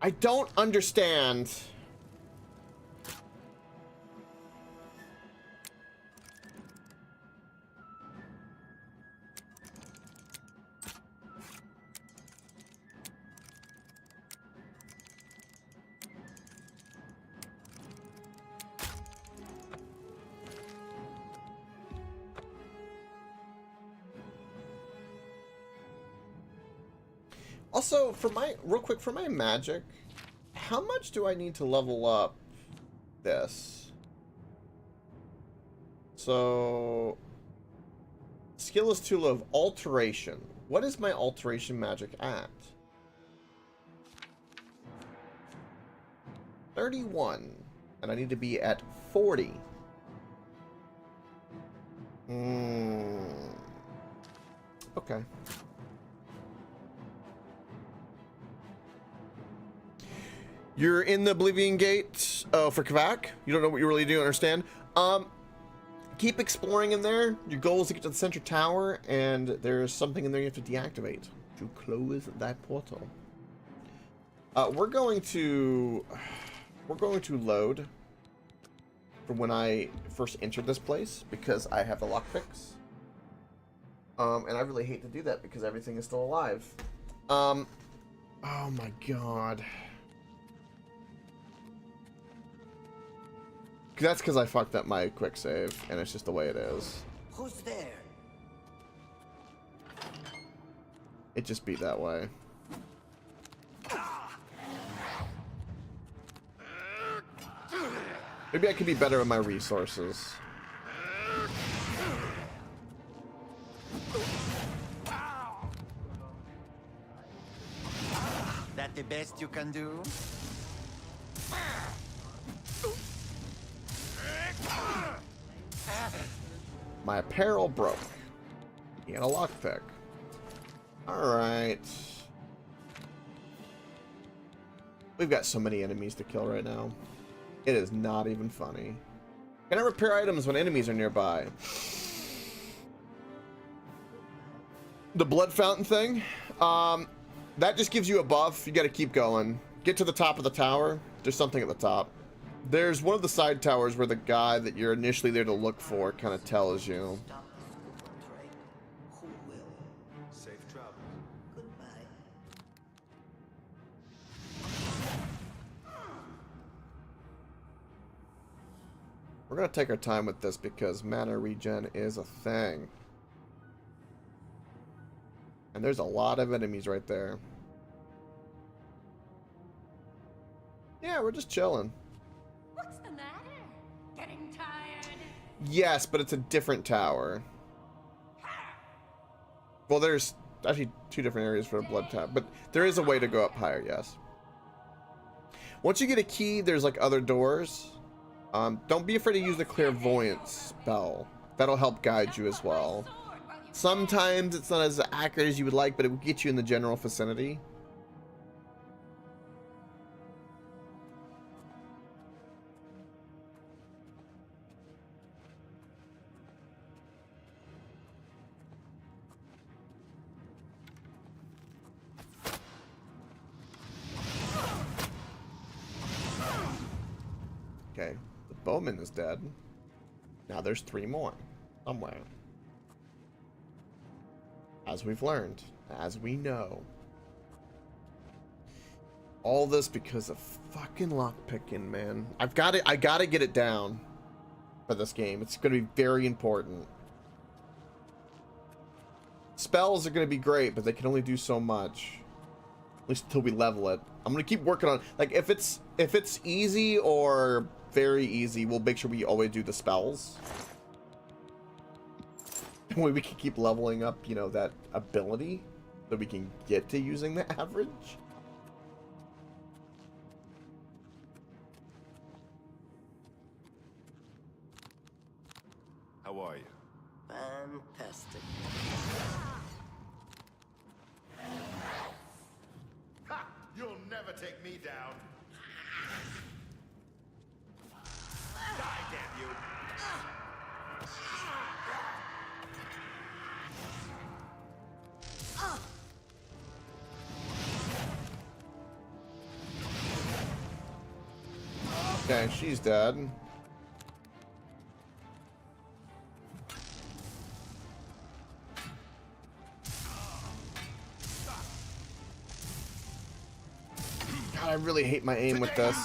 I don't understand. Also, for my, real quick, for my magic, how much do I need to level up this? So, skill is too low of alteration. What is my alteration magic at? 31. And I need to be at 40. Okay. You're in the Oblivion Gate for Kavak. You don't know what you really do understand. Keep exploring in there. Your goal is to get to the center tower, and there's something in there you have to deactivate to close that portal. We're going to load from when I first entered this place because I have the lockpicks. And I really hate to do that because everything is still alive. Oh my god. That's because I fucked up my quick save, and it's just the way it is. Who's there? It just be that way. Maybe I could be better with my resources. That the best you can do? My apparel broke. He had a lockpick. Alright. We've got so many enemies to kill right now. It is not even funny. Can I repair items when enemies are nearby? The blood fountain thing, that just gives you a buff. You got to keep going. Get to the top of the tower. There's something at the top. There's one of the side towers where the guy that you're initially there to look for kind of tells you. Safe travel. We're going to take our time with this because mana regen is a thing. And there's a lot of enemies right there. Yeah, we're just chilling. What's the matter? Getting tired? Yes, but it's a different tower. Well, there's actually 2 different areas for the blood tower, but there is a way to go up higher, yes. Once you get a key, there's like other doors. Don't be afraid to use the clairvoyance spell. That'll help guide you as well. Sometimes it's not as accurate as you would like, but it will get you in the general vicinity. Okay, the bowman is dead. Now there's 3 more somewhere. As we've learned, as we know. All this because of fucking lockpicking, man. I gotta get it down for this game. It's gonna be very important. Spells are gonna be great, but they can only do so much. At least until we level it. I'm gonna keep working on, like, if it's easy or very easy, we'll make sure we always do the spells. We can keep leveling up, you know, that ability so we can get to using the average. How are you? Fantastic. Ha! You'll never take me down. Die, damn you! Okay, she's dead. God, I really hate my aim with this.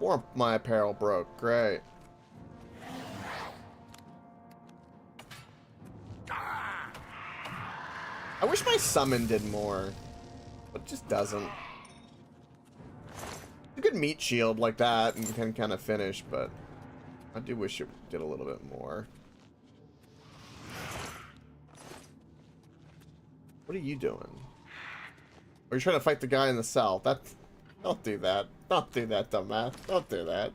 Or my apparel broke. Great. I wish my summon did more, but it just doesn't. A good meat shield like that and can kind of finish, but I do wish it did a little bit more. What are you doing? Are you trying to fight the guy in the cell? That's... Don't do that. Don't do that, dumbass. Don't do that.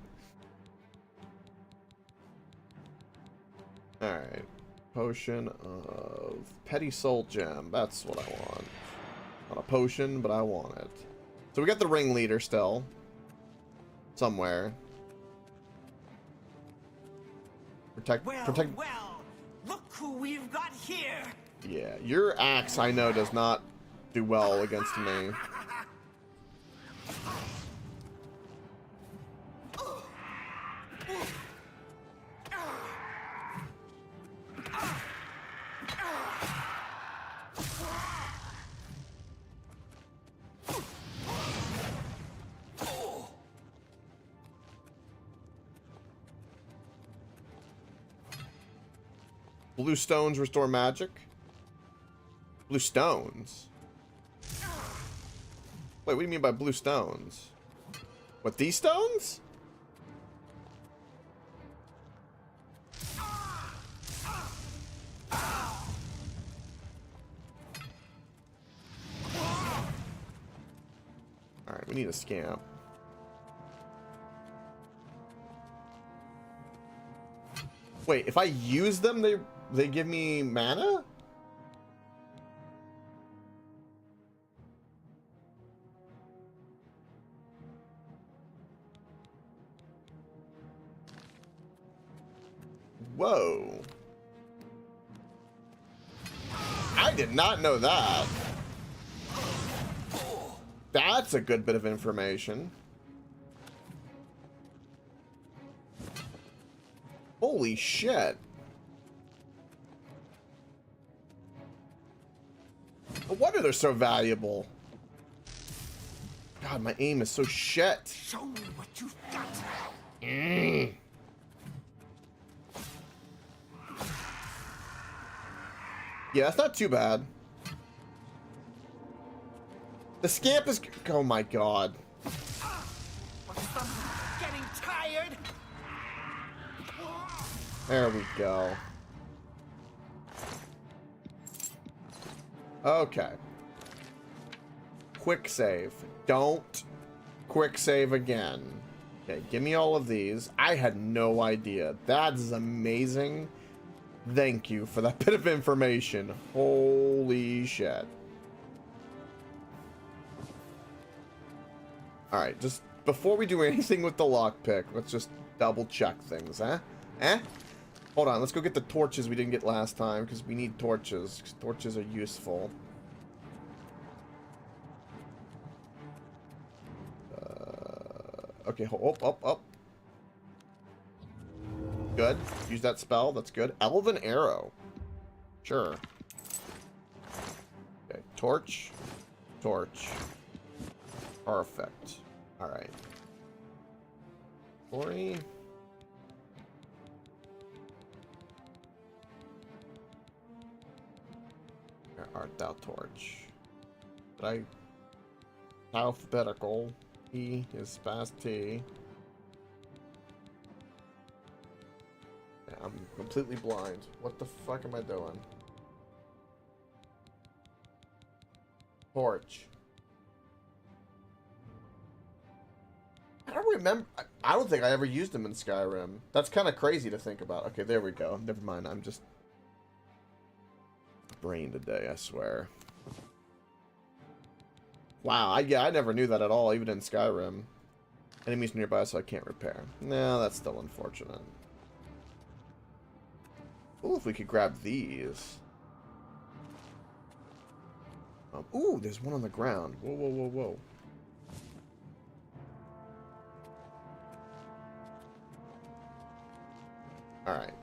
Alright. Potion of Petty Soul Gem. That's what I want. Not a potion, but I want it. So we got the ringleader still. Somewhere. Protect. Well, look who we've got here. Yeah, your axe, I know, does not do well against me. Blue stones restore magic. Blue stones? Wait, what do you mean by blue stones? What, these stones? Alright, we need a scamp. Wait, if I use them, they give me mana? Whoa. I did not know that. That's a good bit of information. Holy shit. No wonder they're so valuable. God, my aim is so shit. Show me what you've got. Yeah, that's not too bad. The scamp is... Oh my god. Getting tired. There we go. Okay. Quick save. Don't quick save again. Okay, give me all of these. I had no idea. That is amazing. Thank you for that bit of information. Holy shit. Alright, just before we do anything with the lockpick, let's just double check things, huh? Hold on, let's go get the torches we didn't get last time, because we need torches. 'Cause torches are useful. Okay, up. Good. Use that spell, that's good. Elven Arrow. Sure. Okay, torch. Perfect. Alright. Ori. Where art thou, torch? Did I... Alphabetical. E is fast T. Yeah, I'm completely blind. What the fuck am I doing? Torch. I don't remember. I don't think I ever used them in Skyrim. That's kind of crazy to think about. Okay, there we go. Never mind. I'm just brain today, I swear. Wow, I never knew that at all, even in Skyrim. Enemies nearby, so I can't repair. No, that's still unfortunate. Ooh, if we could grab these. Ooh, there's one on the ground. Whoa. Alright.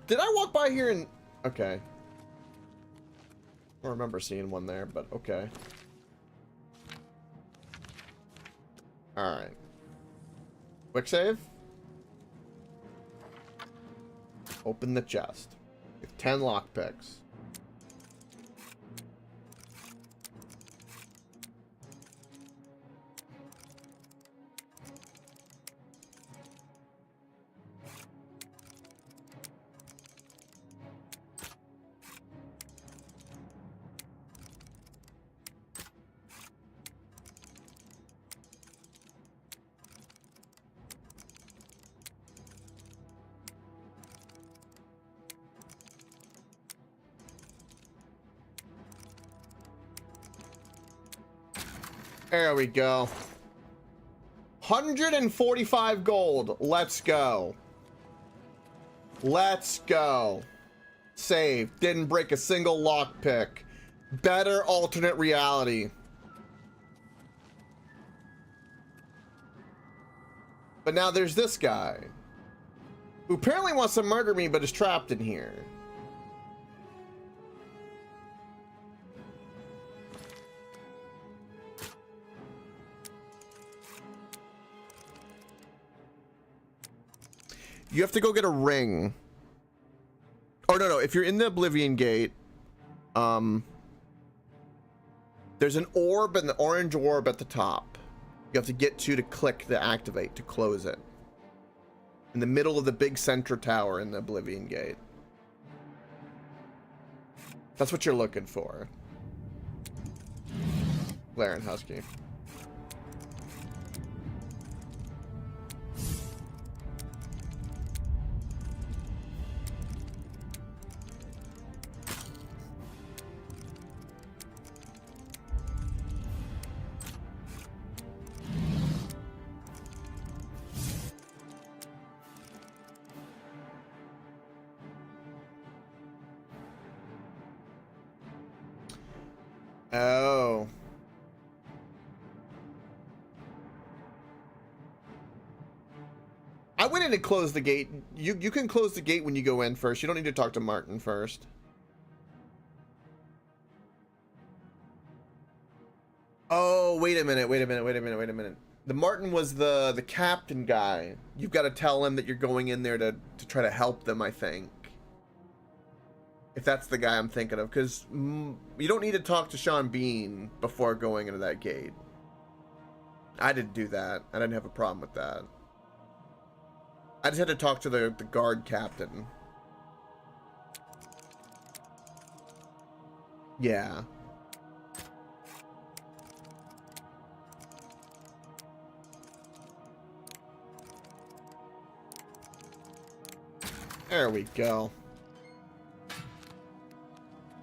Did I walk by here and... Okay. I don't remember seeing one there, but okay. Alright. Quick save. Open the chest. We have 10 lockpicks. There we go. 145 gold. Let's go. Let's go. Save. Didn't break a single lockpick. Better alternate reality. But now there's this guy, who apparently wants to murder me but is trapped in here. You have to go get a ring. Oh, no. If you're in the Oblivion Gate, there's an orb, an orange orb at the top. You have to get to click the activate to close it. In the middle of the big center tower in the Oblivion Gate. That's what you're looking for. Blair and Husky. Oh. I went in and closed the gate. You can close the gate when you go in first. You don't need to talk to Martin first. Oh, wait a minute. The Martin was the captain guy. You've got to tell him that you're going in there to try to help them, I think. If that's the guy I'm thinking of. Because you don't need to talk to Sean Bean before going into that gate. I didn't do that. I didn't have a problem with that. I just had to talk to the guard captain. Yeah. There we go.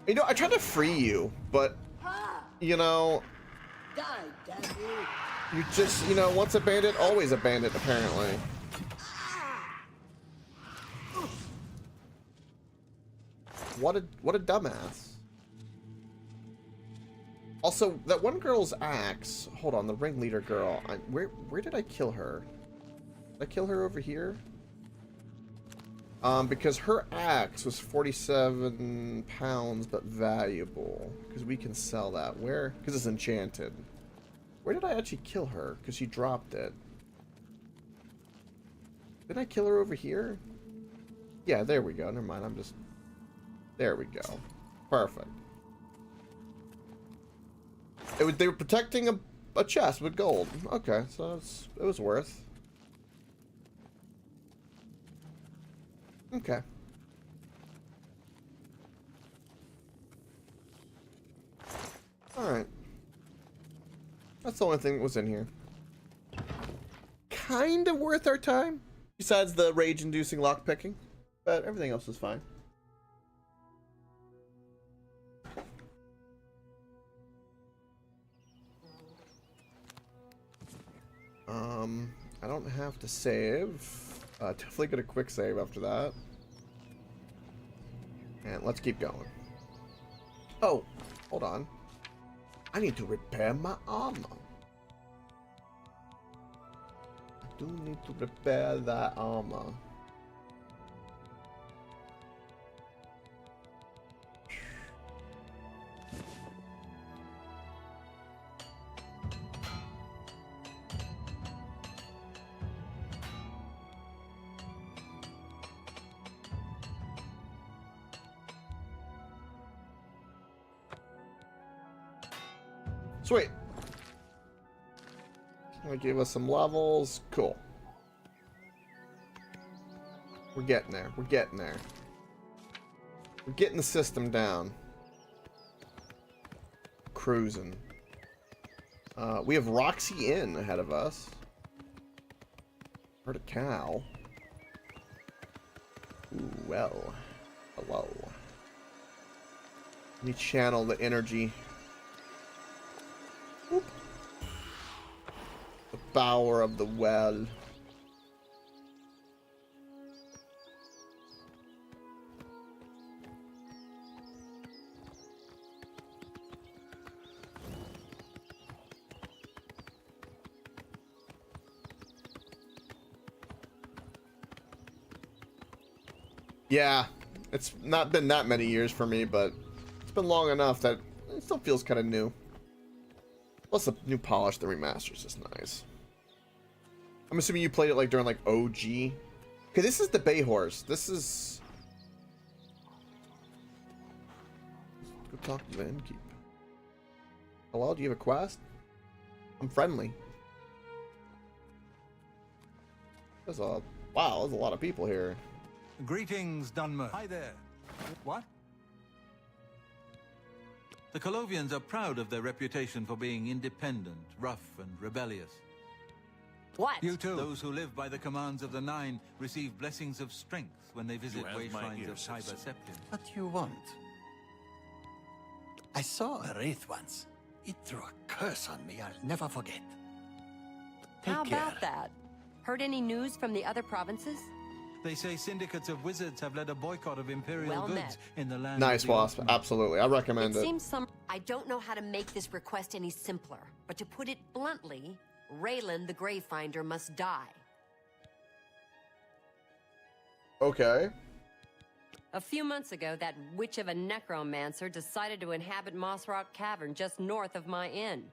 You know, I tried to free you, but, you know, you just, you know, once a bandit, always a bandit, apparently. What a dumbass. Also, that one girl's axe. Hold on, the ringleader girl. Where did I kill her? Did I kill her over here? Because her axe was 47 pounds, but valuable. Because we can sell that. Where? Because it's enchanted. Where did I actually kill her? Because she dropped it. Did I kill her over here? Yeah, there we go. Never mind. I'm just... There we go. Perfect. They were protecting a chest with gold. Okay, so it was worth. Okay. Alright. That's the only thing that was in here. Kind of worth our time. Besides the rage-inducing lockpicking. But everything else was fine. I don't have to save. Definitely get a quick save after that. And let's keep going. Oh, hold on. I need to repair my armor. I do need to repair that armor. Sweet. Gonna give us some levels. Cool. We're getting there. We're getting there. We're getting the system down. Cruising. We have Roxy Inn ahead of us. Heard a cow. Ooh, well. Hello. Let me channel the energy. Whoop. The power of the well. Yeah, it's not been that many years for me, but it's been long enough that it still feels kind of new. Plus the new polish, the remasters is nice. I'm assuming you played it like during like OG. Okay, this is the Bay Horse. This is... Let's go talk to the innkeep. Hello, do you have a quest? I'm friendly. There's a... Wow, there's a lot of people here. Greetings, Dunmer. Hi there. What? The Colovians are proud of their reputation for being independent, rough, and rebellious. What? You too. Those who live by the commands of the Nine receive blessings of strength when they visit wayfinds of Tiber Septim. What do you want? I saw a wraith once. It threw a curse on me I'll never forget. How about that? Heard any news from the other provinces? They say syndicates of wizards have led a boycott of imperial Well goods met. in the land. Nice, Wasp. Absolutely. I recommend it. Seems some I don't know how to make this request any simpler, but to put it bluntly, Raylan the Gravefinder must die. Okay. A few months ago, that witch of a necromancer decided to inhabit Moss Rock Cavern just north of my inn.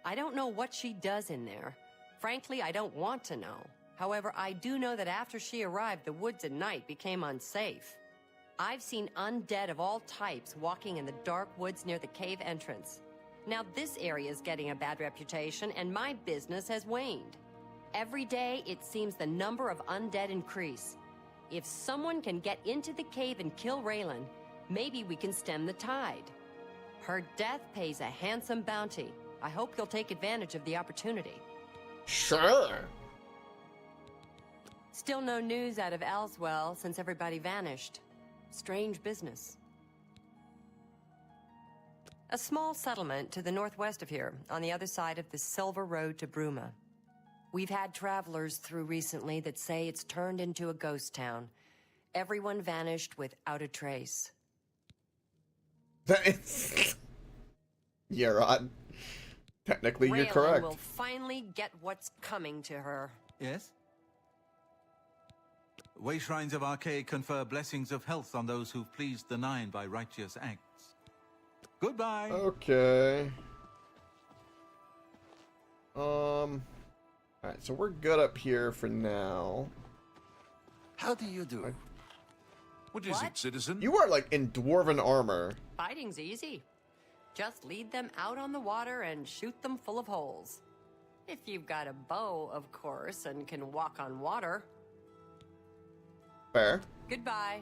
I don't know what she does in there. Frankly, I don't want to know. However, I do know that after she arrived, the woods at night became unsafe. I've seen undead of all types walking in the dark woods near the cave entrance. Now this area is getting a bad reputation, and my business has waned. Every day, it seems the number of undead increase. If someone can get into the cave and kill Raylan, maybe we can stem the tide. Her death pays a handsome bounty. I hope you'll take advantage of the opportunity. Sure. Still no news out of Elswell since everybody vanished. Strange business. A small settlement to the northwest of here, on the other side of the Silver Road to Bruma. We've had travelers through recently that say it's turned into a ghost town. Everyone vanished without a trace. That is... You're on. Technically, you're Raylan correct. will finally get what's coming to her. Yes? Way shrines of Arcade confer blessings of health on those who've pleased the Nine by righteous acts. Goodbye. Okay. Alright, so we're good up here for now. How do you do? What is it, citizen? You are like in dwarven armor. Fighting's easy. Just lead them out on the water and shoot them full of holes. If you've got a bow, of course, and can walk on water. Fair. Goodbye.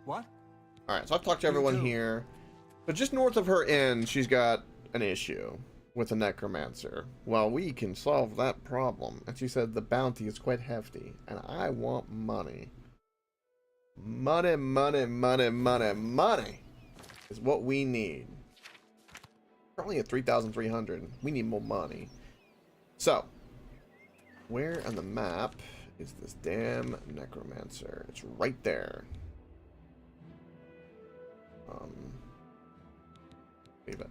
What? Alright, so I've talked to everyone here. But just north of her inn, she's got an issue with a necromancer. Well, we can solve that problem. And she said the bounty is quite hefty, and I want money. Money, money, money, money, money is what we need. We're only at 3,300. We need more money. So, where on the map is this damn necromancer? It's right there. Leave it.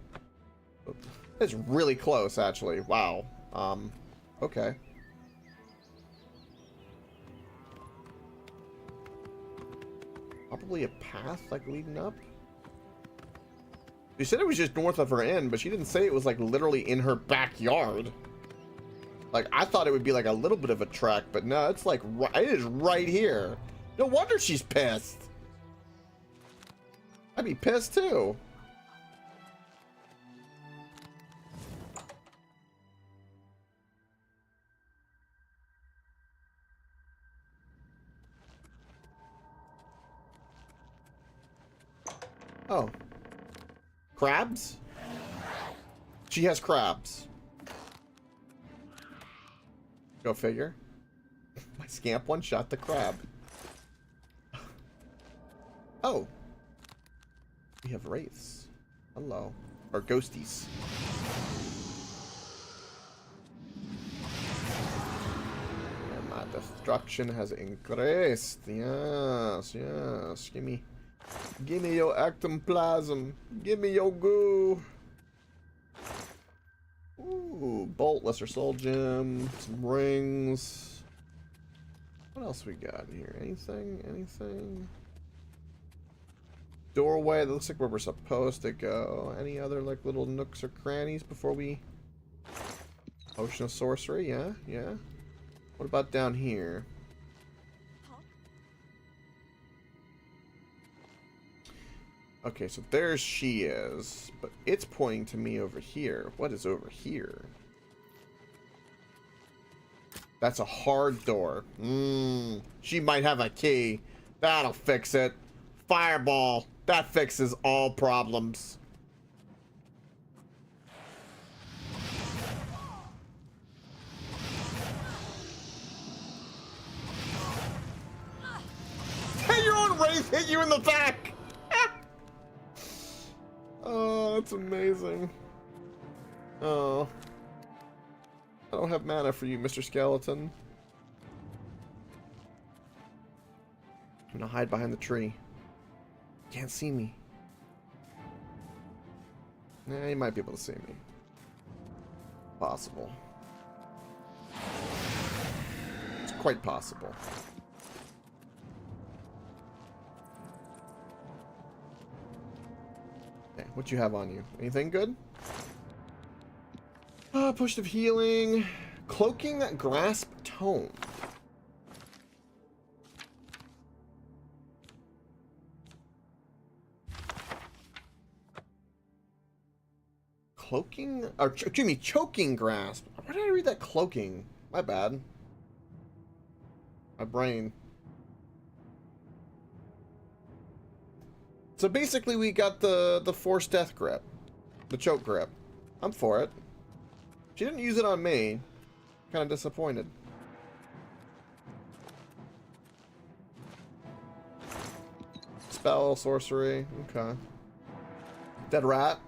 It's really close, actually. Wow. Okay. Probably a path, like, leading up? She said it was just north of her inn, but she didn't say it was, like, literally in her backyard. Like, I thought it would be, like, a little bit of a trek, but no, it's, like, it is right here. No wonder she's pissed. I'd be pissed, too. Oh. Crabs? She has crabs. Go figure. My scamp one shot the crab. Oh. We have wraiths. Hello. Or ghosties. And my destruction has increased. Yes, yes. Give me your ectoplasm. Give me your goo. Ooh, bolt, lesser soul gem, some rings. What else we got in here? Anything? Anything? Doorway, that looks like where we're supposed to go. Any other like little nooks or crannies before we... Potion of sorcery, yeah, yeah. What about down here? Okay, so there she is, but it's pointing to me over here. What is over here? That's a hard door. She might have a key. That'll fix it. Fireball. That fixes all problems. Hey, your own wraith hit you in the back! Oh, that's amazing. Oh. I don't have mana for you, Mr. Skeleton. I'm gonna hide behind the tree. Can't see me. Yeah, he might be able to see me. Possible. It's quite possible. Okay, what you have on you? Anything good? Push of healing. Cloaking grasp tome. Cloaking, or excuse me, choking grasp. Why did I read that cloaking? My bad. My brain. So basically, we got the forced death grip, the choke grip. I'm for it. She didn't use it on me. Kind of disappointed. Spell, sorcery. Okay. Dead rat.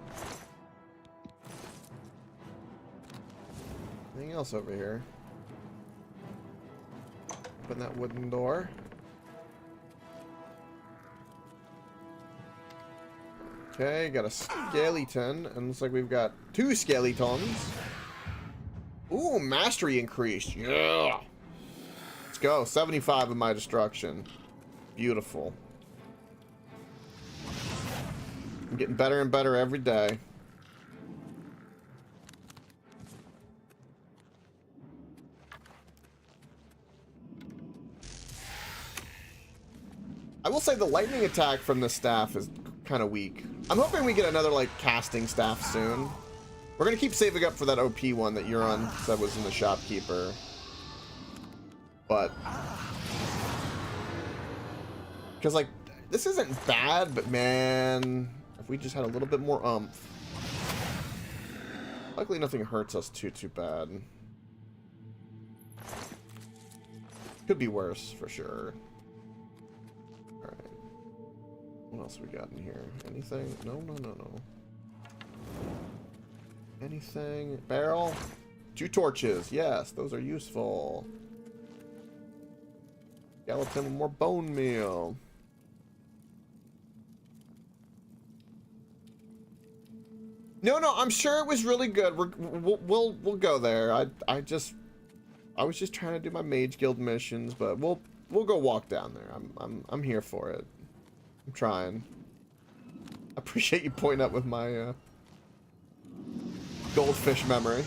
Anything else over here? Open that wooden door. Okay, got a skeleton, and looks like we've got 2 skeletons. Ooh, mastery increased. Yeah. Let's go. 75 of my destruction. Beautiful. I'm getting better and better every day. I will say the lightning attack from the staff is kind of weak. I'm hoping we get another, like, casting staff soon. We're going to keep saving up for that OP one that Euron said was in the shopkeeper. But... because, like, this isn't bad, but man... if we just had a little bit more oomph. Luckily nothing hurts us too bad. Could be worse, for sure. Alright. What else we got in here? Anything? No. Anything? Barrel? 2 torches. Yes, those are useful. Skeleton with more bone meal. No, I'm sure it was really good. We'll go there. I was just trying to do my Mage Guild missions, but we'll go walk down there. I'm here for it. I'm trying. I appreciate you pointing up with my goldfish memory.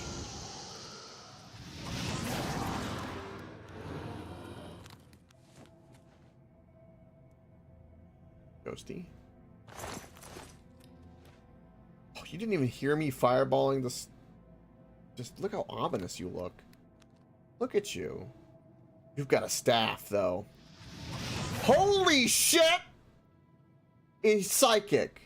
Ghosty. Oh, you didn't even hear me fireballing this. Just look how ominous you look. Look at you. You've got a staff, though. Holy shit! He's psychic.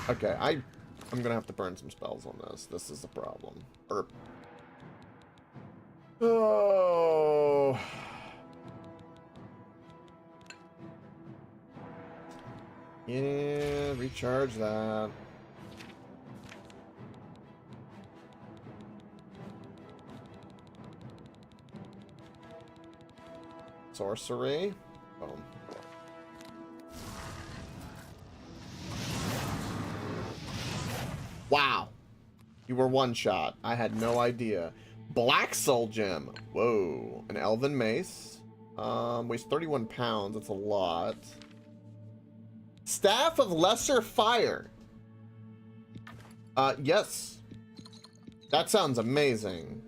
Okay, I'm gonna have to burn some spells on this. This is the problem. Oh. Yeah, recharge that. Sorcery. Boom. Wow. You were one shot. I had no idea. Black Soul Gem. Whoa. An Elven Mace. Weighs 31 pounds. That's a lot. Staff of Lesser Fire. Yes. That sounds amazing.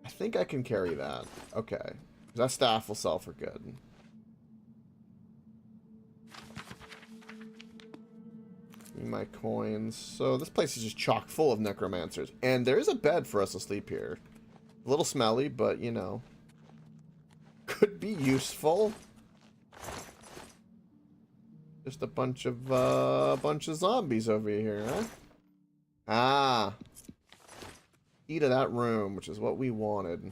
I think I can carry that. Okay. That staff will sell for good. My coins. So this place is just chock full of necromancers. And there is a bed for us to sleep here. A little smelly, but you know. Could be useful. Just a bunch of zombies over here, huh? Ah. Key to that room, which is what we wanted.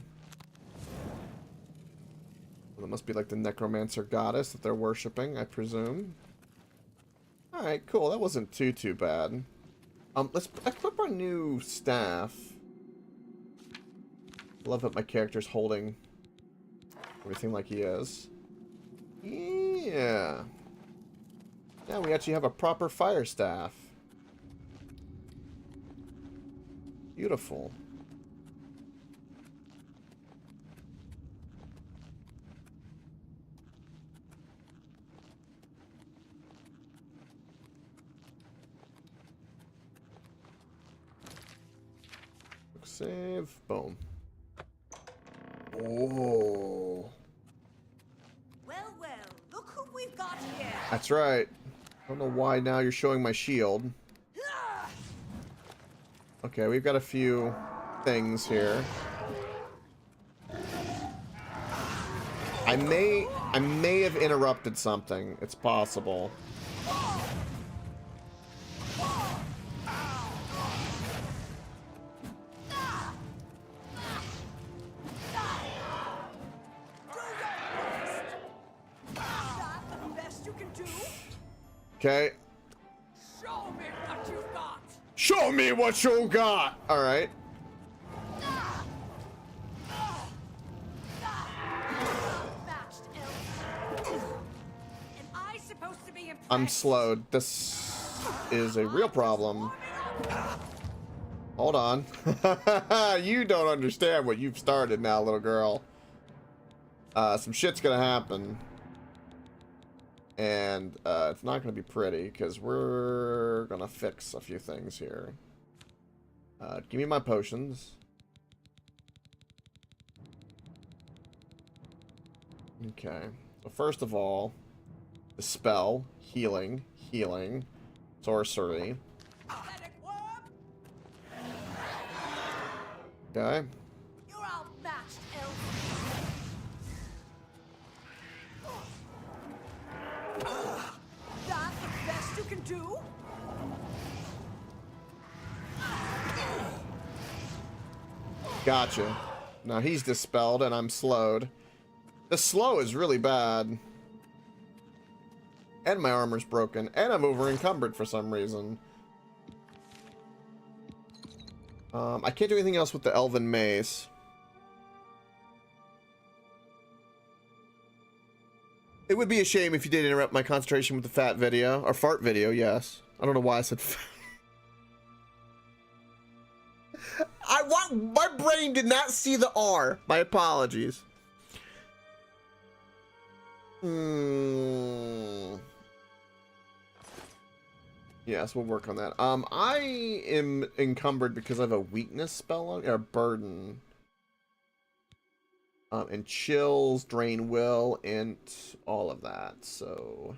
Well, that must be like the necromancer goddess that they're worshipping, I presume. Alright, cool. That wasn't too bad. Let's equip our new staff. Love that my character's holding everything like he is. Yeah. Now we actually have a proper fire staff. Beautiful. Save. Boom. Oh. Well, look who we've got here. That's right. I don't know why now you're showing my shield. Okay, we've got a few things here. I may have interrupted something. It's possible. Okay. Show me what you've got. Show me what you got. All right. I'm slowed. This is a real problem. Hold on. You don't understand what you've started now, little girl. Some shit's gonna happen. And it's not going to be pretty, because we're going to fix a few things here. Give me my potions. Okay. So first of all, the spell, healing, sorcery. Okay. You're outmatched, elf. That the best you can do? Gotcha. Now he's dispelled and I'm slowed. The slow is really bad. And my armor's broken. And I'm over encumbered for some reason. I can't do anything else with the Elven Mace. It would be a shame if you did interrupt my concentration with the fat video. Or fart video, yes. I don't know why I said fat. My brain did not see the R. My apologies. Yes, we'll work on that. I am encumbered because I have a weakness spell on, or burden. And chills, drain will, and all of that. So,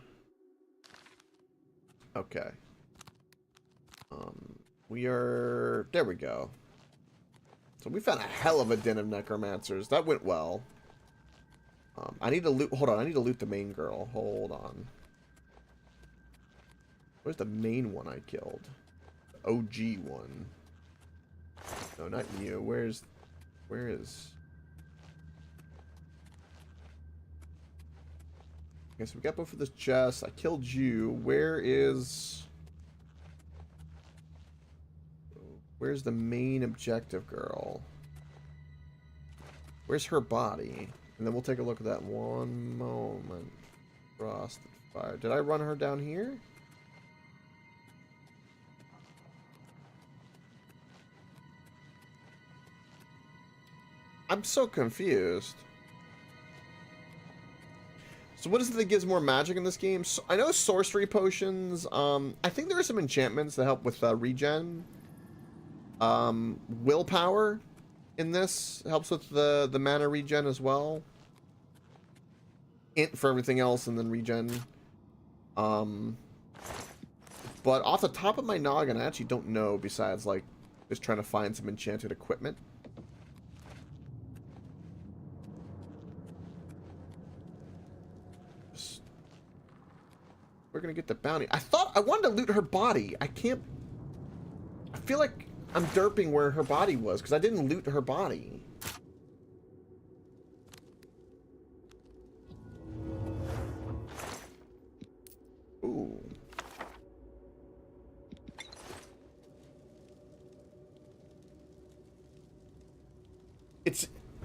okay. We are, there we go. So we found a hell of a den of necromancers. That went well. I need to loot, hold on, I need to loot the main girl. Hold on. Where's the main one I killed? The OG one. No, not you. Where is... Okay, so we got both of this chest. I killed you. Where's the main objective girl? Where's her body? And then we'll take a look at that one moment. Frosted fire. Did I run her down here? I'm so confused. So what is it that gives more magic in this game? So, I know sorcery potions. I think there are some enchantments that help with regen. Willpower in this helps with the mana regen as well. Int for everything else, and then regen. But off the top of my noggin, I actually don't know. Besides, like, just trying to find some enchanted equipment. We're gonna get the bounty. I wanted to loot her body. I feel like I'm derping where her body was because I didn't loot her body. Ooh.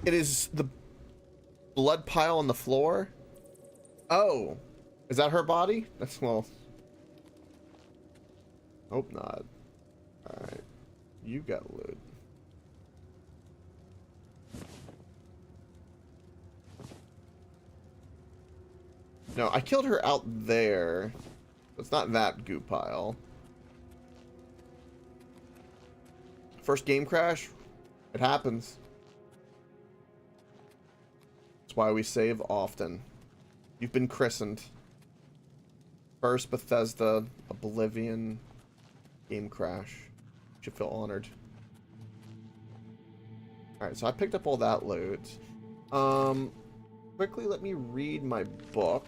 It is the blood pile on the floor. Oh, is that her body? That's, well, hope not. All right, you got loot. No, I killed her out there. It's not that goo pile. First game crash, it happens. That's why we save often. You've been christened. First Bethesda Oblivion game crash. You should feel honored. Alright, so I picked up all that loot. Quickly let me read my book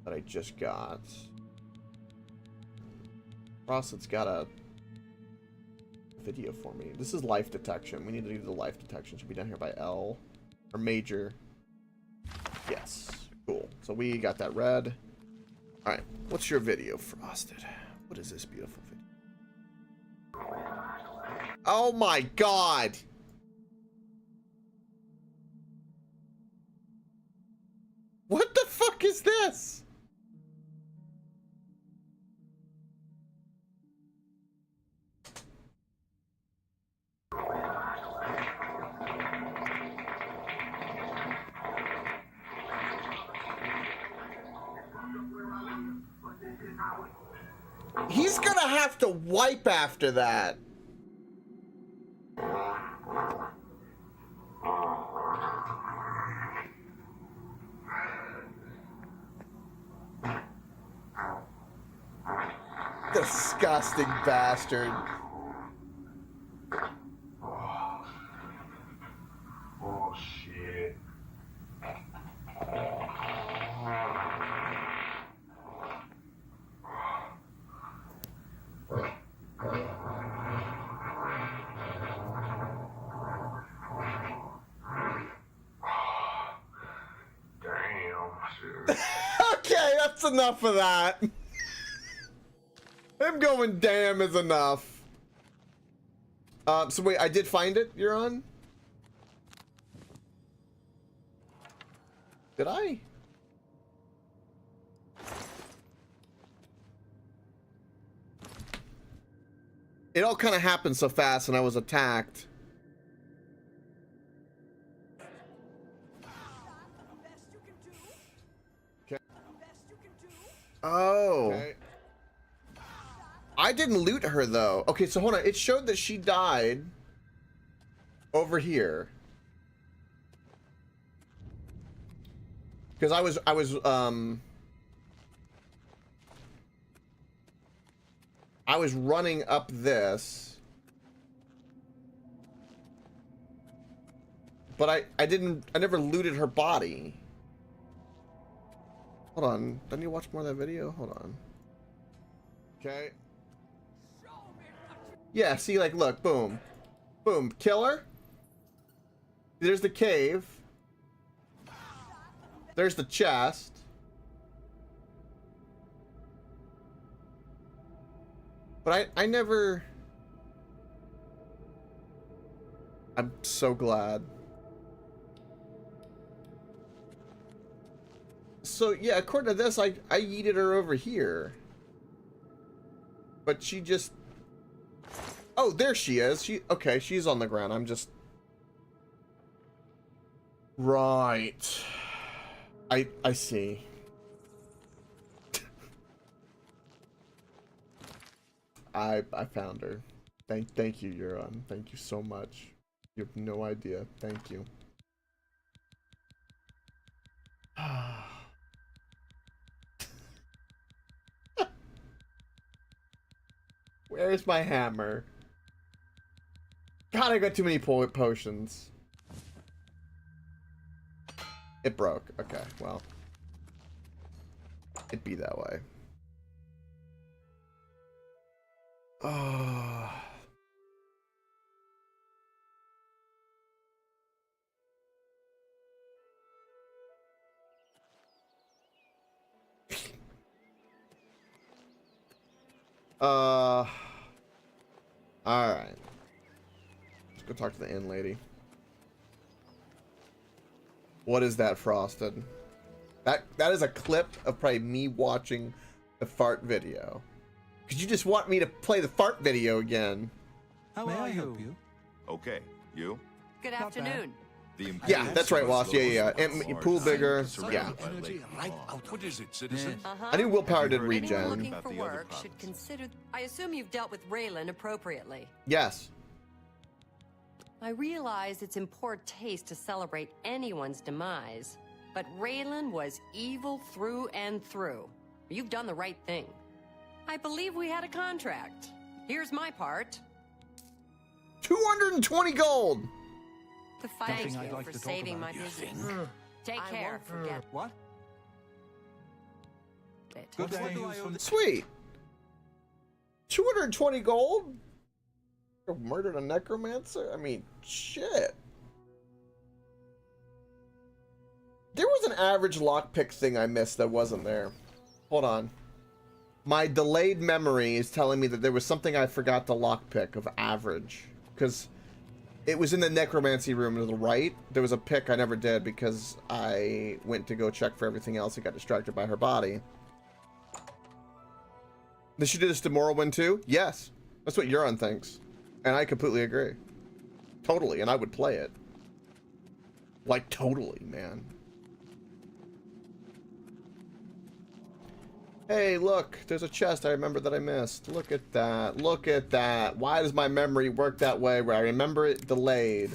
that I just got. Frosted's got a video for me. This is life detection. We need to do the life detection. Should be down here by L. Or major. Yes. Cool. So we got that read. Alright. What's your video, Frosted? What is this beautiful video? Oh my god! What the fuck is this? He's gonna have to wipe after that. Disgusting bastard. Oh shit. Okay, that's enough of that. Him going damn is enough. So wait, I did find it, you're on? Did I? It all kind of happened so fast and I was attacked. Okay. Oh. Okay. I didn't loot her though. Okay, so hold on. It showed that she died over here. Because I was running up this. But I never looted her body. Hold on. Do I need to watch more of that video? Hold on. Okay. Yeah, see, like, look, boom. Boom, killer. There's the cave. There's the chest. But I never... I'm so glad. So, yeah, according to this, I yeeted her over here. But she just... Oh, there she is. Okay, she's on the ground. I'm just... Right. I see. I found her. Thank you, Euron. Thank you so much. You have no idea. Thank you. Where's my hammer? God, I got too many potions. It broke. Okay, well. It'd be that way. Oh. Alright. Let's go talk to the inn lady. What is that, Frosted? That is a clip of probably me watching the fart video. Could you just want me to play the fart video again? How may I help you? Okay, you? Good afternoon. Yeah, that's right, Lost. Yeah. And pool bigger. Yeah. What is it, citizen? I knew willpower did Anyone regen. looking for work should consider. I assume you've dealt with Raylan appropriately. Yes. I realize it's in poor taste to celebrate anyone's demise, but Raylan was evil through and through. You've done the right thing. I believe we had a contract. Here's my part. 220 gold. Thank you for saving my business. Take care. Forget what? it. Good day. Sweet. 220 gold? Murdered a necromancer? I mean, shit. There was an average lockpick thing I missed that wasn't there. Hold on. My delayed memory is telling me that there was something I forgot to lockpick of average. Because it was in the necromancy room to the right. There was a pick I never did because I went to go check for everything else and got distracted by her body. Did she do this to Morrowind too? Yes. That's what Euron thinks. And I completely agree. Totally. And I would play it. Like, totally, man. Hey, look. There's a chest I remember that I missed. Look at that. Look at that. Why does my memory work that way where I remember it delayed?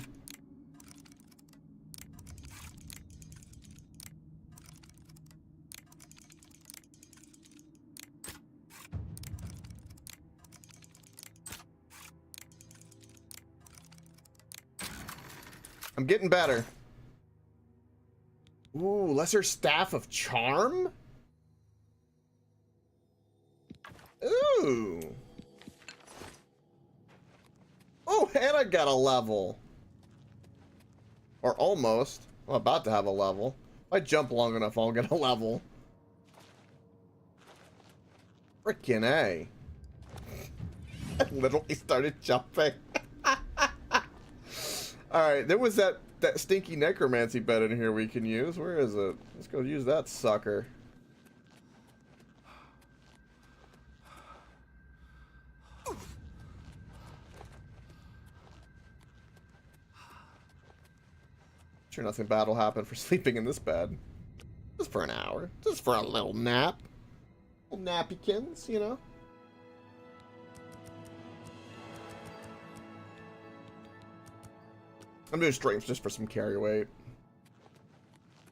I'm getting better. Ooh, lesser staff of charm? Ooh. Oh, and I got a level. Or almost. I'm about to have a level. If I jump long enough, I'll get a level. Frickin' A. I literally started jumping. Alright, there was that stinky necromancy bed in here we can use. Where is it? Let's go use that sucker. Sure nothing bad will happen for sleeping in this bed. Just for an hour. Just for a little nap. Little nappykins, you know? I'm doing streams just for some carry weight.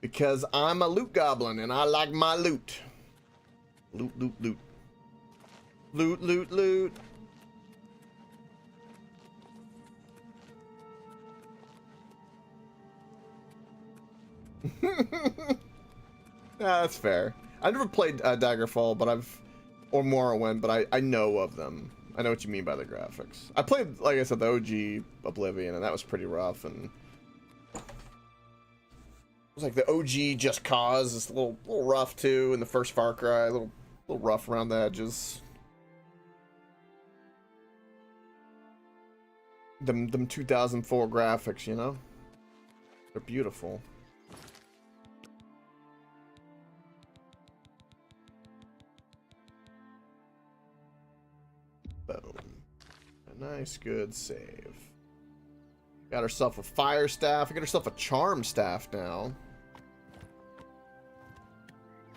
Because I'm a loot goblin and I like my loot. Loot, loot, loot. Loot, loot, loot. That's fair. I never played Daggerfall, but or Morrowind, but I know of them. I know what you mean by the graphics. I played, like I said, the OG Oblivion, and that was pretty rough. And it was like the OG Just Cause is a little rough too. And the first Far Cry, a little rough around the edges. Them 2004 graphics, you know, they're beautiful. Boom. A nice, good save. Got herself a fire staff. I got herself a charm staff now.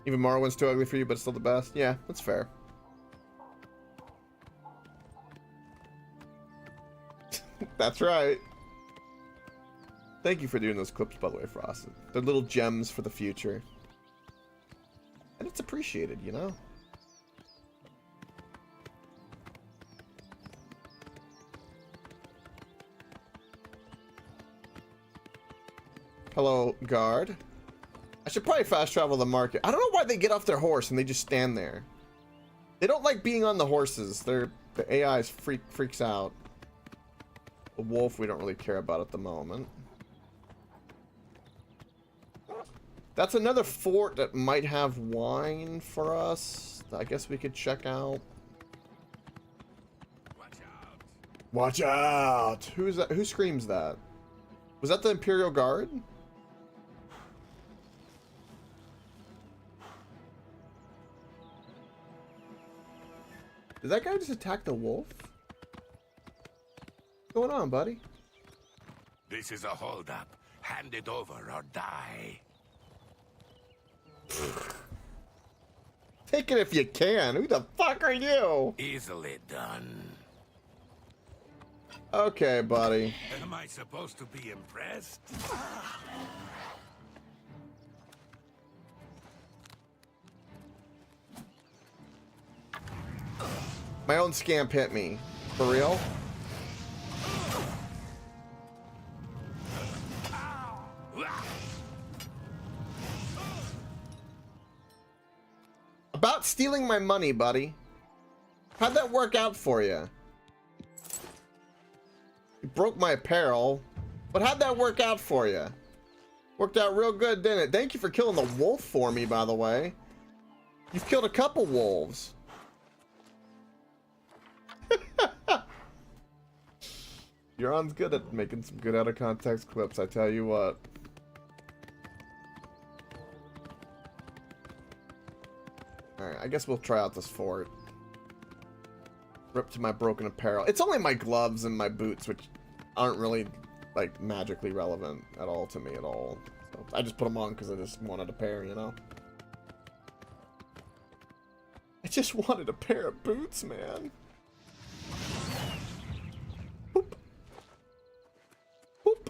Even Morrowind's too ugly for you, but it's still the best. Yeah, that's fair. That's right. Thank you for doing those clips, by the way, Frosted. They're little gems for the future. And it's appreciated, you know? Hello, guard. I should probably fast travel the market. I don't know why they get off their horse and they just stand there. They don't like being on the horses. The AI freaks out. The wolf we don't really care about at the moment. That's another fort that might have wine for us. I guess we could check out. Watch out. Watch out! Who's that? Who screams that? Was that the Imperial Guard? Did that guy just attack the wolf? What's going on, buddy? This is a holdup. Hand it over or die. Take it if you can. Who the fuck are you? Easily done. Okay, buddy. Am I supposed to be impressed? My own scamp hit me. For real? About stealing my money, buddy. How'd that work out for you? You broke my apparel, but how'd that work out for you? Worked out real good, didn't it? Thank you for killing the wolf for me, by the way. You've killed a couple wolves. Euron's good at making some good out of context clips, I tell you what. Alright, I guess we'll try out this fort. Rip to my broken apparel. It's only my gloves and my boots, which aren't really, like, magically relevant at all to me at all. So I just put them on because I just wanted a pair, you know? I just wanted a pair of boots, man. Boop. Boop.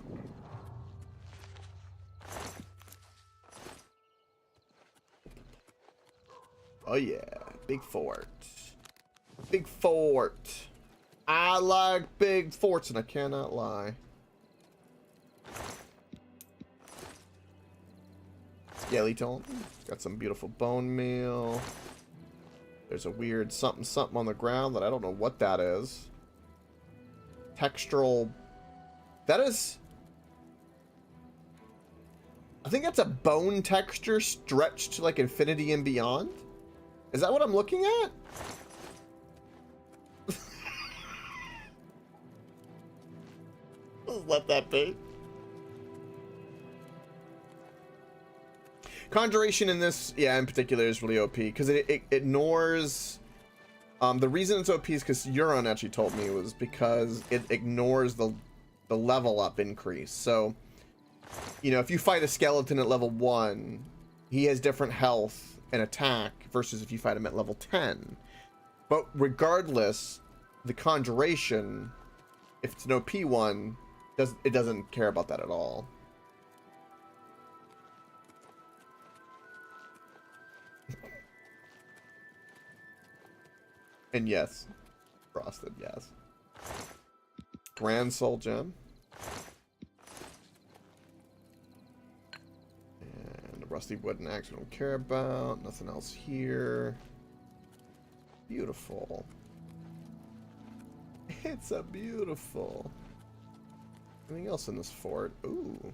Oh yeah, big fort. Big fort. I like big forts, and I cannot lie. Skeleton. Got some beautiful bone meal. There's a weird something something on the ground that I don't know what that is. Textural. That is... I think that's a bone texture stretched to like infinity and beyond. Is that what I'm looking at? Let that be. Conjuration in this, yeah, in particular is really OP because it ignores. The reason it's OP is because Euron actually told me was because it ignores the level up increase. So, you know, if you fight a skeleton at level 1, he has different health and attack versus if you fight him at level 10. But regardless, the conjuration, if it's an OP one, it doesn't care about that at all. And yes, frosted, yes. Grand Soul Gem. And a rusty wooden axe we don't care about. Nothing else here. Beautiful. It's a beautiful. Anything else in this fort? Ooh.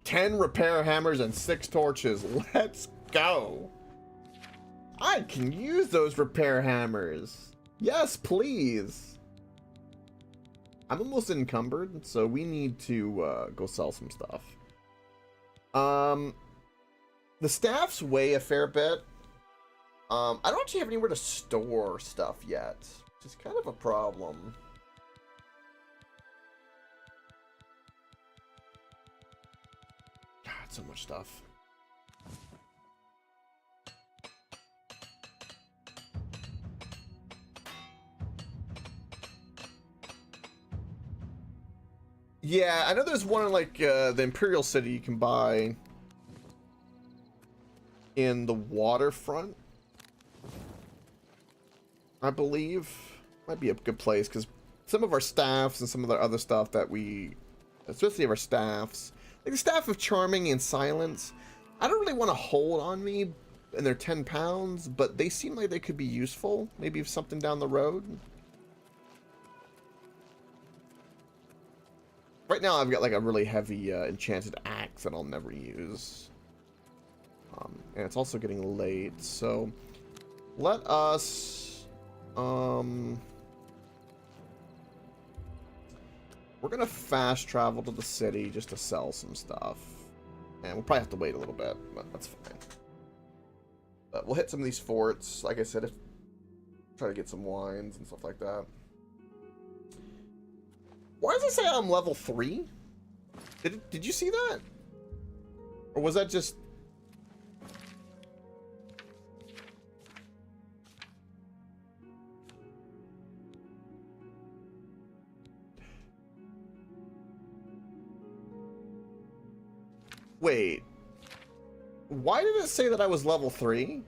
10 repair hammers and 6 torches. Let's go. I can use those repair hammers. Yes, please. I'm almost encumbered, so we need to go sell some stuff. The staffs weigh a fair bit. I don't actually have anywhere to store stuff yet, which is kind of a problem. God, so much stuff. Yeah, I know there's one in like the Imperial City you can buy in the waterfront, I believe. Might be a good place because some of our staffs and some of the other stuff that we, especially our staffs, like the Staff of Charming and Silence, I don't really want to hold on me, and they're 10 pounds, but they seem like they could be useful. Maybe if something down the road. Right now I've got like a really heavy enchanted axe that I'll never use. And it's also getting late, so let us we're gonna fast travel to the city just to sell some stuff. And we'll probably have to wait a little bit, but that's fine. But we'll hit some of these forts. Like I said, if Try to get some wines and stuff like that. Why does it say I'm level 3? Did you see that? Or was that just... Wait. Why did it say that I was level 3?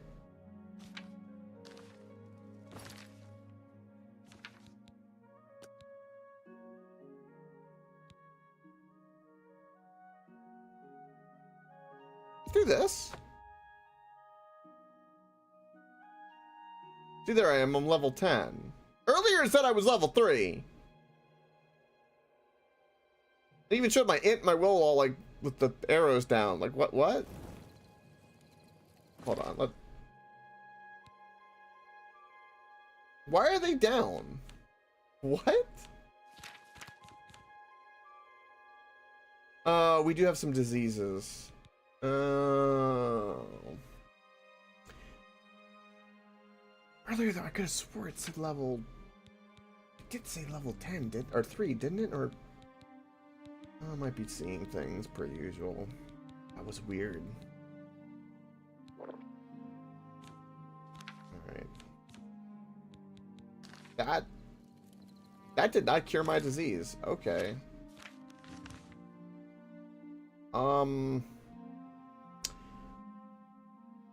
Do this. See, there I am. I'm level 10. Earlier it said I was level 3. It even showed my int, my will all like with the arrows down. Like what? Hold on. Why are they down? What? We do have some diseases. Earlier though, I could have swore it said level... It did say level 10, or 3, didn't it? Or... I might be seeing things per usual. That was weird. Alright. That did not cure my disease. Okay.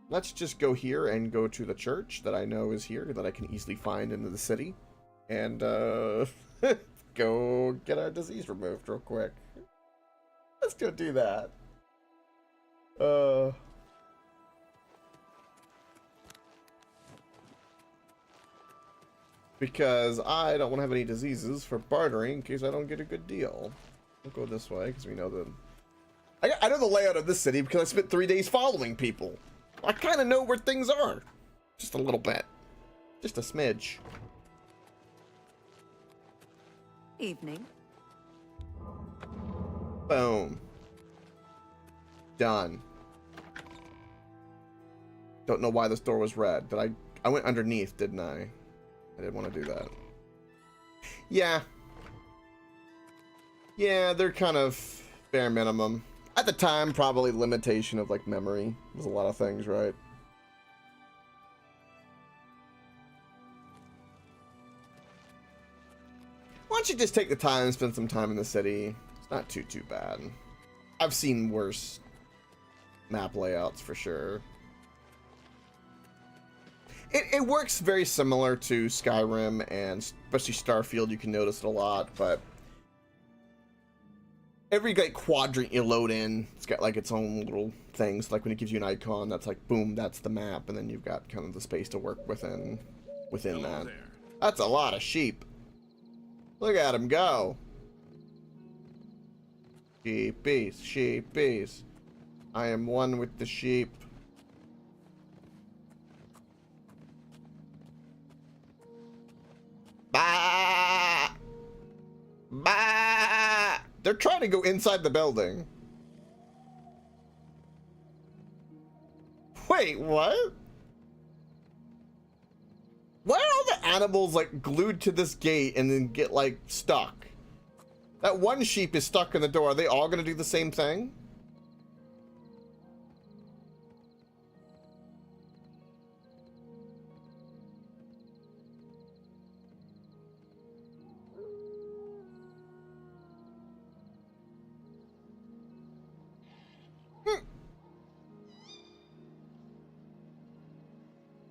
Let's just go here and go to the church that I know is here, that I can easily find in the city. And, go get our disease removed real quick. Let's go do that. Because I don't want to have any diseases for bartering in case I don't get a good deal. We'll go this way because we know the... I know the layout of this city because I spent 3 days following people. I kind of know where things are. Just a little bit. Just a smidge. Evening. Boom. Done. Don't know why this door was red. I went underneath, didn't I? I didn't want to do that. Yeah. Yeah, they're kind of bare minimum. At the time, probably limitation of like memory. There's a lot of things, right? Why don't you just take the time and spend some time in the city? It's not too bad. I've seen worse map layouts for sure. It works very similar to Skyrim and especially Starfield. You can notice it a lot, but every like quadrant you load in, it's got like its own little things. Like when it gives you an icon, that's like boom, that's the map, and then you've got kind of the space to work within that. There. That's a lot of sheep. Look at him go. Sheepies, sheepies. I am one with the sheep. Bah! Bah! They're trying to go inside the building. Wait, what? Why are all the animals like glued to this gate and then get like stuck? That one sheep is stuck in the door. Are they all gonna do the same thing?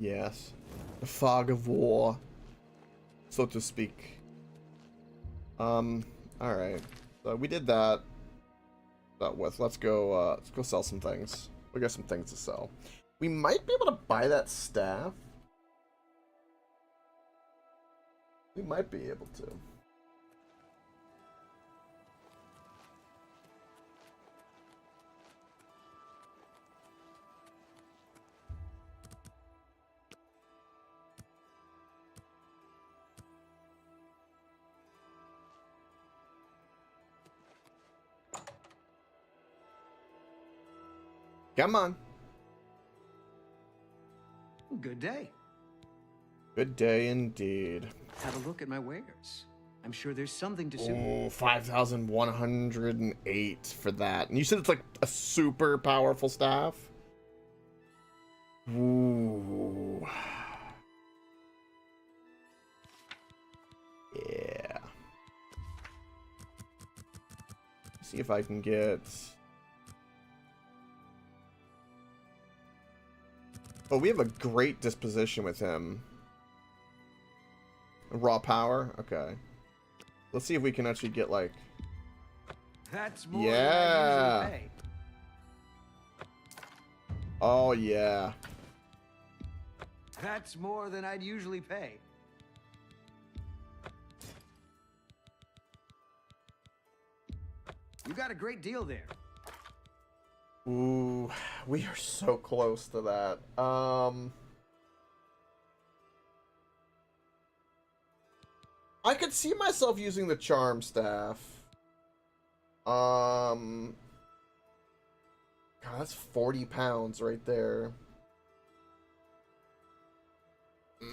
Yes. The fog of war, so to speak. Alright. So we did that. Let's go sell some things. We got some things to sell. We might be able to buy that staff. We might be able to. Come on. Good day. Good day indeed. Have a look at my wares. I'm sure there's something to suit. Oh, 5,108 for that. And you said it's like a super powerful staff? Ooh. Yeah. See if I can get... Oh, we have a great disposition with him. Raw power? Okay. Let's see if we can actually get, like... That's more yeah. than I usually pay. Oh, yeah. That's more than I'd usually pay. You got a great deal there. Ooh, we are so close to that. I could see myself using the charm staff. God, that's 40 pounds right there. I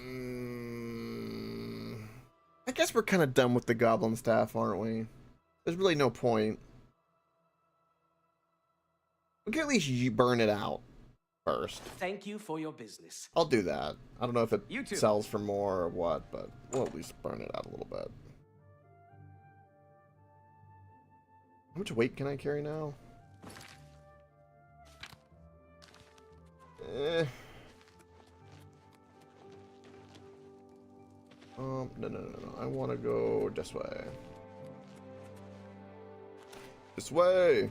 guess we're kind of done with the goblin staff, aren't we? There's really no point. We can at least burn it out first. Thank you for your business. I'll do that. I don't know if it You too. sells for more or what, but we'll at least burn it out a little bit. How much weight can I carry now? No. I want to go this way. This way!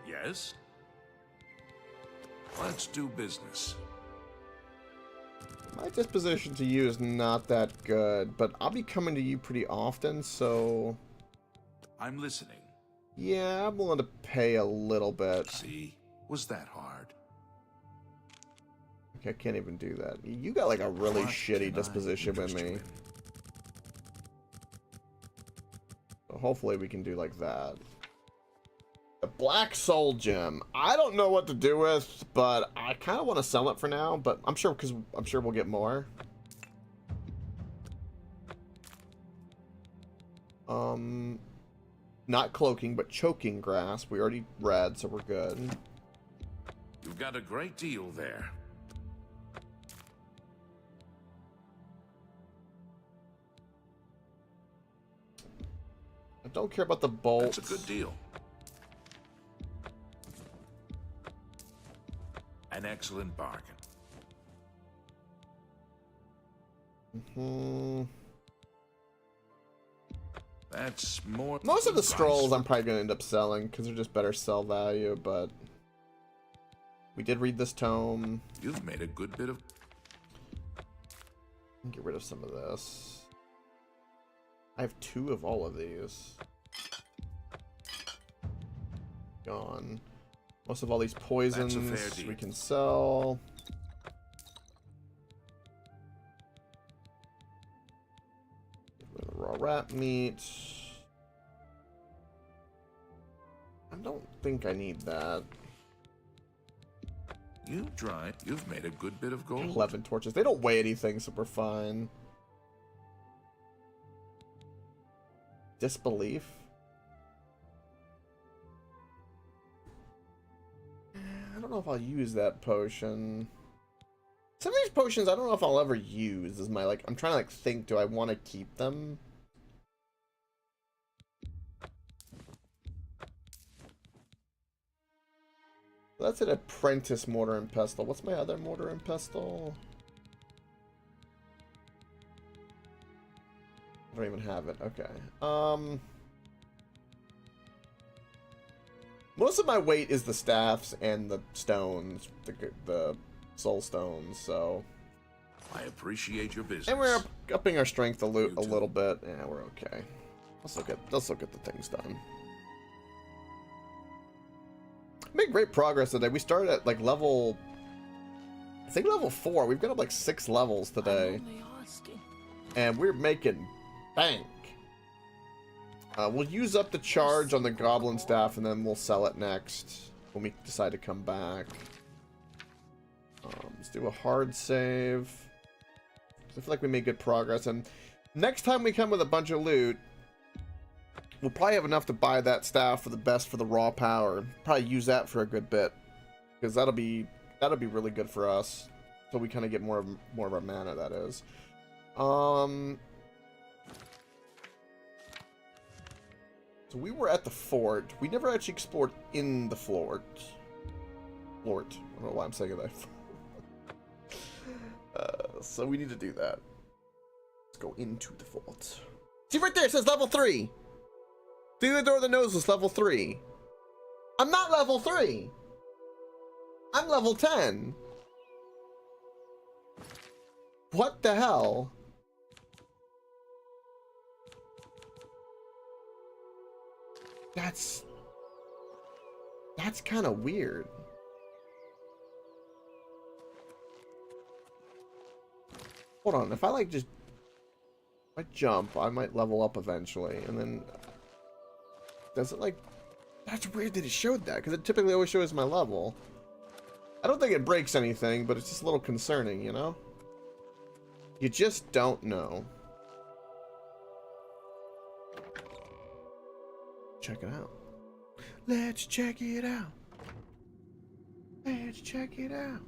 Yes? Let's do business. My disposition to you is not that good, but I'll be coming to you pretty often, so... I'm listening. Yeah, I'm willing to pay a little bit. See? Was that hard? Okay, I can't even do that. You got like a really What shitty can I disposition with interest you me. in? So hopefully we can do like that. The Black Soul Gem. I don't know what to do with, but I kind of want to sell it for now, but I'm sure we'll get more. Not cloaking, but choking grass. We already read, so we're good. You've got a great deal there. I don't care about the bolts. That's a good deal. An excellent bargain. That's more. Most of the than scrolls price. I'm probably going to end up selling because they're just better sell value, but we did read this tome. You've made a good bit of. Get rid of some of this. I have 2 of all of these. Gone. Most of all these poisons That's a fair deal. we can sell. Get rid of the raw rat meat. I don't think I need that. You've made a good bit of gold. 11 torches. They don't weigh anything, so we're fine. Disbelief? I don't know if I'll use that potion. Some of these potions I don't know if I'll ever use. Is my I'm trying to think, do I want to keep them? That's an apprentice mortar and pestle. What's my other mortar and pestle? I don't even have it. Okay. Most of my weight is the staffs and the stones, the soul stones. So. I appreciate your business. And we're upping our strength a little bit. Yeah, we're okay. Let's look at the things done. Made great progress today. We started at like level, I think level 4. We've got up like 6 levels today, and we're making bank. We'll use up the charge on the goblin staff, and then we'll sell it next when we decide to come back. Let's do a hard save. I feel like we made good progress, and next time we come with a bunch of loot, we'll probably have enough to buy that staff for the best for the raw power. Probably use that for a good bit, because that'll be really good for us. So we kind of get more of our mana. That is. So we were at the fort. We never actually explored in the fort. I don't know why I'm saying that. So we need to do that. Let's go into the fort. See right there, it says level 3. Theodore the Nose was level 3. I'm not level 3. I'm level 10. What the hell? That's kind of weird. Hold on, if I like just if I jump, I might level up eventually, and then does it like that's weird that it showed that, because it typically always shows my level. I don't think it breaks anything, but it's just a little concerning, you know? You just don't know. Check it out. Let's check it out. Let's check it out.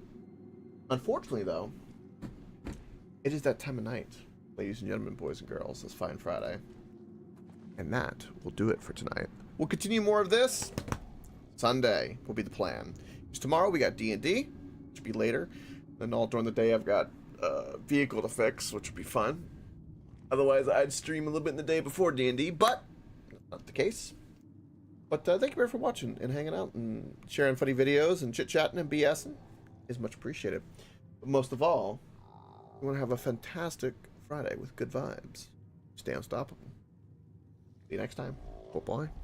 Unfortunately, though, it is that time of night, ladies and gentlemen, boys and girls. It's Fine Friday. And that will do it for tonight. We'll continue more of this Sunday, will be the plan. Because tomorrow we got D&D, which will be later. And all during the day I've got a vehicle to fix, which will be fun. Otherwise, I'd stream a little bit in the day before D&D, but not the case. But thank you very much for watching and hanging out and sharing funny videos and chit-chatting and BSing. Is much appreciated. But most of all, we want to have a fantastic Friday with good vibes. Stay unstoppable. See you next time. Bye-bye.